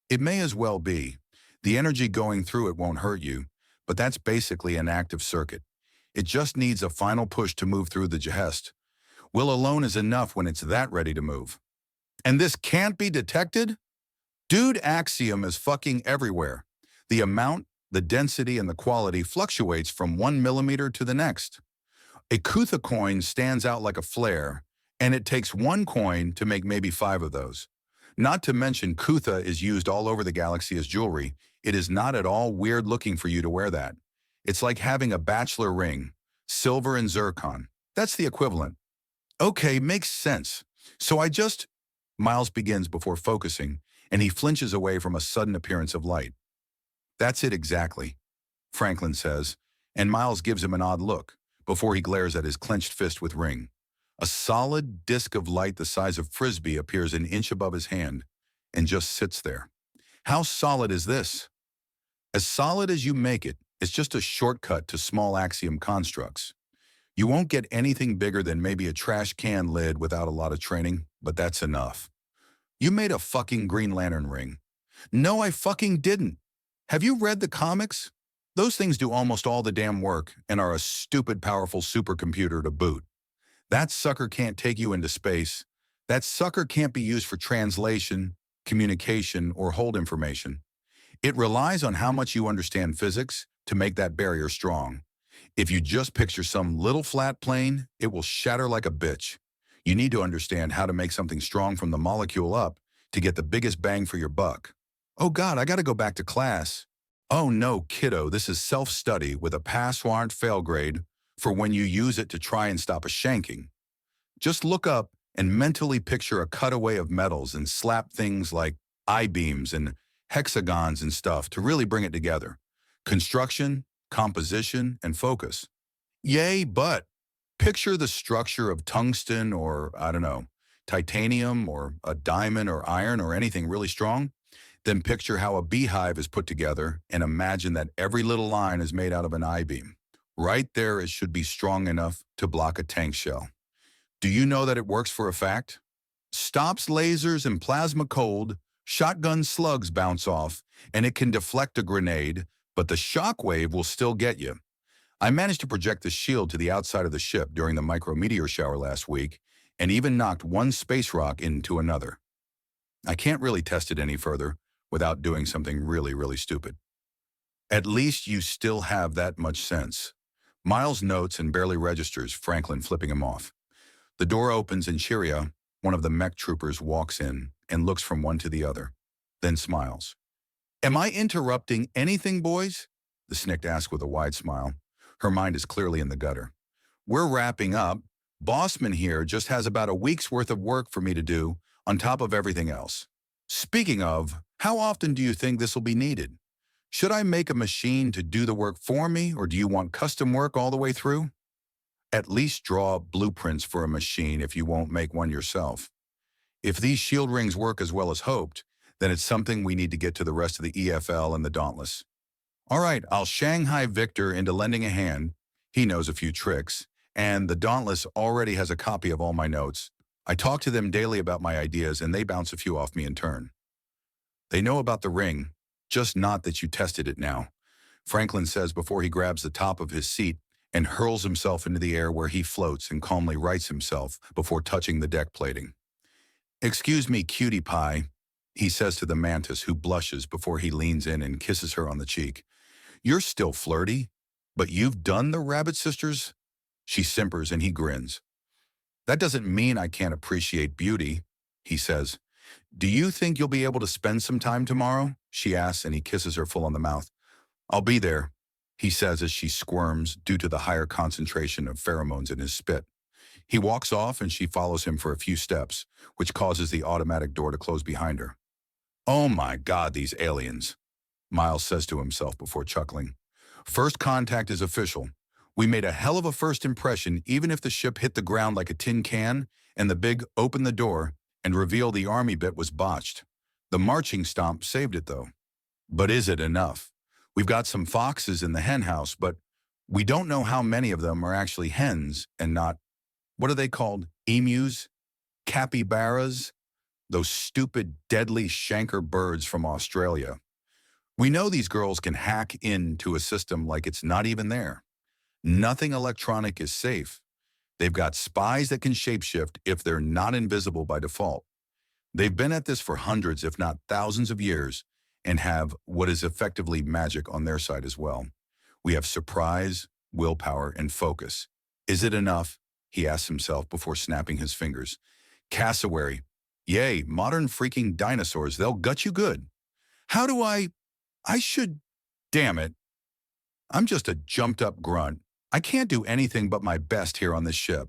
[SPEAKER 1] It may as well be. The energy going through it won't hurt you, but that's basically an active circuit. It just needs a final push to move through the Jehest. Will alone is enough when it's that ready to move. And this can't be detected? Dude, Axiom is fucking everywhere. The amount, the density, and the quality fluctuates from 1 millimeter to the next. A Kutha coin stands out like a flare, and it takes 1 coin to make maybe 5 of those. Not to mention Kutha is used all over the galaxy as jewelry. It is not at all weird looking for you to wear that. It's like having a bachelor ring, silver and zircon. That's the equivalent. Okay, makes sense. So Miles begins before focusing, and he flinches away from a sudden appearance of light. That's it exactly, Franklin says, and Miles gives him an odd look before he glares at his clenched fist with ring. A solid disk of light the size of Frisbee appears an inch above his hand and just sits there. How solid is this? As solid as you make it, it's just a shortcut to small Axiom constructs. You won't get anything bigger than maybe a trash can lid without a lot of training, but that's enough. You made a fucking Green Lantern ring. No, I fucking didn't. Have you read the comics? Those things do almost all the damn work and are a stupid powerful supercomputer to boot. That sucker can't take you into space. That sucker can't be used for translation, communication, or hold information. It relies on how much you understand physics to make that barrier strong. If you just picture some little flat plane, it will shatter like a bitch. You need to understand how to make something strong from the molecule up to get the biggest bang for your buck. Oh God, I gotta go back to class. Oh no, kiddo, this is self-study with a pass-warrant fail grade for when you use it to try and stop a shanking. Just look up and mentally picture a cutaway of metals and slap things like I-beams and hexagons and stuff to really bring it together. Construction, composition, and focus. Yay, but picture the structure of tungsten or, I don't know, titanium or a diamond or iron or anything really strong? Then picture how a beehive is put together and imagine that every little line is made out of an I-beam. Right there, it should be strong enough to block a tank shell. Do you know that it works for a fact? Stops lasers and plasma cold, shotgun slugs bounce off, and it can deflect a grenade, but the shock wave will still get you. I managed to project the shield to the outside of the ship during the micrometeor shower last week, and even knocked one space rock into another. I can't really test it any further without doing something really, really stupid. At least you still have that much sense. Miles notes and barely registers Franklin flipping him off. The door opens and Chiria, one of the mech troopers, walks in and looks from one to the other, then smiles. Am I interrupting anything, boys? The Snikt asks with a wide smile. Her mind is clearly in the gutter. We're wrapping up. Bossman here just has about a week's worth of work for me to do on top of everything else. Speaking of, how often do you think this will be needed? Should I make a machine to do the work for me, or do you want custom work all the way through? At least draw blueprints for a machine if you won't make one yourself. If these shield rings work as well as hoped, then it's something we need to get to the rest of the EFL and the Dauntless. All right, I'll Shanghai Victor into lending a hand. He knows a few tricks, and the Dauntless already has a copy of all my notes. I talk to them daily about my ideas, and they bounce a few off me in turn. They know about the ring, just not that you tested it now, Franklin says before he grabs the top of his seat and hurls himself into the air where he floats and calmly rights himself before touching the deck plating. Excuse me, cutie pie, he says to the mantis, who blushes before he leans in and kisses her on the cheek. You're still flirty, but you've done the Rabbit Sisters? She simpers and he grins. That doesn't mean I can't appreciate beauty, he says. Do you think you'll be able to spend some time tomorrow? She asks, and he kisses her full on the mouth. I'll be there, he says as she squirms due to the higher concentration of pheromones in his spit. He walks off and she follows him for a few steps, which causes the automatic door to close behind her. Oh my God, these aliens, Miles says to himself before chuckling. First contact is official. We made a hell of a first impression even if the ship hit the ground like a tin can and the big open the door and reveal the army bit was botched. The marching stomp saved it though. But is it enough? We've got some foxes in the hen house, but we don't know how many of them are actually hens and not, what are they called, emus? Capybaras? Those stupid, deadly shanker birds from Australia. We know these girls can hack into a system like it's not even there. Nothing electronic is safe. They've got spies that can shapeshift if they're not invisible by default. They've been at this for hundreds, if not thousands of years, and have what is effectively magic on their side as well. We have surprise, willpower, and focus. Is it enough? He asks himself before snapping his fingers. Cassowary. Yay, modern freaking dinosaurs, they'll gut you good. How do I should, damn it. I'm just a jumped up grunt. I can't do anything but my best here on this ship.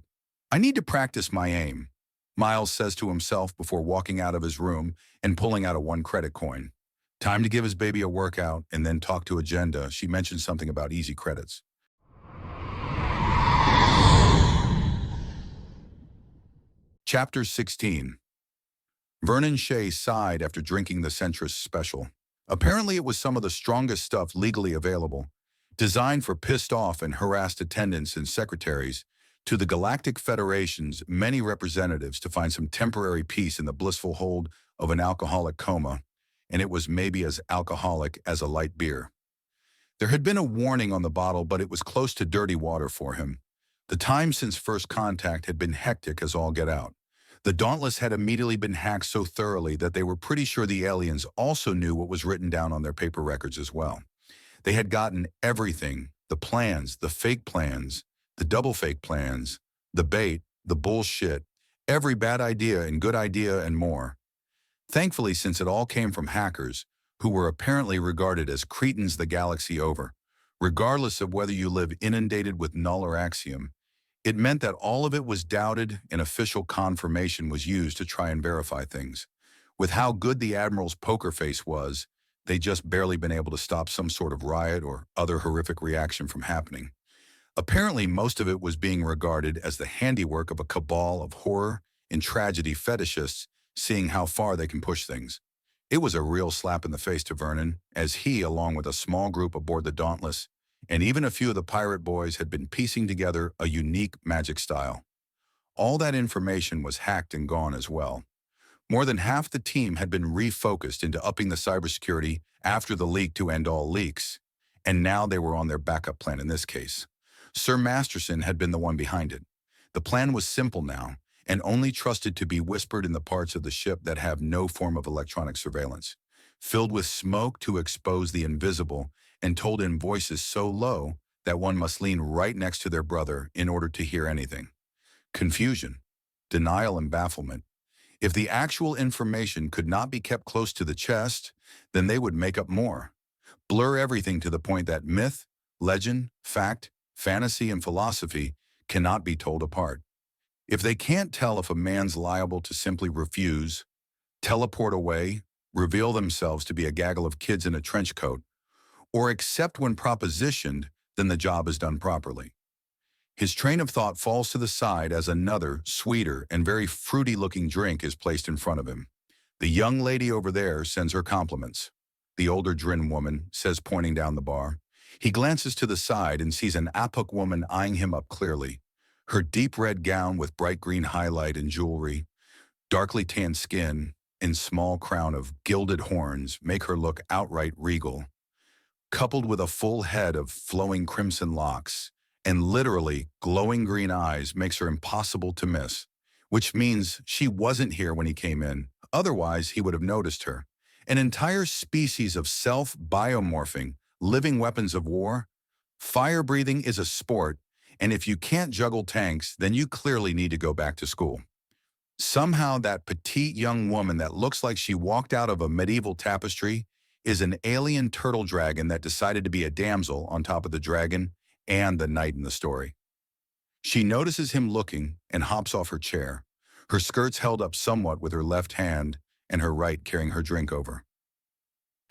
[SPEAKER 1] I need to practice my aim, Miles says to himself before walking out of his room and pulling out a 1 credit coin. Time to give his baby a workout and then talk to Agenda. She mentioned something about easy credits. Chapter 16. Vernon Shea sighed after drinking the Centris Special. Apparently it was some of the strongest stuff legally available, designed for pissed-off and harassed attendants and secretaries, to the Galactic Federation's many representatives to find some temporary peace in the blissful hold of an alcoholic coma, and it was maybe as alcoholic as a light beer. There had been a warning on the bottle, but it was close to dirty water for him. The time since first contact had been hectic as all get out. The Dauntless had immediately been hacked so thoroughly that they were pretty sure the aliens also knew what was written down on their paper records as well. They had gotten everything, the plans, the fake plans, the double fake plans, the bait, the bullshit, every bad idea and good idea and more. Thankfully, since it all came from hackers, who were apparently regarded as cretins the galaxy over, regardless of whether you live inundated with null or axiom, it meant that all of it was doubted and official confirmation was used to try and verify things. With how good the Admiral's poker face was, they'd just barely been able to stop some sort of riot or other horrific reaction from happening. Apparently, most of it was being regarded as the handiwork of a cabal of horror in tragedy fetishists seeing how far they can push things. It was a real slap in the face to Vernon, as he, along with a small group aboard the Dauntless, and even a few of the pirate boys had been piecing together a unique magic style. All that information was hacked and gone as well. More than half the team had been refocused into upping the cybersecurity after the leak to end all leaks, and now they were on their backup plan in this case. Sir Masterson had been the one behind it. The plan was simple now, and only trusted to be whispered in the parts of the ship that have no form of electronic surveillance, filled with smoke to expose the invisible, and told in voices so low that one must lean right next to their brother in order to hear anything. Confusion, denial, and bafflement. If the actual information could not be kept close to the chest, then they would make up more. Blur everything to the point that myth, legend, fact, fantasy, and philosophy cannot be told apart. If they can't tell if a man's liable to simply refuse, teleport away, reveal themselves to be a gaggle of kids in a trench coat, or accept when propositioned, then the job is done properly. His train of thought falls to the side as another, sweeter, and very fruity-looking drink is placed in front of him. The young lady over there sends her compliments. The older Drin woman says, pointing down the bar. He glances to the side and sees an Apuk woman eyeing him up clearly. Her deep red gown with bright green highlight and jewelry, darkly tanned skin, and small crown of gilded horns make her look outright regal. Coupled with a full head of flowing crimson locks, and literally glowing green eyes makes her impossible to miss, which means she wasn't here when he came in. Otherwise, he would have noticed her. An entire species of self-biomorphing, living weapons of war. Fire breathing is a sport, and if you can't juggle tanks, then you clearly need to go back to school. Somehow that petite young woman that looks like she walked out of a medieval tapestry is an alien turtle dragon that decided to be a damsel on top of the dragon and the knight in the story. She notices him looking and hops off her chair, her skirts held up somewhat with her left hand and her right carrying her drink over.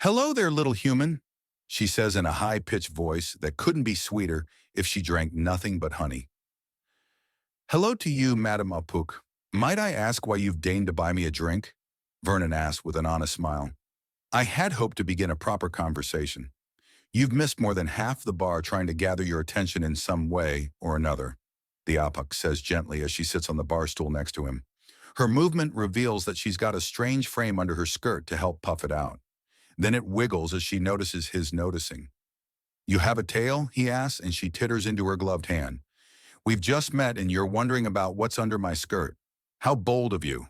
[SPEAKER 1] "Hello there, little human," she says in a high-pitched voice that couldn't be sweeter if she drank nothing but honey. "Hello to you, Madame Apuk. Might I ask why you've deigned to buy me a drink?" Vernon asked with an honest smile. "I had hoped to begin a proper conversation. You've missed more than half the bar trying to gather your attention in some way or another," the Apuk says gently as she sits on the bar stool next to him. Her movement reveals that she's got a strange frame under her skirt to help puff it out. Then it wiggles as she notices his noticing. "You have a tail?" he asks, and she titters into her gloved hand. "We've just met and you're wondering about what's under my skirt. How bold of you."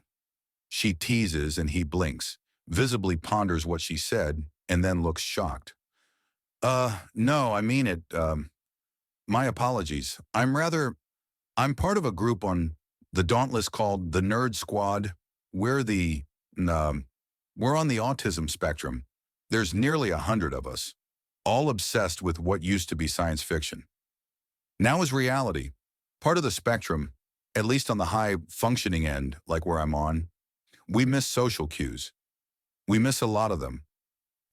[SPEAKER 1] She teases and he blinks, visibly ponders what she said, and then looks shocked. No, I mean it, my apologies. I'm part of a group on the Dauntless called the Nerd Squad. We're we're on the autism spectrum. There's nearly 100 of us, all obsessed with what used to be science fiction. Now is reality. Part of the spectrum, at least on the high-functioning end, like where I'm on, we miss social cues. We miss a lot of them.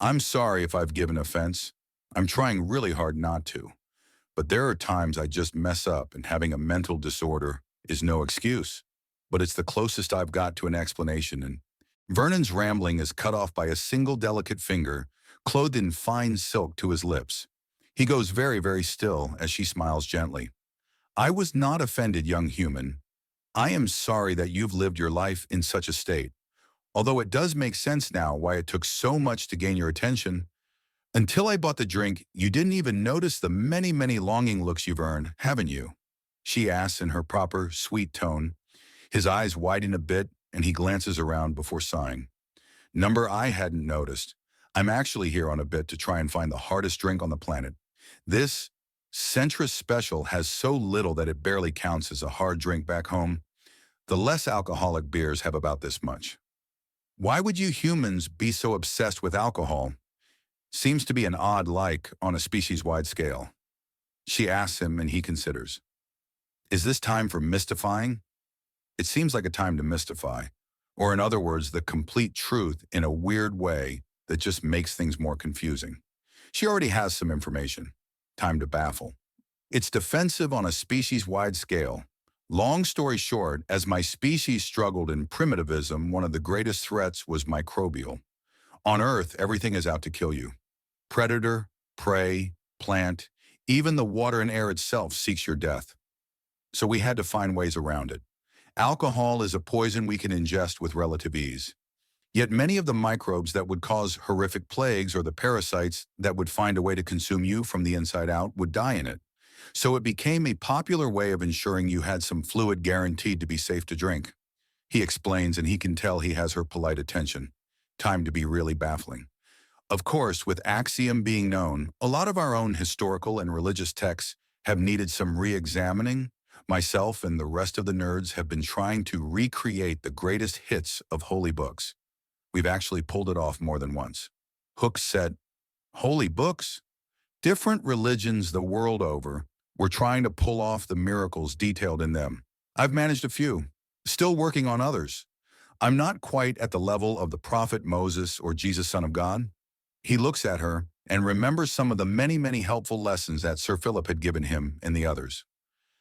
[SPEAKER 1] I'm sorry if I've given offense. I'm trying really hard not to. But there are times I just mess up, and having a mental disorder is no excuse. But it's the closest I've got to an explanation, and Vernon's rambling is cut off by a single delicate finger, clothed in fine silk, to his lips. He goes very, very still as she smiles gently. "I was not offended, young human. I am sorry that you've lived your life in such a state. Although it does make sense now why it took so much to gain your attention. Until I bought the drink, you didn't even notice the many, many longing looks you've earned, haven't you?" she asks in her proper, sweet tone. His eyes widen a bit, and he glances around before sighing. "Number I hadn't noticed. I'm actually here on a bit to try and find the hardest drink on the planet. This Centris Special has so little that it barely counts as a hard drink back home. The less alcoholic beers have about this much. Why would you humans be so obsessed with alcohol? Seems to be an odd like on a species-wide scale." She asks him, and he considers. "Is this time for mystifying?" It seems like a time to mystify, or in other words, the complete truth in a weird way that just makes things more confusing. She already has some information. Time to baffle. It's defensive on a species-wide scale. Long story short, as my species struggled in primitivism, one of the greatest threats was microbial. On Earth, everything is out to kill you. Predator, prey, plant, even the water and air itself seeks your death. So we had to find ways around it. Alcohol is a poison we can ingest with relative ease. Yet many of the microbes that would cause horrific plagues or the parasites that would find a way to consume you from the inside out would die in it. So it became a popular way of ensuring you had some fluid guaranteed to be safe to drink. He explains, and he can tell he has her polite attention. Time to be really baffling. Of course, with Axiom being known, a lot of our own historical and religious texts have needed some re-examining. Myself and the rest of the nerds have been trying to recreate the greatest hits of holy books. We've actually pulled it off more than once. Hooks said, "Holy books?" Different religions the world over were trying to pull off the miracles detailed in them. I've managed a few, still working on others. I'm not quite at the level of the prophet Moses or Jesus, Son of God. He looks at her and remembers some of the many, many helpful lessons that Sir Philip had given him and the others.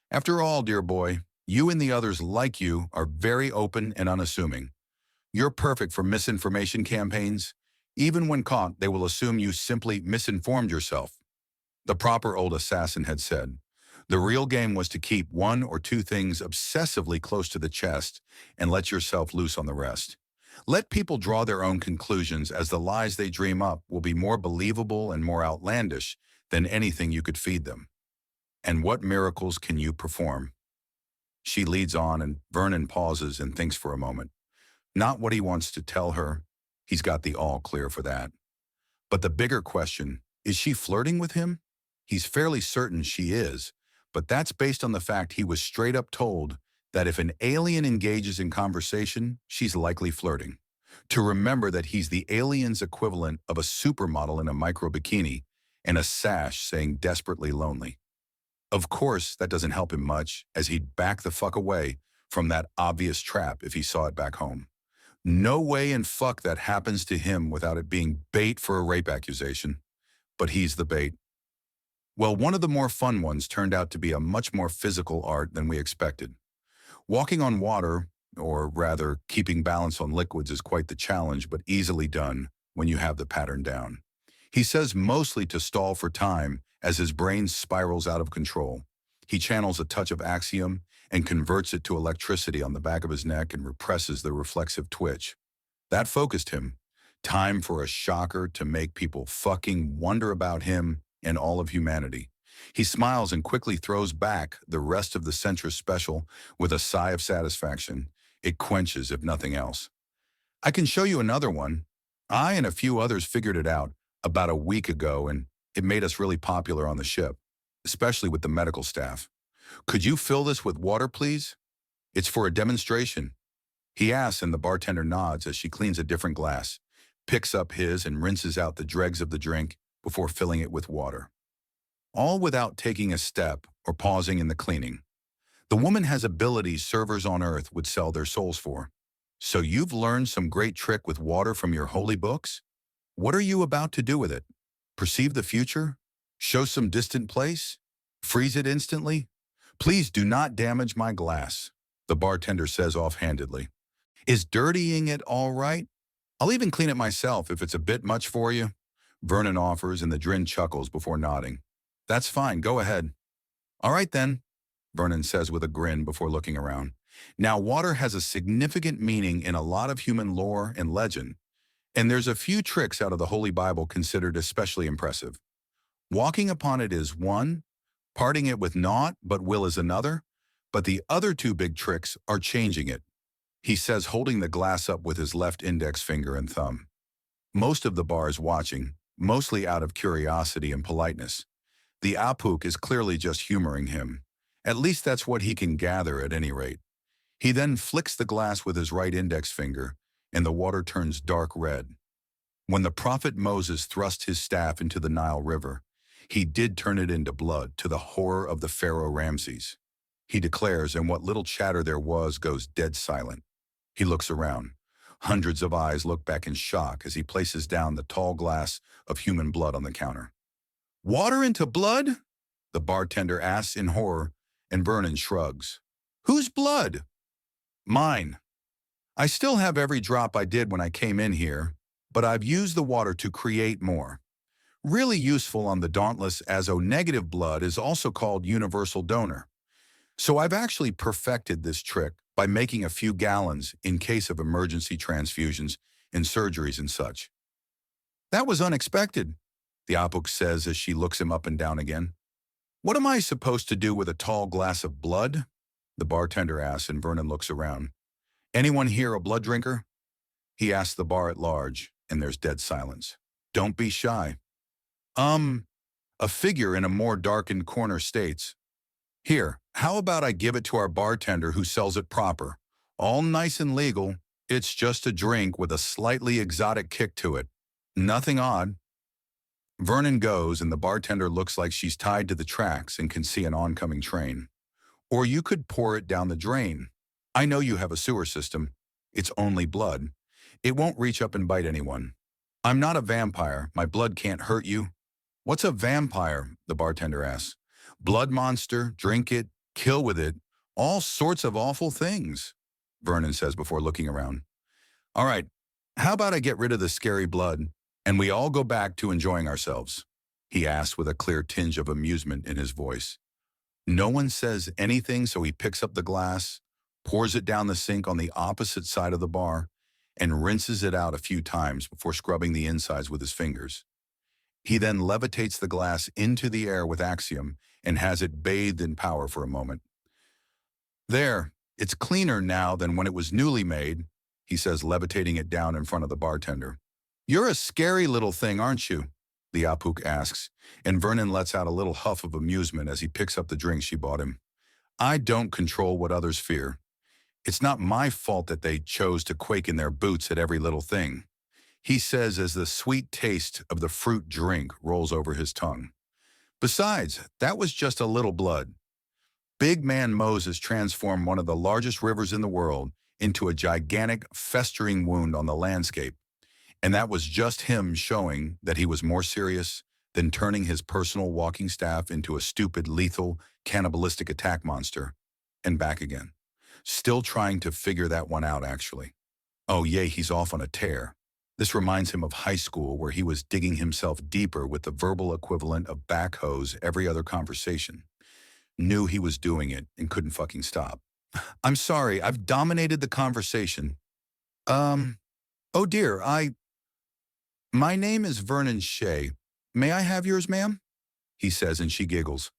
[SPEAKER 1] After all, dear boy, you and the others like you are very open and unassuming. You're perfect for misinformation campaigns. Even when caught, they will assume you simply misinformed yourself. The proper old assassin had said, the real game was to keep one or two things obsessively close to the chest and let yourself loose on the rest. Let people draw their own conclusions, as the lies they dream up will be more believable and more outlandish than anything you could feed them. And what miracles can you perform? She leads on, and Vernon pauses and thinks for a moment. Not what he wants to tell her. He's got the all clear for that. But the bigger question, is she flirting with him? He's fairly certain she is, but that's based on the fact he was straight up told that if an alien engages in conversation, she's likely flirting. To remember that he's the alien's equivalent of a supermodel in a micro bikini and a sash saying desperately lonely. Of course, that doesn't help him much, as he'd back the fuck away from that obvious trap if he saw it back home. No way in fuck that happens to him without it being bait for a rape accusation. But he's the bait. Well, one of the more fun ones turned out to be a much more physical art than we expected. Walking on water, or rather keeping balance on liquids, is quite the challenge, but easily done when you have the pattern down. He says mostly to stall for time as his brain spirals out of control. He channels a touch of Axiom and converts it to electricity on the back of his neck and represses the reflexive twitch. That focused him. Time for a shocker to make people fucking wonder about him and all of humanity. He smiles and quickly throws back the rest of the Centris special with a sigh of satisfaction. It quenches, if nothing else. I can show you another one. I and a few others figured it out about a week ago, and it made us really popular on the ship, especially with the medical staff. Could you fill this with water, please? It's for a demonstration. He asks, and the bartender nods as she cleans a different glass, picks up his and rinses out the dregs of the drink before filling it with water. All without taking a step or pausing in the cleaning. The woman has abilities servers on Earth would sell their souls for. So you've learned some great trick with water from your holy books? What are you about to do with it? Perceive the future? Show some distant place? Freeze it instantly? Please do not damage my glass, the bartender says offhandedly. Is dirtying it all right? I'll even clean it myself if it's a bit much for you. Vernon offers, and the Drin chuckles before nodding. That's fine, go ahead. All right then, Vernon says with a grin before looking around. Now, water has a significant meaning in a lot of human lore and legend, and there's a few tricks out of the Holy Bible considered especially impressive. Walking upon it is one, parting it with naught but will is another, but the other two big tricks are changing it, he says, holding the glass up with his left index finger and thumb. Most of the bar is watching, mostly out of curiosity and politeness. The Apuk is clearly just humoring him. At least that's what he can gather at any rate. He then flicks the glass with his right index finger, and the water turns dark red. When the prophet Moses thrust his staff into the Nile River, he did turn it into blood, to the horror of the Pharaoh Ramses. He declares, and what little chatter there was goes dead silent. He looks around. Hundreds of eyes look back in shock as he places down the tall glass of human blood on the counter. Water into blood? The bartender asks in horror, and Vernon shrugs. Whose blood? Mine. I still have every drop I did when I came in here, but I've used the water to create more. Really useful on the Dauntless, as O-negative blood is also called universal donor. So I've actually perfected this trick by making a few gallons in case of emergency transfusions and surgeries and such. That was unexpected, the Apuk says as she looks him up and down again. What am I supposed to do with a tall glass of blood? The bartender asks, and Vernon looks around. Anyone here a blood drinker? He asks the bar at large, and there's dead silence. Don't be shy. A figure in a more darkened corner states, Here, how about I give it to our bartender who sells it proper? All nice and legal. It's just a drink with a slightly exotic kick to it. Nothing odd. Vernon goes, and the bartender looks like she's tied to the tracks and can see an oncoming train. Or you could pour it down the drain. I know you have a sewer system. It's only blood. It won't reach up and bite anyone. I'm not a vampire. My blood can't hurt you. What's a vampire? The bartender asks. Blood monster, drink it, kill with it, all sorts of awful things, Vernon says before looking around. All right, how about I get rid of the scary blood and we all go back to enjoying ourselves? He asks with a clear tinge of amusement in his voice. No one says anything, so he picks up the glass, pours it down the sink on the opposite side of the bar, and rinses it out a few times before scrubbing the insides with his fingers. He then levitates the glass into the air with Axiom and has it bathed in power for a moment. There, it's cleaner now than when it was newly made, he says, levitating it down in front of the bartender. You're a scary little thing, aren't you? The Apuk asks, and Vernon lets out a little huff of amusement as he picks up the drink she bought him. I don't control what others fear. It's not my fault that they chose to quake in their boots at every little thing, he says as the sweet taste of the fruit drink rolls over his tongue. Besides, that was just a little blood. Big man Moses transformed one of the largest rivers in the world into a gigantic, festering wound on the landscape, and that was just him showing that he was more serious than turning his personal walking staff into a stupid, lethal, cannibalistic attack monster, and back again. Still trying to figure that one out, actually. Oh, yay, he's off on a tear. This reminds him of high school, where he was digging himself deeper with the verbal equivalent of backhoes every other conversation. Knew he was doing it and couldn't fucking stop. I'm sorry, I've dominated the conversation. Oh dear, My name is Vernon Shea. May I have yours, ma'am? He says, and she giggles.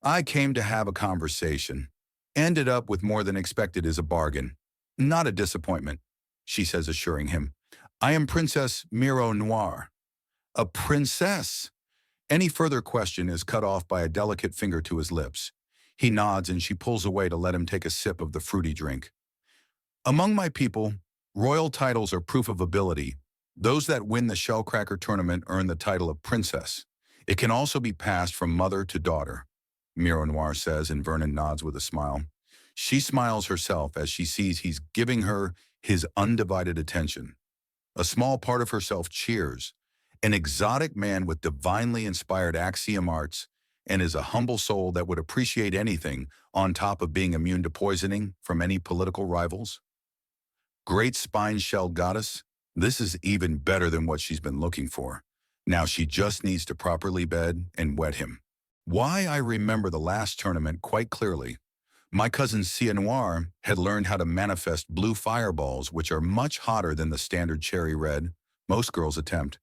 [SPEAKER 1] I came to have a conversation. Ended up with more than expected as a bargain. Not a disappointment, she says, assuring him. I am Princess Miro Noir. A princess? Any further question is cut off by a delicate finger to his lips. He nods and she pulls away to let him take a sip of the fruity drink. Among my people, royal titles are proof of ability. Those that win the Shellcracker tournament earn the title of princess. It can also be passed from mother to daughter, Miro Noir says, and Vernon nods with a smile. She smiles herself as she sees he's giving her his undivided attention. A small part of herself cheers. An exotic man with divinely inspired axiom arts and is a humble soul that would appreciate anything on top of being immune to poisoning from any political rivals. Great spine-shelled goddess, this is even better than what she's been looking for. Now she just needs to properly bed and wet him. Why, I remember the last tournament quite clearly. My cousin Cia Noir had learned how to manifest blue fireballs, which are much hotter than the standard cherry red most girls attempt.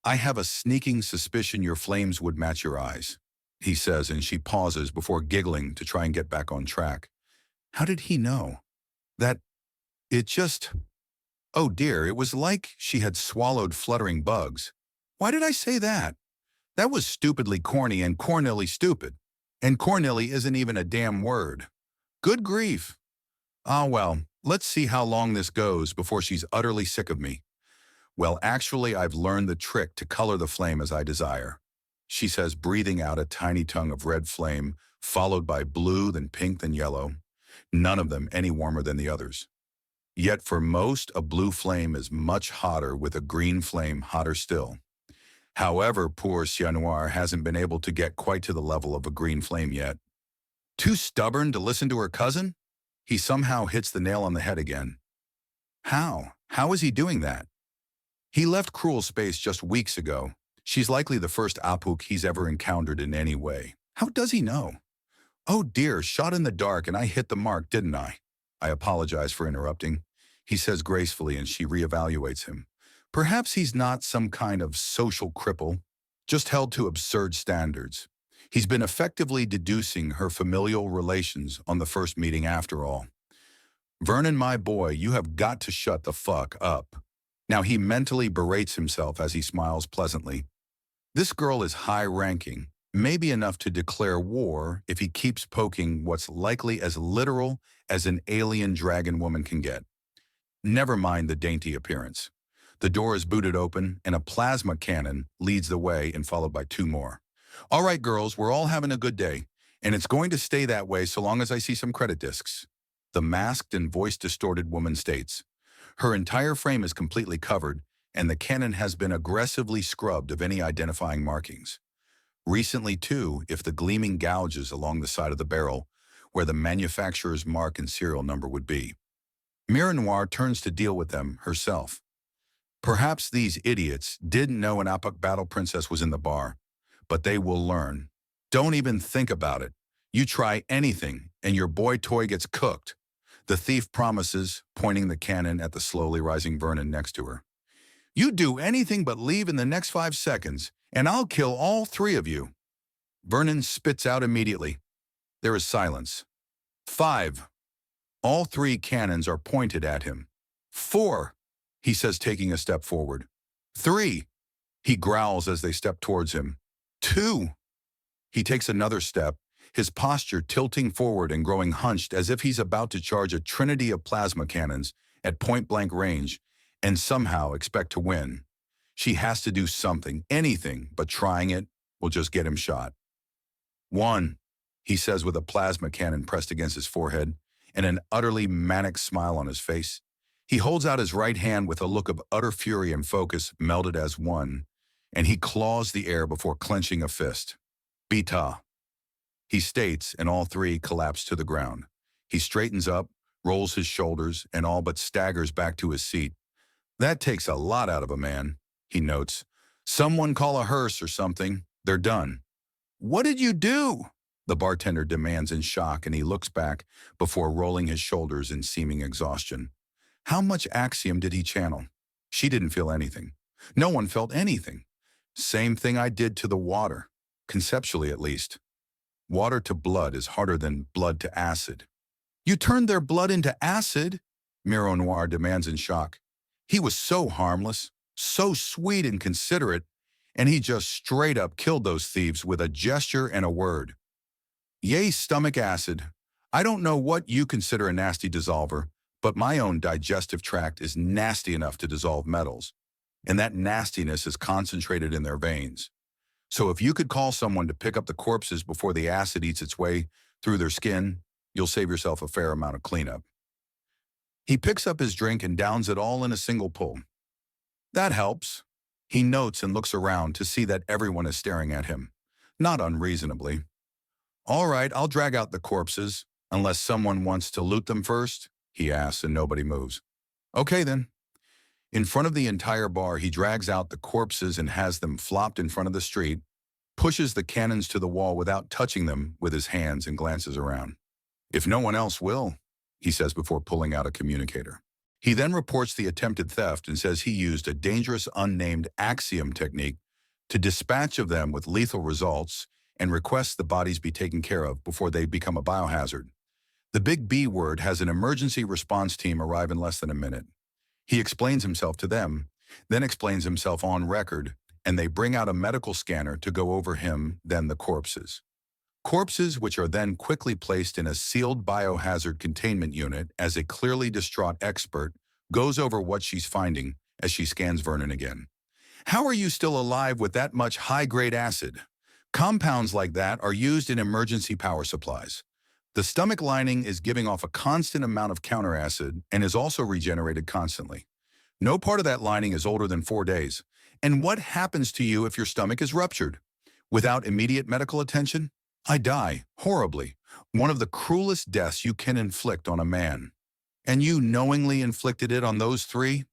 [SPEAKER 1] I have a sneaking suspicion your flames would match your eyes, he says, and she pauses before giggling to try and get back on track. How did he know? Oh dear, it was like she had swallowed fluttering bugs. Why did I say that? That was stupidly corny and cornily stupid. And cornily isn't even a damn word. Good grief. Ah, well, let's see how long this goes before she's utterly sick of me. Well, actually, I've learned the trick to color the flame as I desire, she says, breathing out a tiny tongue of red flame, followed by blue, then pink, then yellow, none of them any warmer than the others. Yet for most, a blue flame is much hotter, with a green flame hotter still. However, poor Cia Noir hasn't been able to get quite to the level of a green flame yet. Too stubborn to listen to her cousin? He somehow hits the nail on the head again. How? How is he doing that? He left Cruel Space just weeks ago. She's likely the first Apuk he's ever encountered in any way. How does he know? Oh dear, shot in the dark and I hit the mark, didn't I? I apologize for interrupting, he says gracefully, and she reevaluates him. Perhaps he's not some kind of social cripple, just held to absurd standards. He's been effectively deducing her familial relations on the first meeting after all. Vernon, my boy, you have got to shut the fuck up. Now he mentally berates himself as he smiles pleasantly. This girl is high-ranking, maybe enough to declare war if he keeps poking what's likely as literal as an alien dragon woman can get. Never mind the dainty appearance. The door is booted open, and a plasma cannon leads the way and followed by two more. All right, girls, we're all having a good day, and it's going to stay that way so long as I see some credit discs. The masked and voice-distorted woman states. Her entire frame is completely covered, and the cannon has been aggressively scrubbed of any identifying markings. Recently, too, if the gleaming gouges along the side of the barrel, where the manufacturer's mark and serial number would be. Mira Noir turns to deal with them herself. Perhaps these idiots didn't know an Apuk Battle Princess was in the bar, but they will learn. Don't even think about it. You try anything, and your boy toy gets cooked. The thief promises, pointing the cannon at the slowly rising Vernon next to her. You do anything but leave in the next 5 seconds, and I'll kill all 3 of you. Vernon spits out immediately. There is silence. 5. All 3 cannons are pointed at him. 4, he says, taking a step forward. 3, he growls as they step towards him. 2, he takes another step, his posture tilting forward and growing hunched as if he's about to charge a trinity of plasma cannons at point-blank range and somehow expect to win. She has to do something, anything, but trying it will just get him shot. 1, he says with a plasma cannon pressed against his forehead and an utterly manic smile on his face. He holds out his right hand with a look of utter fury and focus melded as one, and he claws the air before clenching a fist. Bita, he states, and all 3 collapse to the ground. He straightens up, rolls his shoulders, and all but staggers back to his seat. That takes a lot out of a man, he notes. Someone call a hearse or something. They're done. What did you do? The bartender demands in shock, and he looks back before rolling his shoulders in seeming exhaustion. How much Axiom did he channel? She didn't feel anything. No one felt anything. Same thing I did to the water, conceptually at least. Water to blood is harder than blood to acid. You turned their blood into acid? Mira Noir demands in shock. He was so harmless, so sweet and considerate, and he just straight up killed those thieves with a gesture and a word. Yay, stomach acid. I don't know what you consider a nasty dissolver, but my own digestive tract is nasty enough to dissolve metals, and that nastiness is concentrated in their veins. So if you could call someone to pick up the corpses before the acid eats its way through their skin, you'll save yourself a fair amount of cleanup. He picks up his drink and downs it all in a single pull. That helps. He notes and looks around to see that everyone is staring at him, not unreasonably. All right, I'll drag out the corpses, unless someone wants to loot them first, he asks, and nobody moves. Okay then. In front of the entire bar, he drags out the corpses and has them flopped in front of the street, pushes the cannons to the wall without touching them with his hands, and glances around. If no one else will, he says before pulling out a communicator. He then reports the attempted theft and says he used a dangerous unnamed Axiom technique to dispatch of them with lethal results and requests the bodies be taken care of before they become a biohazard. The big B word has an emergency response team arrive in less than a minute. He explains himself to them, then explains himself on record, and they bring out a medical scanner to go over him, then the corpses. Corpses which are then quickly placed in a sealed biohazard containment unit as a clearly distraught expert goes over what she's finding as she scans Vernon again. How are you still alive with that much high-grade acid? Compounds like that are used in emergency power supplies. The stomach lining is giving off a constant amount of counteracid and is also regenerated constantly. No part of that lining is older than 4 days. And what happens to you if your stomach is ruptured? Without immediate medical attention? I die, horribly, one of the cruelest deaths you can inflict on a man. And you knowingly inflicted it on those three?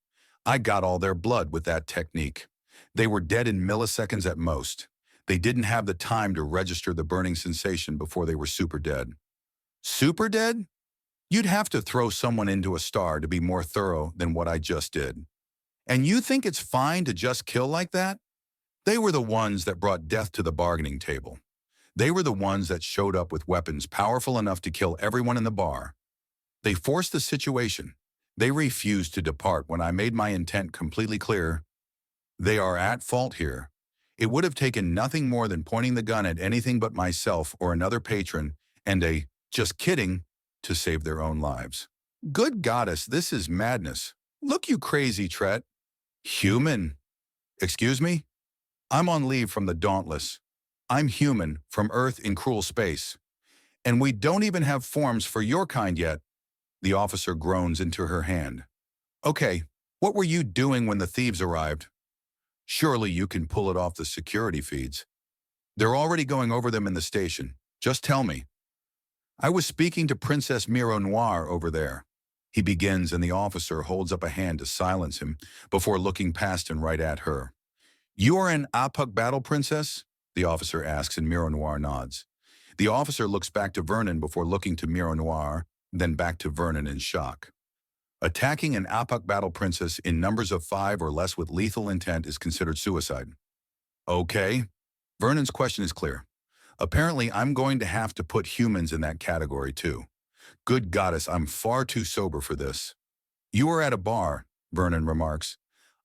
[SPEAKER 1] I got all their blood with that technique. They were dead in milliseconds at most. They didn't have the time to register the burning sensation before they were super dead. Super dead? You'd have to throw someone into a star to be more thorough than what I just did. And you think it's fine to just kill like that? They were the ones that brought death to the bargaining table. They were the ones that showed up with weapons powerful enough to kill everyone in the bar. They forced the situation. They refused to depart when I made my intent completely clear. They are at fault here. It would have taken nothing more than pointing the gun at anything but myself or another patron and a "just kidding" to save their own lives. Good goddess, this is madness. Look, you crazy Tret. Human. Excuse me? I'm on leave from the Dauntless. I'm human, from Earth in cruel space. And we don't even have forms for your kind yet. The officer groans into her hand. Okay, what were you doing when the thieves arrived? Surely you can pull it off the security feeds. They're already going over them in the station. Just tell me. I was speaking to Princess Miro Noir over there. He begins and the officer holds up a hand to silence him before looking past and right at her. You are an Apuk battle princess? The officer asks and Miro Noir nods. The officer looks back to Vernon before looking to Miro Noir, then back to Vernon in shock. Attacking an Apuk battle princess in numbers of 5 or less with lethal intent is considered suicide. Okay. Vernon's question is clear. Apparently, I'm going to have to put humans in that category too. Good goddess, I'm far too sober for this. You are at a bar, Vernon remarks.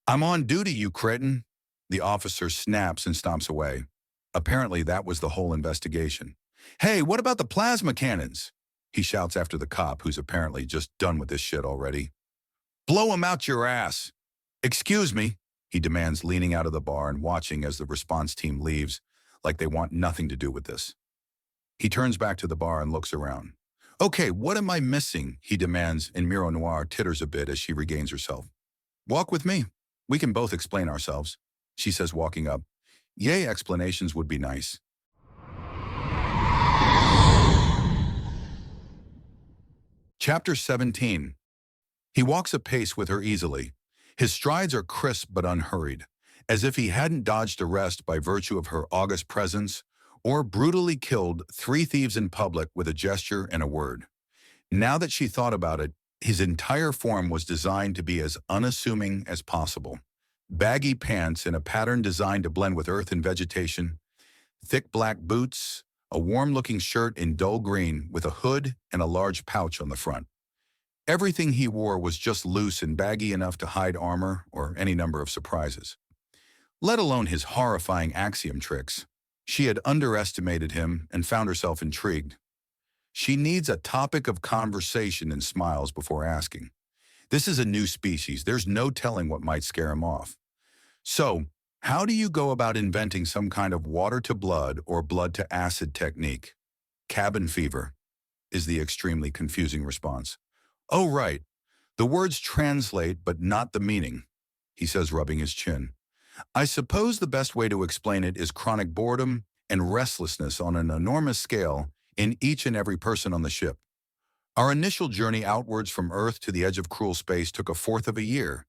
[SPEAKER 1] I'm on duty, you cretin. The officer snaps and stomps away. Apparently, that was the whole investigation. Hey, what about the plasma cannons? He shouts after the cop, who's apparently just done with this shit already. Blow 'em out your ass. Excuse me, he demands, leaning out of the bar and watching as the response team leaves, like they want nothing to do with this. He turns back to the bar and looks around. Okay, what am I missing? He demands, and Miro Noir titters a bit as she regains herself. Walk with me. We can both explain ourselves, she says, walking up. Yay, explanations would be nice. Chapter 17. He walks apace with her easily. His strides are crisp but unhurried, as if he hadn't dodged arrest by virtue of her august presence or brutally killed 3 thieves in public with a gesture and a word. Now that she thought about it, his entire form was designed to be as unassuming as possible. Baggy pants in a pattern designed to blend with earth and vegetation, thick black boots, a warm-looking shirt in dull green with a hood and a large pouch on the front. Everything he wore was just loose and baggy enough to hide armor or any number of surprises. Let alone his horrifying axiom tricks. She had underestimated him and found herself intrigued. She needs a topic of conversation and smiles before asking. This is a new species. There's no telling what might scare him off. So, how do you go about inventing some kind of water-to-blood or blood-to-acid technique? Cabin fever, is the extremely confusing response. Oh, right. The words translate, but not the meaning, he says, rubbing his chin. I suppose the best way to explain it is chronic boredom and restlessness on an enormous scale in each and every person on the ship. Our initial journey outwards from Earth to the edge of cruel space took 1/4 of a year.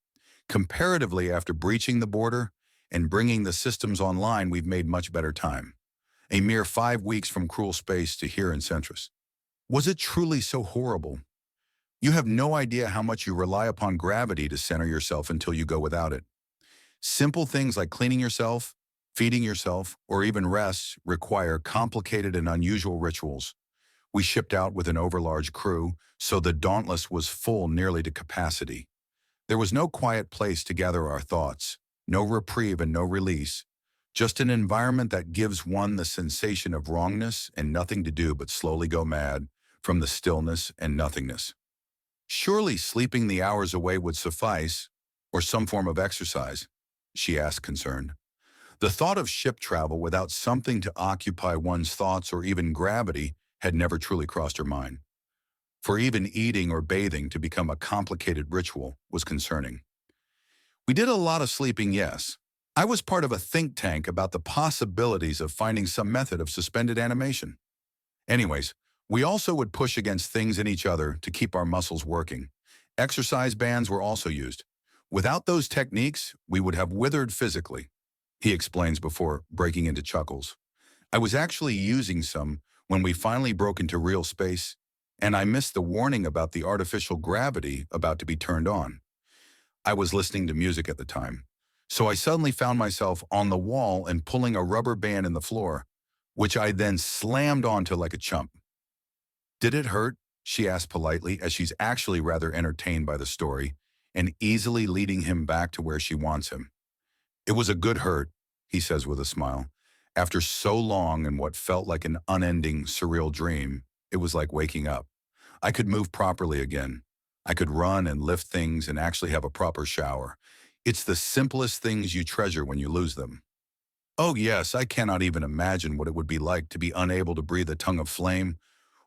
[SPEAKER 1] Comparatively, after breaching the border and bringing the systems online, we've made much better time. A mere 5 weeks from cruel space to here in Centris. Was it truly so horrible? You have no idea how much you rely upon gravity to center yourself until you go without it. Simple things like cleaning yourself, feeding yourself, or even rest require complicated and unusual rituals. We shipped out with an overlarge crew, so the Dauntless was full nearly to capacity. There was no quiet place to gather our thoughts, no reprieve and no release, just an environment that gives one the sensation of wrongness and nothing to do but slowly go mad from the stillness and nothingness. Surely sleeping the hours away would suffice, or some form of exercise, she asked, concerned. The thought of ship travel without something to occupy one's thoughts or even gravity had never truly crossed her mind. For even eating or bathing to become a complicated ritual was concerning. We did a lot of sleeping, yes. I was part of a think tank about the possibilities of finding some method of suspended animation. Anyways, we also would push against things in each other to keep our muscles working. Exercise bands were also used. Without those techniques, we would have withered physically, he explains before breaking into chuckles. I was actually using some when we finally broke into real space, and I missed the warning about the artificial gravity about to be turned on. I was listening to music at the time, so I suddenly found myself on the wall and pulling a rubber band in the floor, which I then slammed onto like a chump. Did it hurt? She asked politely, as she's actually rather entertained by the story and easily leading him back to where she wants him. It was a good hurt, he says with a smile. After so long and what felt like an unending, surreal dream, it was like waking up. I could move properly again. I could run and lift things and actually have a proper shower. It's the simplest things you treasure when you lose them. Oh yes, I cannot even imagine what it would be like to be unable to breathe a tongue of flame,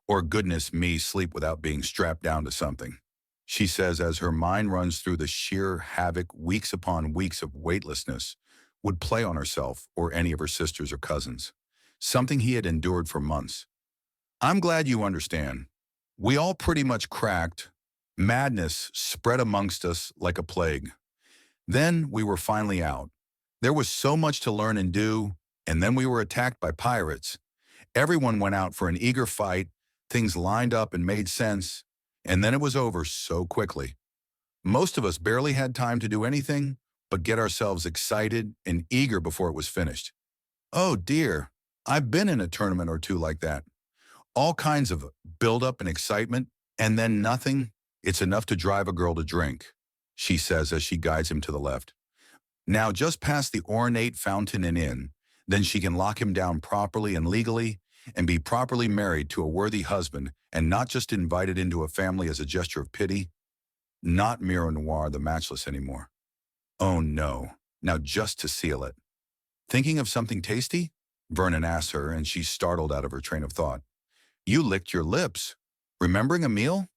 [SPEAKER 1] or goodness me, sleep without being strapped down to something. She says as her mind runs through the sheer havoc weeks upon weeks of weightlessness would play on herself or any of her sisters or cousins, something he had endured for months. I'm glad you understand. We all pretty much cracked. Madness spread amongst us like a plague. Then we were finally out. There was so much to learn and do, and then we were attacked by pirates. Everyone went out for an eager fight, things lined up and made sense, and then it was over so quickly. Most of us barely had time to do anything but get ourselves excited and eager before it was finished. Oh dear, I've been in a tournament or two like that. All kinds of build-up and excitement, and then nothing. It's enough to drive a girl to drink, she says as she guides him to the left. Now just past the ornate fountain and inn, then she can lock him down properly and legally and be properly married to a worthy husband and not just invited into a family as a gesture of pity. Not Miro Noir the Matchless anymore. Oh no, now just to seal it. Thinking of something tasty? Vernon asks her, and she's startled out of her train of thought. You licked your lips. Remembering a meal?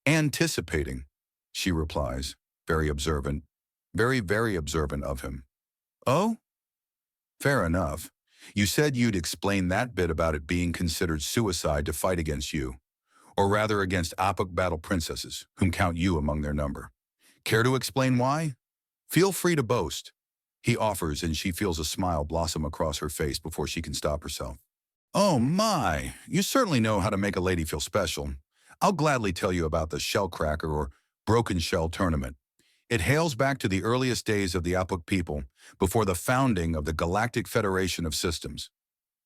[SPEAKER 1] Anticipating, she replies, very observant, very, very observant of him. Oh? Fair enough. You said you'd explain that bit about it being considered suicide to fight against you, or rather against Apuk battle princesses, whom count you among their number. Care to explain why? Feel free to boast, he offers, and she feels a smile blossom across her face before she can stop herself. Oh my, you certainly know how to make a lady feel special. I'll gladly tell you about the Shellcracker or Broken Shell tournament. It hails back to the earliest days of the Apuk people, before the founding of the Galactic Federation of Systems.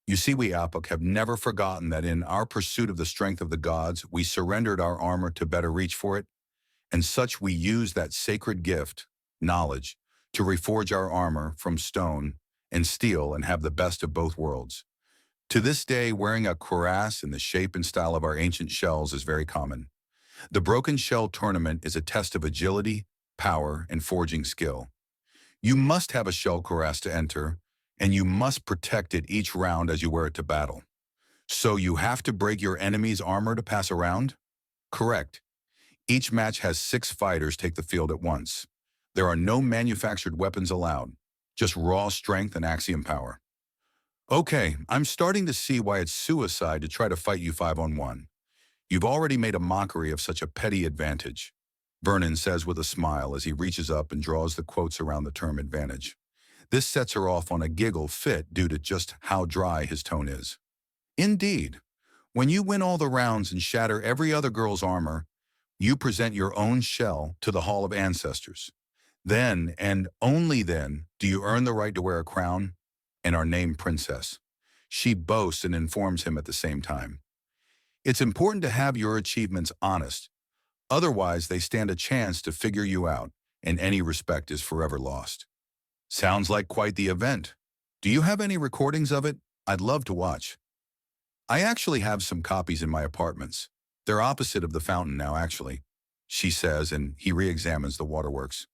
[SPEAKER 1] You see, we Apuk have never forgotten that in our pursuit of the strength of the gods, we surrendered our armor to better reach for it, and such we used that sacred gift, knowledge, to reforge our armor from stone and steel and have the best of both worlds. To this day, wearing a cuirass in the shape and style of our ancient shells is very common. The Broken Shell tournament is a test of agility, power, and forging skill. You must have a shell cuirass to enter, and you must protect it each round as you wear it to battle. So you have to break your enemy's armor to pass around? Correct. Each match has 6 fighters take the field at once. There are no manufactured weapons allowed, just raw strength and axiom power. Okay, I'm starting to see why it's suicide to try to fight you 5-on-1. You've already made a mockery of such a petty advantage, Vernon says with a smile as he reaches up and draws the quotes around the term advantage. This sets her off on a giggle fit due to just how dry his tone is. Indeed, when you win all the rounds and shatter every other girl's armor, you present your own shell to the Hall of Ancestors. Then, and only then, do you earn the right to wear a crown and are named princess. She boasts and informs him at the same time. It's important to have your achievements honest. Otherwise, they stand a chance to figure you out, and any respect is forever lost. Sounds like quite the event. Do you have any recordings of it? I'd love to watch. I actually have some copies in my apartments. They're opposite of the fountain now, actually, she says, and he re-examines the waterworks.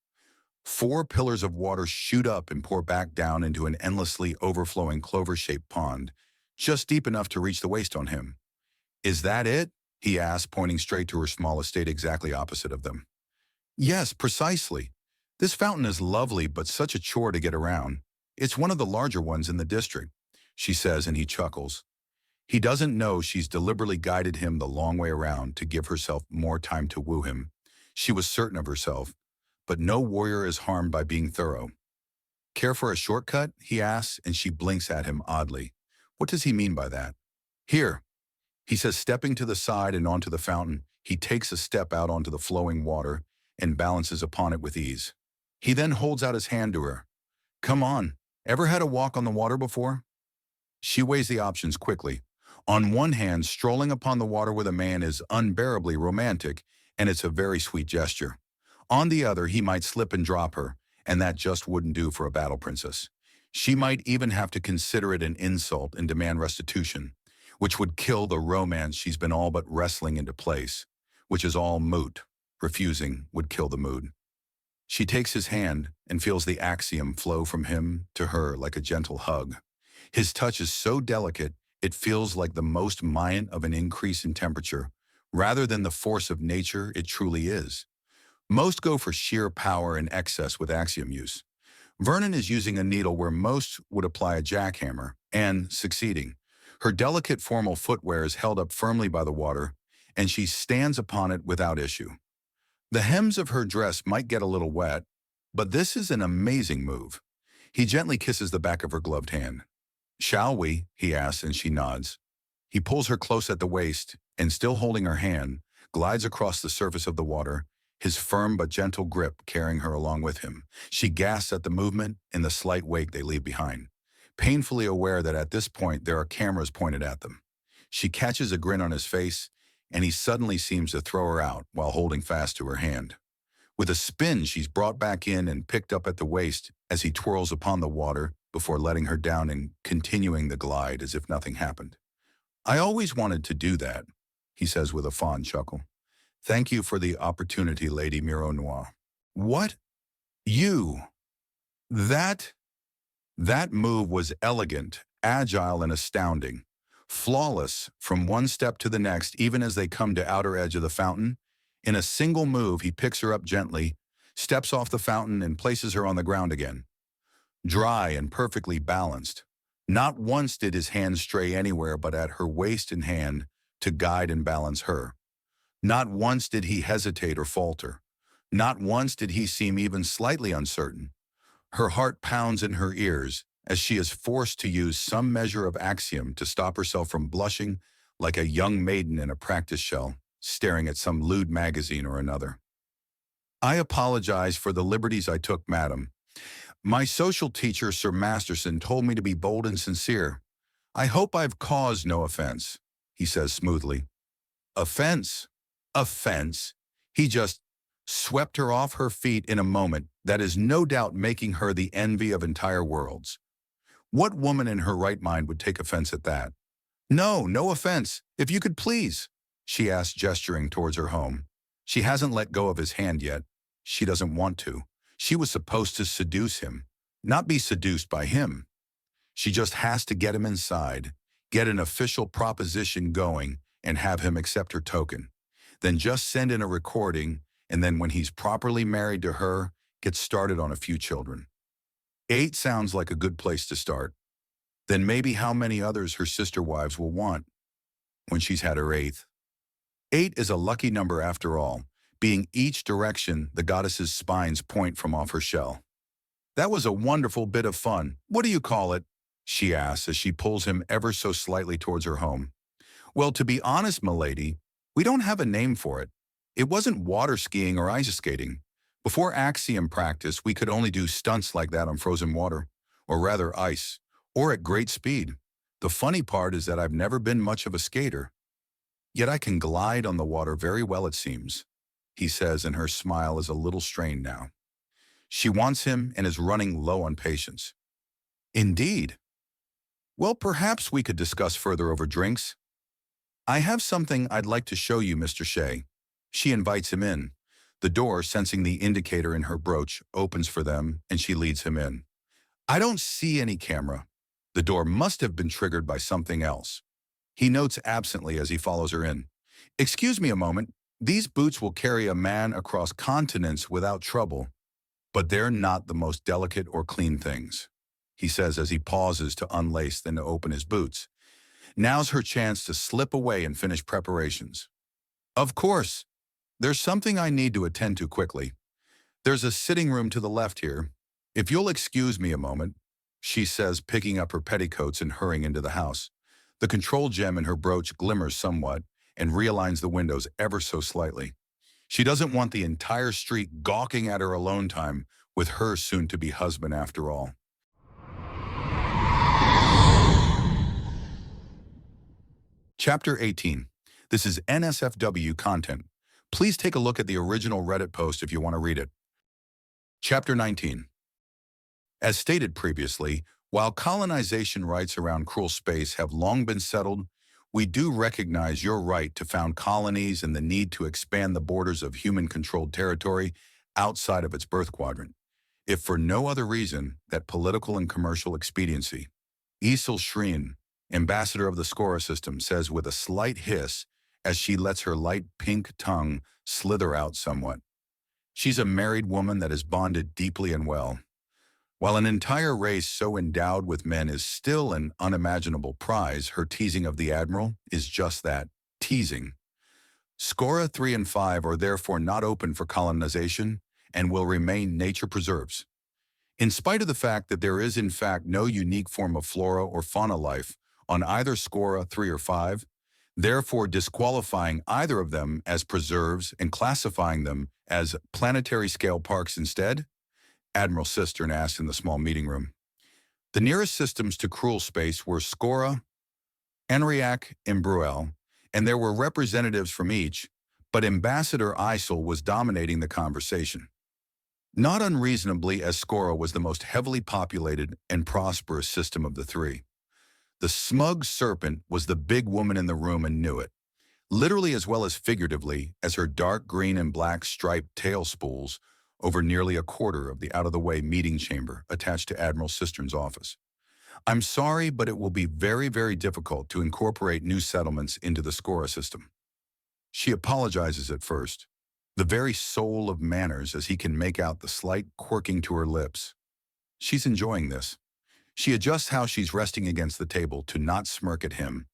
[SPEAKER 1] 4 pillars of water shoot up and pour back down into an endlessly overflowing clover-shaped pond, just deep enough to reach the waist on him. Is that it? He asks, pointing straight to her small estate exactly opposite of them. Yes, precisely. This fountain is lovely, but such a chore to get around. It's one of the larger ones in the district, she says, and he chuckles. He doesn't know she's deliberately guided him the long way around to give herself more time to woo him. She was certain of herself, but no warrior is harmed by being thorough. Care for a shortcut? He asks, and she blinks at him oddly. What does he mean by that? Here, he says, stepping to the side and onto the fountain. He takes a step out onto the flowing water and balances upon it with ease. He then holds out his hand to her. Come on, ever had a walk on the water before? She weighs the options quickly. On one hand, strolling upon the water with a man is unbearably romantic, and it's a very sweet gesture. On the other, he might slip and drop her, and that just wouldn't do for a battle princess. She might even have to consider it an insult and demand restitution, which would kill the romance she's been all but wrestling into place, which is all moot. Refusing would kill the mood. She takes his hand and feels the axiom flow from him to her like a gentle hug. His touch is so delicate, it feels like the most mine of an increase in temperature, rather than the force of nature it truly is. Most go for sheer power and excess with axiom use. Vernon is using a needle where most would apply a jackhammer, and succeeding. Her delicate formal footwear is held up firmly by the water, and she stands upon it without issue. The hems of her dress might get a little wet, but this is an amazing move. He gently kisses the back of her gloved hand. Shall we? He asks, and she nods. He pulls her close at the waist, and still holding her hand, glides across the surface of the water, his firm but gentle grip carrying her along with him. She gasps at the movement and the slight wake they leave behind, painfully aware that at this point there are cameras pointed at them. She catches a grin on his face, and he suddenly seems to throw her out while holding fast to her hand. With a spin, she's brought back in and picked up at the waist as he twirls upon the water before letting her down and continuing the glide as if nothing happened. I always wanted to do that, he says with a fond chuckle. Thank you for the opportunity, Lady Miro Noir. What? You? That move was elegant, agile, and astounding. Flawless from one step to the next, even as they come to outer edge of the fountain. In a single move, he picks her up gently, steps off the fountain, and places her on the ground again. Dry and perfectly balanced. Not once did his hand stray anywhere but at her waist and hand to guide and balance her. Not once did he hesitate or falter. Not once did he seem even slightly uncertain. Her heart pounds in her ears as she is forced to use some measure of axiom to stop herself from blushing like a young maiden in a practice shell, staring at some lewd magazine or another. I apologize for the liberties I took, madam. My social teacher, Sir Masterson, told me to be bold and sincere. I hope I've caused no offense, he says smoothly. Offense? Offense? He just swept her off her feet in a moment that is no doubt making her the envy of entire worlds. What woman in her right mind would take offense at that? No offense, if you could please, she asks, gesturing towards her home. She hasn't let go of his hand yet. She doesn't want to. She was supposed to seduce him, not be seduced by him. She just has to get him inside, get an official proposition going, and have him accept her token. Then just send in a recording, and then when he's properly married to her, get started on a few children. 8 sounds like a good place to start. Then maybe how many others her sister wives will want when she's had her 8th. 8 is a lucky number after all, being each direction the goddess's spines point from off her shell. That was a wonderful bit of fun. What do you call it? She asks as she pulls him ever so slightly towards her home. Well, to be honest, milady, we don't have a name for it. It wasn't water skiing or ice skating. Before axiom practice, we could only do stunts like that on frozen water, or rather ice, or at great speed. The funny part is that I've never been much of a skater. Yet I can glide on the water very well, it seems, he says, and her smile is a little strained now. She wants him and is running low on patience. Indeed. Well, perhaps we could discuss further over drinks. I have something I'd like to show you, Mr. Shea. She invites him in. The door, sensing the indicator in her brooch, opens for them, and she leads him in. I don't see any camera. The door must have been triggered by something else. He notes absently as he follows her in. Excuse me a moment. These boots will carry a man across continents without trouble, but they're not the most delicate or clean things, he says as he pauses to unlace then to open his boots. Now's her chance to slip away and finish preparations. Of course, there's something I need to attend to quickly. There's a sitting room to the left here. If you'll excuse me a moment, she says, picking up her petticoats and hurrying into the house. The control gem in her brooch glimmers somewhat and realigns the windows ever so slightly. She doesn't want the entire street gawking at her alone time with her soon-to-be husband after all. Chapter 18. This is NSFW content. Please take a look at the original Reddit post if you want to read it. Chapter 19. As stated previously, while colonization rights around cruel space have long been settled, we do recognize your right to found colonies and the need to expand the borders of human-controlled territory outside of its birth quadrant, if for no other reason that political and commercial expediency. Isel Shreen, ambassador of the Skora system, says with a slight hiss as she lets her light pink tongue slither out somewhat. She's a married woman that is bonded deeply and well. While an entire race so endowed with men is still an unimaginable prize, her teasing of the Admiral is just that, teasing. Skora 3 and 5 are therefore not open for colonization and will remain nature preserves. In spite of the fact that there is in fact no unique form of flora or fauna life on either Skora 3 or 5, therefore disqualifying either of them as preserves and classifying them as planetary-scale parks instead, Admiral Cistern asked in the small meeting room. The nearest systems to cruel space were Skora, Enriac, and Bruel, and there were representatives from each, but Ambassador Isel was dominating the conversation. Not unreasonably, as Skora was the most heavily populated and prosperous system of the three. The smug serpent was the big woman in the room and knew it, literally as well as figuratively, as her dark green and black striped tail spools over nearly a quarter of the out-of-the-way meeting chamber attached to Admiral Cistern's office. I'm sorry, but it will be very, very difficult to incorporate new settlements into the Skora system. She apologizes at first, the very soul of manners as he can make out the slight quirking to her lips. She's enjoying this. She adjusts how she's resting against the table to not smirk at him,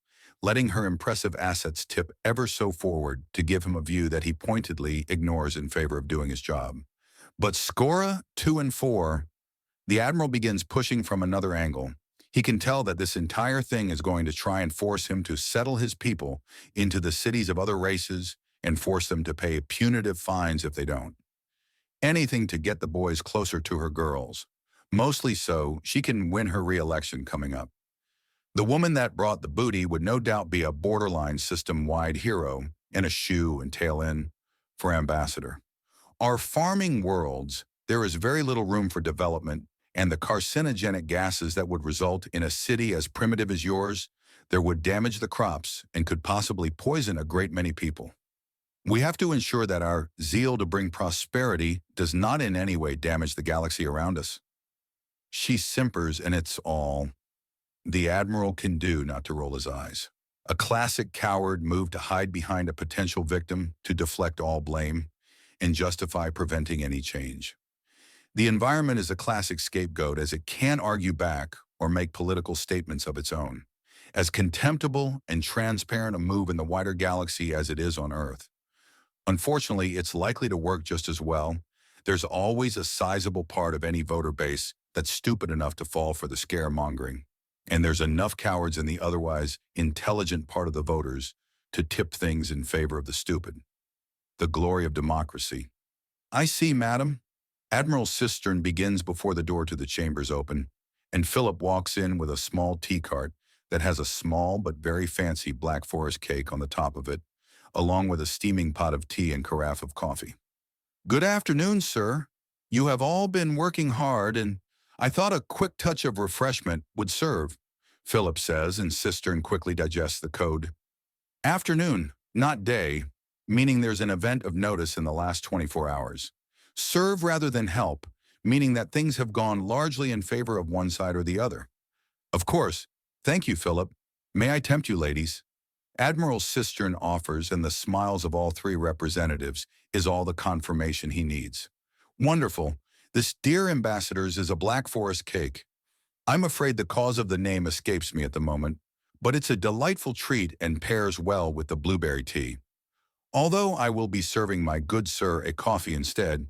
[SPEAKER 1] letting her impressive assets tip ever so forward to give him a view that he pointedly ignores in favor of doing his job. But Skora 2 and 4, the Admiral begins pushing from another angle. He can tell that this entire thing is going to try and force him to settle his people into the cities of other races and force them to pay punitive fines if they don't. Anything to get the boys closer to her girls. Mostly so she can win her re-election coming up. The woman that brought the booty would no doubt be a borderline system-wide hero and a shoe and tail in for Ambassador. Our farming worlds, there is very little room for development, and the carcinogenic gases that would result in a city as primitive as yours, there would damage the crops and could possibly poison a great many people. We have to ensure that our zeal to bring prosperity does not in any way damage the galaxy around us. She simpers, and it's all the Admiral can do not to roll his eyes. A classic coward move to hide behind a potential victim to deflect all blame and justify preventing any change. The environment is a classic scapegoat as it can't argue back or make political statements of its own. As contemptible and transparent a move in the wider galaxy as it is on Earth. Unfortunately, it's likely to work just as well. There's always a sizable part of any voter base that's stupid enough to fall for the scaremongering. And there's enough cowards in the otherwise intelligent part of the voters to tip things in favor of the stupid. The glory of democracy. I see, madam. Admiral Cistern begins before the door to the chambers open, and Philip walks in with a small tea cart that has a small but very fancy Black Forest cake on the top of it, along with a steaming pot of tea and carafe of coffee. Good afternoon, sir. You have all been working hard, and I thought a quick touch of refreshment would serve, Philip says, and Cistern quickly digests the code. Afternoon, not day, meaning there's an event of notice in the last 24 hours. Serve rather than help, meaning that things have gone largely in favor of one side or the other. Of course. Thank you, Philip. May I tempt you, ladies? Admiral Cistern offers, and the smiles of all three representatives is all the confirmation he needs. Wonderful. This, dear ambassadors, is a Black Forest cake. I'm afraid the cause of the name escapes me at the moment, but it's a delightful treat and pairs well with the blueberry tea. Although I will be serving my good sir a coffee instead,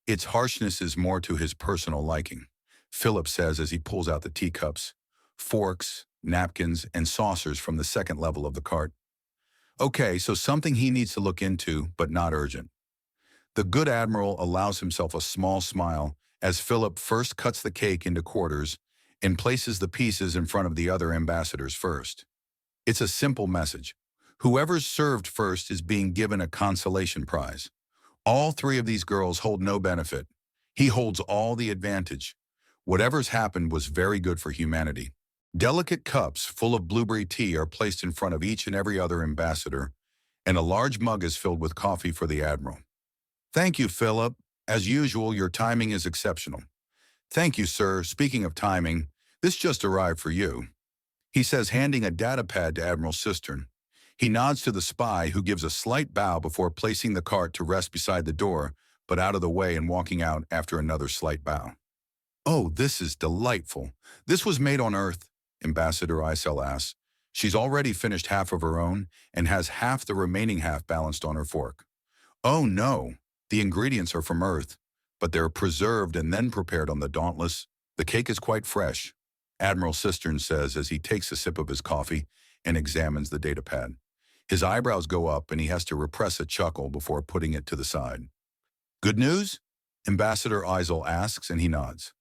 [SPEAKER 1] its harshness is more to his personal liking, Philip says as he pulls out the teacups, forks, napkins, and saucers from the second level of the cart. Okay, so something he needs to look into, but not urgent. The good admiral allows himself a small smile as Philip first cuts the cake into quarters and places the pieces in front of the other ambassadors first. It's a simple message. Whoever's served first is being given a consolation prize. All three of these girls hold no benefit. He holds all the advantage. Whatever's happened was very good for humanity. Delicate cups full of blueberry tea are placed in front of each and every other ambassador, and a large mug is filled with coffee for the admiral. Thank you, Philip. As usual, your timing is exceptional. Thank you, sir. Speaking of timing, this just arrived for you, he says, handing a data pad to Admiral Cistern. He nods to the spy, who gives a slight bow before placing the cart to rest beside the door, but out of the way and walking out after another slight bow. Oh, this is delightful. This was made on Earth, Ambassador Isel asks. She's already finished half of her own and has half the remaining half balanced on her fork. Oh no, the ingredients are from Earth, but they're preserved and then prepared on the Dauntless. The cake is quite fresh, Admiral Cistern says as he takes a sip of his coffee and examines the datapad. His eyebrows go up and he has to repress a chuckle before putting it to the side. Good news? Ambassador Isel asks, and he nods.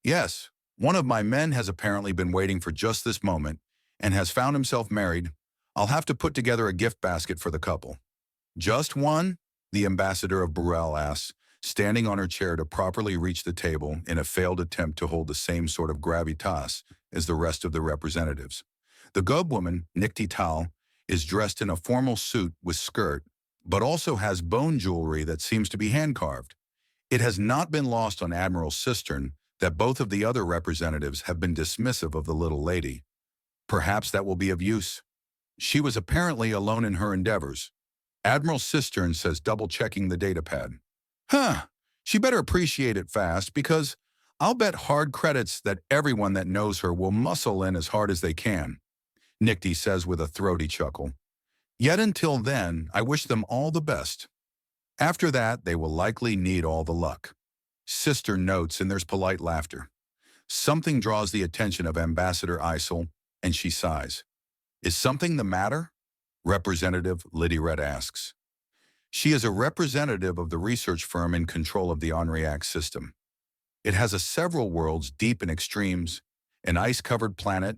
[SPEAKER 1] Yes, one of my men has apparently been waiting for just this moment and has found himself married. I'll have to put together a gift basket for the couple. Just one? The ambassador of Burrell asks, standing on her chair to properly reach the table in a failed attempt to hold the same sort of gravitas as the rest of the representatives. The Gub woman, Nikti Tal, is dressed in a formal suit with skirt, but also has bone jewelry that seems to be hand-carved. It has not been lost on Admiral Cistern that both of the other representatives have been dismissive of the little lady. Perhaps that will be of use. She was apparently alone in her endeavors. Admiral Cistern says, double-checking the datapad. She better appreciate it fast, because I'll bet hard credits that everyone that knows her will muscle in as hard as they can, Nikti says with a throaty chuckle. Yet until then, I wish them all the best. After that, they will likely need all the luck. Cistern notes, and there's polite laughter. Something draws the attention of Ambassador Isel, and she sighs. Is something the matter? Representative Liddy Red asks. She is a representative of the research firm in control of the OnReact system. It has a several worlds deep in extremes, an ice-covered planet,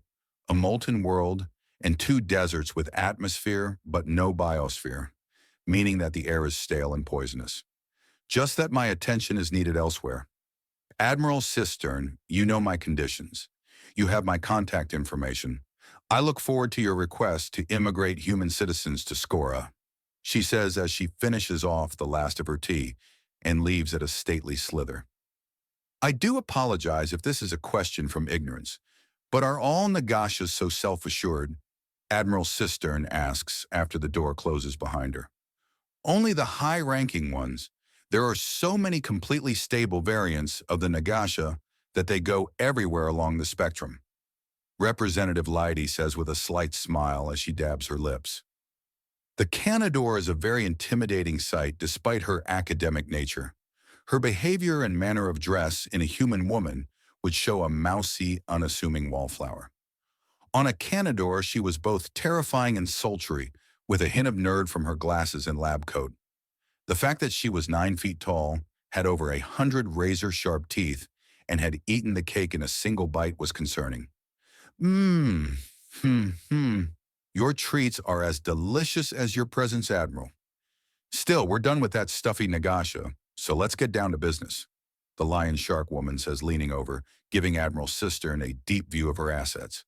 [SPEAKER 1] a molten world, and 2 deserts with atmosphere but no biosphere, meaning that the air is stale and poisonous. Just that my attention is needed elsewhere. Admiral Cistern, you know my conditions. You have my contact information. I look forward to your request to immigrate human citizens to Skora, she says as she finishes off the last of her tea and leaves at a stately slither. I do apologize if this is a question from ignorance, but are all Nagashas so self-assured? Admiral Cistern asks after the door closes behind her. Only the high-ranking ones. There are so many completely stable variants of the Nagasha that they go everywhere along the spectrum, Representative Leidy says with a slight smile as she dabs her lips. The Canador is a very intimidating sight despite her academic nature. Her behavior and manner of dress in a human woman would show a mousy, unassuming wallflower. On a Canador, she was both terrifying and sultry, with a hint of nerd from her glasses and lab coat. The fact that she was 9 feet tall, had over 100 razor-sharp teeth, and had eaten the cake in a single bite was concerning. Your treats are as delicious as your presence, Admiral. Still, we're done with that stuffy Nagasha, so let's get down to business, the lion shark woman says, leaning over, giving Admiral Cistern a deep view of her assets.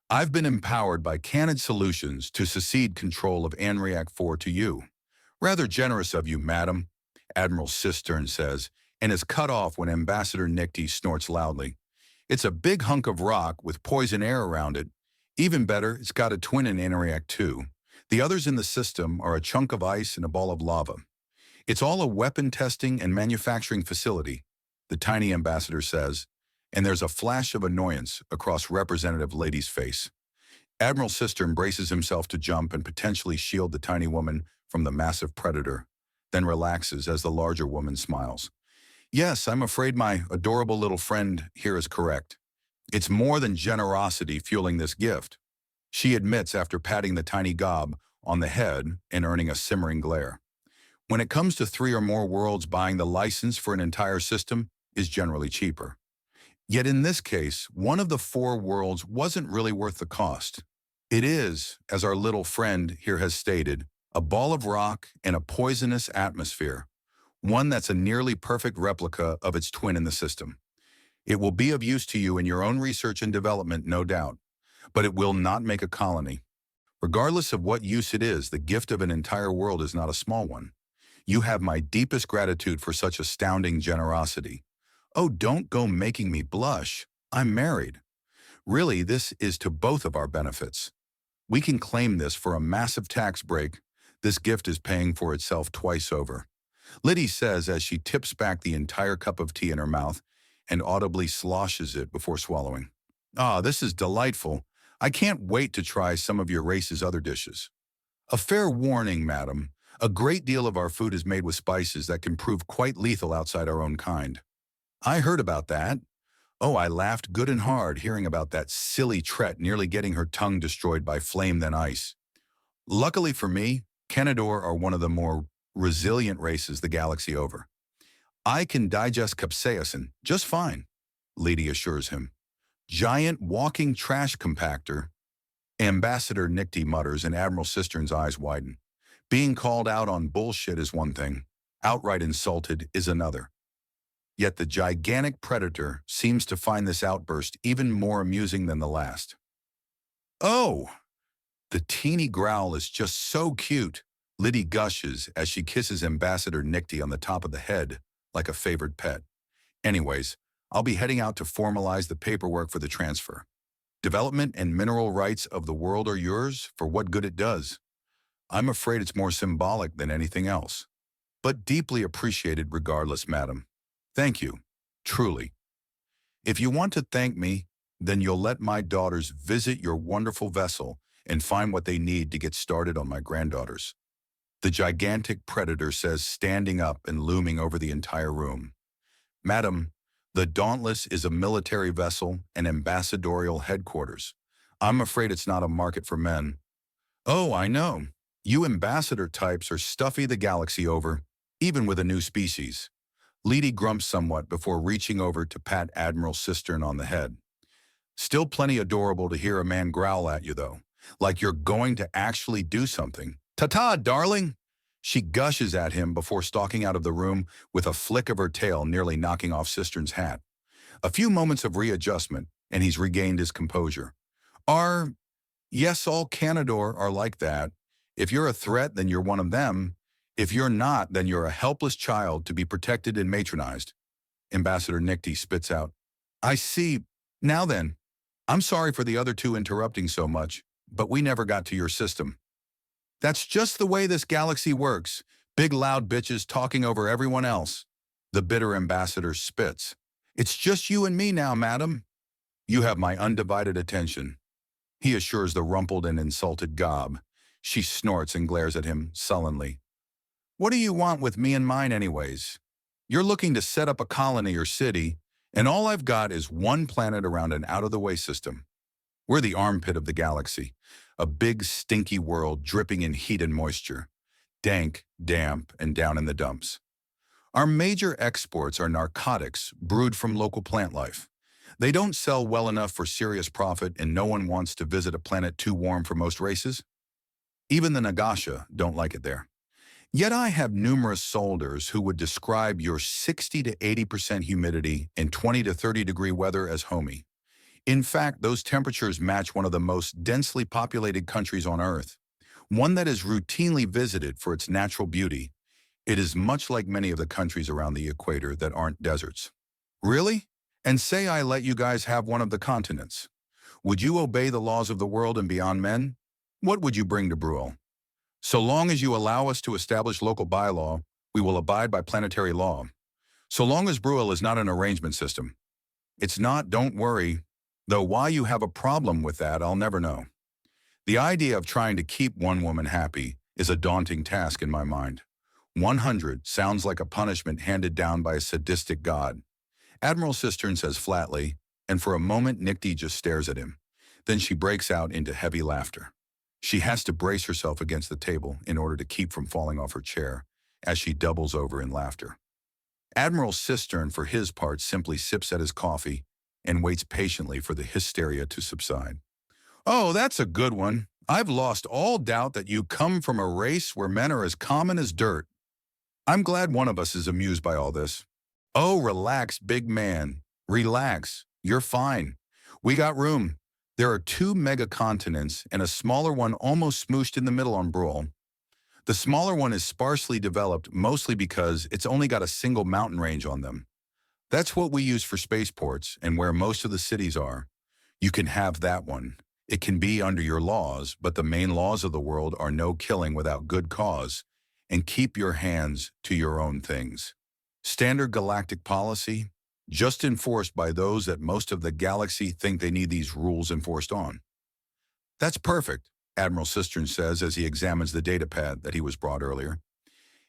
[SPEAKER 1] I've been empowered by Canid Solutions to secede control of Anriac 4 to you. Rather generous of you, madam, Admiral Cistern says, and is cut off when Ambassador Nikti snorts loudly. It's a big hunk of rock with poison air around it. Even better, it's got a twin in Anriac 2. The others in the system are a chunk of ice and a ball of lava. It's all a weapon testing and manufacturing facility, the tiny ambassador says, and there's a flash of annoyance across Representative Lady's face. Admiral Cistern braces himself to jump and potentially shield the tiny woman from the massive predator, then relaxes as the larger woman smiles. Yes, I'm afraid my adorable little friend here is correct. It's more than generosity fueling this gift, she admits after patting the tiny gob on the head and earning a simmering glare. When it comes to 3 or more worlds, buying the license for an entire system is generally cheaper. Yet in this case, one of the 4 worlds wasn't really worth the cost. It is, as our little friend here has stated, a ball of rock and a poisonous atmosphere, one that's a nearly perfect replica of its twin in the system. It will be of use to you in your own research and development, no doubt, but it will not make a colony. Regardless of what use it is, the gift of an entire world is not a small one. You have my deepest gratitude for such astounding generosity. Oh, don't go making me blush. I'm married. Really, this is to both of our benefits. We can claim this for a massive tax break. This gift is paying for itself twice over. Liddy says as she tips back the entire cup of tea in her mouth and audibly sloshes it before swallowing. Ah, this is delightful. I can't wait to try some of your race's other dishes. A fair warning, madam. A great deal of our food is made with spices that can prove quite lethal outside our own kind. I heard about that. Oh, I laughed good and hard hearing about that silly Tret nearly getting her tongue destroyed by flame than ice. Luckily for me, Kenador are one of the more resilient races the galaxy over. I can digest capsaicin just fine, Lady assures him. Giant walking trash compactor, Ambassador Nicty mutters and Admiral Cistern's eyes widen. Being called out on bullshit is one thing, outright insulted is another. Yet the gigantic predator seems to find this outburst even more amusing than the last. Oh! The teeny growl is just so cute, Liddy gushes as she kisses Ambassador Nicty on the top of the head like a favored pet. Anyways, I'll be heading out to formalize the paperwork for the transfer. Development and mineral rights of the world are yours for what good it does. I'm afraid it's more symbolic than anything else. But deeply appreciated regardless, madam. Thank you, truly. If you want to thank me, then you'll let my daughters visit your wonderful vessel and find what they need to get started on my granddaughters. The gigantic predator says, standing up and looming over the entire room. Madam, the Dauntless is a military vessel and ambassadorial headquarters. I'm afraid it's not a market for men. Oh, I know. You ambassador types are stuffy the galaxy over, even with a new species. Leedy grumps somewhat before reaching over to pat Admiral Cistern on the head. Still plenty adorable to hear a man growl at you, though, like you're going to actually do something. Ta-ta, darling! She gushes at him before stalking out of the room with a flick of her tail nearly knocking off Cistern's hat. A few moments of readjustment, and he's regained his composure. Yes, all Kenador are like that. If you're a threat, then you're one of them. If you're not, then you're a helpless child to be protected and matronized. Ambassador Nicty spits out. I see. Now then, I'm sorry for the other two interrupting so much, but we never got to your system. That's just the way this galaxy works. Big loud bitches talking over everyone else. The bitter ambassador spits. It's just you and me now, madam. You have my undivided attention. He assures the rumpled and insulted gob. She snorts and glares at him sullenly. What do you want with me and mine anyways? You're looking to set up a colony or city, and all I've got is one planet around an out-of-the-way system. We're the armpit of the galaxy, a big stinky world dripping in heat and moisture, dank, damp, and down in the dumps. Our major exports are narcotics brewed from local plant life. They don't sell well enough for serious profit, and no one wants to visit a planet too warm for most races. Even the Nagasha don't like it there. Yet I have numerous soldiers who would describe your 60 to 80% humidity and 20 to 30 degree weather as homey. In fact, those temperatures match one of the most densely populated countries on Earth, one that is routinely visited for its natural beauty. It is much like many of the countries around the equator that aren't deserts. Really? And say I let you guys have one of the continents. Would you obey the laws of the world and beyond men? What would you bring to Bruel? So long as you allow us to establish local bylaw, we will abide by planetary law. So long as Bruel is not an arrangement system. It's not, don't worry. Though why you have a problem with that, I'll never know. The idea of trying to keep one woman happy is a daunting task in my mind. 100 sounds like a punishment handed down by a sadistic god. Admiral Cistern says flatly, and for a moment Nikti just stares at him. Then she breaks out into heavy laughter. She has to brace herself against the table in order to keep from falling off her chair as she doubles over in laughter. Admiral Cistern, for his part, simply sips at his coffee and waits patiently for the hysteria to subside. Oh, that's a good one. I've lost all doubt that you come from a race where men are as common as dirt. I'm glad one of us is amused by all this. Oh, relax, big man. Relax. You're fine. We got room. There are 2 megacontinents and a smaller one almost smooshed in the middle on Brule. The smaller one is sparsely developed, mostly because it's only got a single mountain range on them. That's what we use for spaceports and where most of the cities are. You can have that one. It can be under your laws, but the main laws of the world are no killing without good cause, and keep your hands to your own things. Standard galactic policy, just enforced by those that most of the galaxy think they need these rules enforced on. That's perfect, Admiral Cistern says as he examines the datapad that he was brought earlier.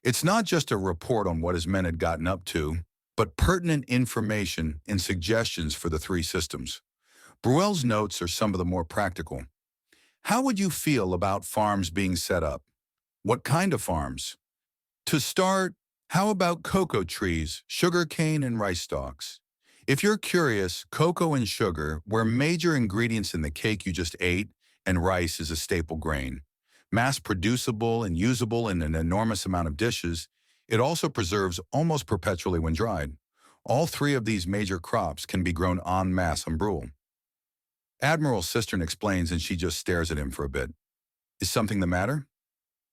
[SPEAKER 1] It's not just a report on what his men had gotten up to, but pertinent information and suggestions for the 3 systems. Bruel's notes are some of the more practical. How would you feel about farms being set up? What kind of farms? To start, how about cocoa trees, sugar cane, and rice stalks? If you're curious, cocoa and sugar were major ingredients in the cake you just ate, and rice is a staple grain. Mass-producible and usable in an enormous amount of dishes, it also preserves almost perpetually when dried. All 3 of these major crops can be grown en masse on Brule. Admiral Cistern explains and she just stares at him for a bit. Is something the matter?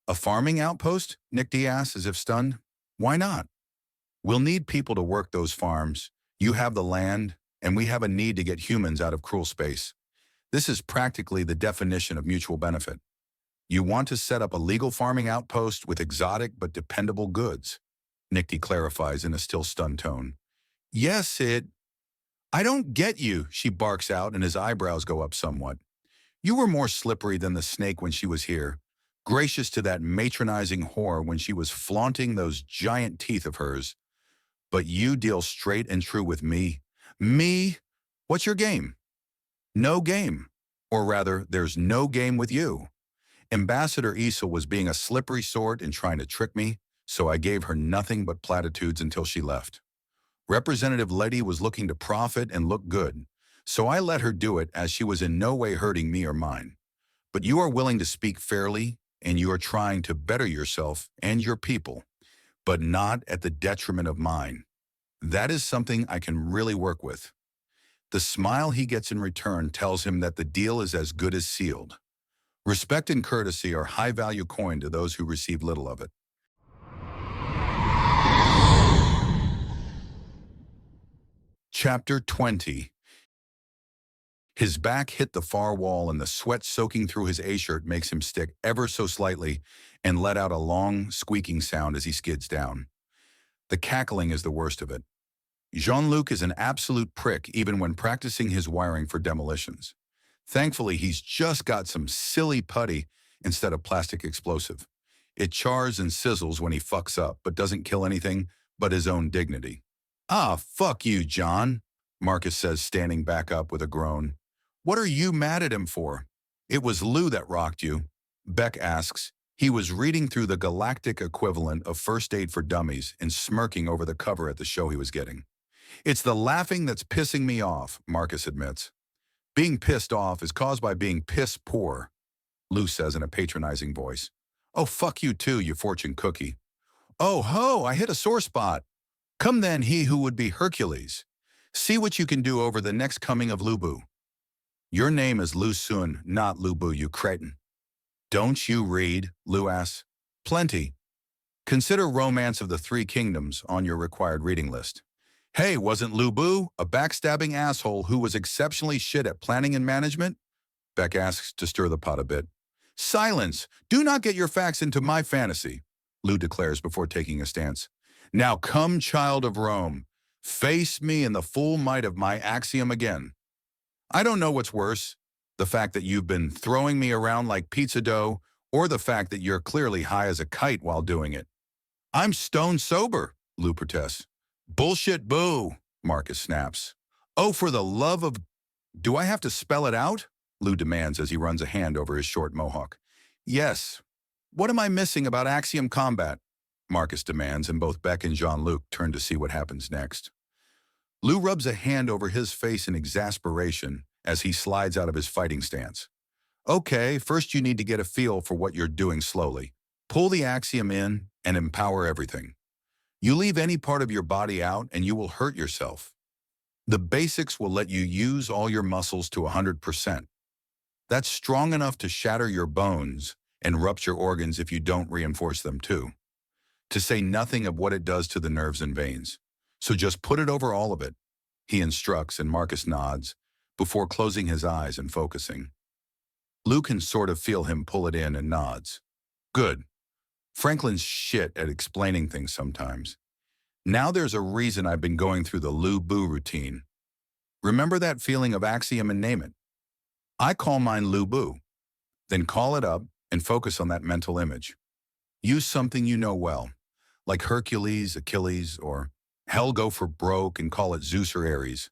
[SPEAKER 1] A farming outpost? Nikti asks as if stunned. Why not? We'll need people to work those farms. You have the land, and we have a need to get humans out of cruel space. This is practically the definition of mutual benefit. You want to set up a legal farming outpost with exotic but dependable goods. Nikti clarifies in a still stunned tone. Yes, I don't get you, she barks out and his eyebrows go up somewhat. You were more slippery than the snake when she was here, gracious to that matronizing whore when she was flaunting those giant teeth of hers. But you deal straight and true with me. Me? What's your game? No game. Or rather, there's no game with you. Ambassador Issa was being a slippery sort and trying to trick me, so I gave her nothing but platitudes until she left. Representative Letty was looking to profit and look good, so I let her do it as she was in no way hurting me or mine. But you are willing to speak fairly, and you are trying to better yourself and your people, but not at the detriment of mine. That is something I can really work with. The smile he gets in return tells him that the deal is as good as sealed. Respect and courtesy are high-value coin to those who receive little of it. Chapter 20. His back hit the far wall and the sweat soaking through his A-shirt makes him stick ever so slightly and let out a long, squeaking sound as he skids down. The cackling is the worst of it. Jean-Luc is an absolute prick even when practicing his wiring for demolitions. Thankfully, he's just got some silly putty instead of plastic explosive. It chars and sizzles when he fucks up, but doesn't kill anything but his own dignity. Ah, fuck you, John, Marcus says, standing back up with a groan. What are you mad at him for? It was Lou that rocked you. Beck asks. He was reading through the galactic equivalent of First Aid for Dummies and smirking over the cover at the show he was getting. It's the laughing that's pissing me off, Marcus admits. Being pissed off is caused by being piss poor, Lou says in a patronizing voice. Oh, fuck you too, you fortune cookie. Oh ho, I hit a sore spot. Come then, he who would be Hercules. See what you can do over the next coming of Lubu. Your name is Lu Sun, not Lubu, you cretin. Don't you read? Lou asks. Plenty. Consider Romance of the Three Kingdoms on your required reading list. Hey, wasn't Lubu a backstabbing asshole who was exceptionally shit at planning and management? Beck asks to stir the pot a bit. Silence! Do not get your facts into my fantasy, Lou declares before taking a stance. Now come, child of Rome. Face me in the full might of my axiom again. I don't know what's worse, The fact that you've been throwing me around like pizza dough, or the fact that you're clearly high as a kite while doing it. I'm stone sober, Lou protests. Bullshit boo, Marcus snaps. Oh, for the love of... Do I have to spell it out? Lou demands as he runs a hand over his short mohawk. Yes. What am I missing about Axiom Combat? Marcus demands, and both Beck and Jean-Luc turn to see what happens next. Lou rubs a hand over his face in exasperation as he slides out of his fighting stance. Okay, first you need to get a feel for what you're doing slowly. Pull the axiom in and empower everything. You leave any part of your body out and you will hurt yourself. The basics will let you use all your muscles to 100%. That's strong enough to shatter your bones and rupture organs if you don't reinforce them too. To say nothing of what it does to the nerves and veins. So just put it over all of it, he instructs, and Marcus nods before closing his eyes and focusing. Lou can sort of feel him pull it in and nods. Good. Franklin's shit at explaining things sometimes. Now there's a reason I've been going through the Lou Boo routine. Remember that feeling of axiom and name it? I call mine Lou Boo. Then call it up and focus on that mental image. Use something you know well, like Hercules, Achilles, or hell go for broke and call it Zeus or Ares.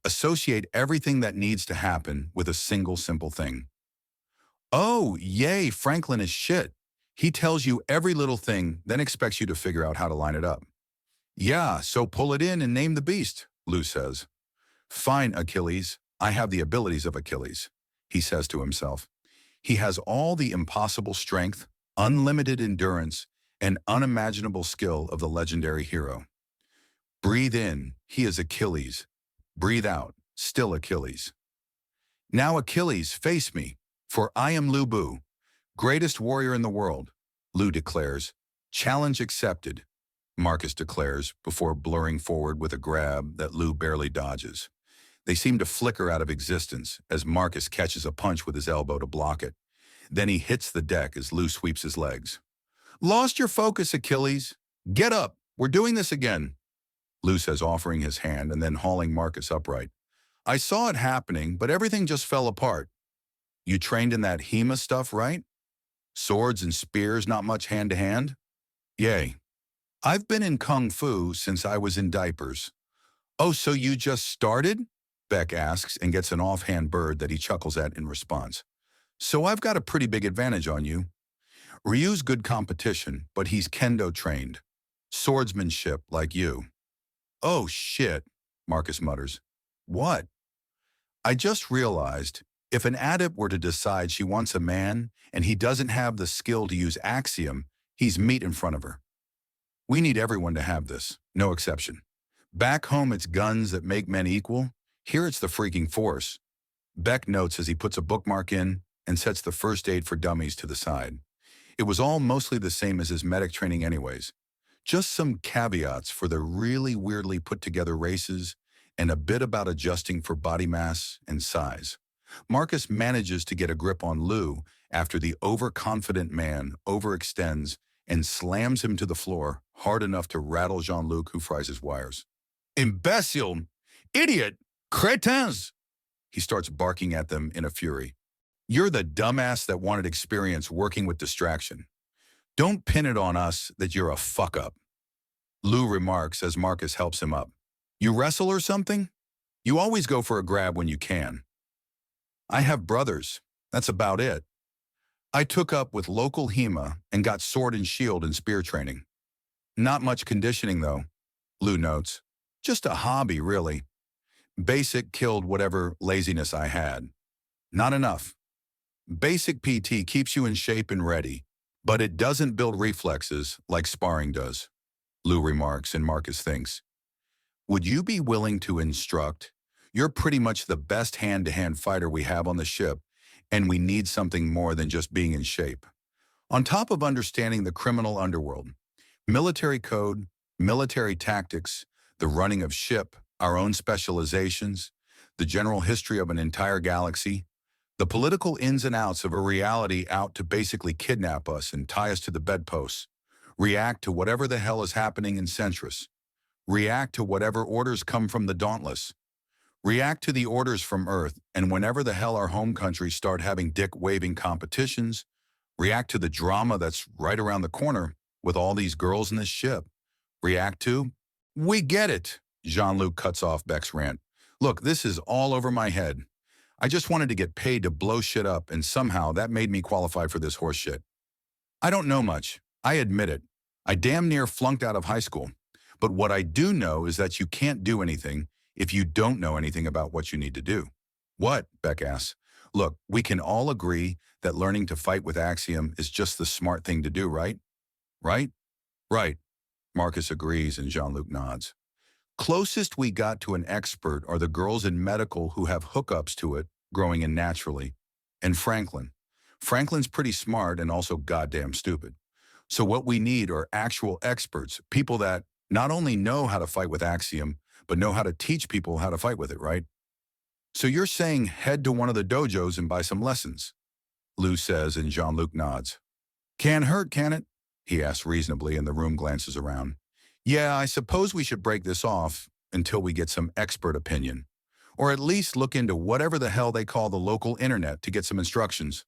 [SPEAKER 1] Associate everything that needs to happen with a single simple thing. Oh, yay, Franklin is shit. He tells you every little thing, then expects you to figure out how to line it up. Yeah, so pull it in and name the beast, Lou says. Fine, Achilles. I have the abilities of Achilles, he says to himself. He has all the impossible strength, unlimited endurance, and unimaginable skill of the legendary hero. Breathe in, he is Achilles. Breathe out, still Achilles. Now Achilles, face me, for I am Lou Boo, greatest warrior in the world, Lou declares. Challenge accepted, Marcus declares before blurring forward with a grab that Lou barely dodges. They seem to flicker out of existence as Marcus catches a punch with his elbow to block it. Then he hits the deck as Lou sweeps his legs. Lost your focus, Achilles. Get up, we're doing this again, Lou says, offering his hand and then hauling Marcus upright. I saw it happening, but everything just fell apart. You trained in that HEMA stuff, right? Swords and spears, not much hand-to-hand? Yay. I've been in Kung Fu since I was in diapers. Oh, so you just started? Beck asks and gets an offhand bird that he chuckles at in response. So I've got a pretty big advantage on you. Ryu's good competition, but he's kendo trained. Swordsmanship like you. Oh, shit, Marcus mutters. What? I just realized if an adept were to decide she wants a man and he doesn't have the skill to use axiom, he's meat in front of her. We need everyone to have this, no exception. Back home it's guns that make men equal. Here it's the freaking force. Beck notes as he puts a bookmark in and sets the first aid for dummies to the side. It was all mostly the same as his medic training anyways. Just some caveats for the really weirdly put together races and a bit about adjusting for body mass and size. Marcus manages to get a grip on Lou after the overconfident man overextends and slams him to the floor hard enough to rattle Jean-Luc, who fries his wires. Imbecile! Idiot! Crétins! He starts barking at them in a fury. You're the dumbass that wanted experience working with distraction. Don't pin it on us that you're a fuck-up. Lou remarks as Marcus helps him up. You wrestle or something? You always go for a grab when you can. I have brothers. That's about it. I took up with local HEMA and got sword and shield and spear training. Not much conditioning, though, Lou notes. Just a hobby, really. Basic killed whatever laziness I had. Not enough. Basic PT keeps you in shape and ready, but it doesn't build reflexes like sparring does, Lou remarks, and Marcus thinks. Would you be willing to instruct? You're pretty much the best hand-to-hand fighter we have on the ship, and we need something more than just being in shape. On top of understanding the criminal underworld, military code, military tactics, the running of ship, our own specializations, the general history of an entire galaxy, the political ins and outs of a reality out to basically kidnap us and tie us to the bedposts, react to whatever the hell is happening in Centris, react to whatever orders come from the Dauntless, React to the orders from Earth, and whenever the hell our home countries start having dick-waving competitions, react to the drama that's right around the corner with all these girls in this ship. React to, we get it. Jean-Luc cuts off Beck's rant. Look, this is all over my head. I just wanted to get paid to blow shit up, and somehow that made me qualify for this horse shit. I don't know much. I admit it. I damn near flunked out of high school. But what I do know is that you can't do anything if you don't know anything about what you need to do. What? Beck asks. Look, we can all agree that learning to fight with Axiom is just the smart thing to do, right? Right? Right. Marcus agrees and Jean-Luc nods. Closest we got to an expert are the girls in medical who have hookups to it, growing in naturally. And Franklin. Franklin's pretty smart and also goddamn stupid. So what we need are actual experts, people that not only know how to fight with Axiom, but know how to teach people how to fight with it, right? So you're saying head to one of the dojos and buy some lessons, Lou says, and Jean-Luc nods. Can't hurt, can it? He asks reasonably, and the room glances around. Yeah, I suppose we should break this off until we get some expert opinion. Or at least look into whatever the hell they call the local internet to get some instructions.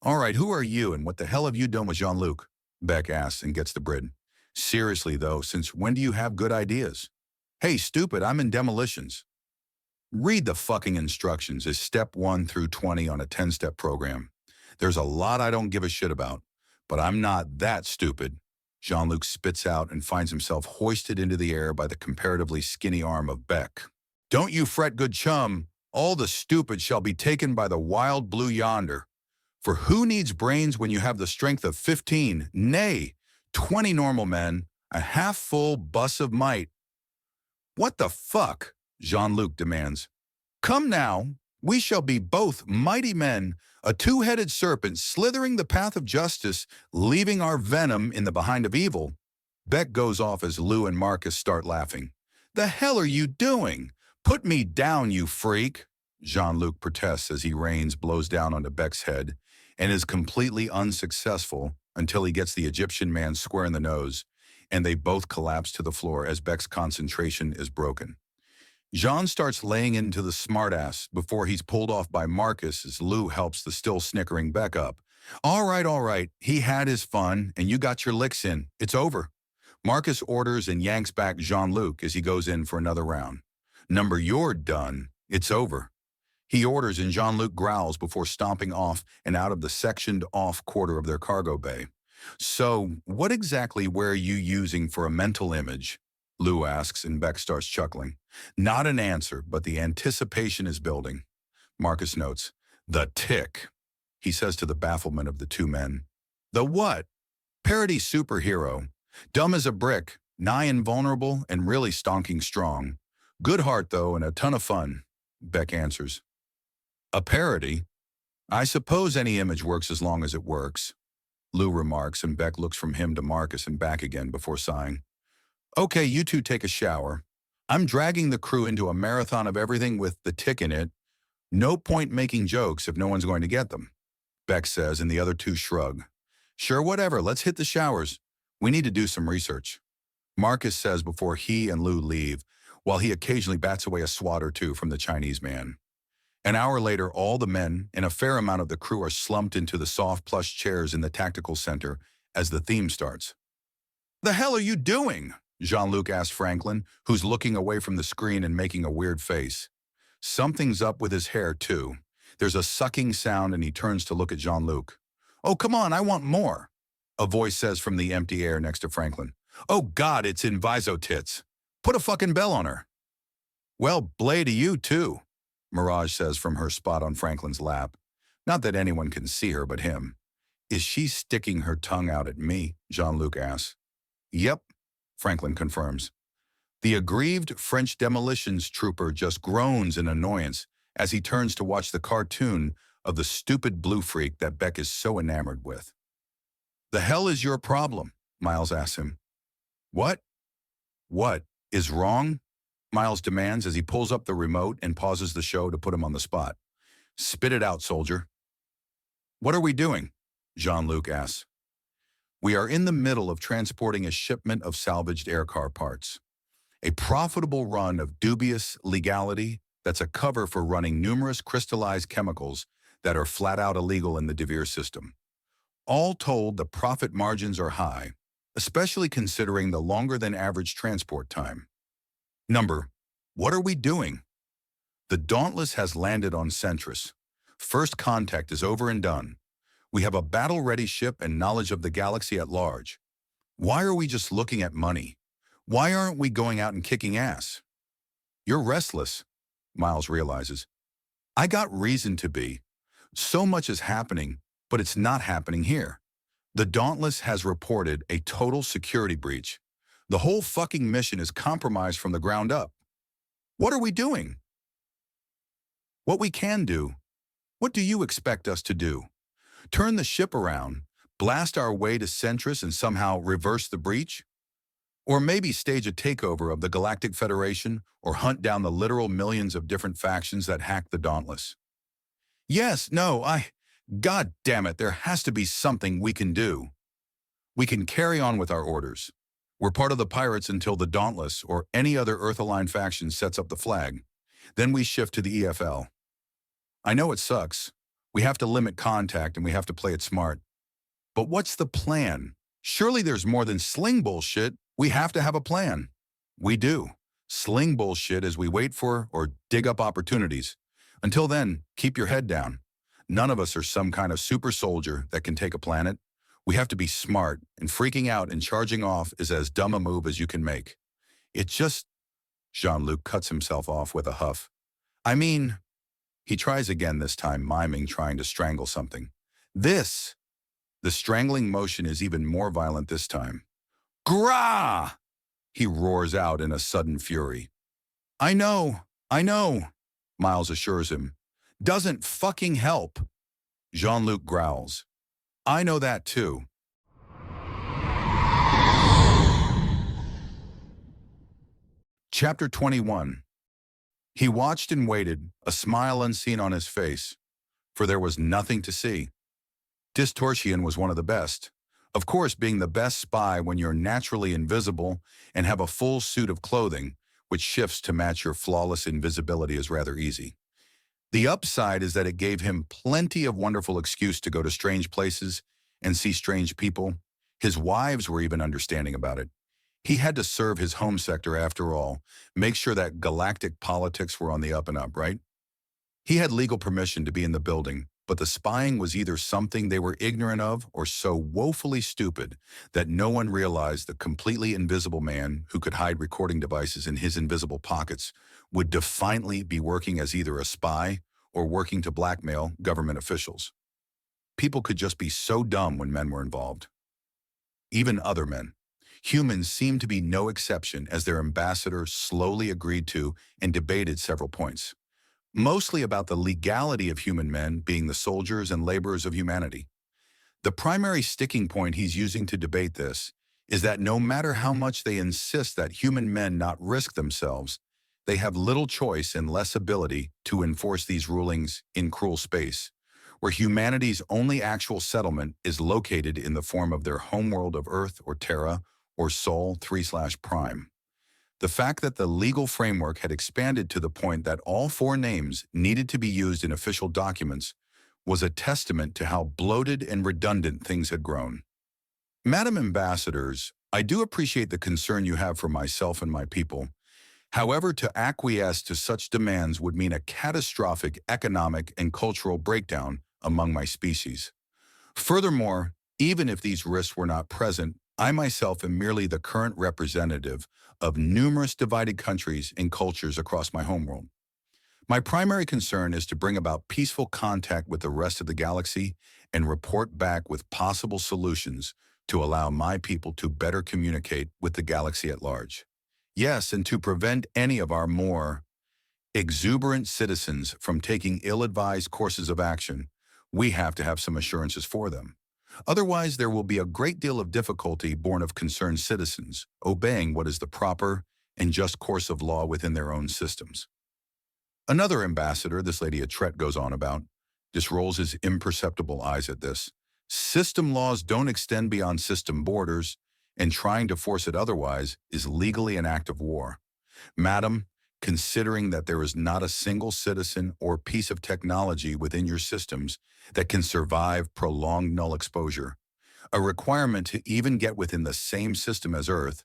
[SPEAKER 1] All right, who are you and what the hell have you done with Jean-Luc? Beck asks and gets the Brit. Seriously, though, since when do you have good ideas? Hey, stupid, I'm in demolitions. Read the fucking instructions is step 1 through 20 on a 10-step program. There's a lot I don't give a shit about, but I'm not that stupid. Jean-Luc spits out and finds himself hoisted into the air by the comparatively skinny arm of Beck. Don't you fret, good chum. All the stupid shall be taken by the wild blue yonder. For who needs brains when you have the strength of 15, nay, 20 normal men, a half-full bus of might? What the fuck? Jean-Luc demands. Come now, we shall be both mighty men, a two-headed serpent slithering the path of justice, leaving our venom in the behind of evil. Beck goes off as Lou and Marcus start laughing. The hell are you doing? Put me down, you freak! Jean-Luc protests as he rains blows down onto Beck's head and is completely unsuccessful until he gets the Egyptian man square in the nose, and they both collapse to the floor as Beck's concentration is broken. Jean starts laying into the smartass before he's pulled off by Marcus as Lou helps the still snickering Beck up. All right, he had his fun, and you got your licks in. It's over. Marcus orders and yanks back Jean-Luc as he goes in for another round. Number, you're done. It's over. He orders and Jean-Luc growls before stomping off and out of the sectioned-off quarter of their cargo bay. So, what exactly were you using for a mental image? Lou asks, and Beck starts chuckling. Not an answer, but the anticipation is building. Marcus notes, the tick, he says to the bafflement of the two men. The what? Parody superhero. Dumb as a brick, nigh invulnerable, and really stonking strong. Good heart, though, and a ton of fun, Beck answers. A parody? I suppose any image works as long as it works, Lou remarks, and Beck looks from him to Marcus and back again before sighing. Okay, you two take a shower. I'm dragging the crew into a marathon of everything with the tick in it. No point making jokes if no one's going to get them, Beck says, and the other two shrug. Sure, whatever, let's hit the showers. We need to do some research, Marcus says before he and Lou leave, while he occasionally bats away a swat or two from the Chinese man. An hour later, all the men and a fair amount of the crew are slumped into the soft plush chairs in the tactical center as the theme starts. The hell are you doing? Jean-Luc asks Franklin, who's looking away from the screen and making a weird face. Something's up with his hair, too. There's a sucking sound and he turns to look at Jean-Luc. Oh, come on, I want more, a voice says from the empty air next to Franklin. Oh, God, it's Inviso Tits. Put a fucking bell on her. Well, blay to you, too, Mirage says from her spot on Franklin's lap. Not that anyone can see her but him. Is she sticking her tongue out at me? Jean-Luc asks. Yep, Franklin confirms. The aggrieved French demolitions trooper just groans in annoyance as he turns to watch the cartoon of the stupid blue freak that Beck is so enamored with. The hell is your problem? Miles asks him. What? What is wrong? Miles demands as he pulls up the remote and pauses the show to put him on the spot. Spit it out, soldier. What are we doing? Jean-Luc asks. We are in the middle of transporting a shipment of salvaged aircar parts. A profitable run of dubious legality, that's a cover for running numerous crystallized chemicals that are flat out illegal in the De Beers system. All told, the profit margins are high, especially considering the longer than average transport time. Number, what are we doing? The Dauntless has landed on Centris. First contact is over and done. We have a battle-ready ship and knowledge of the galaxy at large. Why are we just looking at money? Why aren't we going out and kicking ass? You're restless, Miles realizes. I got reason to be. So much is happening, but it's not happening here. The Dauntless has reported a total security breach. The whole fucking mission is compromised from the ground up. What are we doing? What we can do. What do you expect us to do? Turn the ship around, blast our way to Centris and somehow reverse the breach? Or maybe stage a takeover of the Galactic Federation or hunt down the literal millions of different factions that hacked the Dauntless? Yes, no, God damn it, there has to be something we can do. We can carry on with our orders. We're part of the pirates until the Dauntless or any other Earth-aligned faction sets up the flag. Then we shift to the EFL. I know it sucks. We have to limit contact and we have to play it smart. But what's the plan? Surely there's more than sling bullshit. We have to have a plan. We do. Sling bullshit as we wait for or dig up opportunities. Until then, keep your head down. None of us are some kind of super soldier that can take a planet. We have to be smart, and freaking out and charging off is as dumb a move as you can make. It just... Jean-Luc cuts himself off with a huff. I mean... He tries again this time, miming trying to strangle something. This! The strangling motion is even more violent this time. Grah! He roars out in a sudden fury. I know, Miles assures him. Doesn't fucking help. Jean-Luc growls. I know that too. Chapter 21. He watched and waited, a smile unseen on his face, for there was nothing to see. Distortion was one of the best. Of course, being the best spy when you're naturally invisible and have a full suit of clothing, which shifts to match your flawless invisibility, is rather easy. The upside is that it gave him plenty of wonderful excuse to go to strange places and see strange people. His wives were even understanding about it. He had to serve his home sector after all, make sure that galactic politics were on the up and up, right? He had legal permission to be in the building, but the spying was either something they were ignorant of or so woefully stupid that no one realized the completely invisible man who could hide recording devices in his invisible pockets would defiantly be working as either a spy or working to blackmail government officials. People could just be so dumb when men were involved. Even other men. Humans seemed to be no exception, as their ambassador slowly agreed to and debated several points. Mostly about the legality of human men being the soldiers and laborers of humanity. The primary sticking point he's using to debate this is that no matter how much they insist that human men not risk themselves, they have little choice and less ability to enforce these rulings in cruel space, where humanity's only actual settlement is located in the form of their homeworld of Earth or Terra or Sol 3/Prime. The fact that the legal framework had expanded to the point that all four names needed to be used in official documents was a testament to how bloated and redundant things had grown. Madam Ambassadors, I do appreciate the concern you have for myself and my people. However, to acquiesce to such demands would mean a catastrophic economic and cultural breakdown among my species. Furthermore, even if these risks were not present, I myself am merely the current representative of numerous divided countries and cultures across my homeworld. My primary concern is to bring about peaceful contact with the rest of the galaxy and report back with possible solutions to allow my people to better communicate with the galaxy at large. Yes, and to prevent any of our more exuberant citizens from taking ill-advised courses of action, we have to have some assurances for them. Otherwise, there will be a great deal of difficulty born of concerned citizens obeying what is the proper and just course of law within their own systems. Another ambassador, this lady Atret goes on about, just rolls his imperceptible eyes at this. System laws don't extend beyond system borders, and trying to force it otherwise is legally an act of war. Madam, considering that there is not a single citizen or piece of technology within your systems that can survive prolonged null exposure, a requirement to even get within the same system as Earth.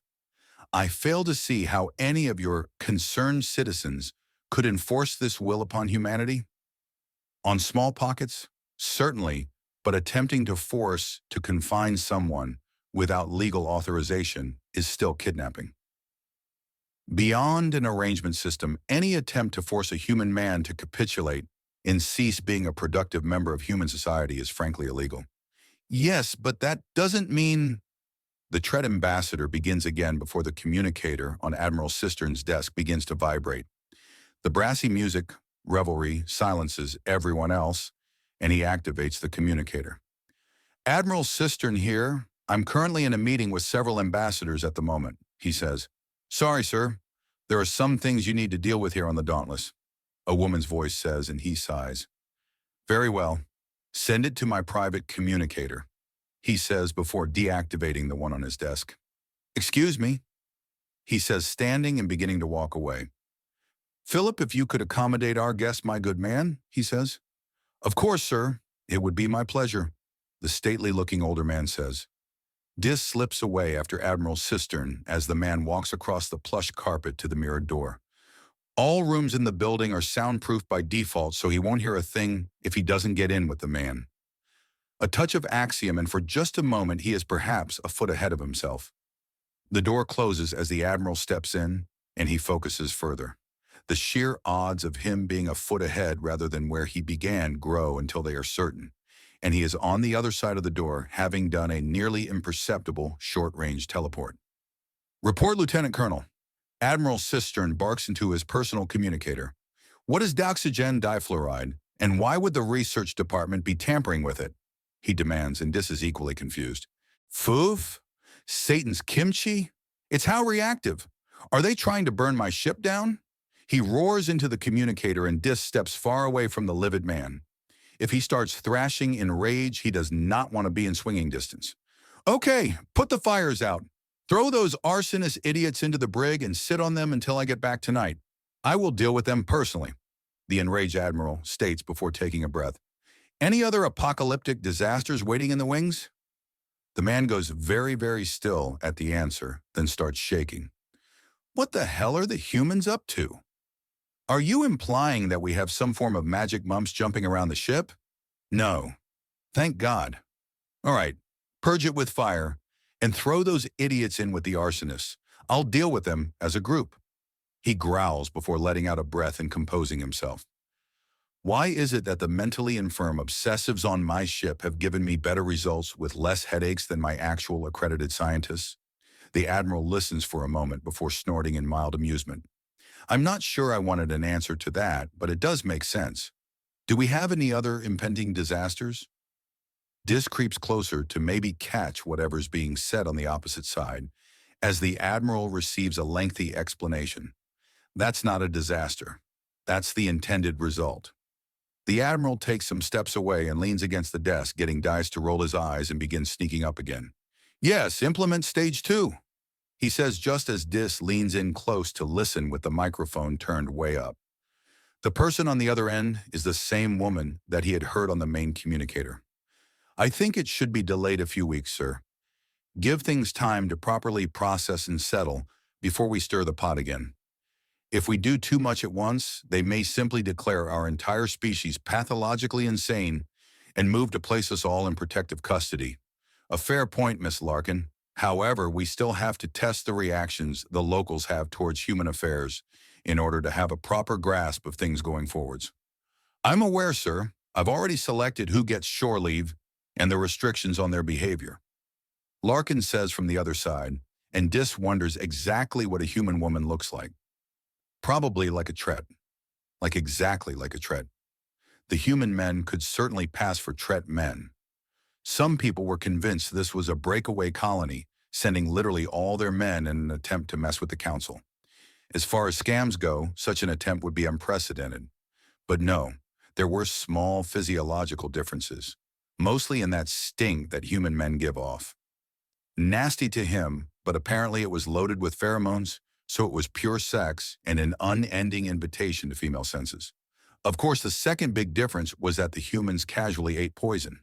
[SPEAKER 1] I fail to see how any of your concerned citizens could enforce this will upon humanity. On small pockets, certainly, but attempting to force to confine someone without legal authorization is still kidnapping. Beyond an arrangement system, any attempt to force a human man to capitulate and cease being a productive member of human society is frankly illegal. Yes, but that doesn't mean. The Tret ambassador begins again before the communicator on Admiral Cistern's desk begins to vibrate. The brassy music, revelry, silences everyone else, and he activates the communicator. Admiral Cistern here. I'm currently in a meeting with several ambassadors at the moment, he says. Sorry, sir. There are some things you need to deal with here on the Dauntless, a woman's voice says, and he sighs. Very well. Send it to my private communicator, he says before deactivating the one on his desk. Excuse me, he says, standing and beginning to walk away. Philip, if you could accommodate our guest, my good man, he says. Of course, sir. It would be my pleasure, the stately-looking older man says. Dis slips away after Admiral Cistern as the man walks across the plush carpet to the mirrored door. All rooms in the building are soundproofed by default, so he won't hear a thing if he doesn't get in with the man. A touch of axiom, and for just a moment he is perhaps a foot ahead of himself. The door closes as the Admiral steps in, and he focuses further. The sheer odds of him being a foot ahead rather than where he began grow until they are certain, and he is on the other side of the door, having done a nearly imperceptible short-range teleport. Report, Lieutenant Colonel. Admiral Cistern barks into his personal communicator. What is dioxygen difluoride, and why would the research department be tampering with it? He demands, and Dis is equally confused. Foof? Satan's kimchi? It's how reactive. Are they trying to burn my ship down? He roars into the communicator, and Dis steps far away from the livid man. If he starts thrashing in rage, he does not want to be in swinging distance. Okay, put the fires out. Throw those arsonist idiots into the brig and sit on them until I get back tonight. I will deal with them personally, the enraged Admiral states before taking a breath. Any other apocalyptic disasters waiting in the wings? The man goes very, very still at the answer, then starts shaking. What the hell are the humans up to? Are you implying that we have some form of magic mumps jumping around the ship? No. Thank God. All right, purge it with fire and throw those idiots in with the arsonists. I'll deal with them as a group. He growls before letting out a breath and composing himself. Why is it that the mentally infirm obsessives on my ship have given me better results with less headaches than my actual accredited scientists? The Admiral listens for a moment before snorting in mild amusement. I'm not sure I wanted an answer to that, but it does make sense. Do we have any other impending disasters? Dis creeps closer to maybe catch whatever's being said on the opposite side, as the Admiral receives a lengthy explanation. That's not a disaster. That's the intended result. The Admiral takes some steps away and leans against the desk, getting Dice to roll his eyes and begins sneaking up again. Yes, implement stage 2. He says just as Dis leans in close to listen with the microphone turned way up. The person on the other end is the same woman that he had heard on the main communicator. I think it should be delayed a few weeks, sir. Give things time to properly process and settle before we stir the pot again. If we do too much at once, they may simply declare our entire species pathologically insane and move to place us all in protective custody. A fair point, Miss Larkin. However, we still have to test the reactions the locals have towards human affairs in order to have a proper grasp of things going forwards. I'm aware, sir. I've already selected who gets shore leave and the restrictions on their behavior. Larkin says from the other side, and Dis wonders exactly what a human woman looks like. Probably like a Tret. Like exactly like a Tret. The human men could certainly pass for Tret men. Some people were convinced this was a breakaway colony, sending literally all their men in an attempt to mess with the Council. As far as scams go, such an attempt would be unprecedented. But no, there were small physiological differences, mostly in that sting that human men give off. Nasty to him, but apparently it was loaded with pheromones, So it was pure sex and an unending invitation to female senses. Of course, the second big difference was that the humans casually ate poison.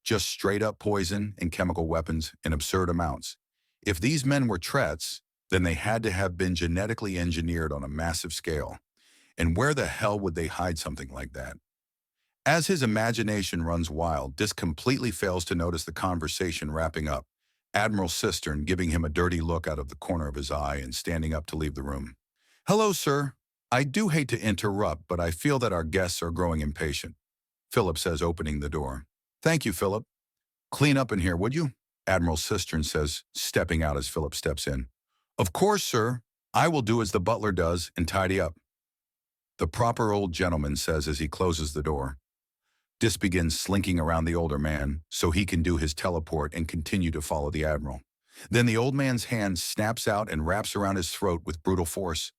[SPEAKER 1] Just straight up poison and chemical weapons in absurd amounts. If these men were Trets, then they had to have been genetically engineered on a massive scale. And where the hell would they hide something like that? As his imagination runs wild, Dis completely fails to notice the conversation wrapping up, Admiral Cistern giving him a dirty look out of the corner of his eye and standing up to leave the room. "Hello, sir. I do hate to interrupt, but I feel that our guests are growing impatient," Philip says, opening the door. "Thank you, Philip. Clean up in here, would you?" Admiral Cistern says, stepping out as Philip steps in. "Of course, sir. I will do as the butler does and tidy up," the proper old gentleman says as he closes the door. Dis begins slinking around the older man so he can do his teleport and continue to follow the Admiral. Then the old man's hand snaps out and wraps around his throat with brutal force.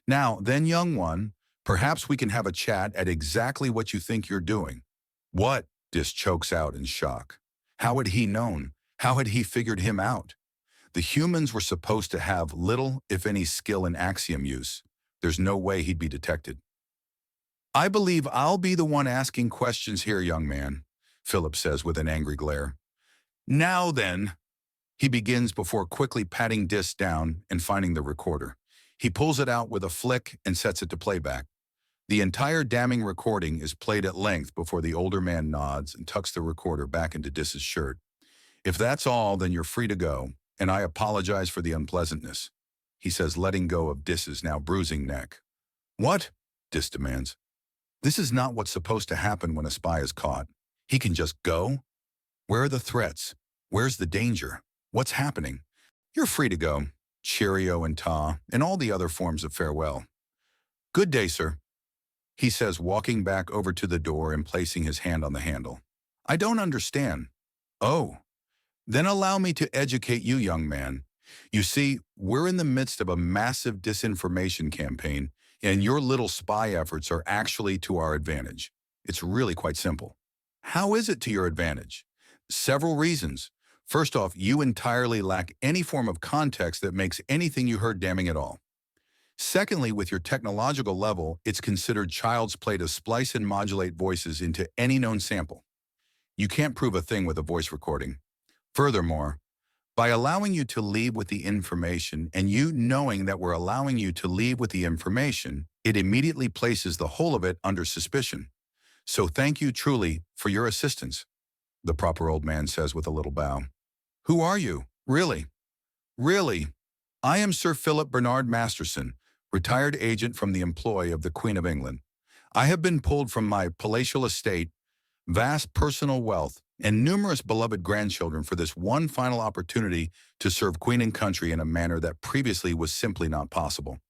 [SPEAKER 1] "Now, then, young one, perhaps we can have a chat at exactly what you think you're doing." "What?" Dis chokes out in shock. How had he known? How had he figured him out? The humans were supposed to have little, if any, skill in axiom use. There's no way he'd be detected. "I believe I'll be the one asking questions here, young man," Philip says with an angry glare. "Now then," he begins before quickly patting Dis down and finding the recorder. He pulls it out with a flick and sets it to playback. The entire damning recording is played at length before the older man nods and tucks the recorder back into Dis's shirt. "If that's all, then you're free to go, and I apologize for the unpleasantness," he says, letting go of Dis's now bruising neck. "What?" Dis demands. "This is not what's supposed to happen when a spy is caught. He can just go? Where are the threats? Where's the danger? What's happening? You're free to go. Cheerio and ta, and all the other forms of farewell." "Good day, sir," he says, walking back over to the door and placing his hand on the handle. "I don't understand." "Oh, then allow me to educate you, young man. You see, we're in the midst of a massive disinformation campaign, and your little spy efforts are actually to our advantage. It's really quite simple." "How is it to your advantage?" "Several reasons. First off, you entirely lack any form of context that makes anything you heard damning at all. Secondly, with your technological level, it's considered child's play to splice and modulate voices into any known sample. You can't prove a thing with a voice recording. Furthermore, by allowing you to leave with the information and you knowing that we're allowing you to leave with the information, it immediately places the whole of it under suspicion. So thank you truly for your assistance," the proper old man says with a little bow. "Who are you? Really? Really? I am Sir Philip Bernard Masterson, retired agent from the employ of the Queen of England. I have been pulled from my palatial estate, vast personal wealth, and numerous beloved grandchildren for this one final opportunity to serve Queen and country in a manner that previously was simply not possible.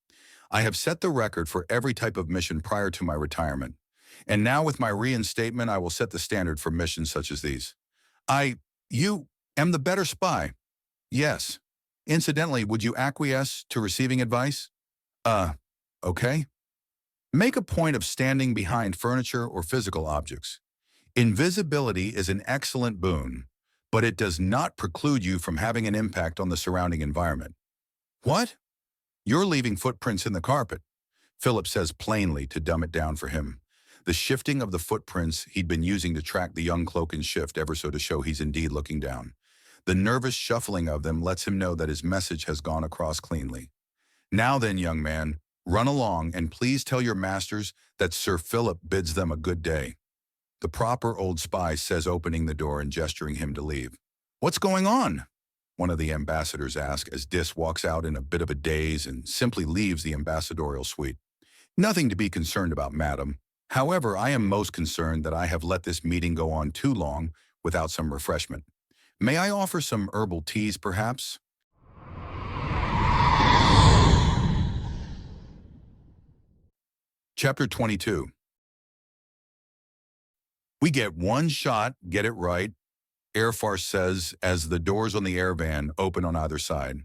[SPEAKER 1] I have set the record for every type of mission prior to my retirement, and now with my reinstatement I will set the standard for missions such as these. You am the better spy. Yes. Incidentally, would you acquiesce to receiving advice? Okay. Make a point of standing behind furniture or physical objects. Invisibility is an excellent boon, but it does not preclude you from having an impact on the surrounding environment." "What?" "You're leaving footprints in the carpet," Philip says plainly to dumb it down for him. The shifting of the footprints he'd been using to track the young cloak and shift ever so to show he's indeed looking down. The nervous shuffling of them lets him know that his message has gone across cleanly. "Now then, young man, run along and please tell your masters that Sir Philip bids them a good day," the proper old spy says, opening the door and gesturing him to leave. "What's going on?" one of the ambassadors asks as Dis walks out in a bit of a daze and simply leaves the ambassadorial suite. "Nothing to be concerned about, madam. However, I am most concerned that I have let this meeting go on too long without some refreshment. May I offer some herbal teas, perhaps?" Chapter 22. "We get one shot, get it right," Airfarce says as the doors on the air van open on either side.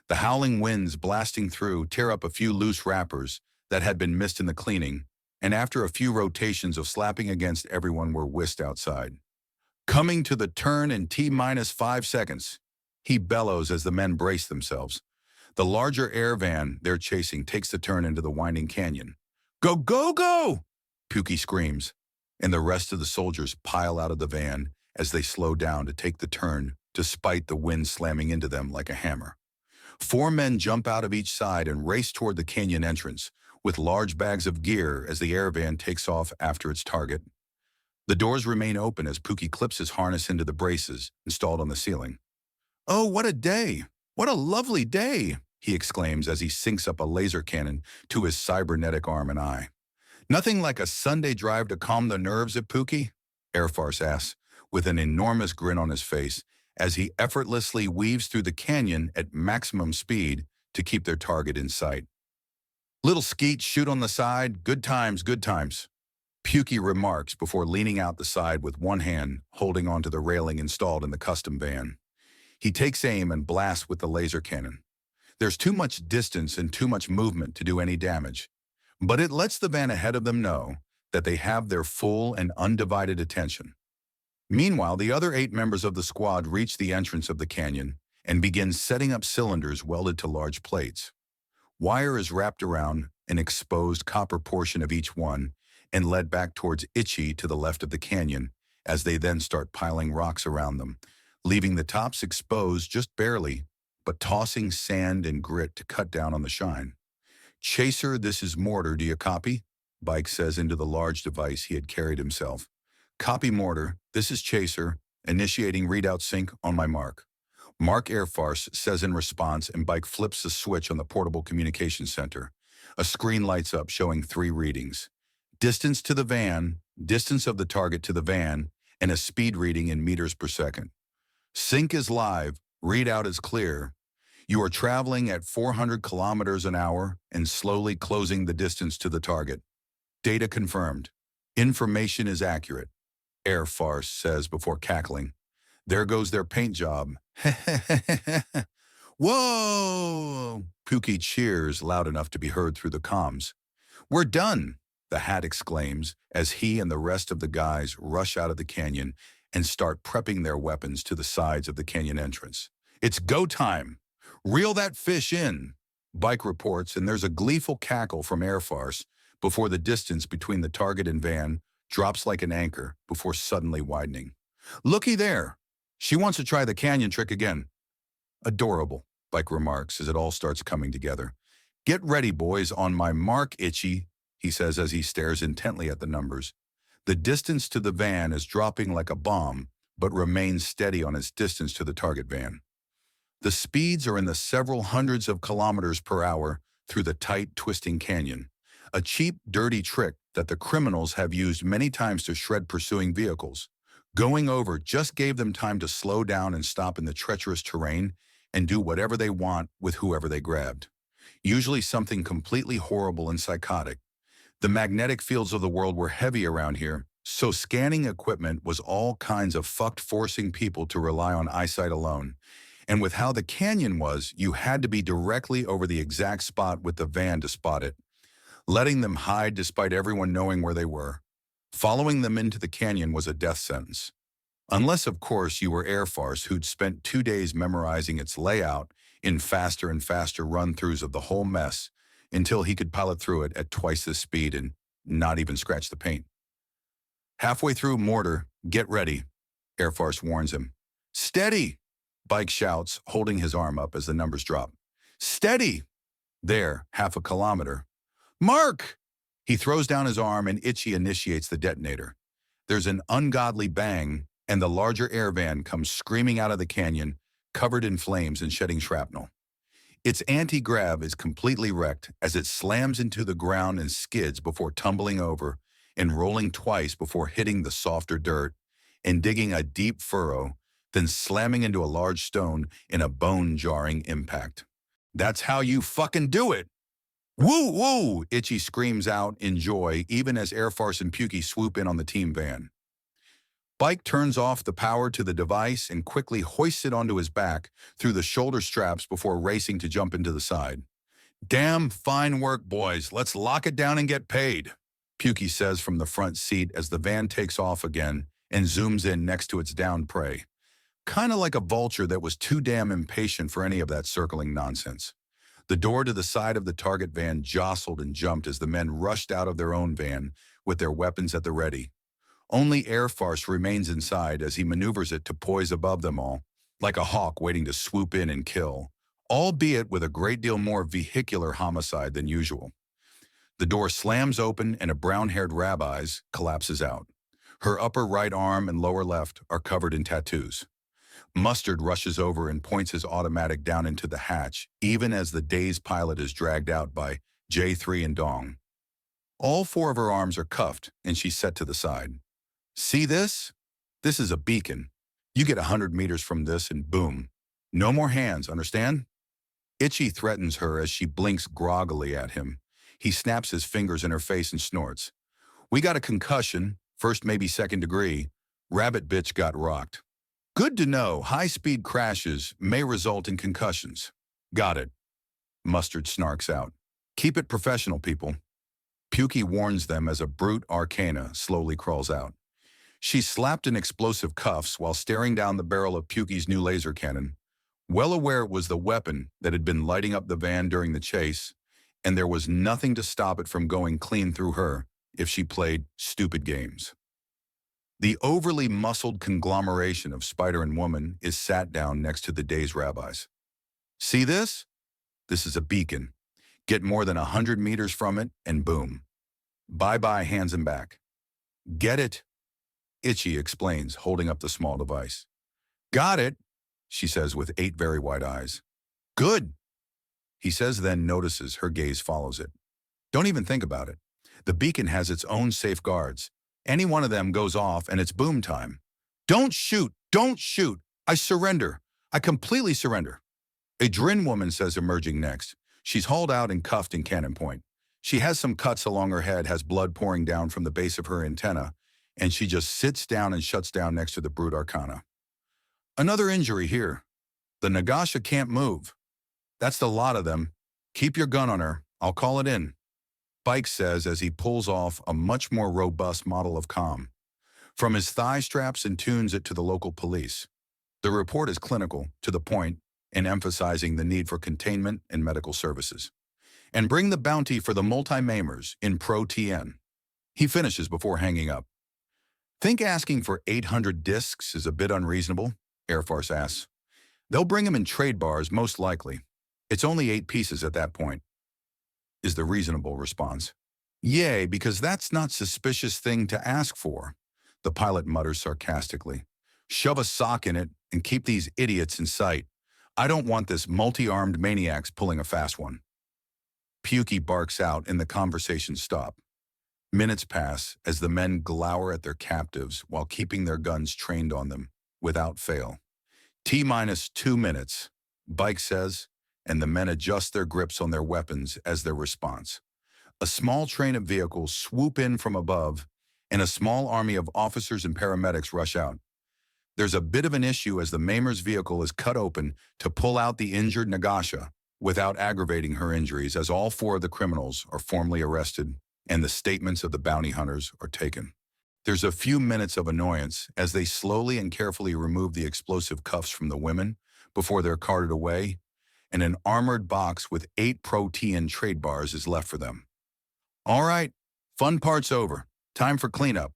[SPEAKER 1] The howling winds blasting through tear up a few loose wrappers that had been missed in the cleaning, and after a few rotations of slapping against everyone were whisked outside. "Coming to the turn in T-minus 5 seconds," he bellows as the men brace themselves. The larger air van they're chasing takes the turn into the winding canyon. Go, go, go! Pukey screams, and the rest of the soldiers pile out of the van as they slow down to take the turn despite the wind slamming into them like a hammer. 4 men jump out of each side and race toward the canyon entrance with large bags of gear as the air van takes off after its target. The doors remain open as Pukey clips his harness into the braces installed on the ceiling. "Oh, what a day! What a lovely day!" he exclaims as he syncs up a laser cannon to his cybernetic arm and eye. "Nothing like a Sunday drive to calm the nerves at Pukey?" Airfarce asks, with an enormous grin on his face as he effortlessly weaves through the canyon at maximum speed to keep their target in sight. "Little skeet shoot on the side, good times, good times," Pukey remarks before leaning out the side with one hand holding onto the railing installed in the custom van. He takes aim and blasts with the laser cannon. There's too much distance and too much movement to do any damage, but it lets the van ahead of them know that they have their full and undivided attention. Meanwhile, the other 8 members of the squad reach the entrance of the canyon and begin setting up cylinders welded to large plates. Wire is wrapped around an exposed copper portion of each one and led back towards Itchy to the left of the canyon as they then start piling rocks around them, leaving the tops exposed just barely, but tossing sand and grit to cut down on the shine. "Chaser, this is Mortar, do you copy?" Bike says into the large device he had carried himself. "Copy, Mortar, this is Chaser, initiating readout sync on my mark." Mark Airfarce says in response, and Bike flips the switch on the portable communication center. A screen lights up showing 3 readings: distance to the van, distance of the target to the van, and a speed reading in meters per second. "Sync is live, readout is clear. You are traveling at 400 kilometers an hour and slowly closing the distance to the target. Data confirmed. Information is accurate," Airfarce says before cackling. "There goes their paint job." "Whoa!" Pukey cheers loud enough to be heard through the comms. "We're done," the Hat exclaims as he and the rest of the guys rush out of the canyon and start prepping their weapons to the sides of the canyon entrance. "It's go time! Reel that fish in," Bike reports, and there's a gleeful cackle from Airfarce before the distance between the target and van drops like an anchor before suddenly widening. "Looky there! She wants to try the canyon trick again." "Adorable," Bike remarks as it all starts coming together. "Get ready, boys, on my mark, Itchy," he says as he stares intently at the numbers. The distance to the van is dropping like a bomb, but remains steady on its distance to the target van. The speeds are in the several hundreds of kilometers per hour through the tight, twisting canyon, a cheap, dirty trick that the criminals have used many times to shred pursuing vehicles. Going over just gave them time to slow down and stop in the treacherous terrain and do whatever they want with whoever they grabbed. Usually something completely horrible and psychotic. The magnetic fields of the world were heavy around here, so scanning equipment was all kinds of fucked, forcing people to rely on eyesight alone. And with how the canyon was, you had to be directly over the exact spot with the van to spot it. Letting them hide despite everyone knowing where they were. Following them into the canyon was a death sentence. Unless, of course, you were Airfarce, who'd spent 2 days memorizing its layout in faster and faster run-throughs of the whole mess until he could pilot through it at twice the speed and not even scratch the paint. "Halfway through, Mortar, get ready," Airfarce warns him. "Steady!" Bike shouts, holding his arm up as the numbers drop. "Steady!" There, half a kilometer. "Mark!" He throws down his arm and Itchy initiates the detonator. There's an ungodly bang, and the larger air van comes screaming out of the canyon, covered in flames and shedding shrapnel. Its anti-grav is completely wrecked as it slams into the ground and skids before tumbling over and rolling twice before hitting the softer dirt and digging a deep furrow, then slamming into a large stone in a bone-jarring impact. "That's how you fucking do it!" "Woo, woo!" Itchy screams out in joy even as Airfarce and Pukey swoop in on the team van. Bike turns off the power to the device and quickly hoists it onto his back through the shoulder straps before racing to jump into the side. "Damn fine work, boys. Let's lock it down and get paid," Pukey says from the front seat as the van takes off again and zooms in next to its downed prey. Kinda like a vulture that was too damn impatient for any of that circling nonsense. The door to the side of the target van jostled and jumped as the men rushed out of their own van with their weapons at the ready. Only Air Farce remains inside as he maneuvers it to poise above them all, like a hawk waiting to swoop in and kill, albeit with a great deal more vehicular homicide than usual. The door slams open and a brown-haired rabbi collapses out. Her upper right arm and lower left are covered in tattoos. Mustard rushes over and points his automatic down into the hatch, even as the dazed pilot is dragged out by J3 and Dong. All four of her arms are cuffed, and she's set to the side. See this? This is a beacon. You get 100 meters from this and boom. No more hands, understand? Itchy threatens her as she blinks groggily at him. He snaps his fingers in her face and snorts. We got a concussion, first maybe second degree. Rabbit bitch got rocked. Good to know, high-speed crashes may result in concussions. Got it. Mustard snarks out. Keep it professional, people. Pukey warns them as a brute Arcana slowly crawls out. She's slapped in explosive cuffs while staring down the barrel of Pukey's new laser cannon, well aware it was the weapon that had been lighting up the van during the chase, and there was nothing to stop it from going clean through her if she played stupid games. The overly muscled conglomeration of Spider and Woman is sat down next to the dazed rabbis. See this? This is a beacon. Get more than 100 meters from it, and boom. Bye-bye, hands and back. Get it? Itchy explains, holding up the small device. Got it, she says with 8 very wide eyes. Good, he says, then notices her gaze follows it. Don't even think about it. The beacon has its own safeguards. Any one of them goes off and it's boom time. Don't shoot, don't shoot. I surrender. I completely surrender. A Drin woman says, emerging next. She's hauled out and cuffed in cannon point. She has some cuts along her head, has blood pouring down from the base of her antenna, and she just sits down and shuts down next to the brute Arcana. Another injury here. The Nagasha can't move. That's the lot of them. Keep your gun on her. I'll call it in. Bike says as he pulls off a much more robust model of comm. From his thigh straps and tunes it to the local police. The report is clinical, to the point, and emphasizing the need for containment and medical services. And bring the bounty for the multi-maimers in Pro-TN. He finishes before hanging up. Think asking for 800 discs is a bit unreasonable, Air Farce asks. They'll bring them in trade bars, most likely. It's only 8 pieces at that point, is the reasonable response. Yay, because that's not suspicious thing to ask for, the pilot mutters sarcastically. Shove a sock in it and keep these idiots in sight. I don't want this multi-armed maniacs pulling a fast one. Pukey barks out and the conversations stop. Minutes pass as the men glower at their captives while keeping their guns trained on them, without fail. T-2 minutes, Bike says, and the men adjust their grips on their weapons as their response. A small train of vehicles swoop in from above, and a small army of officers and paramedics rush out. There's a bit of an issue as the Maimer's vehicle is cut open to pull out the injured Nagasha without aggravating her injuries, as all 4 of the criminals are formally arrested and the statements of the bounty hunters are taken. There's a few minutes of annoyance as they slowly and carefully remove the explosive cuffs from the women before they're carted away, and an armored box with 8 Pro-TN trade bars is left for them. All right, fun part's over. Time for cleanup,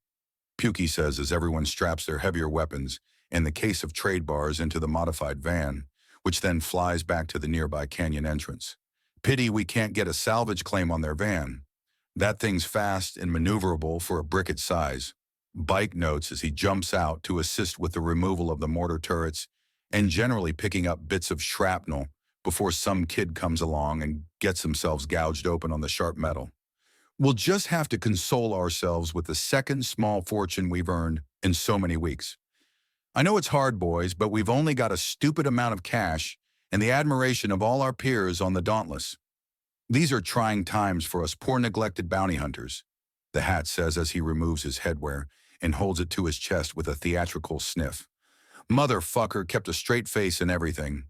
[SPEAKER 1] Pukey says as everyone straps their heavier weapons and the case of trade bars into the modified van, which then flies back to the nearby canyon entrance. Pity we can't get a salvage claim on their van. That thing's fast and maneuverable for a brick its size, Bike notes as he jumps out to assist with the removal of the mortar turrets and generally picking up bits of shrapnel before some kid comes along and gets themselves gouged open on the sharp metal. We'll just have to console ourselves with the second small fortune we've earned in so many weeks. I know it's hard, boys, but we've only got a stupid amount of cash and the admiration of all our peers on the Dauntless. These are trying times for us poor neglected bounty hunters, the Hat says as he removes his headwear and holds it to his chest with a theatrical sniff. Motherfucker kept a straight face and everything.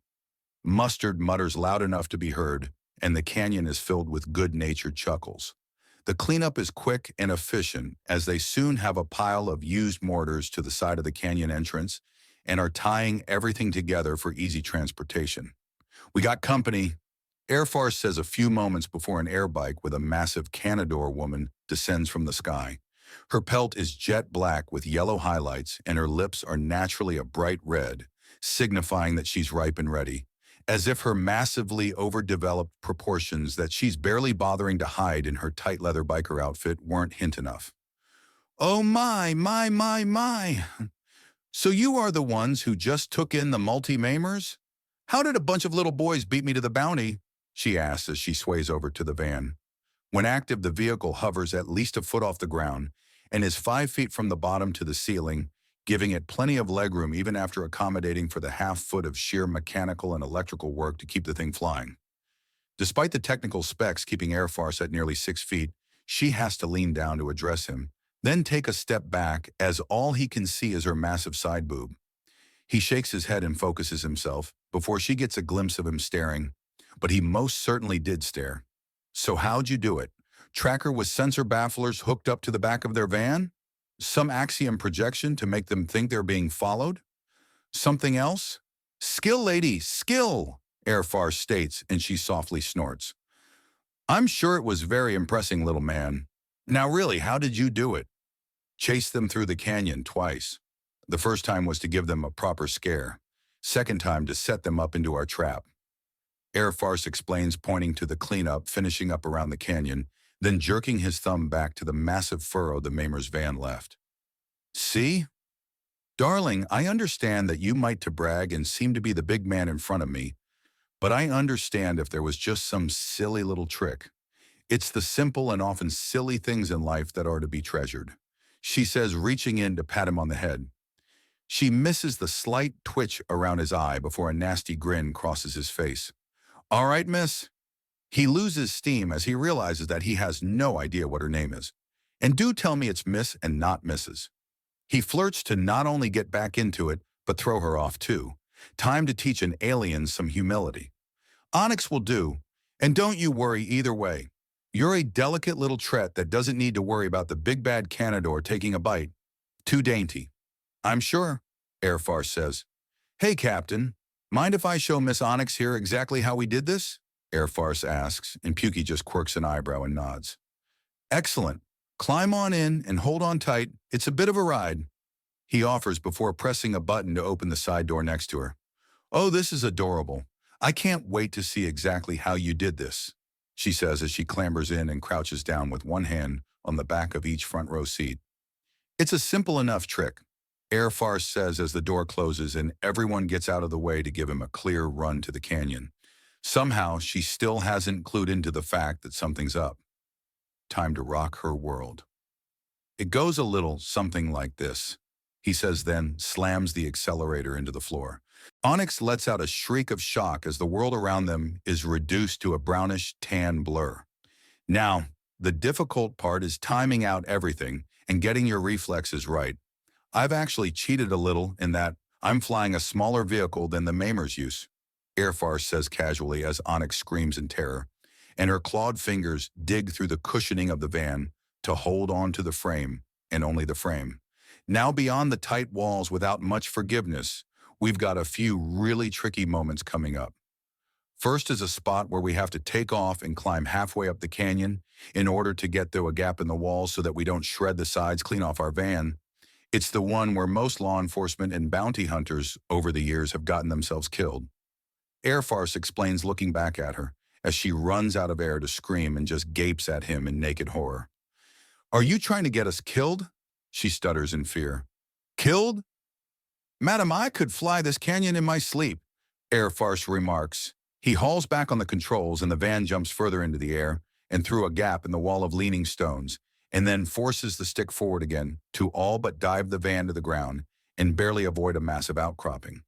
[SPEAKER 1] Mustard mutters loud enough to be heard, and the canyon is filled with good-natured chuckles. The cleanup is quick and efficient as they soon have a pile of used mortars to the side of the canyon entrance and are tying everything together for easy transportation. We got company, Airfarce says a few moments before an air bike with a massive Canador woman descends from the sky. Her pelt is jet black with yellow highlights, and her lips are naturally a bright red, signifying that she's ripe and ready, as if her massively overdeveloped proportions that she's barely bothering to hide in her tight leather biker outfit weren't hint enough. Oh my. So you are the ones who just took in the multi-maimers? How did a bunch of little boys beat me to the bounty? She asks as she sways over to the van. When active, the vehicle hovers at least a foot off the ground and is 5 feet from the bottom to the ceiling, giving it plenty of legroom even after accommodating for the half-foot of sheer mechanical and electrical work to keep the thing flying. Despite the technical specs keeping Airfarce at nearly 6 feet, she has to lean down to address him, then take a step back as all he can see is her massive side boob. He shakes his head and focuses himself before she gets a glimpse of him staring, but he most certainly did stare. So how'd you do it? Tracker with sensor bafflers hooked up to the back of their van? Some Axiom projection to make them think they're being followed? Something else? Skill, lady, skill, Airfarce states, and she softly snorts. I'm sure it was very impressive, little man. Now really, how did you do it? Chased them through the canyon twice. The first time was to give them a proper scare. Second time to set them up into our trap. Airfarce explains, pointing to the cleanup finishing up around the canyon, then jerking his thumb back to the massive furrow the Maimer's van left. See? Darling, I understand that you might to brag and seem to be the big man in front of me, but I understand if there was just some silly little trick. It's the simple and often silly things in life that are to be treasured, she says, reaching in to pat him on the head. She misses the slight twitch around his eye before a nasty grin crosses his face. All right, miss. He loses steam as he realizes that he has no idea what her name is. And do tell me it's Miss and not Mrs. He flirts to not only get back into it, but throw her off too. Time to teach an alien some humility. Onyx will do, and don't you worry either way. You're a delicate little tret that doesn't need to worry about the big bad Canador taking a bite. Too dainty. I'm sure, Airfarce says. Hey, Captain, mind if I show Miss Onyx here exactly how we did this? Airfarce asks, and Pukey just quirks an eyebrow and nods. Excellent. Climb on in and hold on tight. It's a bit of a ride, he offers before pressing a button to open the side door next to her. Oh, this is adorable. I can't wait to see exactly how you did this, she says as she clambers in and crouches down with one hand on the back of each front row seat. It's a simple enough trick, Airfarce says as the door closes and everyone gets out of the way to give him a clear run to the canyon. Somehow, she still hasn't clued into the fact that something's up. Time to rock her world. It goes a little something like this, he says, then slams the accelerator into the floor. Onyx lets out a shriek of shock as the world around them is reduced to a brownish tan blur. Now, the difficult part is timing out everything and getting your reflexes right. I've actually cheated a little in that I'm flying a smaller vehicle than the Maimers use, Airfarce says casually as Onyx screams in terror, and her clawed fingers dig through the cushioning of the van to hold on to the frame, and only the frame. Now beyond the tight walls without much forgiveness, we've got a few really tricky moments coming up. First is a spot where we have to take off and climb halfway up the canyon in order to get through a gap in the wall so that we don't shred the sides clean off our van. It's the one where most law enforcement and bounty hunters over the years have gotten themselves killed. Airfarce explains, looking back at her as she runs out of air to scream and just gapes at him in naked horror. Are you trying to get us killed? She stutters in fear. Killed? Madam, I could fly this canyon in my sleep, Airfarce remarks. He hauls back on the controls and the van jumps further into the air and through a gap in the wall of leaning stones, and then forces the stick forward again to all but dive the van to the ground and barely avoid a massive outcropping.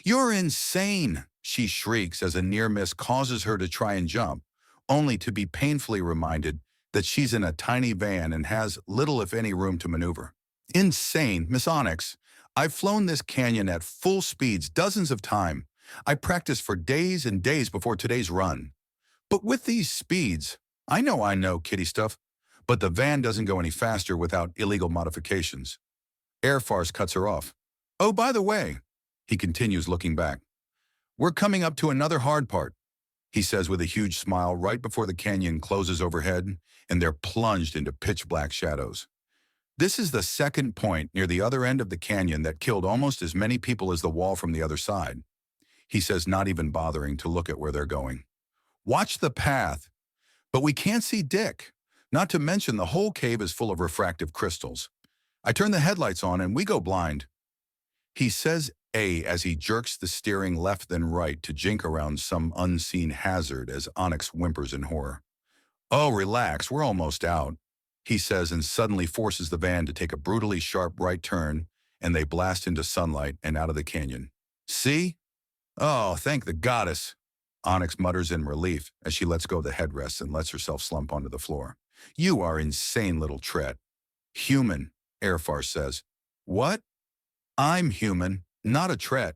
[SPEAKER 1] You're insane, she shrieks as a near miss causes her to try and jump, only to be painfully reminded that she's in a tiny van and has little if any room to maneuver. Insane, Miss Onyx. I've flown this canyon at full speeds dozens of times. I practiced for days and days before today's run. But with these speeds, I know, kitty stuff, but the van doesn't go any faster without illegal modifications. Airfarce cuts her off. Oh, by the way, he continues looking back, we're coming up to another hard part. he says with a huge smile right before the canyon closes overhead and they're plunged into pitch-black shadows. This is the second point near the other end of the canyon that killed almost as many people as the wall from the other side, he says, not even bothering to look at where they're going. Watch the path. But we can't see Dick. Not to mention the whole cave is full of refractive crystals. I turn the headlights on and we go blind. He says as he jerks the steering left then right to jink around some unseen hazard as Onyx whimpers in horror. Oh, relax, we're almost out, he says, and suddenly forces the van to take a brutally sharp right turn, and they blast into sunlight and out of the canyon. See? Oh, thank the goddess, Onyx mutters in relief as she lets go of the headrest and lets herself slump onto the floor. You are insane, little Tret. Human, Airfarce says. What? I'm human, not a Tret.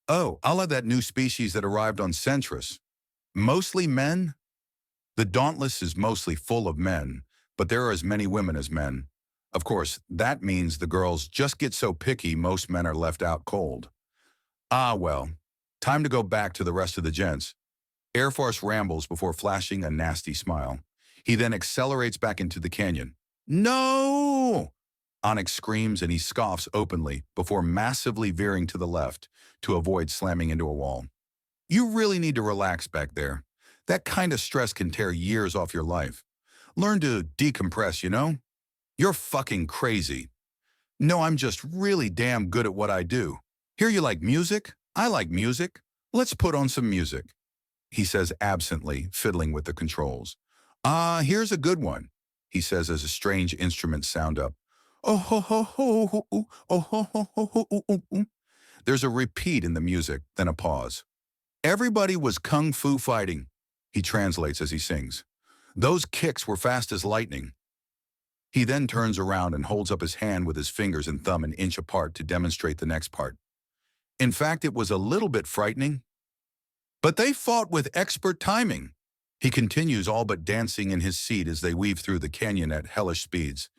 [SPEAKER 1] Oh, I'll have that new species that arrived on Centris. Mostly men? The Dauntless is mostly full of men, but there are as many women as men. Of course, that means the girls just get so picky most men are left out cold. Ah, well, time to go back to the rest of the gents. Airfarce rambles before flashing a nasty smile. He then accelerates back into the canyon. No! Onyx screams and he scoffs openly before massively veering to the left to avoid slamming into a wall. You really need to relax back there. That kind of stress can tear years off your life. Learn to decompress, you know? You're fucking crazy. No, I'm just really damn good at what I do. Hear you like music? I like music. Let's put on some music, he says absently, fiddling with the controls. Here's a good one, he says as a strange instrument sound up. Oh ho ho ho ho oh ho ho ho ho ho. There's a repeat in the music, then a pause. Everybody was kung fu fighting, he translates as he sings. Those kicks were fast as lightning. He then turns around and holds up his hand with his fingers and thumb an inch apart to demonstrate the next part. In fact, it was a little bit frightening. But they fought with expert timing. He continues, all but dancing in his seat as they weave through the canyon at hellish speeds.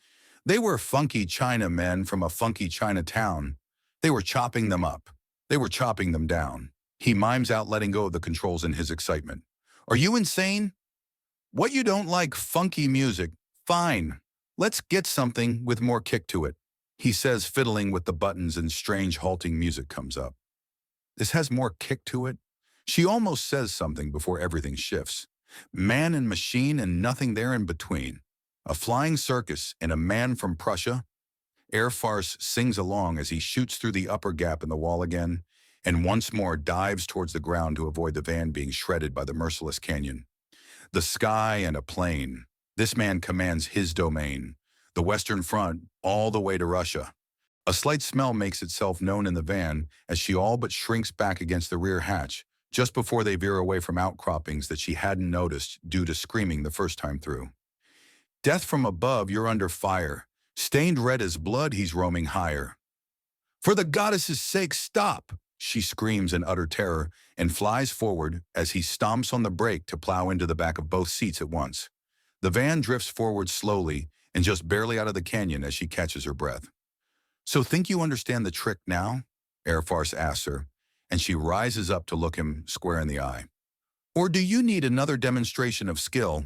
[SPEAKER 1] They were funky China men from a funky Chinatown. They were chopping them up. They were chopping them down. He mimes out, letting go of the controls in his excitement. Are you insane? What, you don't like funky music? Fine. Let's get something with more kick to it, he says, fiddling with the buttons, and strange halting music comes up. This has more kick to it? She almost says something before everything shifts. Man and machine and nothing there in between. A flying circus and a man from Prussia. Airfarce sings along as he shoots through the upper gap in the wall again, and once more dives towards the ground to avoid the van being shredded by the merciless canyon. The sky and a plane. This man commands his domain. The Western Front, all the way to Russia. A slight smell makes itself known in the van as she all but shrinks back against the rear hatch, just before they veer away from outcroppings that she hadn't noticed due to screaming the first time through. Death from above, you're under fire. Stained red as blood, he's roaming higher. For the goddess's sake, stop, she screams in utter terror and flies forward as he stomps on the brake to plow into the back of both seats at once. The van drifts forward slowly and just barely out of the canyon as she catches her breath. So think you understand the trick now? Airfarce asks her, and she rises up to look him square in the eye. Or do you need another demonstration of skill?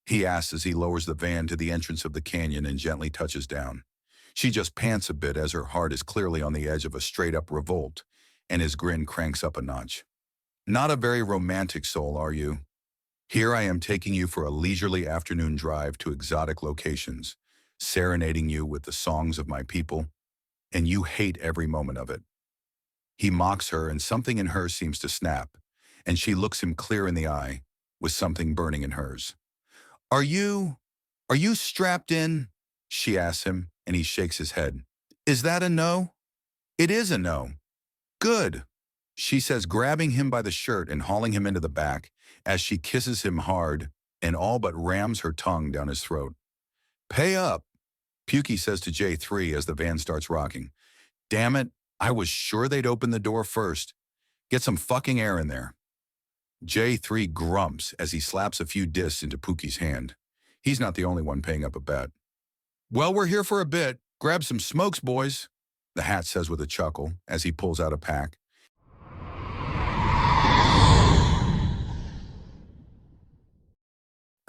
[SPEAKER 1] He asks as he lowers the van to the entrance of the canyon and gently touches down. She just pants a bit as her heart is clearly on the edge of a straight-up revolt, and his grin cranks up a notch. Not a very romantic soul, are you? Here I am taking you for a leisurely afternoon drive to exotic locations, serenading you with the songs of my people, and you hate every moment of it. He mocks her, and something in her seems to snap, and she looks him clear in the eye, with something burning in hers. Are you strapped in? She asks him, and he shakes his head. Is that a no? It is a no. Good, she says, grabbing him by the shirt and hauling him into the back as she kisses him hard and all but rams her tongue down his throat. Pay up, Pukey says to J3 as the van starts rocking. Damn it, I was sure they'd open the door first. Get some fucking air in there. J3 grumps as he slaps a few discs into Pukey's hand. He's not the only one paying up a bet. Well, we're here for a bit. Grab some smokes, boys, the hat says with a chuckle as he pulls out a pack.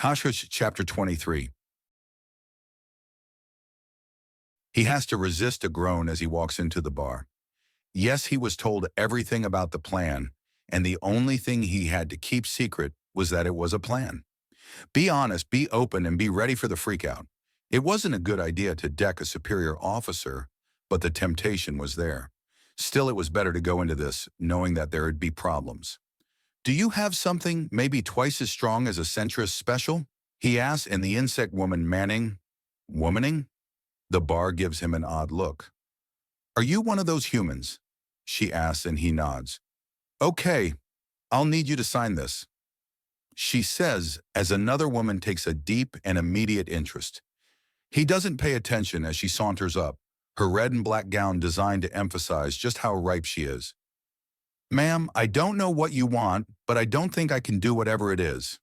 [SPEAKER 1] Hush Hush, Chapter 23. He has to resist a groan as he walks into the bar. Yes, he was told everything about the plan, and the only thing he had to keep secret was that it was a plan. Be honest, be open, and be ready for the freakout. It wasn't a good idea to deck a superior officer, but the temptation was there. Still, it was better to go into this, knowing that there would be problems. Do you have something maybe twice as strong as a centrist special? He asks, and the insect woman womaning? The bar gives him an odd look. Are you one of those humans? She asks, and he nods. Okay, I'll need you to sign this. She says, as another woman takes a deep and immediate interest. He doesn't pay attention as she saunters up, her red and black gown designed to emphasize just how ripe she is. Ma'am, I don't know what you want, but I don't think I can do whatever it is,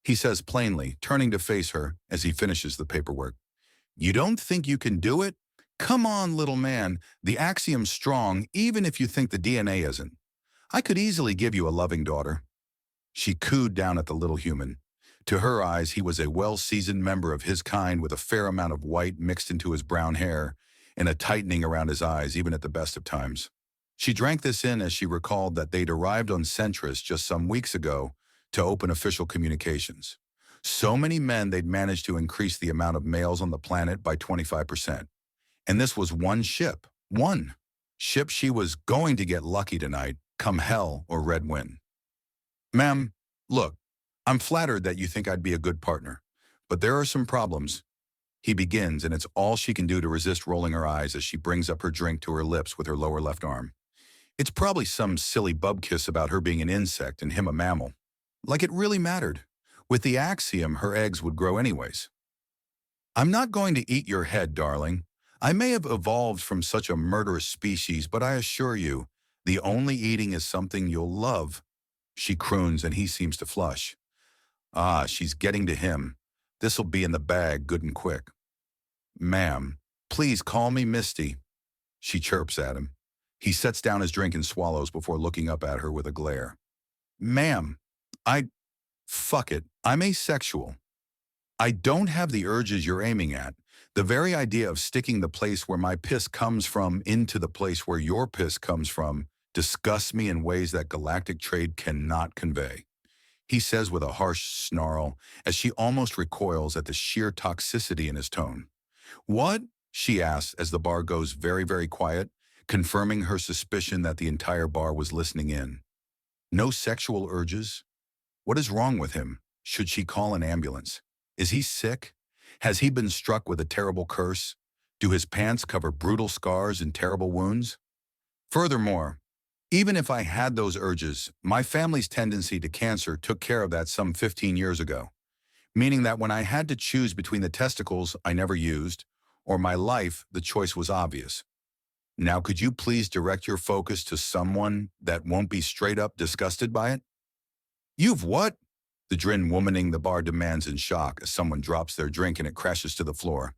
[SPEAKER 1] he says plainly, turning to face her as he finishes the paperwork. You don't think you can do it? Come on, little man, the Axiom's strong even if you think the DNA isn't. I could easily give you a loving daughter. She cooed down at the little human. To her eyes, he was a well-seasoned member of his kind with a fair amount of white mixed into his brown hair and a tightening around his eyes even at the best of times. She drank this in as she recalled that they'd arrived on Centris just some weeks ago to open official communications. So many men they'd managed to increase the amount of males on the planet by 25%. And this was one ship. One ship she was going to get lucky tonight, come hell or red wind. Ma'am, look, I'm flattered that you think I'd be a good partner, but there are some problems. He begins, and it's all she can do to resist rolling her eyes as she brings up her drink to her lips with her lower left arm. It's probably some silly bubkiss about her being an insect and him a mammal. Like it really mattered. With the Axiom, her eggs would grow anyways. I'm not going to eat your head, darling. I may have evolved from such a murderous species, but I assure you, the only eating is something you'll love. She croons, and he seems to flush. Ah, she's getting to him. This'll be in the bag good and quick. Ma'am, please call me Misty. She chirps at him. He sets down his drink and swallows before looking up at her with a glare. Ma'am, fuck it, I'm asexual. I don't have the urges you're aiming at. The very idea of sticking the place where my piss comes from into the place where your piss comes from disgusts me in ways that galactic trade cannot convey, he says with a harsh snarl as she almost recoils at the sheer toxicity in his tone. What? She asks as the bar goes very, very quiet, confirming her suspicion that the entire bar was listening in. No sexual urges? What is wrong with him? Should she call an ambulance? Is he sick? Has he been struck with a terrible curse? Do his pants cover brutal scars and terrible wounds? Furthermore, even if I had those urges, my family's tendency to cancer took care of that some 15 years ago, meaning that when I had to choose between the testicles I never used or my life, the choice was obvious. Now could you please direct your focus to someone that won't be straight up disgusted by it? You've what? The Drin womaning the bar demands in shock as someone drops their drink and it crashes to the floor.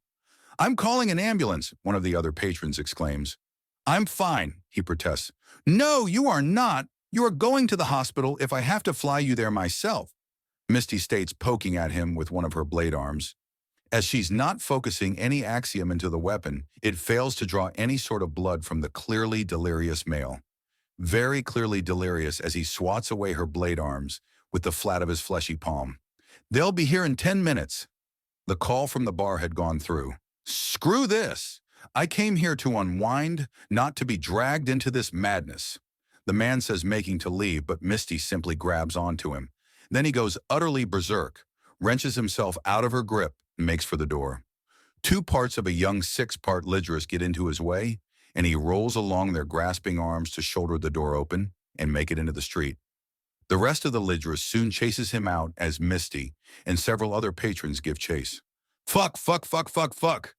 [SPEAKER 1] I'm calling an ambulance, one of the other patrons exclaims. I'm fine, he protests. No, you are not. You are going to the hospital if I have to fly you there myself, Misty states, poking at him with one of her blade arms. As she's not focusing any Axiom into the weapon, it fails to draw any sort of blood from the clearly delirious male. Very clearly delirious as he swats away her blade arms with the flat of his fleshy palm. They'll be here in 10 minutes. The call from the bar had gone through. Screw this. I came here to unwind, not to be dragged into this madness. The man says making to leave, but Misty simply grabs onto him. Then he goes utterly berserk, wrenches himself out of her grip, and makes for the door. Two parts of a young six-part Lidris get into his way, and he rolls along their grasping arms to shoulder the door open and make it into the street. The rest of the Lidris soon chases him out as Misty and several other patrons give chase. Fuck, fuck, fuck, fuck, fuck.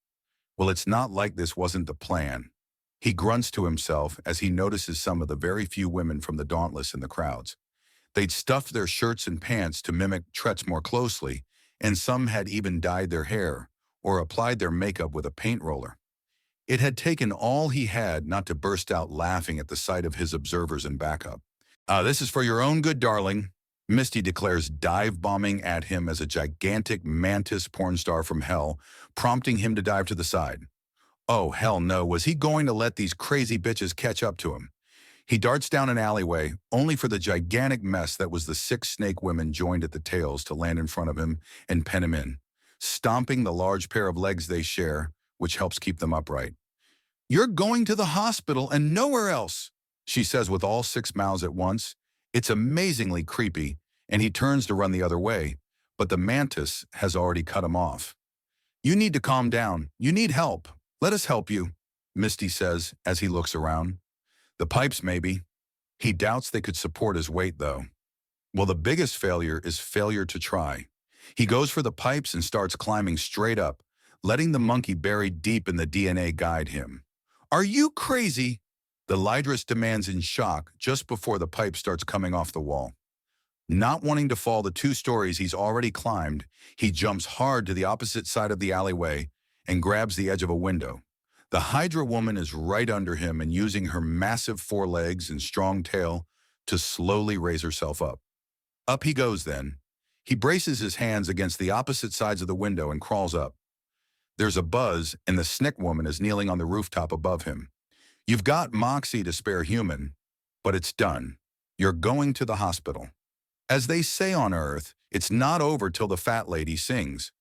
[SPEAKER 1] Well, it's not like this wasn't the plan. He grunts to himself as he notices some of the very few women from the Dauntless in the crowds. They'd stuffed their shirts and pants to mimic Tretz more closely, and some had even dyed their hair or applied their makeup with a paint roller. It had taken all he had not to burst out laughing at the sight of his observers and backup. This is for your own good, darling. Misty declares dive-bombing at him as a gigantic mantis porn star from hell, prompting him to dive to the side. Oh, hell no, was he going to let these crazy bitches catch up to him? He darts down an alleyway, only for the gigantic mess that was the 6 snake women joined at the tails to land in front of him and pen him in, stomping the large pair of legs they share, which helps keep them upright. "You're going to the hospital and nowhere else," she says with all 6 mouths at once. It's amazingly creepy, and he turns to run the other way, but the mantis has already cut him off. "You need to calm down. You need help. Let us help you," Misty says as he looks around. "The pipes, maybe." He doubts they could support his weight, though. Well, the biggest failure is failure to try. He goes for the pipes and starts climbing straight up, letting the monkey buried deep in the DNA guide him. "Are you crazy?" the Lydris demands in shock just before the pipe starts coming off the wall. Not wanting to fall the 2 stories he's already climbed, he jumps hard to the opposite side of the alleyway and grabs the edge of a window. The Hydra woman is right under him and using her massive 4 legs and strong tail to slowly raise herself up. Up he goes then. He braces his hands against the opposite sides of the window and crawls up. There's a buzz, and the Snick woman is kneeling on the rooftop above him. "You've got moxie to spare, human, but it's done. You're going to the hospital. As they say on Earth, it's not over till the fat lady sings,"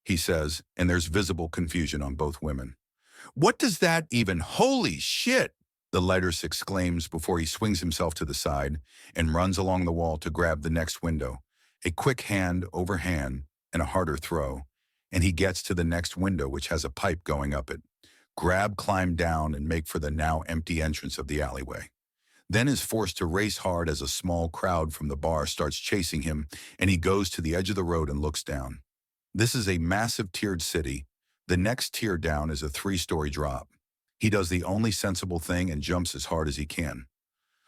[SPEAKER 1] he says, and there's visible confusion on both women. "What does that even— Holy shit!" the Lydris exclaims before he swings himself to the side and runs along the wall to grab the next window. A quick hand over hand and a harder throw, and he gets to the next window, which has a pipe going up it. Grab, climb down, and make for the now empty entrance of the alleyway. Then is forced to race hard as a small crowd from the bar starts chasing him, and he goes to the edge of the road and looks down. This is a massive tiered city. The next tier down is a 3-story drop. He does the only sensible thing and jumps as hard as he can.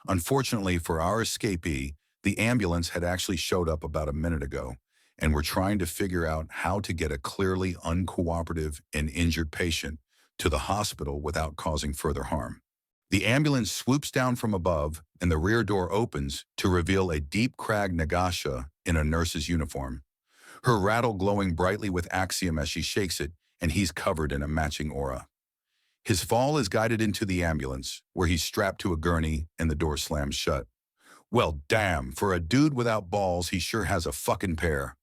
[SPEAKER 1] Unfortunately for our escapee, the ambulance had actually showed up about a minute ago, and we're trying to figure out how to get a clearly uncooperative and injured patient to the hospital without causing further harm. The ambulance swoops down from above, and the rear door opens to reveal a deep-crag Nagasha in a nurse's uniform. Her rattle glowing brightly with axiom as she shakes it, and he's covered in a matching aura. His fall is guided into the ambulance, where he's strapped to a gurney and the door slams shut. "Well, damn, for a dude without balls, he sure has a fucking pair,"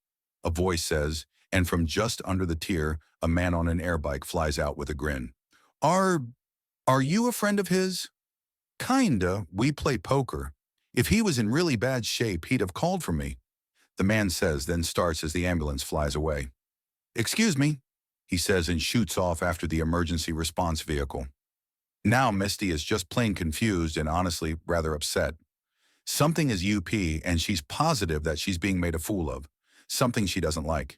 [SPEAKER 1] a voice says, and from just under the tier, a man on an air bike flies out with a grin. Are you a friend of his?" "Kinda. We play poker. If he was in really bad shape, he'd have called for me," the man says, then starts as the ambulance flies away. "Excuse me," he says and shoots off after the emergency response vehicle. Now Misty is just plain confused and honestly rather upset. Something is UP, and she's positive that she's being made a fool of, something she doesn't like.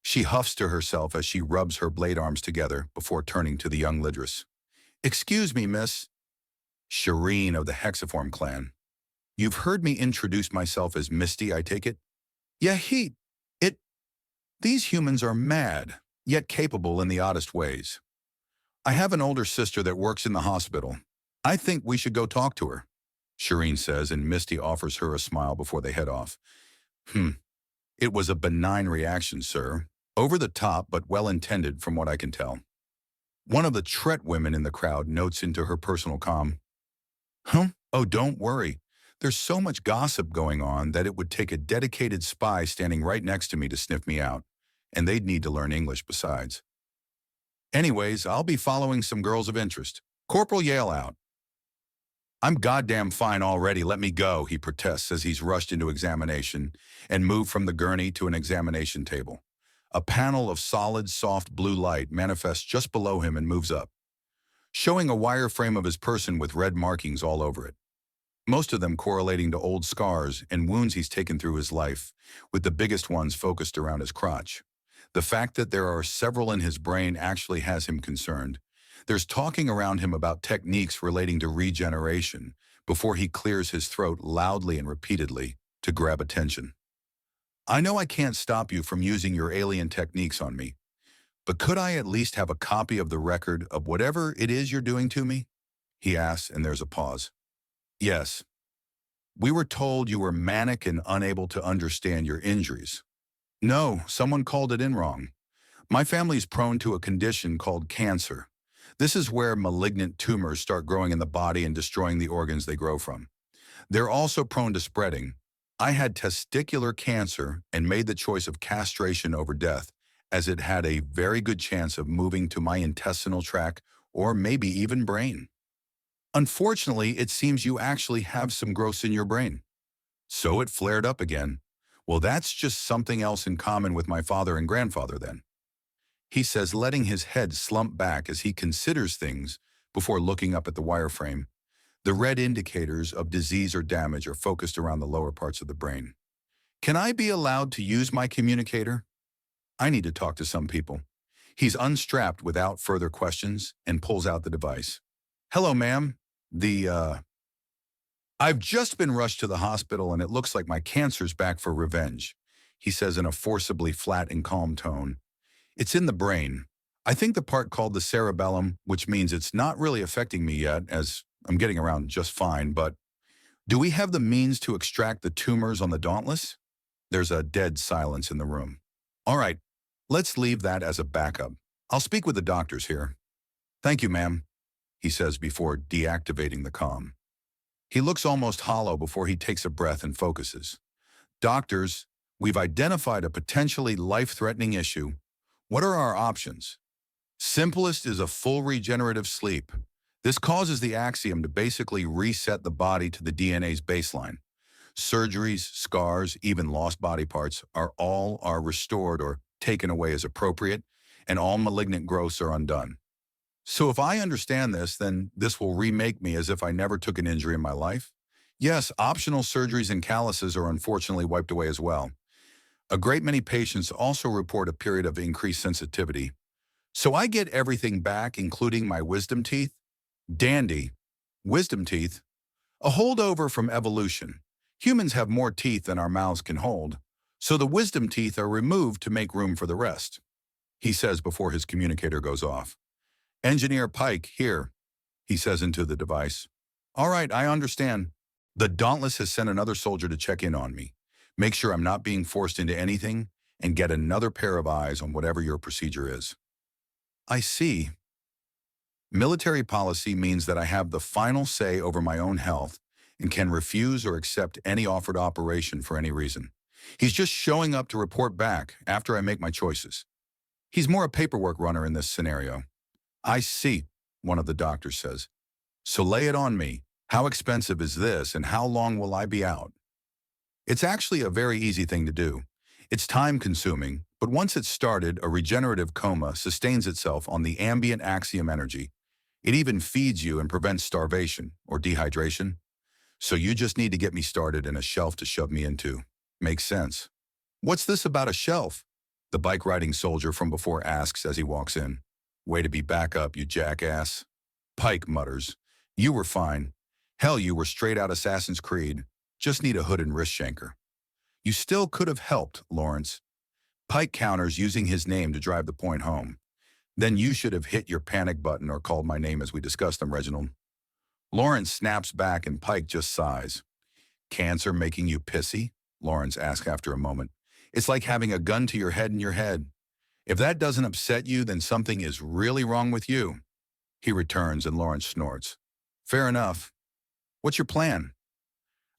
[SPEAKER 1] She huffs to herself as she rubs her blade arms together before turning to the young Lydris. "Excuse me, miss." "Shireen of the Hexiform clan. You've heard me introduce myself as Misty, I take it?" "Yeah, these humans are mad, yet capable in the oddest ways. I have an older sister that works in the hospital. I think we should go talk to her," Shireen says, and Misty offers her a smile before they head off. It was a benign reaction, sir. Over the top, but well-intended from what I can tell." One of the Tret women in the crowd notes into her personal comm. Oh, don't worry. There's so much gossip going on that it would take a dedicated spy standing right next to me to sniff me out, and they'd need to learn English besides. Anyways, I'll be following some girls of interest. Corporal Yale out." "I'm goddamn fine already, let me go," he protests as he's rushed into examination and moved from the gurney to an examination table. A panel of solid, soft blue light manifests just below him and moves up, showing a wireframe of his person with red markings all over it, most of them correlating to old scars and wounds he's taken through his life, with the biggest ones focused around his crotch. The fact that there are several in his brain actually has him concerned. There's talking around him about techniques relating to regeneration before he clears his throat loudly and repeatedly to grab attention. "I know I can't stop you from using your alien techniques on me, but could I at least have a copy of the record of whatever it is you're doing to me?" he asks, and there's a pause. "Yes. We were told you were manic and unable to understand your injuries. No, someone called it in wrong. My family is prone to a condition called cancer. This is where malignant tumors start growing in the body and destroying the organs they grow from. They're also prone to spreading. I had testicular cancer and made the choice of castration over death, as it had a very good chance of moving to my intestinal tract or maybe even brain. Unfortunately, it seems you actually have some growths in your brain. So it flared up again. Well, that's just something else in common with my father and grandfather then. He says, letting his head slump back as he considers things before looking up at the wireframe. The red indicators of disease or damage are focused around the lower parts of the brain. Can I be allowed to use my communicator? I need to talk to some people. He's unstrapped without further questions and pulls out the device. Hello, ma'am. I've just been rushed to the hospital and it looks like my cancer's back for revenge, he says in a forcibly flat and calm tone. It's in the brain. I think the part called the cerebellum, which means it's not really affecting me yet, as I'm getting around just fine, but do we have the means to extract the tumors on the Dauntless? There's a dead silence in the room. All right, let's leave that as a backup. I'll speak with the doctors here. Thank you, ma'am, he says before deactivating the comm. He looks almost hollow before he takes a breath and focuses. Doctors, we've identified a potentially life-threatening issue. What are our options? Simplest is a full regenerative sleep. This causes the axiom to basically reset the body to the DNA's baseline. Surgeries, scars, even lost body parts are restored or taken away as appropriate, and all malignant growths are undone. So if I understand this, then this will remake me as if I never took an injury in my life? Yes, optional surgeries and calluses are unfortunately wiped away as well. A great many patients also report a period of increased sensitivity. So I get everything back, including my wisdom teeth? Dandy. Wisdom teeth? A holdover from evolution. Humans have more teeth than our mouths can hold, so the wisdom teeth are removed to make room for the rest, he says before his communicator goes off. Engineer Pike, here, he says into the device. All right, I understand. The Dauntless has sent another soldier to check in on me. Make sure I'm not being forced into anything, and get another pair of eyes on whatever your procedure is. I see. Military policy means that I have the final say over my own health and can refuse or accept any offered operation for any reason. He's just showing up to report back after I make my choices. He's more a paperwork runner in this scenario. I see, one of the doctors says. So lay it on me. How expensive is this and how long will I be out? It's actually a very easy thing to do. It's time-consuming, but once it's started, a regenerative coma sustains itself on the ambient axiom energy. It even feeds you and prevents starvation or dehydration. So you just need to get me started and a shelf to shove me into. Makes sense. What's this about a shelf? The bike-riding soldier from before asks as he walks in. Way to be back up, you jackass. Pike mutters. You were fine. Hell, you were straight out Assassin's Creed. Just need a hood and wrist shanker. You still could have helped, Lawrence. Pike counters using his name to drive the point home. Then you should have hit your panic button or called my name as we discussed them, Reginald. Lawrence snaps back and Pike just sighs. Cancer making you pissy? Lawrence asks after a moment. It's like having a gun to your head in your head. If that doesn't upset you, then something is really wrong with you. He returns and Lawrence snorts. Fair enough. What's your plan?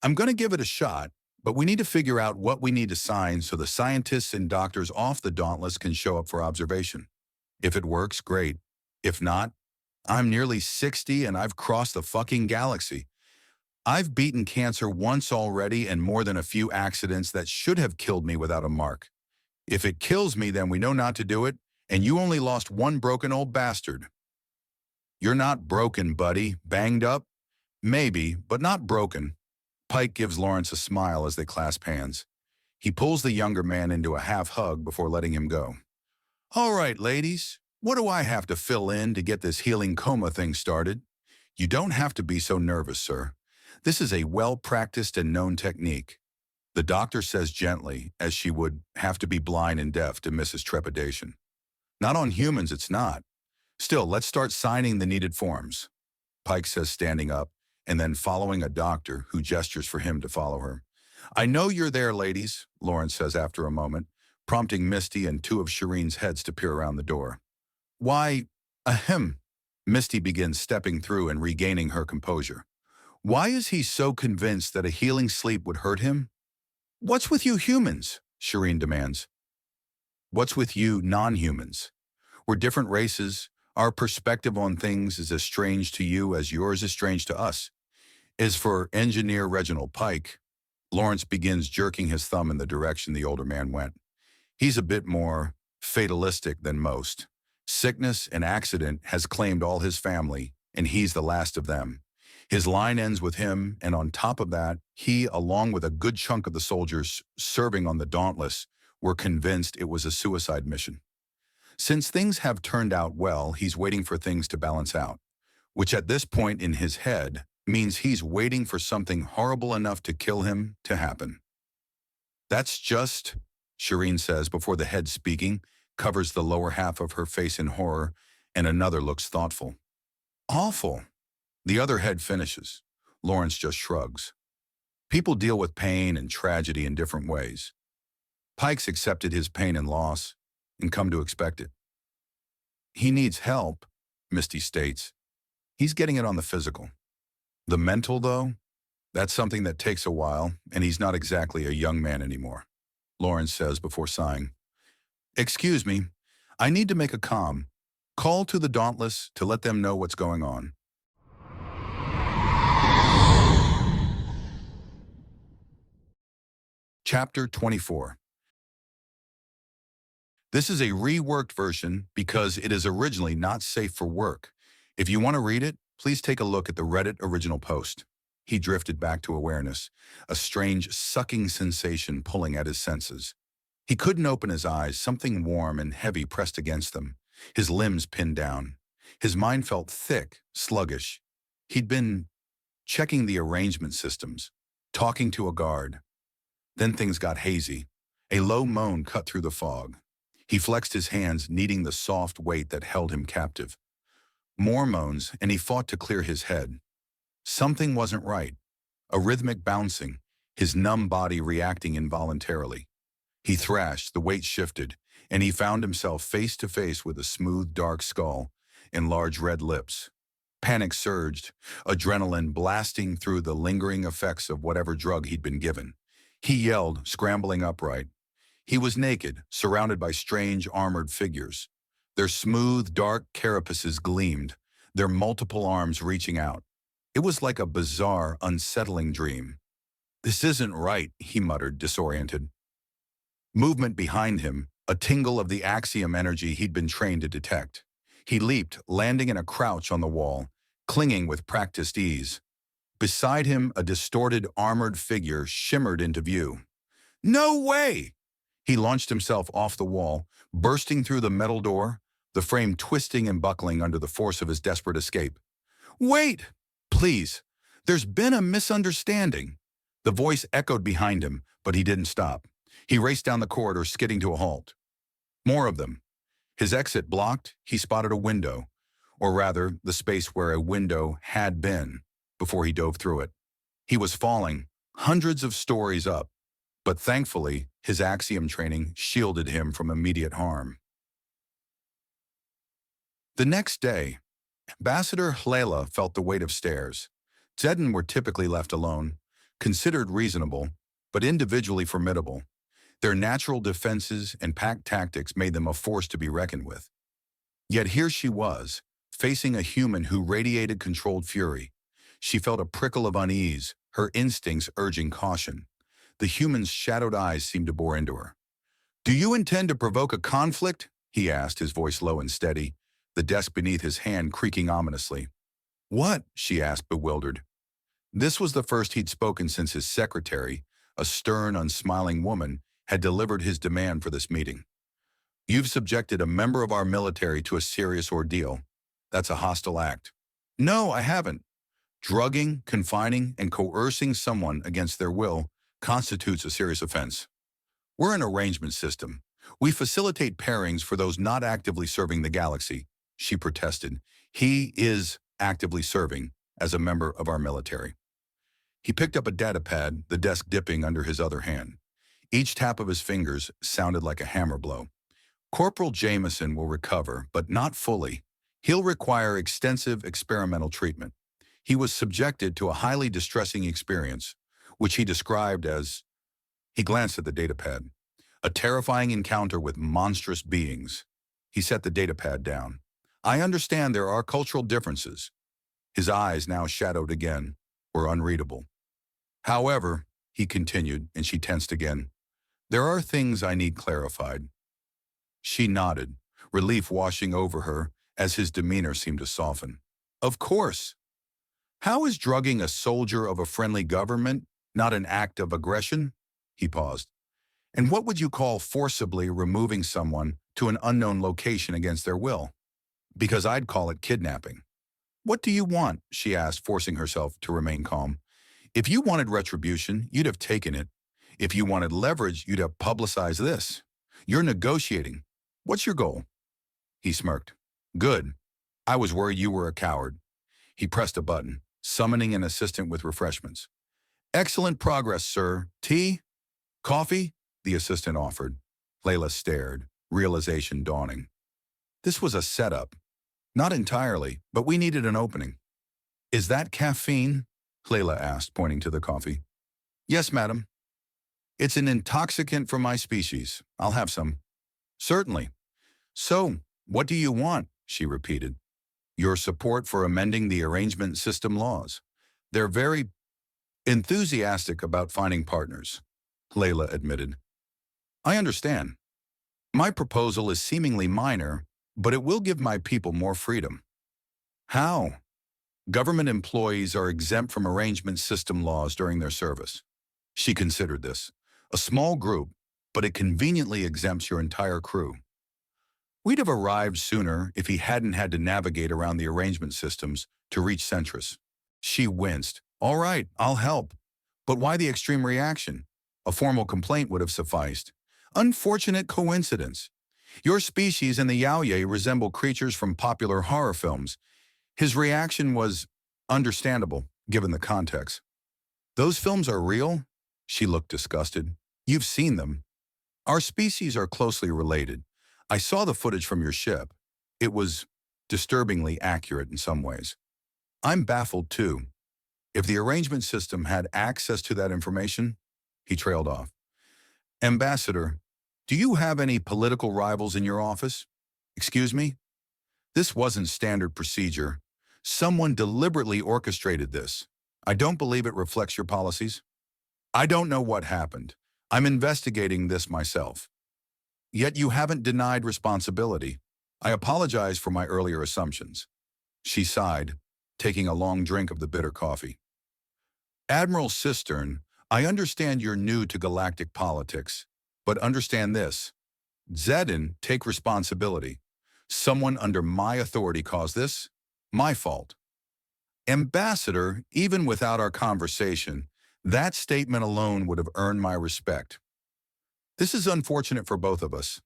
[SPEAKER 1] I'm going to give it a shot, but we need to figure out what we need to sign so the scientists and doctors off the Dauntless can show up for observation. If it works, great. If not, I'm nearly 60 and I've crossed the fucking galaxy. I've beaten cancer once already and more than a few accidents that should have killed me without a mark. If it kills me, then we know not to do it, and you only lost one broken old bastard. You're not broken, buddy. Banged up? Maybe, but not broken. Pike gives Lawrence a smile as they clasp hands. He pulls the younger man into a half hug before letting him go. All right, ladies, what do I have to fill in to get this healing coma thing started? You don't have to be so nervous, sir. This is a well-practiced and known technique. The doctor says gently, as she would have to be blind and deaf to miss his trepidation. Not on humans, it's not. Still, let's start signing the needed forms. Pike says, standing up. and then following a doctor who gestures for him to follow her. I know you're there, ladies, Lawrence says after a moment, prompting Misty and two of Shireen's heads to peer around the door. Why, ahem. Misty begins stepping through and regaining her composure. Why is he so convinced that a healing sleep would hurt him? What's with you humans? Shireen demands. What's with you non-humans? We're different races. Our perspective on things is as strange to you as yours is strange to us. As for Engineer Reginald Pike, Lawrence begins jerking his thumb in the direction the older man went. He's a bit more fatalistic than most. Sickness and accident has claimed all his family, and he's the last of them. His line ends with him, and on top of that, he, along with a good chunk of the soldiers serving on the Dauntless, were convinced it was a suicide mission. Since things have turned out well, he's waiting for things to balance out, which at this point in his head means he's waiting for something horrible enough to kill him to happen. That's just, Shireen says before the head speaking covers the lower half of her face in horror and another looks thoughtful. Awful. The other head finishes. Lawrence just shrugs. People deal with pain and tragedy in different ways. Pike's accepted his pain and loss and come to expect it. He needs help, Misty states. He's getting it on the physical. The mental, though, that's something that takes a while, and he's not exactly a young man anymore, Lawrence says before sighing. Excuse me, I need to make a comm. Call to the Dauntless to let them know what's going on. Chapter 24. This is a reworked version because it is originally not safe for work. If you want to read it, please take a look at the Reddit original post. He drifted back to awareness, a strange sucking sensation pulling at his senses. He couldn't open his eyes, something warm and heavy pressed against them, his limbs pinned down. His mind felt thick, sluggish. He'd been checking the arrangement systems, talking to a guard. Then things got hazy. A low moan cut through the fog. He flexed his hands, kneading the soft weight that held him captive. More moans, and he fought to clear his head. Something wasn't right. A rhythmic bouncing, his numb body reacting involuntarily. He thrashed, the weight shifted, and he found himself face to face with a smooth, dark skull and large red lips. Panic surged, adrenaline blasting through the lingering effects of whatever drug he'd been given. He yelled, scrambling upright. He was naked, surrounded by strange armored figures. Their smooth, dark carapaces gleamed, their multiple arms reaching out. It was like a bizarre, unsettling dream. This isn't right, he muttered, disoriented. Movement behind him, a tingle of the Axiom energy he'd been trained to detect. He leaped, landing in a crouch on the wall, clinging with practiced ease. Beside him, a distorted, armored figure shimmered into view. No way! He launched himself off the wall, bursting through the metal door, the frame twisting and buckling under the force of his desperate escape. Wait! Please! There's been a misunderstanding. The voice echoed behind him, but he didn't stop. He raced down the corridor, skidding to a halt. More of them. His exit blocked, he spotted a window, or rather, the space where a window had been, before he dove through it. He was falling, hundreds of stories up, but thankfully, his Axiom training shielded him from immediate harm. The next day, Ambassador Hlala felt the weight of stairs. Zedden were typically left alone, considered reasonable, but individually formidable. Their natural defenses and pack tactics made them a force to be reckoned with. Yet here she was, facing a human who radiated controlled fury. She felt a prickle of unease, her instincts urging caution. The human's shadowed eyes seemed to bore into her. "Do you intend to provoke a conflict?" he asked, his voice low and steady, the desk beneath his hand creaking ominously. "What?" she asked, bewildered. This was the first he'd spoken since his secretary, a stern, unsmiling woman, had delivered his demand for this meeting. "You've subjected a member of our military to a serious ordeal. That's a hostile act." "No, I haven't. Drugging, confining, and coercing someone against their will constitutes a serious offense. We're an arrangement system. We facilitate pairings for those not actively serving the galaxy," she protested. "He is actively serving," as a member of our military. He picked up a data pad, the desk dipping under his other hand. Each tap of his fingers sounded like a hammer blow. Corporal Jameson will recover, but not fully. He'll require extensive experimental treatment. He was subjected to a highly distressing experience, which he described as, he glanced at the datapad, a terrifying encounter with monstrous beings. He set the datapad down. I understand there are cultural differences. His eyes, now shadowed again, were unreadable. However, he continued, and she tensed again, there are things I need clarified. She nodded, relief washing over her as his demeanor seemed to soften. Of course. How is drugging a soldier of a friendly government not an act of aggression? He paused. And what would you call forcibly removing someone to an unknown location against their will? Because I'd call it kidnapping. What do you want? She asked, forcing herself to remain calm. If you wanted retribution, you'd have taken it. If you wanted leverage, you'd have publicized this. You're negotiating. What's your goal? He smirked. Good. I was worried you were a coward. He pressed a button, summoning an assistant with refreshments. Excellent progress, sir. Tea? Coffee? The assistant offered. Layla stared, realization dawning. This was a setup. Not entirely, but we needed an opening. Is that caffeine? Layla asked, pointing to the coffee. Yes, madam. It's an intoxicant from my species. I'll have some. Certainly. So, what do you want? She repeated. Your support for amending the arrangement system laws. They're very enthusiastic about finding partners, Layla admitted. I understand. My proposal is seemingly minor, but it will give my people more freedom. How? Government employees are exempt from arrangement system laws during their service. She considered this. A small group, but it conveniently exempts your entire crew. We'd have arrived sooner if he hadn't had to navigate around the arrangement systems to reach Centris. She winced. All right, I'll help. But why the extreme reaction? A formal complaint would have sufficed. Unfortunate coincidence. Your species and the Yaoye resemble creatures from popular horror films. His reaction was understandable, given the context. Those films are real? She looked disgusted. You've seen them. Our species are closely related. I saw the footage from your ship. It was disturbingly accurate in some ways. I'm baffled too. If the arrangement system had access to that information, he trailed off. Ambassador, do you have any political rivals in your office? Excuse me? This wasn't standard procedure. Someone deliberately orchestrated this. I don't believe it reflects your policies. I don't know what happened. I'm investigating this myself. Yet you haven't denied responsibility. I apologize for my earlier assumptions. She sighed, taking a long drink of the bitter coffee. Admiral Cistern, I understand you're new to galactic politics, but understand this. Zedin, take responsibility. Someone under my authority caused this. My fault. Ambassador, even without our conversation, that statement alone would have earned my respect. This is unfortunate for both of us.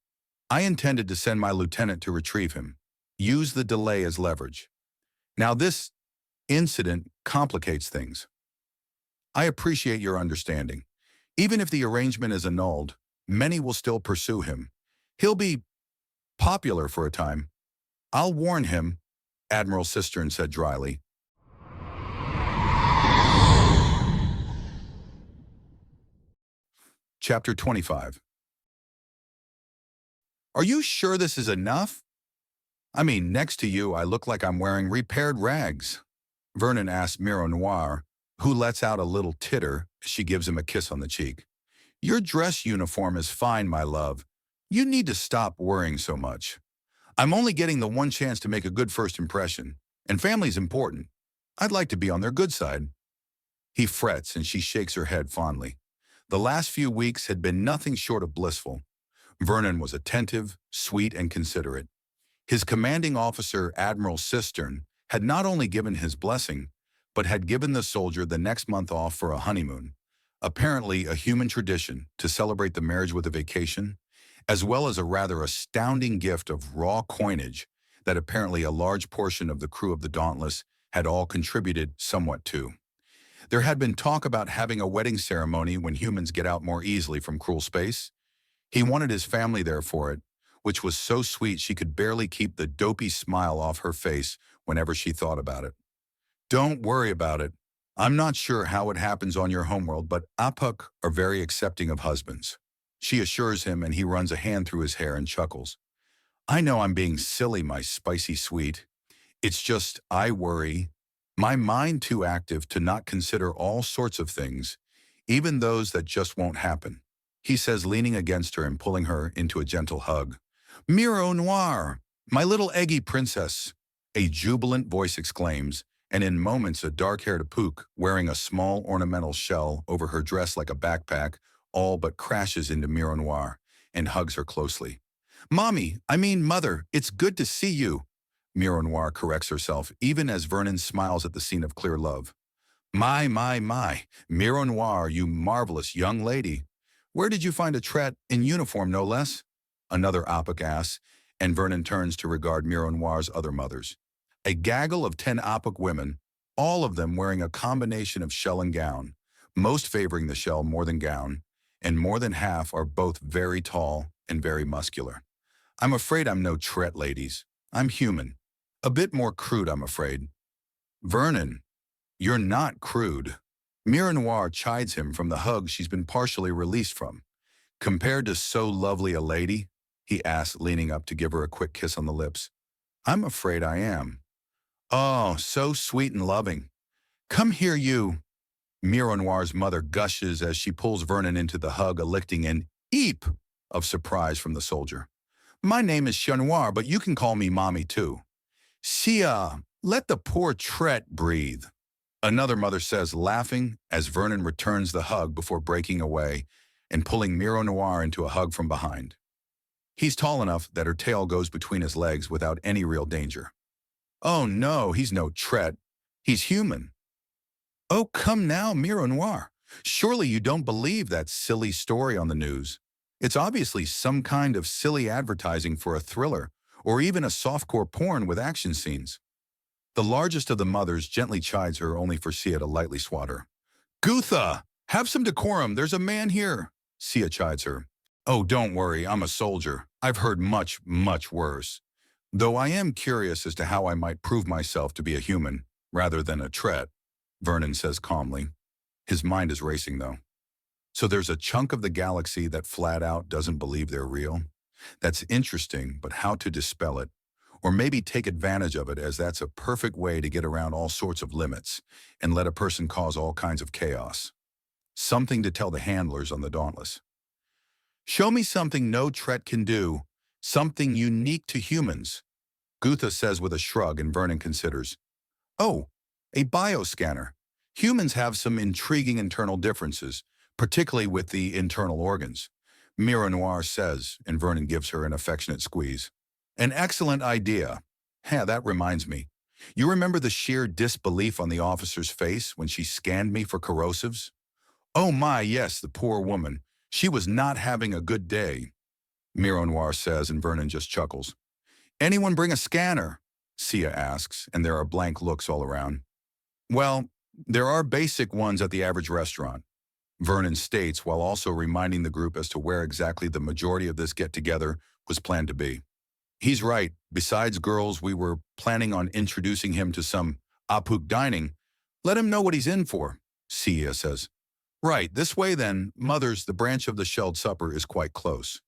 [SPEAKER 1] I intended to send my lieutenant to retrieve him. Use the delay as leverage. Now this incident complicates things. I appreciate your understanding. Even if the arrangement is annulled, many will still pursue him. He'll be popular for a time. I'll warn him, Admiral Cistern said dryly. Chapter 25. Are you sure this is enough? I mean, next to you, I look like I'm wearing repaired rags. Vernon asked Miro Noir, who lets out a little titter as she gives him a kiss on the cheek. Your dress uniform is fine, my love. You need to stop worrying so much. I'm only getting the one chance to make a good first impression, and family's important. I'd like to be on their good side. He frets and she shakes her head fondly. The last few weeks had been nothing short of blissful. Vernon was attentive, sweet, and considerate. His commanding officer, Admiral Cistern, had not only given his blessing, but had given the soldier the next month off for a honeymoon, apparently a human tradition to celebrate the marriage with a vacation, as well as a rather astounding gift of raw coinage that apparently a large portion of the crew of the Dauntless had all contributed somewhat too. There had been talk about having a wedding ceremony when humans get out more easily from cruel space. He wanted his family there for it, which was so sweet she could barely keep the dopey smile off her face whenever she thought about it. Don't worry about it. I'm not sure how it happens on your homeworld, but Apuk are very accepting of husbands. She assures him, and he runs a hand through his hair and chuckles. I know I'm being silly, my spicy sweet. It's just I worry. My mind too active to not consider all sorts of things, even those that just won't happen. He says, leaning against her and pulling her into a gentle hug. Miro Noir, my little eggy princess, a jubilant voice exclaims, and in moments a dark-haired Apuk, wearing a small ornamental shell over her dress like a backpack, all but crashes into Miro Noir and hugs her closely. Mommy, I mean mother, it's good to see you. Miro Noir corrects herself, even as Vernon smiles at the scene of clear love. My, Miro Noir, you marvelous young lady. Where did you find a tret in uniform, no less? Another Apuk asks, and Vernon turns to regard Miro Noir's other mothers. A gaggle of 10 Apuk women, all of them wearing a combination of shell and gown, most favoring the shell more than gown, and more than half are both very tall and very muscular. I'm afraid I'm no tret, ladies. I'm human. A bit more crude, I'm afraid. Vernon, you're not crude. Miro Noir chides him from the hug she's been partially released from. Compared to so lovely a lady, he asks, leaning up to give her a quick kiss on the lips. I'm afraid I am. Oh, so sweet and loving. Come here, you. Miro Noir's mother gushes as she pulls Vernon into the hug, elicting an eep of surprise from the soldier. My name is Chat Noir, but you can call me Mommy too. Sia, let the poor tret breathe. Another mother says, laughing as Vernon returns the hug before breaking away and pulling Miro Noir into a hug from behind. He's tall enough that her tail goes between his legs without any real danger. Oh no, he's no tret. He's human. Oh, come now, Miro Noir. Surely you don't believe that silly story on the news. It's obviously some kind of silly advertising for a thriller, or even a softcore porn with action scenes. The largest of the mothers gently chides her, only for Sia to lightly swat her. Gutha, have some decorum, there's a man here. Sia chides her. Oh, don't worry, I'm a soldier. I've heard much, much worse. Though I am curious as to how I might prove myself to be a human, rather than a tret, Vernon says calmly. His mind is racing, though. So there's a chunk of the galaxy that flat out doesn't believe they're real? That's interesting, but how to dispel it? Or maybe take advantage of it, as that's a perfect way to get around all sorts of limits and let a person cause all kinds of chaos. Something to tell the handlers on the Dauntless. Show me something no tret can do, something unique to humans, Gutha says with a shrug, and Vernon considers. Oh, a bioscanner. Humans have some intriguing internal differences, particularly with the internal organs. Miro Noir says, and Vernon gives her an affectionate squeeze. An excellent idea. That reminds me. You remember the sheer disbelief on the officer's face when she scanned me for corrosives? Oh my, yes, the poor woman. She was not having a good day. Miro Noir says, and Vernon just chuckles. Anyone bring a scanner? Sia asks, and there are blank looks all around. Well, there are basic ones at the average restaurant, Vernon states, while also reminding the group as to where exactly the majority of this get-together was planned to be. He's right. Besides girls, we were planning on introducing him to some Apuk dining. Let him know what he's in for, Sia says. Right, this way then, mothers, the branch of the shelled supper is quite close,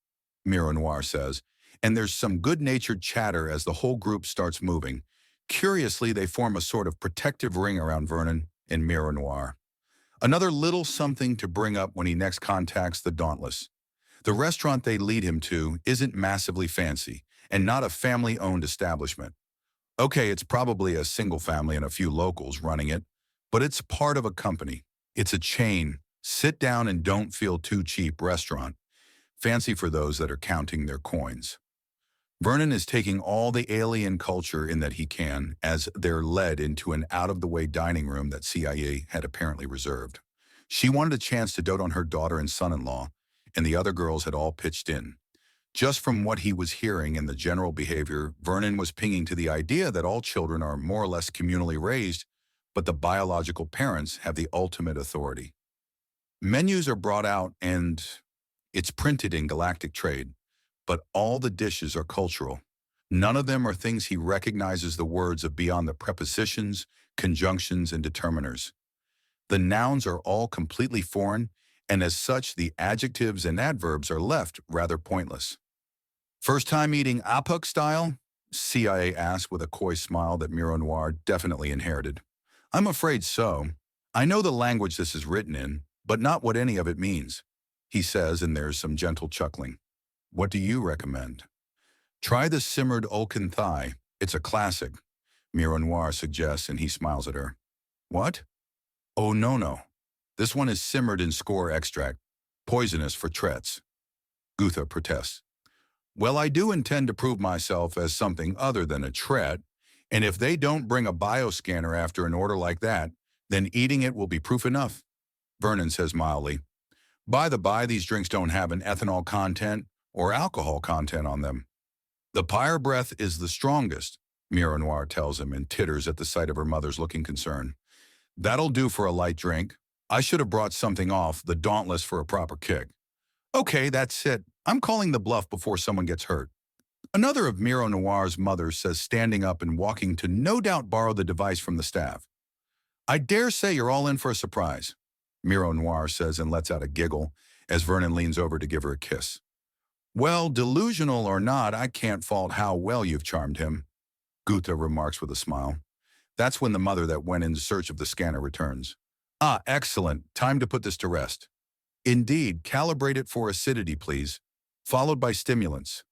[SPEAKER 1] Miro Noir says, and there's some good-natured chatter as the whole group starts moving. Curiously, they form a sort of protective ring around Vernon and Miro Noir. Another little something to bring up when he next contacts the Dauntless. The restaurant they lead him to isn't massively fancy, and not a family-owned establishment. Okay, it's probably a single family and a few locals running it, but it's part of a company. It's a chain, sit down and don't feel too cheap restaurant. Fancy for those that are counting their coins. Vernon is taking all the alien culture in that he can, as they're led into an out-of-the-way dining room that CIA had apparently reserved. She wanted a chance to dote on her daughter and son-in-law, and the other girls had all pitched in. Just from what he was hearing and the general behavior, Vernon was pinging to the idea that all children are more or less communally raised, but the biological parents have the ultimate authority. Menus are brought out and it's printed in galactic trade, but all the dishes are cultural. None of them are things he recognizes the words of beyond the prepositions, conjunctions, and determiners. The nouns are all completely foreign, and as such, the adjectives and adverbs are left rather pointless. First time eating Apuk style? CIA asked with a coy smile that Miro Noir definitely inherited. I'm afraid so. I know the language this is written in, but not what any of it means, he says, and there's some gentle chuckling. What do you recommend? Try the simmered Olkan thigh. It's a classic, Miro Noir suggests, and he smiles at her. What? Oh, no. This one is simmered in score extract, poisonous for Trets. Gutha protests. Well, I do intend to prove myself as something other than a Tret, and if they don't bring a bioscanner after an order like that, then eating it will be proof enough, Vernon says mildly. By the by, these drinks don't have an ethanol content or alcohol content on them. The pyre breath is the strongest, Miro Noir tells him and titters at the sight of her mother's looking concern. That'll do for a light drink. I should have brought something off the Dauntless for a proper kick. Okay, that's it. I'm calling the bluff before someone gets hurt. Another of Miro Noir's mothers says, standing up and walking to no doubt borrow the device from the staff. I dare say you're all in for a surprise, Miro Noir says and lets out a giggle as Vernon leans over to give her a kiss. Well, delusional or not, I can't fault how well you've charmed him, Gutha remarks with a smile. That's when the mother that went in search of the scanner returns. Ah, excellent. Time to put this to rest. Indeed, calibrate it for acidity, please, followed by stimulants.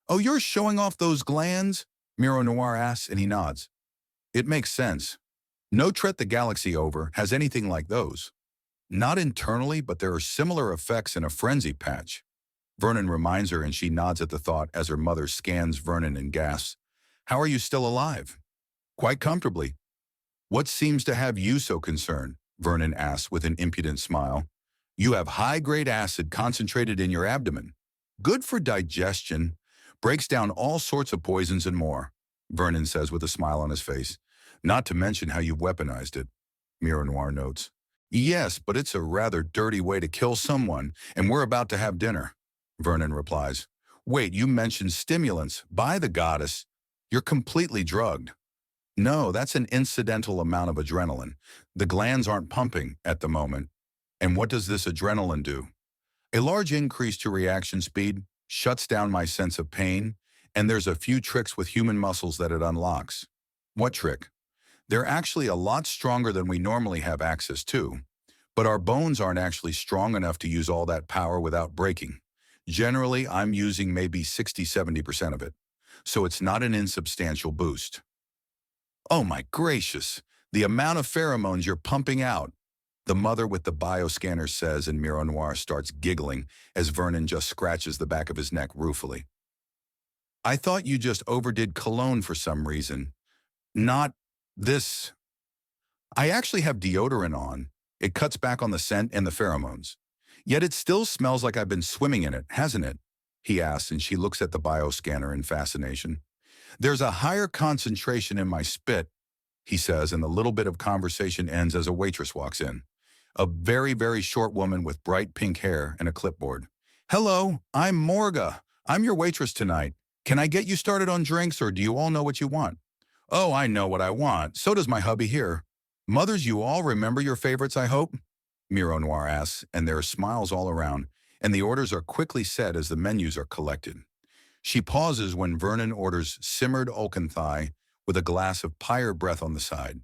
[SPEAKER 1] Oh, you're showing off those glands? Miro Noir asks, and he nods. It makes sense. No Tret the galaxy over has anything like those. Not internally, but there are similar effects in a frenzy patch. Vernon reminds her, and she nods at the thought as her mother scans Vernon and gasps. How are you still alive? Quite comfortably. What seems to have you so concerned? Vernon asks with an impudent smile. You have high-grade acid concentrated in your abdomen. Good for digestion. Breaks down all sorts of poisons and more, Vernon says with a smile on his face. Not to mention how you've weaponized it, Miro Noir notes. Yes, but it's a rather dirty way to kill someone, and we're about to have dinner, Vernon replies. Wait, you mentioned stimulants. By the goddess, you're completely drugged. No, that's an incidental amount of adrenaline. The glands aren't pumping at the moment. And what does this adrenaline do? A large increase to reaction speed shuts down my sense of pain, and there's a few tricks with human muscles that it unlocks. What trick? They're actually a lot stronger than we normally have access to, but our bones aren't actually strong enough to use all that power without breaking. Generally, I'm using maybe 60–70% of it, so it's not an insubstantial boost. Oh my gracious, the amount of pheromones you're pumping out, the mother with the bioscanner says, and Miro Noir starts giggling as Vernon just scratches the back of his neck ruefully. I thought you just overdid cologne for some reason. Not this. I actually have deodorant on. It cuts back on the scent and the pheromones. Yet it still smells like I've been swimming in it, hasn't it? He asks, and she looks at the bioscanner in fascination. There's a higher concentration in my spit, he says, and the little bit of conversation ends as a waitress walks in. A very, very short woman with bright pink hair and a clipboard. Hello, I'm Morga. I'm your waitress tonight. Can I get you started on drinks, or do you all know what you want? Oh, I know what I want. So does my hubby here. Mothers, you all remember your favorites, I hope? Miro Noir asks, and there are smiles all around, and the orders are quickly set as the menus are collected. She pauses when Vernon orders simmered Olkan thigh with a glass of pyre breath on the side.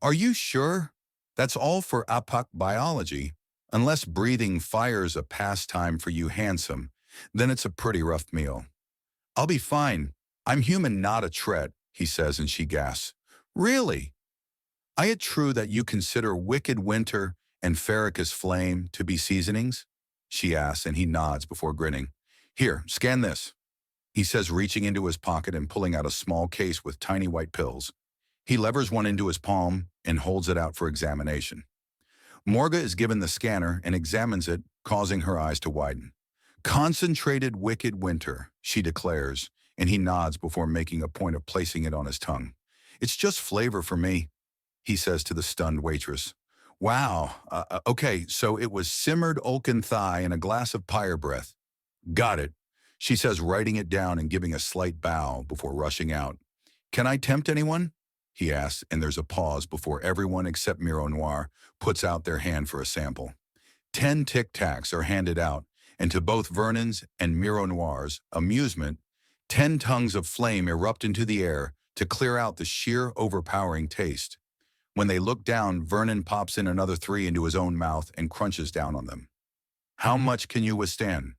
[SPEAKER 1] Are you sure? That's all for Apuk biology. Unless breathing fire's a pastime for you handsome, then it's a pretty rough meal. I'll be fine. I'm human, not a Tret, he says, and she gasps. Really? Is it true that you consider Wicked Winter and Farrakis Flame to be seasonings? She asks, and he nods before grinning. Here, scan this, he says, reaching into his pocket and pulling out a small case with tiny white pills. He levers one into his palm and holds it out for examination. Morga is given the scanner and examines it, causing her eyes to widen. Concentrated wicked winter, she declares, and he nods before making a point of placing it on his tongue. It's just flavor for me, he says to the stunned waitress. Wow, okay, so it was simmered oaken thigh and a glass of pyre breath. Got it, she says, writing it down and giving a slight bow before rushing out. Can I tempt anyone? He asks, and there's a pause before everyone except Miro Noir puts out their hand for a sample. 10 Tic Tacs are handed out, and to both Vernon's and Miro Noir's amusement, 10 tongues of flame erupt into the air to clear out the sheer overpowering taste. When they look down, Vernon pops in another 3 into his own mouth and crunches down on them. How much can you withstand?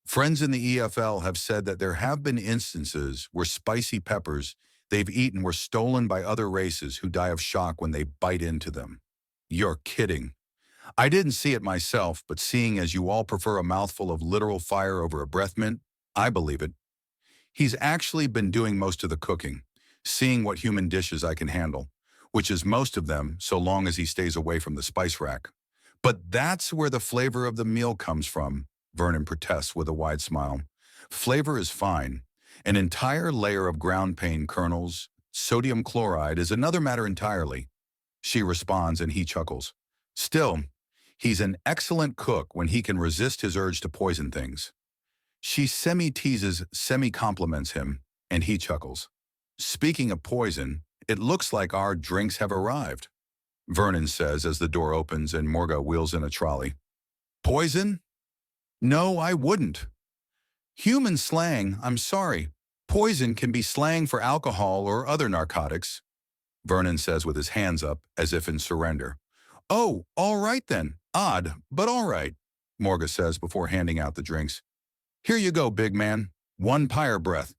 [SPEAKER 1] Friends in the EFL have said that there have been instances where spicy peppers they've eaten were stolen by other races who die of shock when they bite into them. You're kidding. I didn't see it myself, but seeing as you all prefer a mouthful of literal fire over a breath mint, I believe it. He's actually been doing most of the cooking, seeing what human dishes I can handle, which is most of them so long as he stays away from the spice rack. But that's where the flavor of the meal comes from, Vernon protests with a wide smile. Flavor is fine. An entire layer of ground pane kernels, sodium chloride is another matter entirely. She responds and he chuckles. Still, he's an excellent cook when he can resist his urge to poison things. She semi-teases, semi-compliments him, and he chuckles. Speaking of poison, it looks like our drinks have arrived, Vernon says as the door opens and Morga wheels in a trolley. Poison? No, I wouldn't. Human slang, I'm sorry. Poison can be slang for alcohol or other narcotics, Vernon says with his hands up as if in surrender. Oh, all right then. Odd, but all right, Morga says before handing out the drinks. Here you go, big man. 1 pyre breath.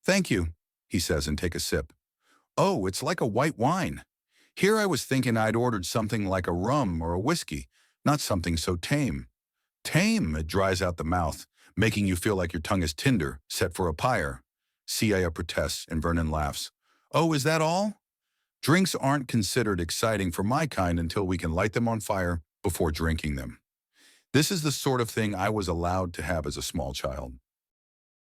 [SPEAKER 1] Thank you, he says and take a sip. Oh, it's like a white wine. Here I was thinking I'd ordered something like a rum or a whiskey, not something so tame. Tame, it dries out the mouth, making you feel like your tongue is tinder, set for a pyre. Cia protests and Vernon laughs. Oh, is that all? Drinks aren't considered exciting for my kind until we can light them on fire before drinking them. This is the sort of thing I was allowed to have as a small child.